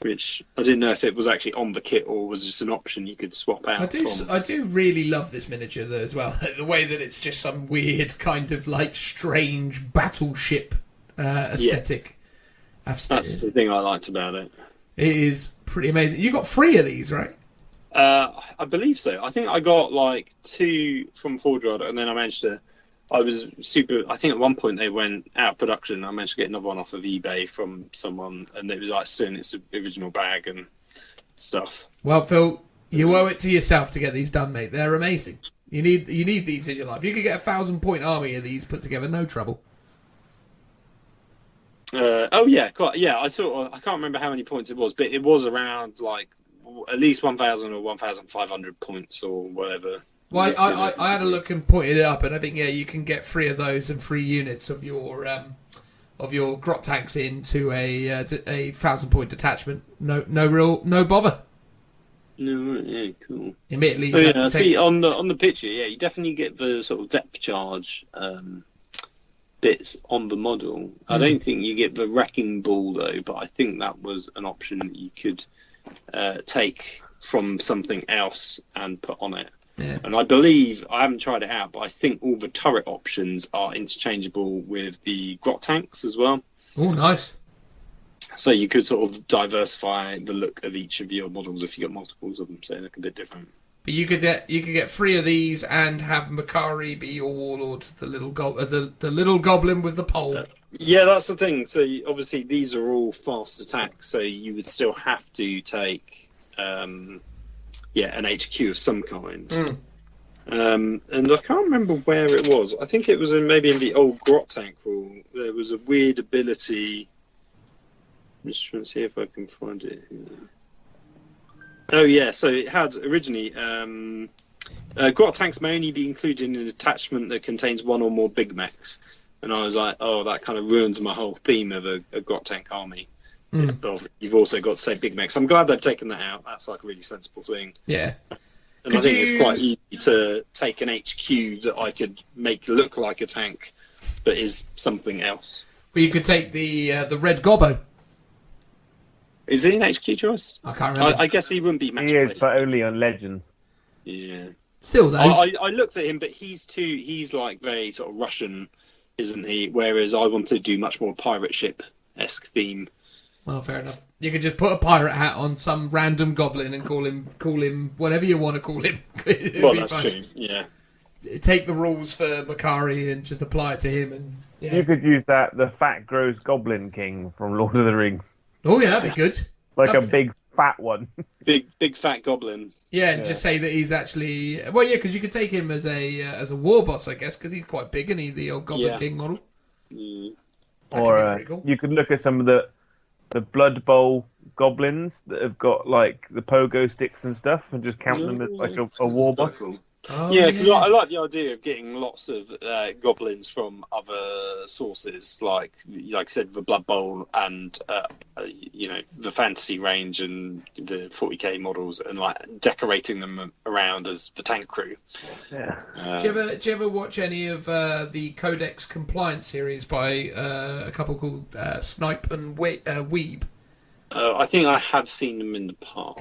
which I didn't know if it was actually on the kit or was just an option you could swap out. I do really love this miniature, though, as well. The way that it's just some weird kind of, like, strange battleship aesthetic. Yes. That's the thing I liked about it. It is pretty amazing. You got 3 of these, right? I believe so. I think I got like 2 from Forge World, and then I managed to. I think at one point they went out of production. I managed to get another one off of eBay from someone, and it was like still in its original bag and stuff. Well, Phil, you owe it to yourself to get these done, mate. They're amazing. You need these in your life. You could get a 1,000-point army of these put together, no trouble. I can't remember how many points it was, but it was around like at least 1,000 or 1,500 points or whatever. Well, I had a look and pointed it up, and I think you can get 3 of those and 3 units of your grot tanks into a 1,000-point detachment. No bother. No, yeah, cool. Admittedly, see on the picture, you definitely get the sort of depth charge. Bits on the model. I don't think you get the wrecking ball though, but I think that was an option that you could take from something else and put on it. Yeah. And I believe, I haven't tried it out, but I think all the turret options are interchangeable with the grot tanks as well. Oh, nice. So you could sort of diversify the look of each of your models if you got multiples of them, so they look a bit different. But you could get 3 of these and have Makari be your warlord, the little goblin with the pole. Yeah, that's the thing. So obviously these are all fast attacks, so you would still have to take an HQ of some kind. And I can't remember where it was. I think it was maybe in the old grot tank rule. There was a weird ability. I'm just trying to see if I can find it here. Oh yeah, so it had originally grot tanks may only be included in an attachment that contains 1 or more big mechs, and I was like, oh, that kind of ruins my whole theme of a grot tank army. But you've also got to say big mechs. I'm glad they've taken that out. That's like a really sensible thing. Yeah, and I think it's quite easy to take an HQ that I could make look like a tank, but is something else. Well, you could take the Red Gobbo. Is he an HQ choice? I can't remember. I guess he wouldn't be match He is, played. but only on Legends. Yeah. Still though, I looked at him, but he's like very sort of Russian, isn't he? Whereas I want to do much more pirate ship-esque theme. Well, fair enough. You could just put a pirate hat on some random goblin and call him whatever you want to call him. Well, that's true. Yeah. Take the rules for Makari and just apply it to him, and You could use the Fat Gross Goblin King from Lord of the Rings. Oh yeah, that'd be good. A big fat one. Big fat goblin. Yeah, and just say that he's actually because you could take him as a war boss, I guess, because he's quite big, and he's the old Goblin King model. Or cool. You could look at some of the Blood Bowl goblins that have got like the pogo sticks and stuff, and just count them as like a war boss. Cool. Oh, yeah, because I like the idea of getting lots of goblins from other sources, like I said, the Blood Bowl and the fantasy range and the 40k models, and like decorating them around as the tank crew. Yeah. Do you ever watch any of the Codex Compliance series by a couple called Snipe and Weeb? I think I have seen them in the past.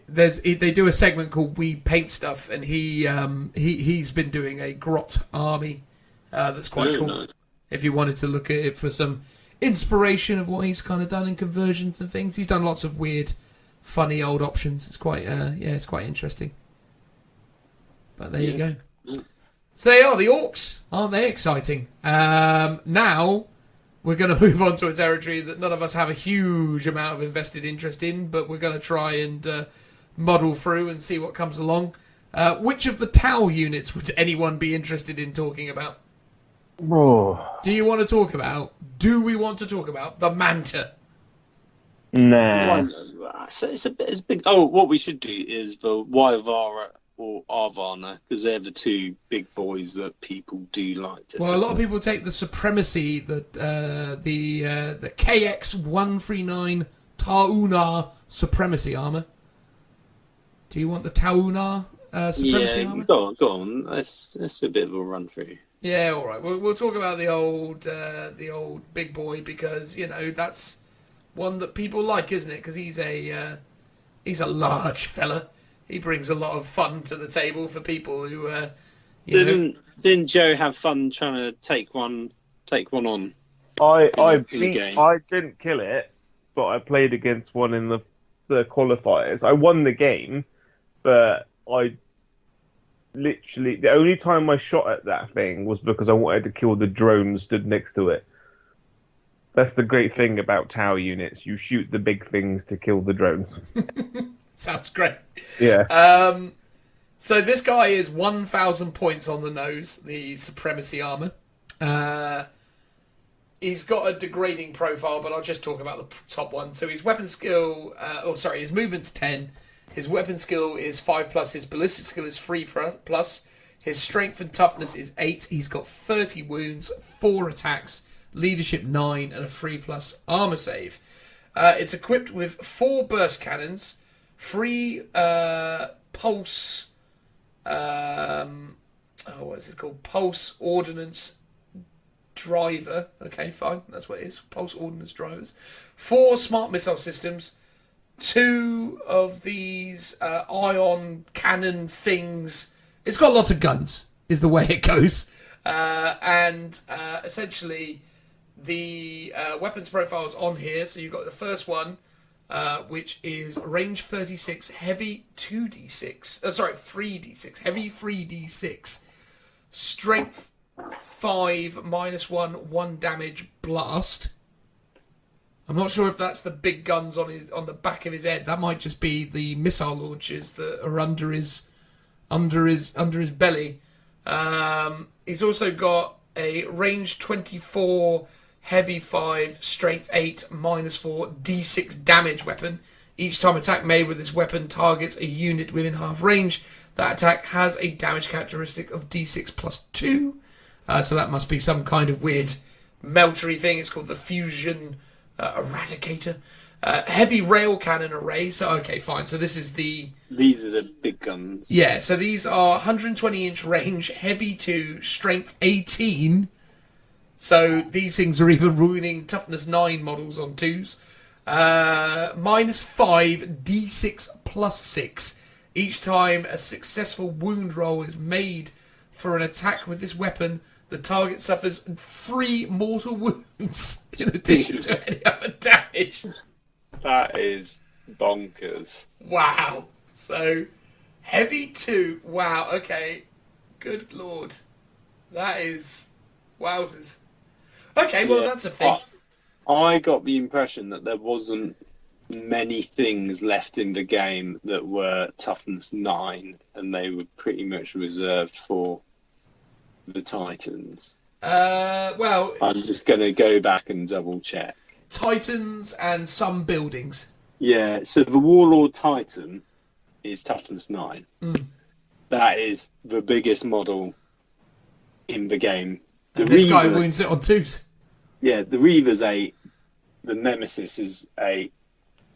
They do a segment called We Paint Stuff, and he's been doing a grot army that's quite cool. Nice. If you wanted to look at it for some, inspiration of what he's kind of done in conversions and things. He's done lots of weird, funny old options. It's quite, it's quite interesting. But there you go. So they are the orcs, aren't they? Exciting. Now we're going to move on to a territory that none of us have a huge amount of invested interest in, but we're going to try and muddle through and see what comes along. Which of the Tau units would anyone be interested in talking about? Oh. Do we want to talk about the Manta? Nah. So it's big. Oh, what we should do is the Wyvara or Arvana, because they're the two big boys that people do like to. Well, a lot of people take the Supremacy, the KX-139 Ta'unar Supremacy armor. Do you want the Ta'unar Supremacy armor? Go on. That's a bit of a run through. Yeah, all right. We'll talk about the old big boy, because that's one that people like, isn't it? Because he's a large fella. He brings a lot of fun to the table for people who. Didn't Joe have fun trying to take one on? I didn't kill it, but I played against one in the qualifiers. I won the game, but I literally the only time I shot at that thing was because I wanted to kill the drone stood next to it. That's the great thing about Tau units. You shoot the big things to kill the drones. Sounds great. Yeah. So this guy is 1,000 points on the nose, the Supremacy armor. He's got a degrading profile, but I'll just talk about the top one. So his weapon skill, his movement's 10. His weapon skill is 5+. His ballistic skill is 3+. His strength and toughness is 8. He's got 30 wounds, 4 attacks, leadership 9, and a 3+ armor save. It's equipped with 4 burst cannons, 3 pulse. What is it called? Pulse ordnance driver. Okay, fine. That's what it is. Pulse ordnance drivers. 4 smart missile systems. 2 of these ion cannon things. It's got lots of guns, is the way it goes. And essentially, the weapons profiles on here. So you've got the first one, which is range 36, heavy 2d6. 3d6. Heavy 3d6. Strength 5, -1, 1 damage, blast. I'm not sure if that's the big guns on the back of his head. That might just be the missile launchers that are under his belly. He's also got a range 24, heavy 5, strength 8, -4, d6 damage weapon. Each time attack made with this weapon targets a unit within half range, that attack has a damage characteristic of d6 +2. So that must be some kind of weird meltery thing. It's called the Fusion Eradicator. Heavy rail cannon array. So, okay, fine. So this is These are the big guns. Yeah, so these are 120-inch range, heavy 2, strength 18. So these things are even ruining toughness 9 models on 2s. -5, d6 +6. Each time a successful wound roll is made for an attack with this weapon, the target suffers 3 mortal wounds in addition to any other damage. That is bonkers. Wow. So, heavy 2. Wow, okay. Good lord. That is... wowzers. Okay, well, that's a thing. I got the impression that there wasn't many things left in the game that were toughness 9, and they were pretty much reserved for the Titans. Well... I'm just going to go back and double check. Titans and some buildings. Yeah, so the Warlord Titan is toughness 9. That is the biggest model in the game. And this guy wins it on 2s. Yeah, the Reaver's 8. The Nemesis is 8.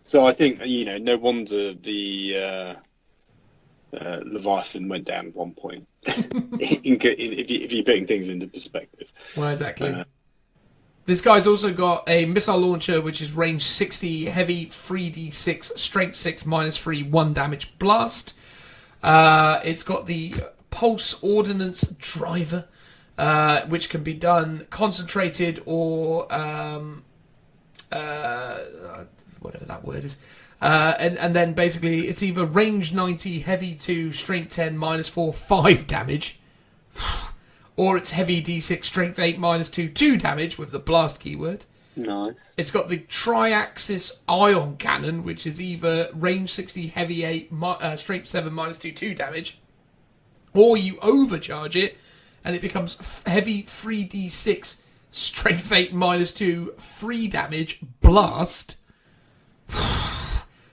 So I think, no wonder the Leviathan went down 1 point. if you're putting things into perspective. Well, exactly. This guy's also got a missile launcher, which is range 60, heavy 3d6, strength 6, -3, 1 damage, blast. It's got the pulse ordnance driver, which can be done concentrated or whatever that word is. And then basically it's either range 90, heavy 2, strength 10, -4, 5 damage. Or it's heavy D6, strength 8, -2, 2 damage with the blast keyword. Nice. It's got the tri-axis ion cannon, which is either range 60, heavy 8, strength 7, -2, 2 damage. Or you overcharge it, and it becomes heavy 3d6, strength 8, -2, 3 damage, blast.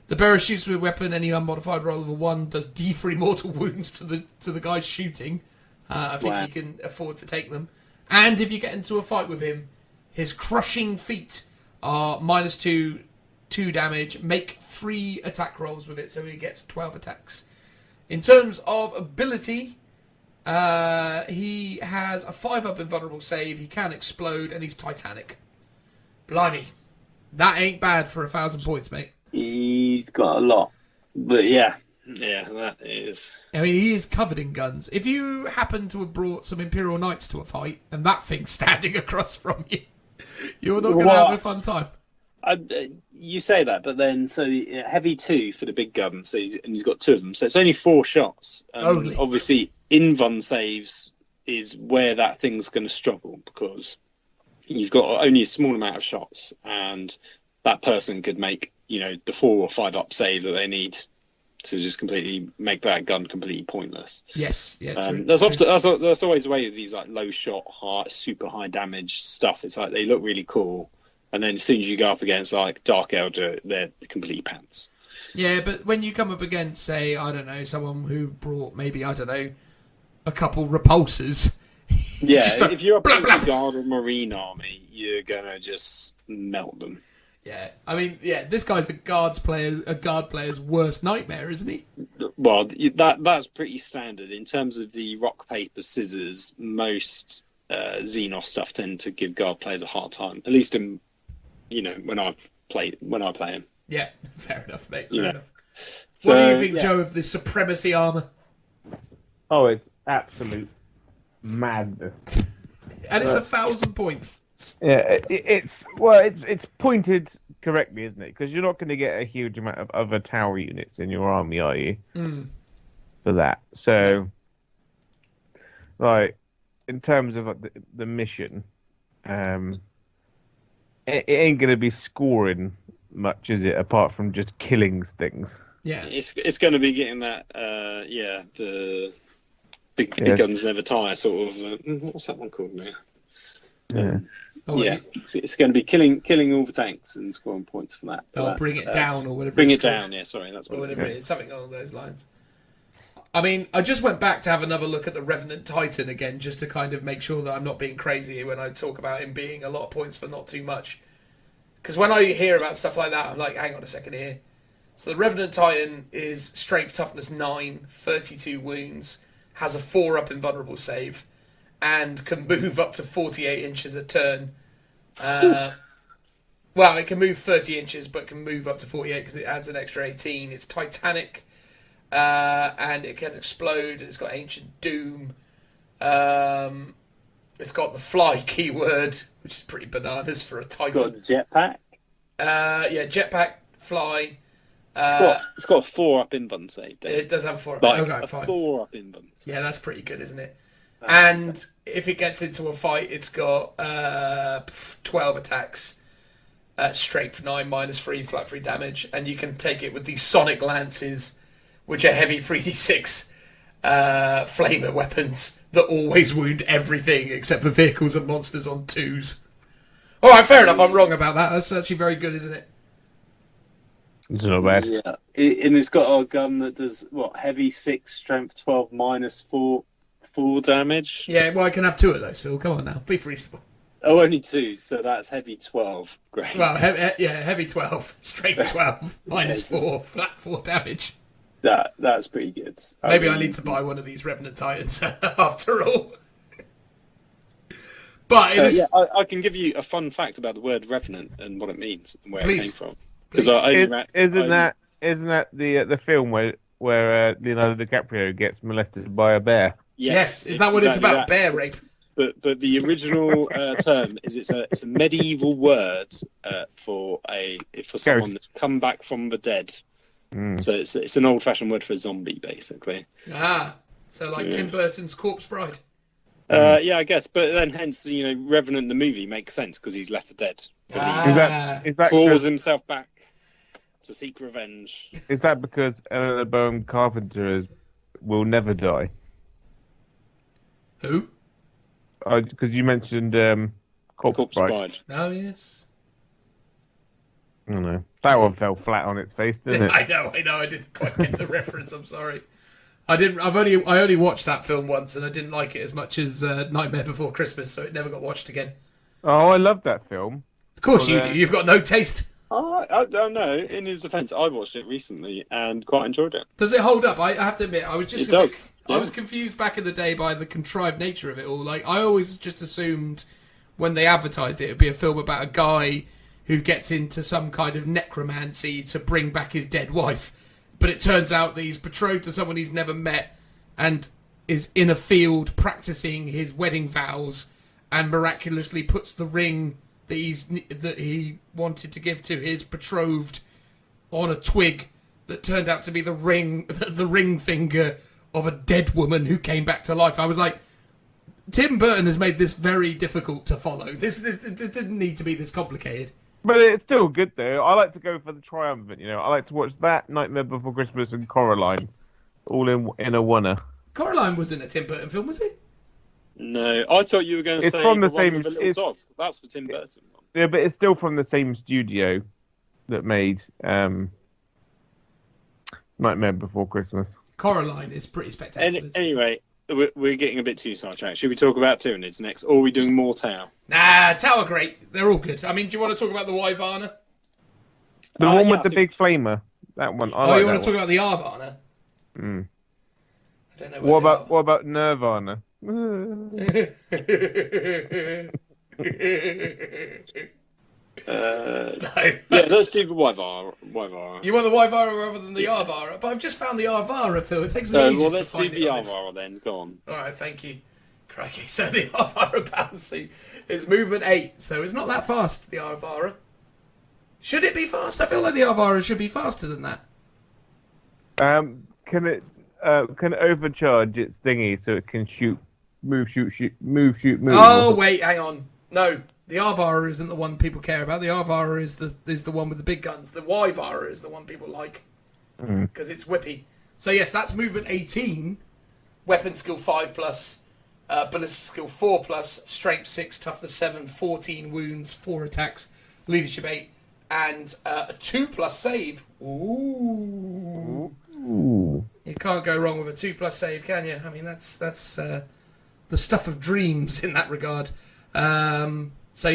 The bearer shoots with a weapon. Any unmodified roll of a 1 does D3 mortal wounds to the guy shooting. I think he can afford to take them. And if you get into a fight with him, his crushing feet are -2, 2 damage. Make 3 attack rolls with it, so he gets 12 attacks. In terms of ability, he has a 5-up invulnerable save. He can explode, and he's Titanic. Blimey, that ain't bad for 1,000 points, mate. He's got a lot, but yeah, that is. I mean, he is covered in guns. If you happen to have brought some Imperial Knights to a fight, and that thing's standing across from you, you're not going to have a fun time. You say that, but then heavy 2 for the big gun, and he's got 2 of them, so it's only 4 shots. Only. Obviously, invuln saves is where that thing's going to struggle because you've got only a small amount of shots, and that person could make the 4 or 5 up save that they need to just completely make that gun completely pointless. Yes, yeah. True. That's always the way with these like low shot, super high damage stuff. It's like they look really cool. And then as soon as you go up against like Dark Elder, they're complete pants. Yeah, but when you come up against, say, I don't know, someone who brought maybe, I don't know, a couple repulsors. Yeah, like, if you're up against a Guard or Marine army, you're going to just melt them. Yeah, I mean, this guy's a guard player's worst nightmare, isn't he? Well, that's pretty standard. In terms of the rock, paper, scissors, most Xenos stuff tend to give guard players a hard time. At least when I play him. Yeah, fair enough, mate. Fair enough. So, what do you think, Joe, of the supremacy armor? Oh, it's absolute madness. And it's 1,000 points. Yeah, it's pointed correctly, isn't it? Because you're not going to get a huge amount of other tower units in your army, are you? For that, so like in terms of the mission, it ain't going to be scoring much, is it? Apart from just killing things. Yeah, it's going to be getting that. The big guns never tire. Sort of. What's that one called now? Yeah. It's going to be killing all the tanks and scoring points for that. Or bring it down or whatever. Bring it down, yeah, sorry. That's what it is. Something along those lines. I mean, I just went back to have another look at the Revenant Titan again, just to kind of make sure that I'm not being crazy when I talk about him being a lot of points for not too much. Because when I hear about stuff like that, I'm like, hang on a second here. So the Revenant Titan is strength toughness 9, 32 wounds, has a 4-up invulnerable save, and can move up to 48 inches a turn. Well, it can move 30 inches, but can move up to 48 because it adds an extra 18. It's Titanic, and it can explode. It's got Ancient Doom. It's got the fly keyword, which is pretty bananas for a Titan. It's got jetpack. Jetpack, fly. It's got a 4-up invuln save. It does have a 4-up. Like okay, a fine. 4-up invuln. Yeah, that's pretty good, isn't it? And if it gets into a fight, it's got 12 attacks, strength 9, -3, flat 3 damage, and you can take it with these sonic lances, which are heavy 3d6 flamer weapons that always wound everything except for vehicles and monsters on 2s. All right, fair enough. I'm wrong about that. That's actually very good, isn't it? It's not bad. Yeah, and it's got a gun that does heavy 6, strength 12, -4 damage. Yeah, well, I can have 2 of those, Phil. Come on now, be reasonable. Oh, only 2, so that's heavy 12. Great. Well, heavy 12, strength 12, -4, flat 4 damage. That's pretty good. Maybe I need to buy one of these Revenant Titans after all. But I can give you a fun fact about the word Revenant and what it means and where it came from. Because isn't that the film where Leonardo DiCaprio gets molested by a bear? Yes. Is that what it's about? Bear rape. but the original term is it's a medieval word for someone that's come back from the dead. So it's an old-fashioned word for a zombie, basically. So like Tim Burton's Corpse Bride. Yeah, I guess. But then, hence, Revenant the movie makes sense because he's left for dead. Is that claws himself back to seek revenge. Is that because Eleanor Bowen Carpenter will never die? Who? Because you mentioned Corpse Bride. Oh yes. I don't know. That one fell flat on its face, didn't it? I know. I didn't quite get the reference. I'm sorry. I only watched that film once, and I didn't like it as much as Nightmare Before Christmas, so it never got watched again. Oh, I love that film. Of course you do. You've got no taste. I don't know. In his defence, I watched it recently and quite enjoyed it. Does it hold up? I have to admit, I was just I was confused back in the day by the contrived nature of it all. Like I always just assumed when they advertised it would be a film about a guy who gets into some kind of necromancy to bring back his dead wife. But it turns out that he's betrothed to someone he's never met and is in a field practicing his wedding vows and miraculously puts the ring that he wanted to give to his betrothed on a twig that turned out to be the ring finger of a dead woman who came back to life. I was like, Tim Burton has made this very difficult to follow. This it didn't need to be this complicated. But it's still good, though. I like to go for the triumvirate, I like to watch that, Nightmare Before Christmas, and Coraline, all in a oneer. Coraline wasn't a Tim Burton film, was it? No, I thought you were going to say from the one same. with the little dog. That's the Tim Burton one. Yeah, but it's still from the same studio that made Nightmare Before Christmas. Coraline is pretty spectacular. Anyway, we're getting a bit too sidetracked. Should we talk about Tyranids next, or are we doing more Tau? Nah, Tau are great. They're all good. I mean, do you want to talk about the Wyvarna? The one with the big flamer. That one. You want to talk about the Arvana? I don't know. What about Nirvana? Yeah, let's do the Wyvara. You want the Wyvara rather than the Arvara? But I've just found the Arvara, Phil. It takes me ages well, let's to find do the it. Arvara then. Go on. All right, thank you. Crikey. So the Arvara bouncy is movement 8, so it's not that fast, the Arvara. Should it be fast? I feel like the Arvara should be faster than that. Can it overcharge its thingy so it can move, shoot. Oh, wait, hang on. No, the Arvara isn't the one people care about. The Arvara is the one with the big guns. The Wyvara is the one people like because it's whippy. So yes, that's movement 18, weapon skill 5+, ballistic skill 4+, strength 6, toughness 7, 14 wounds, 4 attacks, leadership 8, and a 2+ save. Ooh. You can't go wrong with a 2+ save, can you? I mean, that's the stuff of dreams in that regard. So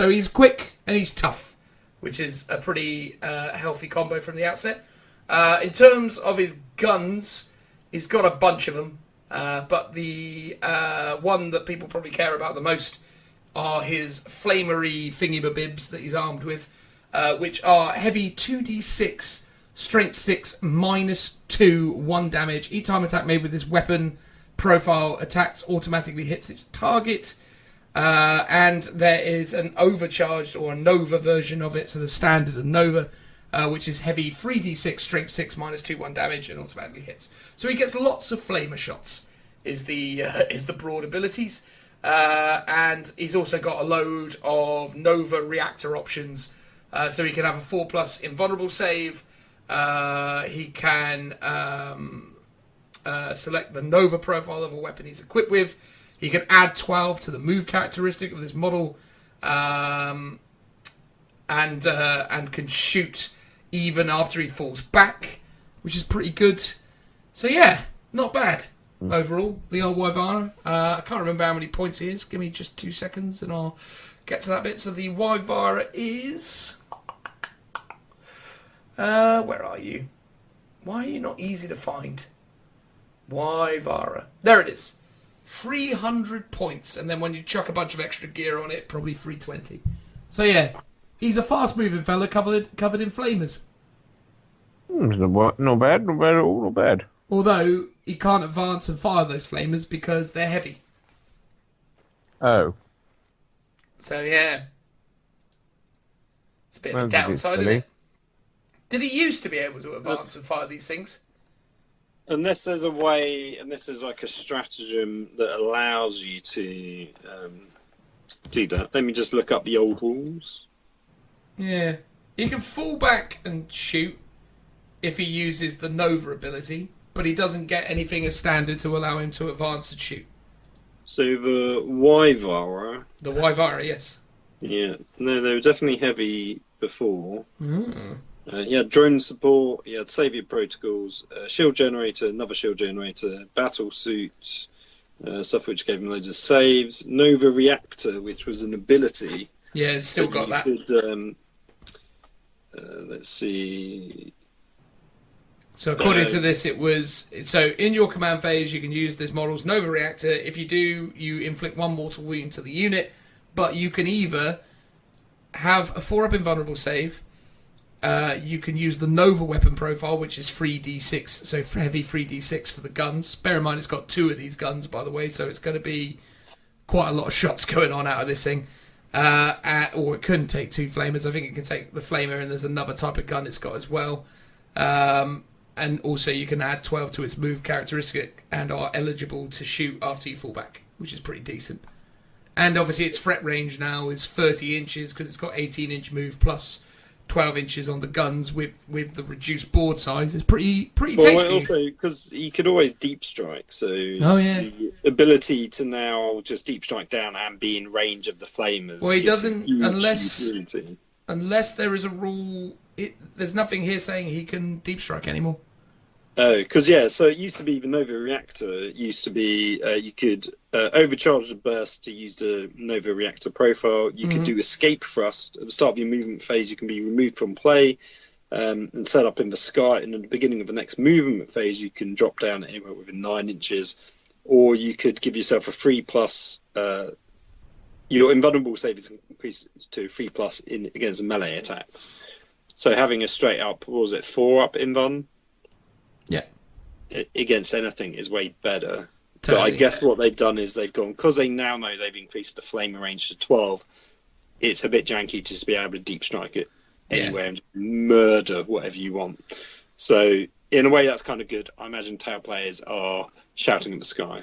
he's quick and he's tough, which is a pretty healthy combo from the outset. In terms of his guns, he's got a bunch of them, but the one that people probably care about the most are his flamery thingy-babibs that he's armed with, which are heavy 2d6, strength 6, -2, 1 damage. Each time attack made with this weapon profile attacks automatically hits its target. And there is an overcharged or a Nova version of it, so the standard and Nova, which is heavy 3d6, strength 6, -2, 1 damage, and automatically hits. So he gets lots of flamer shots, is the broad abilities. And he's also got a load of Nova reactor options, so he can have a 4+ invulnerable save. He can select the Nova profile of a weapon he's equipped with. He can add 12 to the move characteristic of this model, and can shoot even after he falls back, which is pretty good. So yeah, not bad overall. The old Wyvara. I can't remember how many points he is. Give me just 2 seconds and I'll get to that bit. So the Wyvara is... where are you? Why are you not easy to find? Wyvara. There it is. 300 points, and then when you chuck a bunch of extra gear on it, probably 320. So yeah, he's a fast-moving fella covered in flamers. Not bad at all, not bad. Although he can't advance and fire those flamers because they're heavy. Oh. So yeah, it's a bit of a Sounds a bit downside, isn't silly. it? Did he used to be able to advance and fire these things? Unless there's a way, and this is like a stratagem that allows you to do that. Let me just look up the old rules. Yeah, he can fall back and shoot if he uses the Nova ability, but he doesn't get anything as standard to allow him to advance and shoot. So the Wyvara, The Wyvara, yes. yeah, no, they were definitely heavy before. Mm. He had drone support, he had savior protocols, shield generator, another shield generator, battle suit, stuff which gave him loads of saves, Nova reactor, which was an ability. Yeah, it's still got that. Could, let's see. So according to this, it was... So in your command phase, you can use this model's Nova reactor. If you do, you inflict 1 mortal wound to the unit, but you can either have a 4-up invulnerable save. You can use the Nova weapon profile, which is 3d6, so heavy 3d6 for the guns. Bear in mind, it's got 2 of these guns, by the way, so it's going to be quite a lot of shots going on out of this thing. Or it couldn't take 2 flamers. I think it can take the flamer, and there's another type of gun it's got as well. And also you can add 12 to its move characteristic and are eligible to shoot after you fall back, which is pretty decent. And obviously its threat range now is 30 inches because it's got 18-inch move plus 12 inches on the guns with the reduced board size. It's pretty tasty. Well, also, because he could always deep strike, so the ability to now just deep strike down and be in range of the flamers. Well, he gives doesn't, huge unless there is a rule... there's nothing here saying he can deep strike anymore. Oh, because so it used to be the Nova Reactor. It used to be you could overcharge the burst to use the Nova Reactor profile. You could do escape thrust at the start of your movement phase. You can be removed from play and set up in the sky. And at the beginning of the next movement phase, you can drop down anywhere within 9 inches, or you could give yourself a 3+. Your invulnerable save is increased to 3+ against melee attacks. So having a straight up, what was it, 4-up invuln? Yeah. Against anything is way better. Totally. But I guess what they've done is they've gone, because they now know they've increased the flamer range to 12, it's a bit janky to just be able to deep strike it anywhere and murder whatever you want. So in a way that's kind of good. I imagine tail players are shouting at the sky.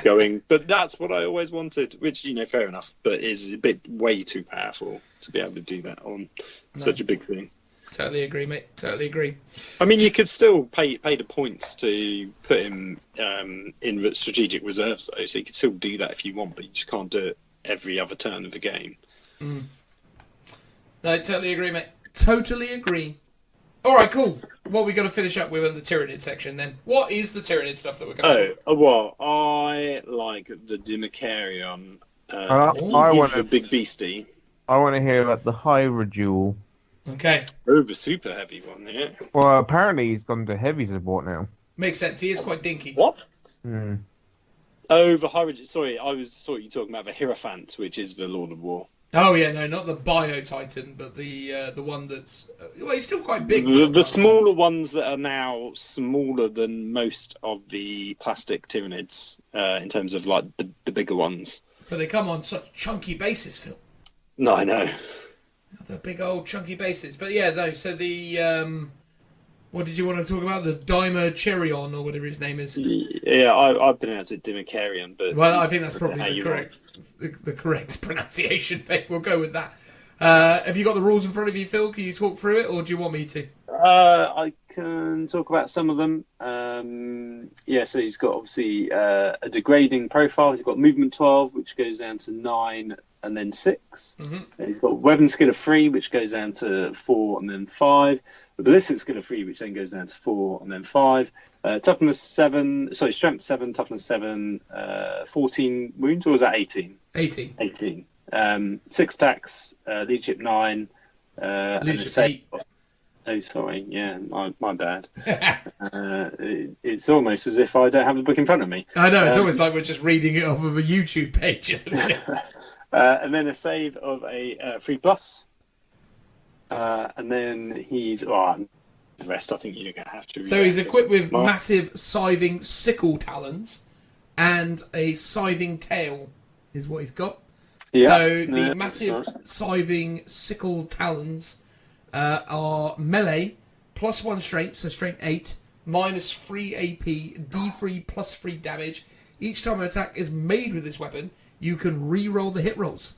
Going, but that's what I always wanted, which, fair enough, but is a bit way too powerful to be able to do that on such a big thing. Totally agree, mate. Totally agree. I mean, you could still pay the points to put him in the strategic reserves, though, so you could still do that if you want, but you just can't do it every other turn of the game. No, totally agree, mate. Totally agree. All right, cool. What we got to finish up with in the Tyranid section, then? What is the Tyranid stuff that we're going to talk about? Well, I like the Dimicarion. He's the big beastie. I want to hear about the Hydra-Duel. Okay. Oh, the super heavy one, yeah. Well, apparently he's gone to heavy support now. Makes sense. He is quite dinky. What? Hmm. Oh, the Hydra... Sorry, I thought you were talking about the Hierophant, which is the Lord of War. Oh, yeah, no, not the Bio-Titan, but the one that's... well, he's still quite big. The smaller ones that are now smaller than most of the plastic Tyranids, in terms of, like, the bigger ones. But they come on such chunky bases, Phil. No, I know. The big old chunky bases. But yeah, no, so the... what did you want to talk about? The Dimacherion, or whatever his name is. Yeah, I pronounce it Dimicarion, but... Well, I think that's probably the correct pronunciation. We'll go with that. Have you got the rules in front of you, Phil? Can you talk through it, or do you want me to? I can talk about some of them. So he's got, obviously, a degrading profile. He's got movement 12, which goes down to 9 and then 6. Mm-hmm. He's got weapon skill of 3, which goes down to 4 and then 5. The ballistic skill of 3, which then goes down to 4 and then 5. Strength 7, toughness 7, 14 wounds, or was that 18? 18. 18. 6 attacks, leadership 9. Leadership 8. Oh, sorry. Yeah, my bad. It's almost as if I don't have the book in front of me. I know, it's almost like we're just reading it off of a YouTube page. And then a save of a 3+. And then he's... the rest I think you're going to have to read. So he's equipped with massive scything sickle talons and a scything tail is what he's got. Yeah. So the Yeah, massive that's scything sickle talons are melee, +1 strength, so strength 8, -3 AP, D3 +3 damage. Each time an attack is made with this weapon, you can re-roll the hit rolls.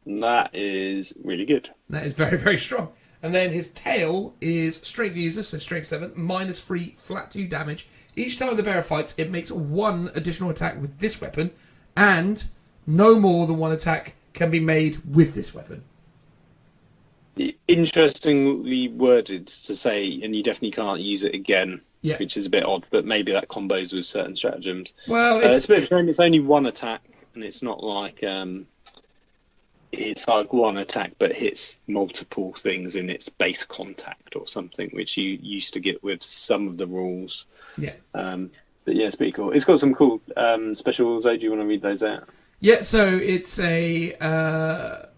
That is really good. That is very, very strong. And then his tail is strength user, so strength 7, -3 flat 2 damage. Each time the bearer fights, it makes 1 additional attack with this weapon, and no more than 1 attack can be made with this weapon. Interestingly worded to say, and you definitely can't use it again, Yeah. which is a bit odd, but maybe that combos with certain stratagems. Well, It's a bit of a shame it's only 1 attack, and it's not like it's like 1 attack but hits multiple things in its base contact or something, which you used to get with some of the rules. Yeah. But yeah, it's pretty cool. It's got some cool special rules though. Do you want to read those out? Yeah, so it's a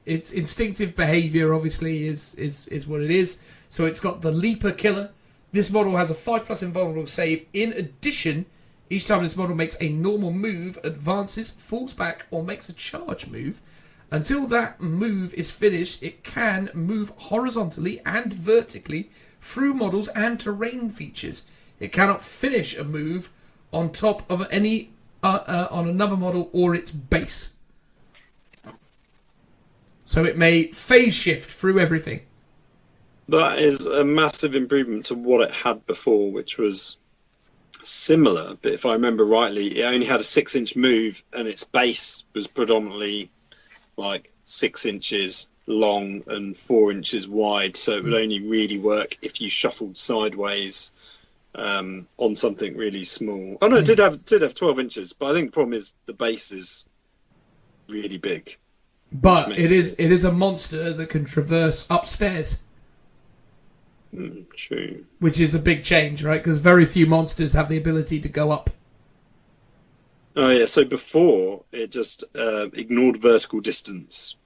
its instinctive behavior obviously is what it is. So it's got the Leaper Killer. This model has a 5+ invulnerable save. In addition, each time this model makes a normal move, advances, falls back, or makes a charge move, until that move is finished, it can move horizontally and vertically through models and terrain features. It cannot finish a move on top of any on another model or its base. So it may phase shift through everything. That is a massive improvement to what it had before, which was similar. But if I remember rightly, it only had a 6-inch move, and its base was predominantly like 6 inches long and 4 inches wide. So it would only really work if you shuffled sideways on something really small. Oh no, it did have 12 inches, but I think the problem is the base is really big. But it is a monster that can traverse upstairs. True. Which is a big change, right? Because very few monsters have the ability to go up. Oh yeah, so before it just ignored vertical distance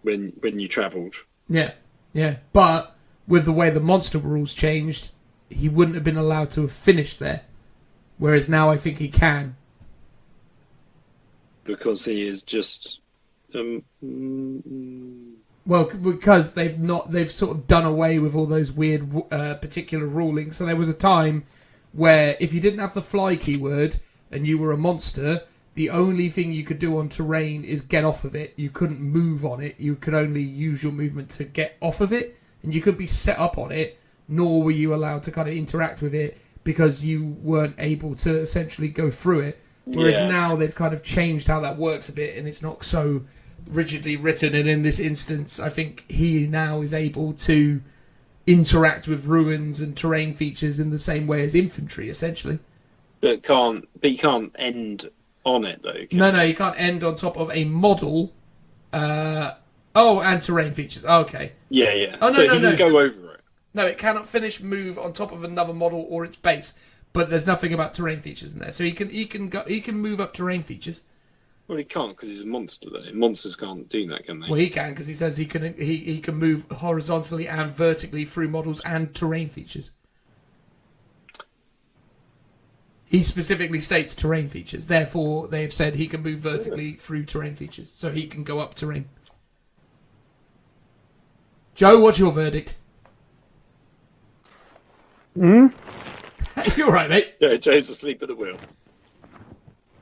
when you travelled. Yeah, yeah. But with the way the monster rules changed, he wouldn't have been allowed to have finished there. Whereas now I think he can. Because he is just well, because they've sort of done away with all those weird particular rulings. So there was a time where if you didn't have the fly keyword and you were a monster, the only thing you could do on terrain is get off of it. You couldn't move on it. You could only use your movement to get off of it, and you couldn't be set up on it, nor were you allowed to kind of interact with it because you weren't able to essentially go through it. Whereas now they've kind of changed how that works a bit, and it's not so rigidly written. And in this instance, I think he now is able to interact with ruins and terrain features in the same way as infantry, essentially. But you can't end on it though. No, you can't end on top of a model. And terrain features. Okay. Yeah. Oh, no, so he can go over it. No, it cannot finish move on top of another model or its base. But there's nothing about terrain features in there, so he can move up terrain features. Well, he can't because he's a monster though. Monsters can't do that, can they? Well, he can because he says he can move horizontally and vertically through models and terrain features. He specifically states terrain features. Therefore, they have said he can move vertically through terrain features, so he can go up terrain. Joe, what's your verdict? You're right, mate. Yeah, Joe's asleep at the wheel.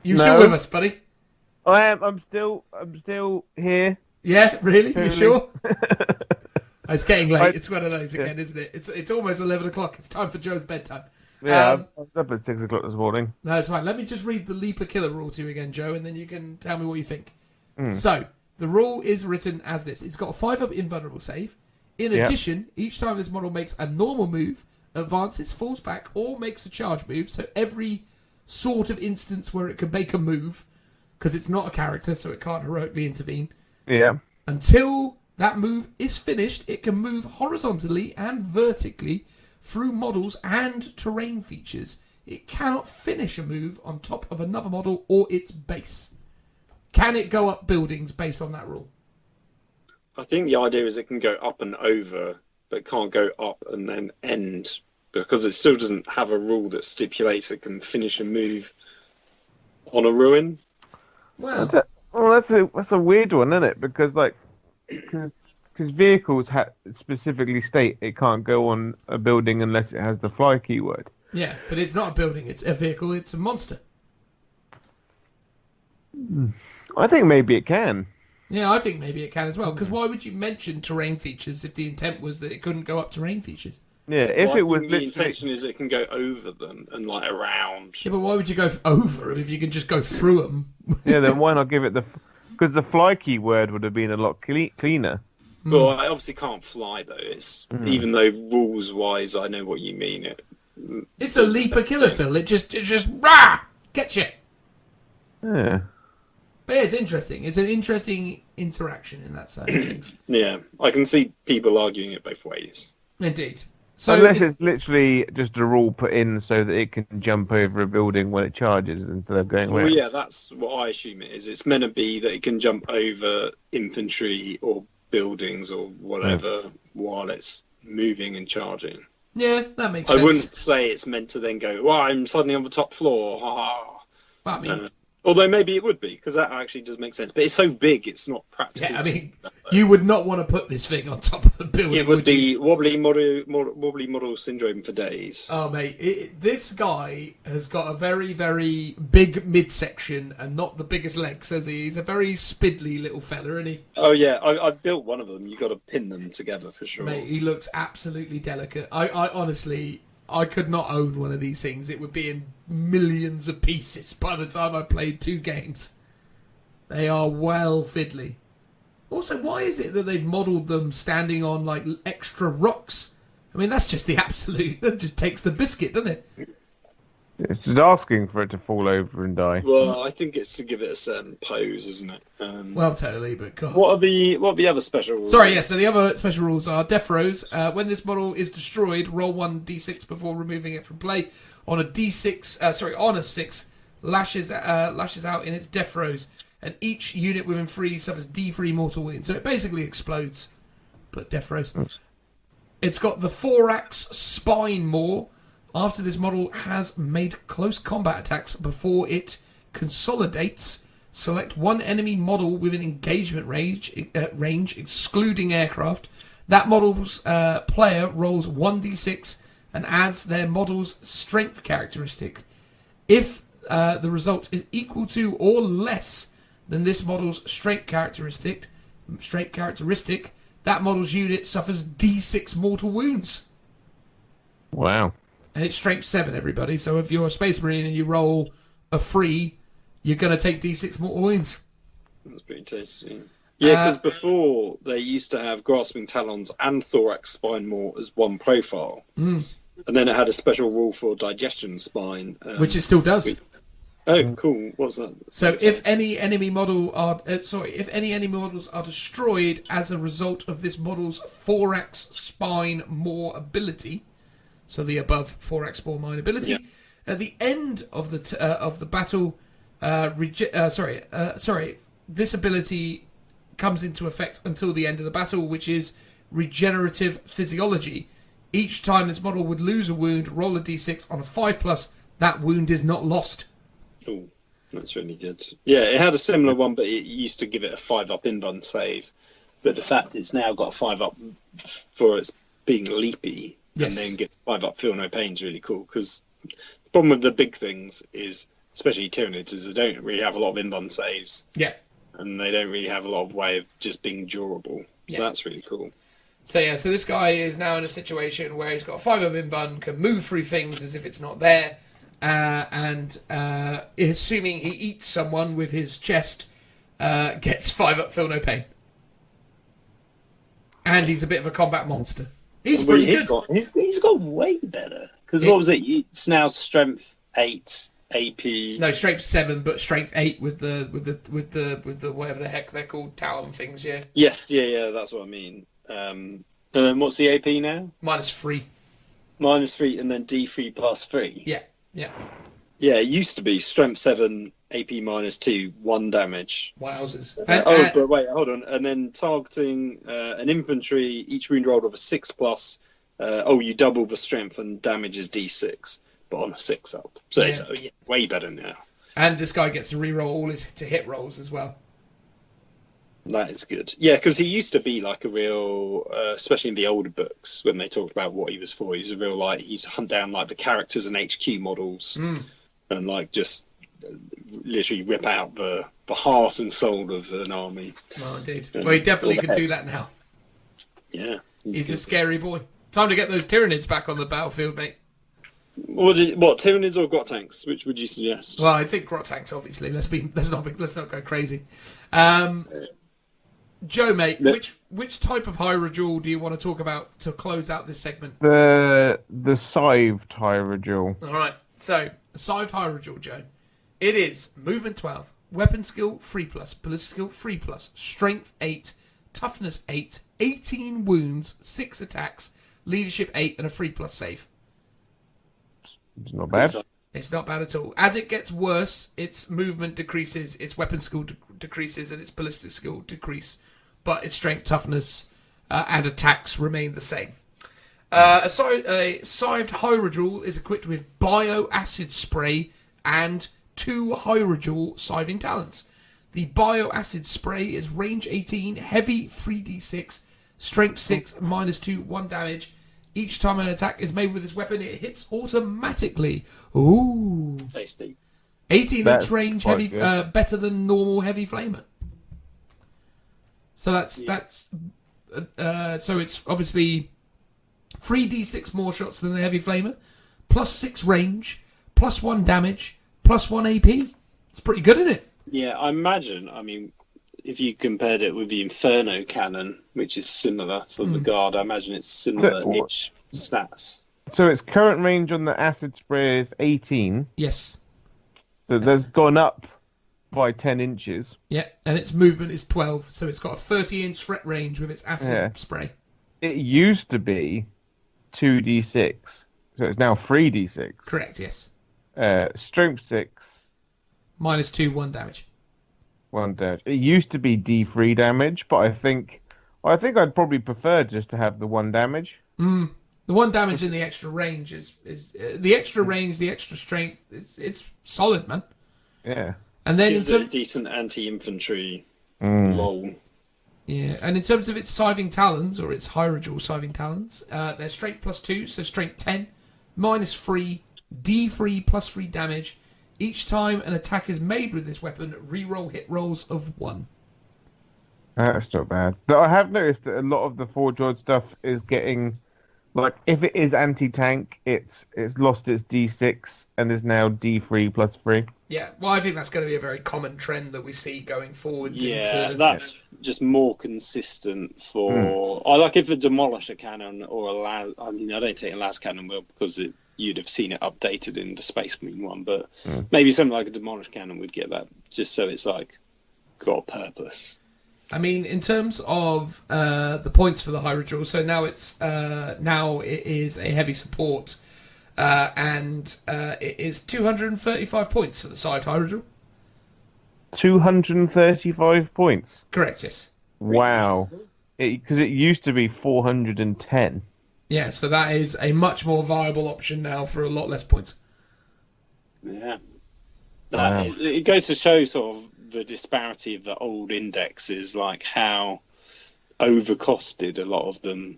You still with us, buddy? I am. I'm still here. Yeah, really? Totally. You sure? It's getting late. It's one of those again, isn't it? It's almost 11 o'clock. It's time for Joe's bedtime. Yeah, I was up at 6 o'clock this morning. No, it's fine. Let me just read the Leaper Killer rule to you again, Joe, and then you can tell me what you think. So, the rule is written as this. It's got a 5-up invulnerable save. In addition, each time this model makes a normal move, advances, falls back, or makes a charge move, so every sort of instance where it can make a move, because it's not a character, so it can't heroically intervene. Yeah. Until that move is finished, it can move horizontally and vertically through models and terrain features. It cannot finish a move on top of another model or its base. Can it go up buildings based on that rule? I think the idea is it can go up and over, but can't go up and then end, because it still doesn't have a rule that stipulates it can finish a move on a ruin. Well, Well, that's a weird one, isn't it? Because vehicles specifically state it can't go on a building unless it has the fly keyword. Yeah, but it's not a building, it's a vehicle, it's a monster. I think maybe it can. Yeah, I think maybe it can as well. Because why would you mention terrain features if the intent was that it couldn't go up terrain features? Yeah, if it was the intention is it can go over them and like around. Yeah, but why would you go over them if you can just go through them? Yeah, then why not give it because the fly keyword would have been a lot cleaner. Well, I obviously can't fly though. It's even though rules wise, I know what you mean. It's a leaper killer, Phil. It just rah gets you. Yeah. But yeah, it's interesting. It's an interesting interaction in that side of things. Yeah, I can see people arguing it both ways. Indeed. So Unless it's literally just a rule put in so that it can jump over a building when it charges instead of going Well, around. yeah, that's what I assume it is. It's meant to be that it can jump over infantry or buildings or whatever while it's moving and charging. Yeah, that makes sense. I wouldn't say it's meant to then go, well, I'm suddenly on the top floor. Ha ha. Well, I mean, although maybe it would be, because that actually does make sense. But it's so big, it's not practical. yeah, I mean, you would not want to put this thing on top of a building. It would be wobbly model syndrome for days. Oh, mate, this guy has got a very, very big midsection and not the biggest legs, has he? He's a very spindly little fella, isn't he? Oh, yeah, I built one of them. You've got to pin them together for sure. Mate, he looks absolutely delicate. I honestly, I could not own one of these things. It would be in millions of pieces by the time I played 2 games. They are well fiddly. Also, why is it that they've modelled them standing on, like, extra rocks? I mean, that's just the absolute... That just takes the biscuit, doesn't it? It's just asking for it to fall over and die. Well, I think it's to give it a certain pose, isn't it? Well, totally, but God. What are the other special rules? Sorry, so the other special rules are Death Throws. When this model is destroyed, roll 1d6 before removing it from play. On a 6, lashes out in its Death Throws. And each unit within 3 suffers D3 mortal wounds. So it basically explodes. But Death Throws. It's got the thorax spine maw. After this model has made close combat attacks before it consolidates, select one enemy model within engagement range, excluding aircraft. That model's player rolls 1d6 and adds their model's strength characteristic. If the result is equal to or less than this model's strength characteristic, that model's unit suffers d6 mortal wounds. Wow. And it's strength 7, everybody. So if you're a Space Marine and you roll a 3, you're going to take d6 mortal wounds. That's pretty tasty. Yeah, because before they used to have grasping talons and thorax spine maw as one profile. And then it had a special rule for digestion spine. Which it still does. Oh, cool. What's that? So if any enemy models are destroyed as a result of this model's thorax spine maw ability, so the above thorax spine ability, at the end of the battle, this ability comes into effect until the end of the battle, which is regenerative physiology. Each time this model would lose a wound, roll a d6 on a 5+, that wound is not lost. Oh, that's really good. Yeah, it had a similar one, but it used to give it a 5-up invuln save. But the fact it's now got a 5-up for its being leapy, and then gets 5-up feel no pain is really cool. Because the problem with the big things is, especially Tyranids, is they don't really have a lot of invuln saves. Yeah. And they don't really have a lot of way of just being durable. So that's really cool. So this guy is now in a situation where he's got a 5-up invuln, can move through things as if it's not there, and assuming he eats someone with his chest, gets 5-up feel no pain. And he's a bit of a combat monster. He's pretty good. He's got way better. Because what was it? It's now strength 8, AP. No, strength 7, but strength 8 with the whatever the heck they're called, talon things. Yeah. Yes, yeah, that's what I mean. And then what's the AP now? -3. -3, and then D3 +3. Yeah. Yeah, it used to be strength 7, AP -2, 1 damage. Wowzers. But wait, hold on. And then targeting an infantry, each wound rolled of a 6+. You double the strength and damage is D6, but on a 6-up. So it's way better now. And this guy gets to reroll all his to hit rolls as well. That is good. Yeah, because he used to be like a real, especially in the older books when they talked about what he was for. He was a real like he's hunt down like the characters and HQ models, and like just literally rip out the heart and soul of an army. Oh, indeed. Well, he definitely can do that now. Yeah, he's a scary boy. Time to get those Tyranids back on the battlefield, mate. What Tyranids or Grot tanks? Which would you suggest? Well, I think Grot tanks, obviously. Let's not go crazy. Joe, mate, which type of Hyrule do you want to talk about to close out this segment? The Scythed Hyrule. All right. So, Scythed Hyrule, Joe. It is movement 12, weapon skill 3+, ballistic skill 3+, strength 8, toughness 8, 18 wounds, 6 attacks, leadership 8, and a 3+ save. It's not bad. It's not bad at all. As it gets worse, its movement decreases, its weapon skill decreases, and its ballistic skill decrease. But its strength, toughness, and attacks remain the same. A Scythed Hyrule is equipped with Bioacid Spray and 2 Hyrule Scything Talents. The Bioacid Spray is range 18, heavy 3d6, strength 6, -2, 1 damage. Each time an attack is made with this weapon, it hits automatically. Ooh. Tasty. 18-inch range, heavy, better than normal heavy flamer. So so it's obviously 3d6 more shots than the heavy flamer, +6 range, +1 damage, +1 AP. It's pretty good, isn't it? Yeah, I imagine. I mean, if you compared it with the Inferno cannon, which is similar for the guard, I imagine it's similar-ish stats. So its current range on the acid spray is 18. Yes. So that's gone up by 10 inches. Yeah, and its movement is 12, so it's got a 30-inch threat range with its acid spray. It used to be 2d6, so it's now 3d6. Correct, yes. Strength 6. -2, 1 damage. 1 damage. It used to be D3 damage, but I think I'd probably prefer just to have the 1 damage. The 1 damage and the extra range is the extra range, the extra strength. It's solid, man. Yeah. And then it's a decent anti-infantry role. Yeah, and in terms of its Scything Talons, or its Hyrule Scything Talons, they're strength +2, so strength 10, -3, D3 +3 damage. Each time an attack is made with this weapon, reroll hit rolls of 1. That's not bad. Though I have noticed that a lot of the Forge World stuff is getting, like, if it is anti-tank, it's lost its D6 and is now D3 +3. Yeah, well, I think that's going to be a very common trend that we see going forwards. Yeah, that's just more consistent for... I like if a Demolisher cannon or a las... I mean, I don't take a las cannon well because you'd have seen it updated in the Space Marine one, but maybe something like a Demolish cannon would get that, just so it's like got a purpose. I mean, in terms of the points for the Hyrule, so now it is a heavy support, and it is 235 points for the side Hyrule. 235 points? Correct, yes. Wow. Because it used to be 410. Yeah, so that is a much more viable option now for a lot less points. Yeah. It goes to show sort of the disparity of the old indexes, like how overcosted a lot of them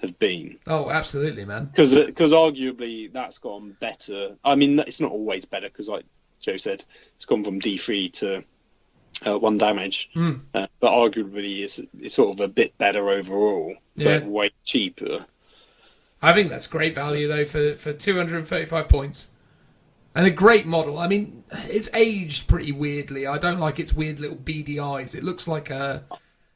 have been. Oh, absolutely, man. Because arguably that's gone better. I mean, it's not always better because, like Joe said, it's gone from D3 to 1 damage. But arguably it's sort of a bit better overall, but way cheaper. I think that's great value, though, for 235 points. And a great model. I mean, it's aged pretty weirdly. I don't like its weird little beady eyes. It looks like a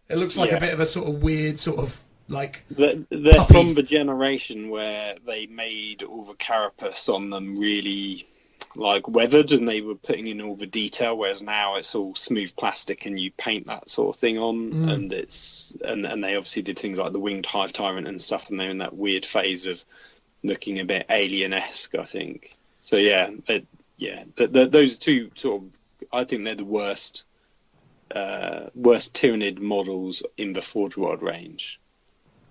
bit of a sort of weird sort of like. They're from the generation where they made all the carapace on them really like weathered, and they were putting in all the detail. Whereas now it's all smooth plastic, and you paint that sort of thing on, and it's and they obviously did things like the winged hive tyrant and stuff, and they're in that weird phase of looking a bit alien-esque, I think. So those two sort of, I think they're the worst Tyranid models in the Forge World range.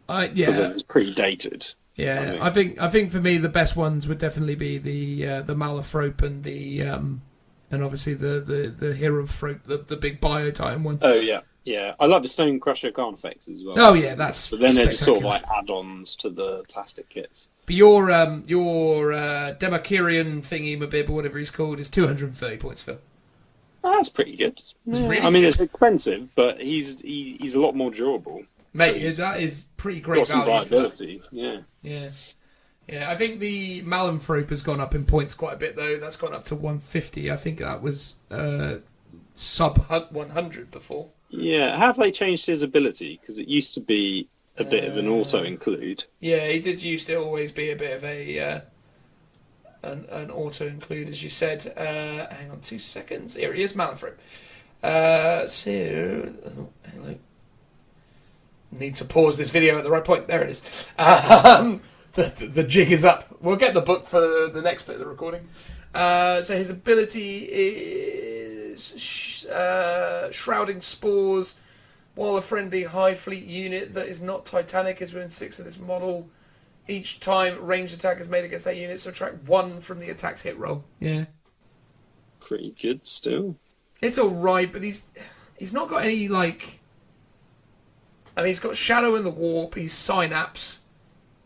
Because it's pretty dated. Yeah, I think for me the best ones would definitely be the Malafrope and the and obviously the Hero Frope, the big Biotitan one. Oh yeah. Yeah, I like the Stone Crusher Carnifex as well. Oh yeah, that's. But then they're just sort of spectacular. like add-ons to the plastic kits. But your Demakirian thingy, Mabib, or whatever he's called, is 230 points, Phil. Oh, that's pretty good. Yeah. Really I mean, good. it's expensive, but he's a lot more durable. Mate, that is pretty great Got some value. viability. Yeah. Yeah. Yeah, I think the Malanthrope has gone up in points quite a bit, though. That's gone up to 150. I think that was sub 100 before. Yeah, have they changed his ability? Because it used to be a bit of an auto-include. Yeah, he did used to always be a bit of a an auto-include, as you said. Hang on 2 seconds. Here he is, Malanthrope. Hang on. Need to pause this video at the right point. There it is. The jig is up. We'll get the book for the next bit of the recording. So his ability is Shrouding Spores. While a friendly high fleet unit that is not Titanic is within 6 of this model, each time ranged attack is made against that unit, subtract 1 from the attack's hit roll. Yeah. Pretty good still. It's alright, but he's not got any, like... I mean, he's got Shadow in the Warp, he's Synapse,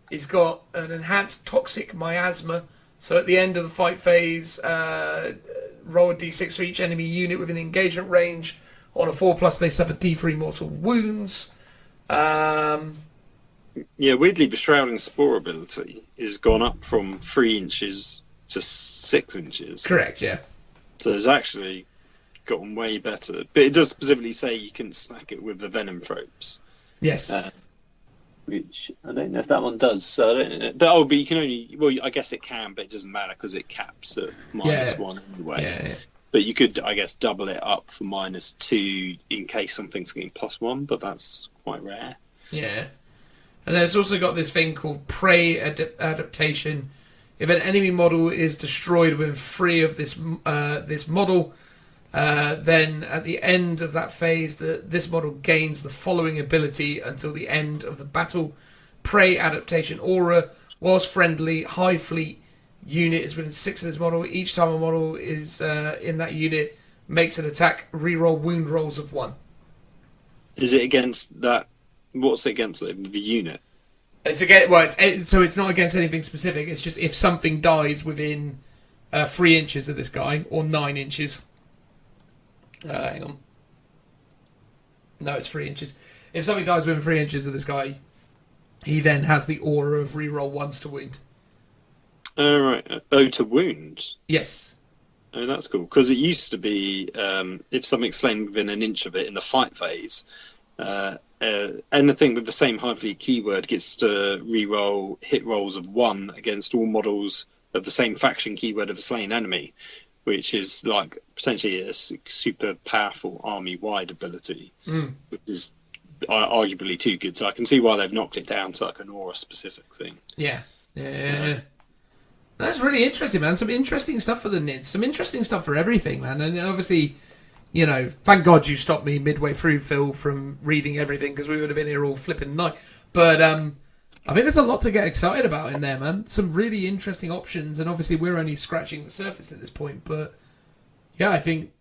he's got an enhanced Toxic Miasma, so at the end of the fight phase, roll a d6 for each enemy unit within engagement range. On a 4+, they suffer D3 mortal wounds. Yeah, weirdly, the Shrouding Spore ability has gone up from 3 inches to 6 inches. Correct, yeah. So it's actually gotten way better. But it does specifically say you can stack it with the Venom Thropes. Yes. Which I don't know if that one does. So I don't know. But you can only. Well, I guess it can, but it doesn't matter because it caps at -1 anyway. Yeah. But you could, I guess, double it up for -2 in case something's getting +1. But that's quite rare. Yeah. And then it's also got this thing called Prey Adaptation. If an enemy model is destroyed within 3 of this model, then at the end of that phase, this model gains the following ability until the end of the battle. Prey Adaptation Aura. Whilst friendly, high fleet unit is within 6 of this model. Each time a model is in that unit makes an attack, reroll wound rolls of 1. Is it against that? What's it against the unit? It's against. So it's not against anything specific. It's just if something dies within 3 inches of this guy or 9 inches. Hang on. No, it's 3 inches. If something dies within 3 inches of this guy, he then has the aura of reroll 1s to wound. Oh, right. Oh, to wound? Yes. Oh, that's cool. Because it used to be if something's slain within an inch of it in the fight phase, anything with the same high fleet keyword gets to reroll hit rolls of 1 against all models of the same faction keyword of a slain enemy, which is like potentially a super powerful army-wide ability, which is arguably too good. So I can see why they've knocked it down to like an aura-specific thing. Yeah. That's really interesting, man. Some interesting stuff for the NIDS. Some interesting stuff for everything, man. And obviously, you know, thank God you stopped me midway through, Phil, from reading everything, because we would have been here all flipping night. But I think there's a lot to get excited about in there, man. Some really interesting options, and obviously we're only scratching the surface at this point. But yeah, I think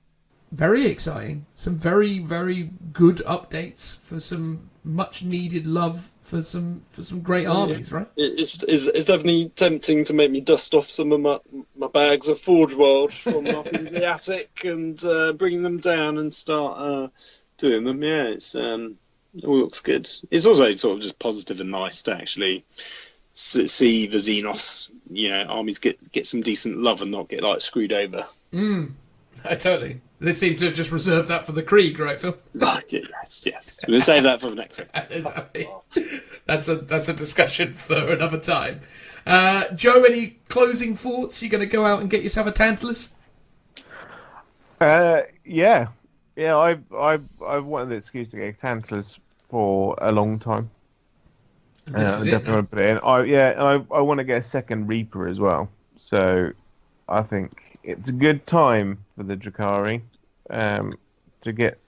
very exciting. Some very, very good updates for some much needed love for some great armies, right? It's definitely tempting to make me dust off some of my bags of Forge World from up in the attic and bring them down and start doing them. Yeah, it's it all looks good. It's also sort of just positive and nice to actually see the Xenos, armies get some decent love and not get like screwed over. Totally. They seem to have just reserved that for the Krieg, right, Phil? Yes. We'll save that for the next one. Exactly. That's a discussion for another time. Joe, any closing thoughts? You going to go out and get yourself a Tantalus? Yeah. I've wanted the excuse to get a Tantalus for a long time. I definitely want to put it in. I want to get a second Reaper as well. So I think it's a good time for the Drakari to get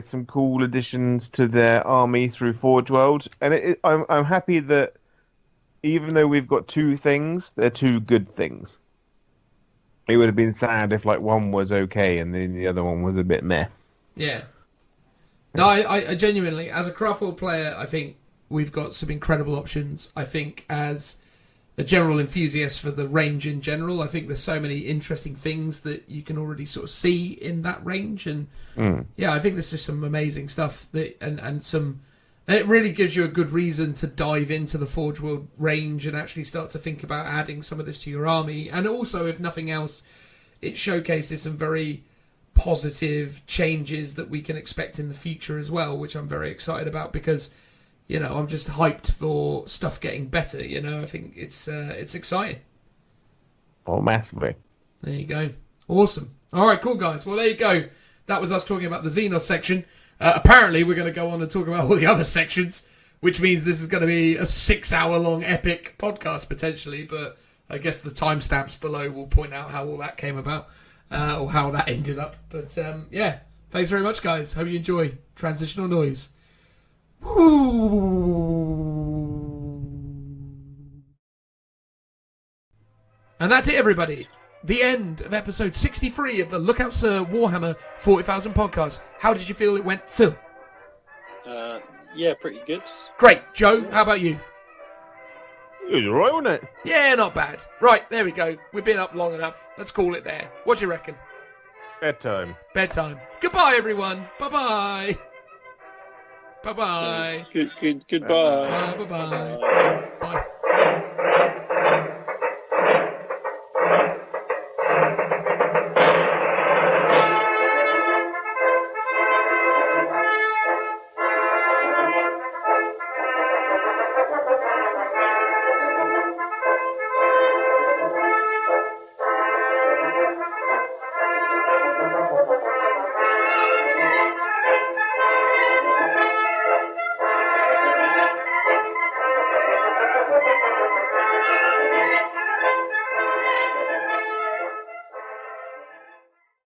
some cool additions to their army through Forge World, and I'm happy that even though we've got 2 things, they're 2 good things. It would have been sad if like one was okay and then the other one was a bit meh. Yeah. No, I genuinely, as a Craftworld player, I think we've got some incredible options. I think as a general enthusiast for the range in general, I think there's so many interesting things that you can already sort of see in that range. And yeah, I think there's just some amazing stuff that and some. And it really gives you a good reason to dive into the Forge World range and actually start to think about adding some of this to your army. And also, if nothing else, it showcases some very positive changes that we can expect in the future as well, which I'm very excited about because, you know, I'm just hyped for stuff getting better. You know, I think it's exciting. Oh, massively. There you go. Awesome. All right, cool, guys. Well, there you go. That was us talking about the Xenos section. Apparently, we're going to go on and talk about all the other sections, which means this is going to be a 6-hour-long epic podcast, potentially. But I guess the timestamps below will point out how all that came about, or how that ended up. But, yeah, thanks very much, guys. Hope you enjoy Transitional Noise. Woo! And that's it, everybody. The end of episode 63 of the Lookout Sir Warhammer 40,000 podcast. How did you feel it went, Phil? Yeah, pretty good. Great. Joe, how about you? It was alright, wasn't it? Yeah, not bad. Right, there we go. We've been up long enough. Let's call it there. What do you reckon? Bedtime. Bedtime. Goodbye, everyone. Bye-bye. Bye-bye. Goodbye. Bye-bye.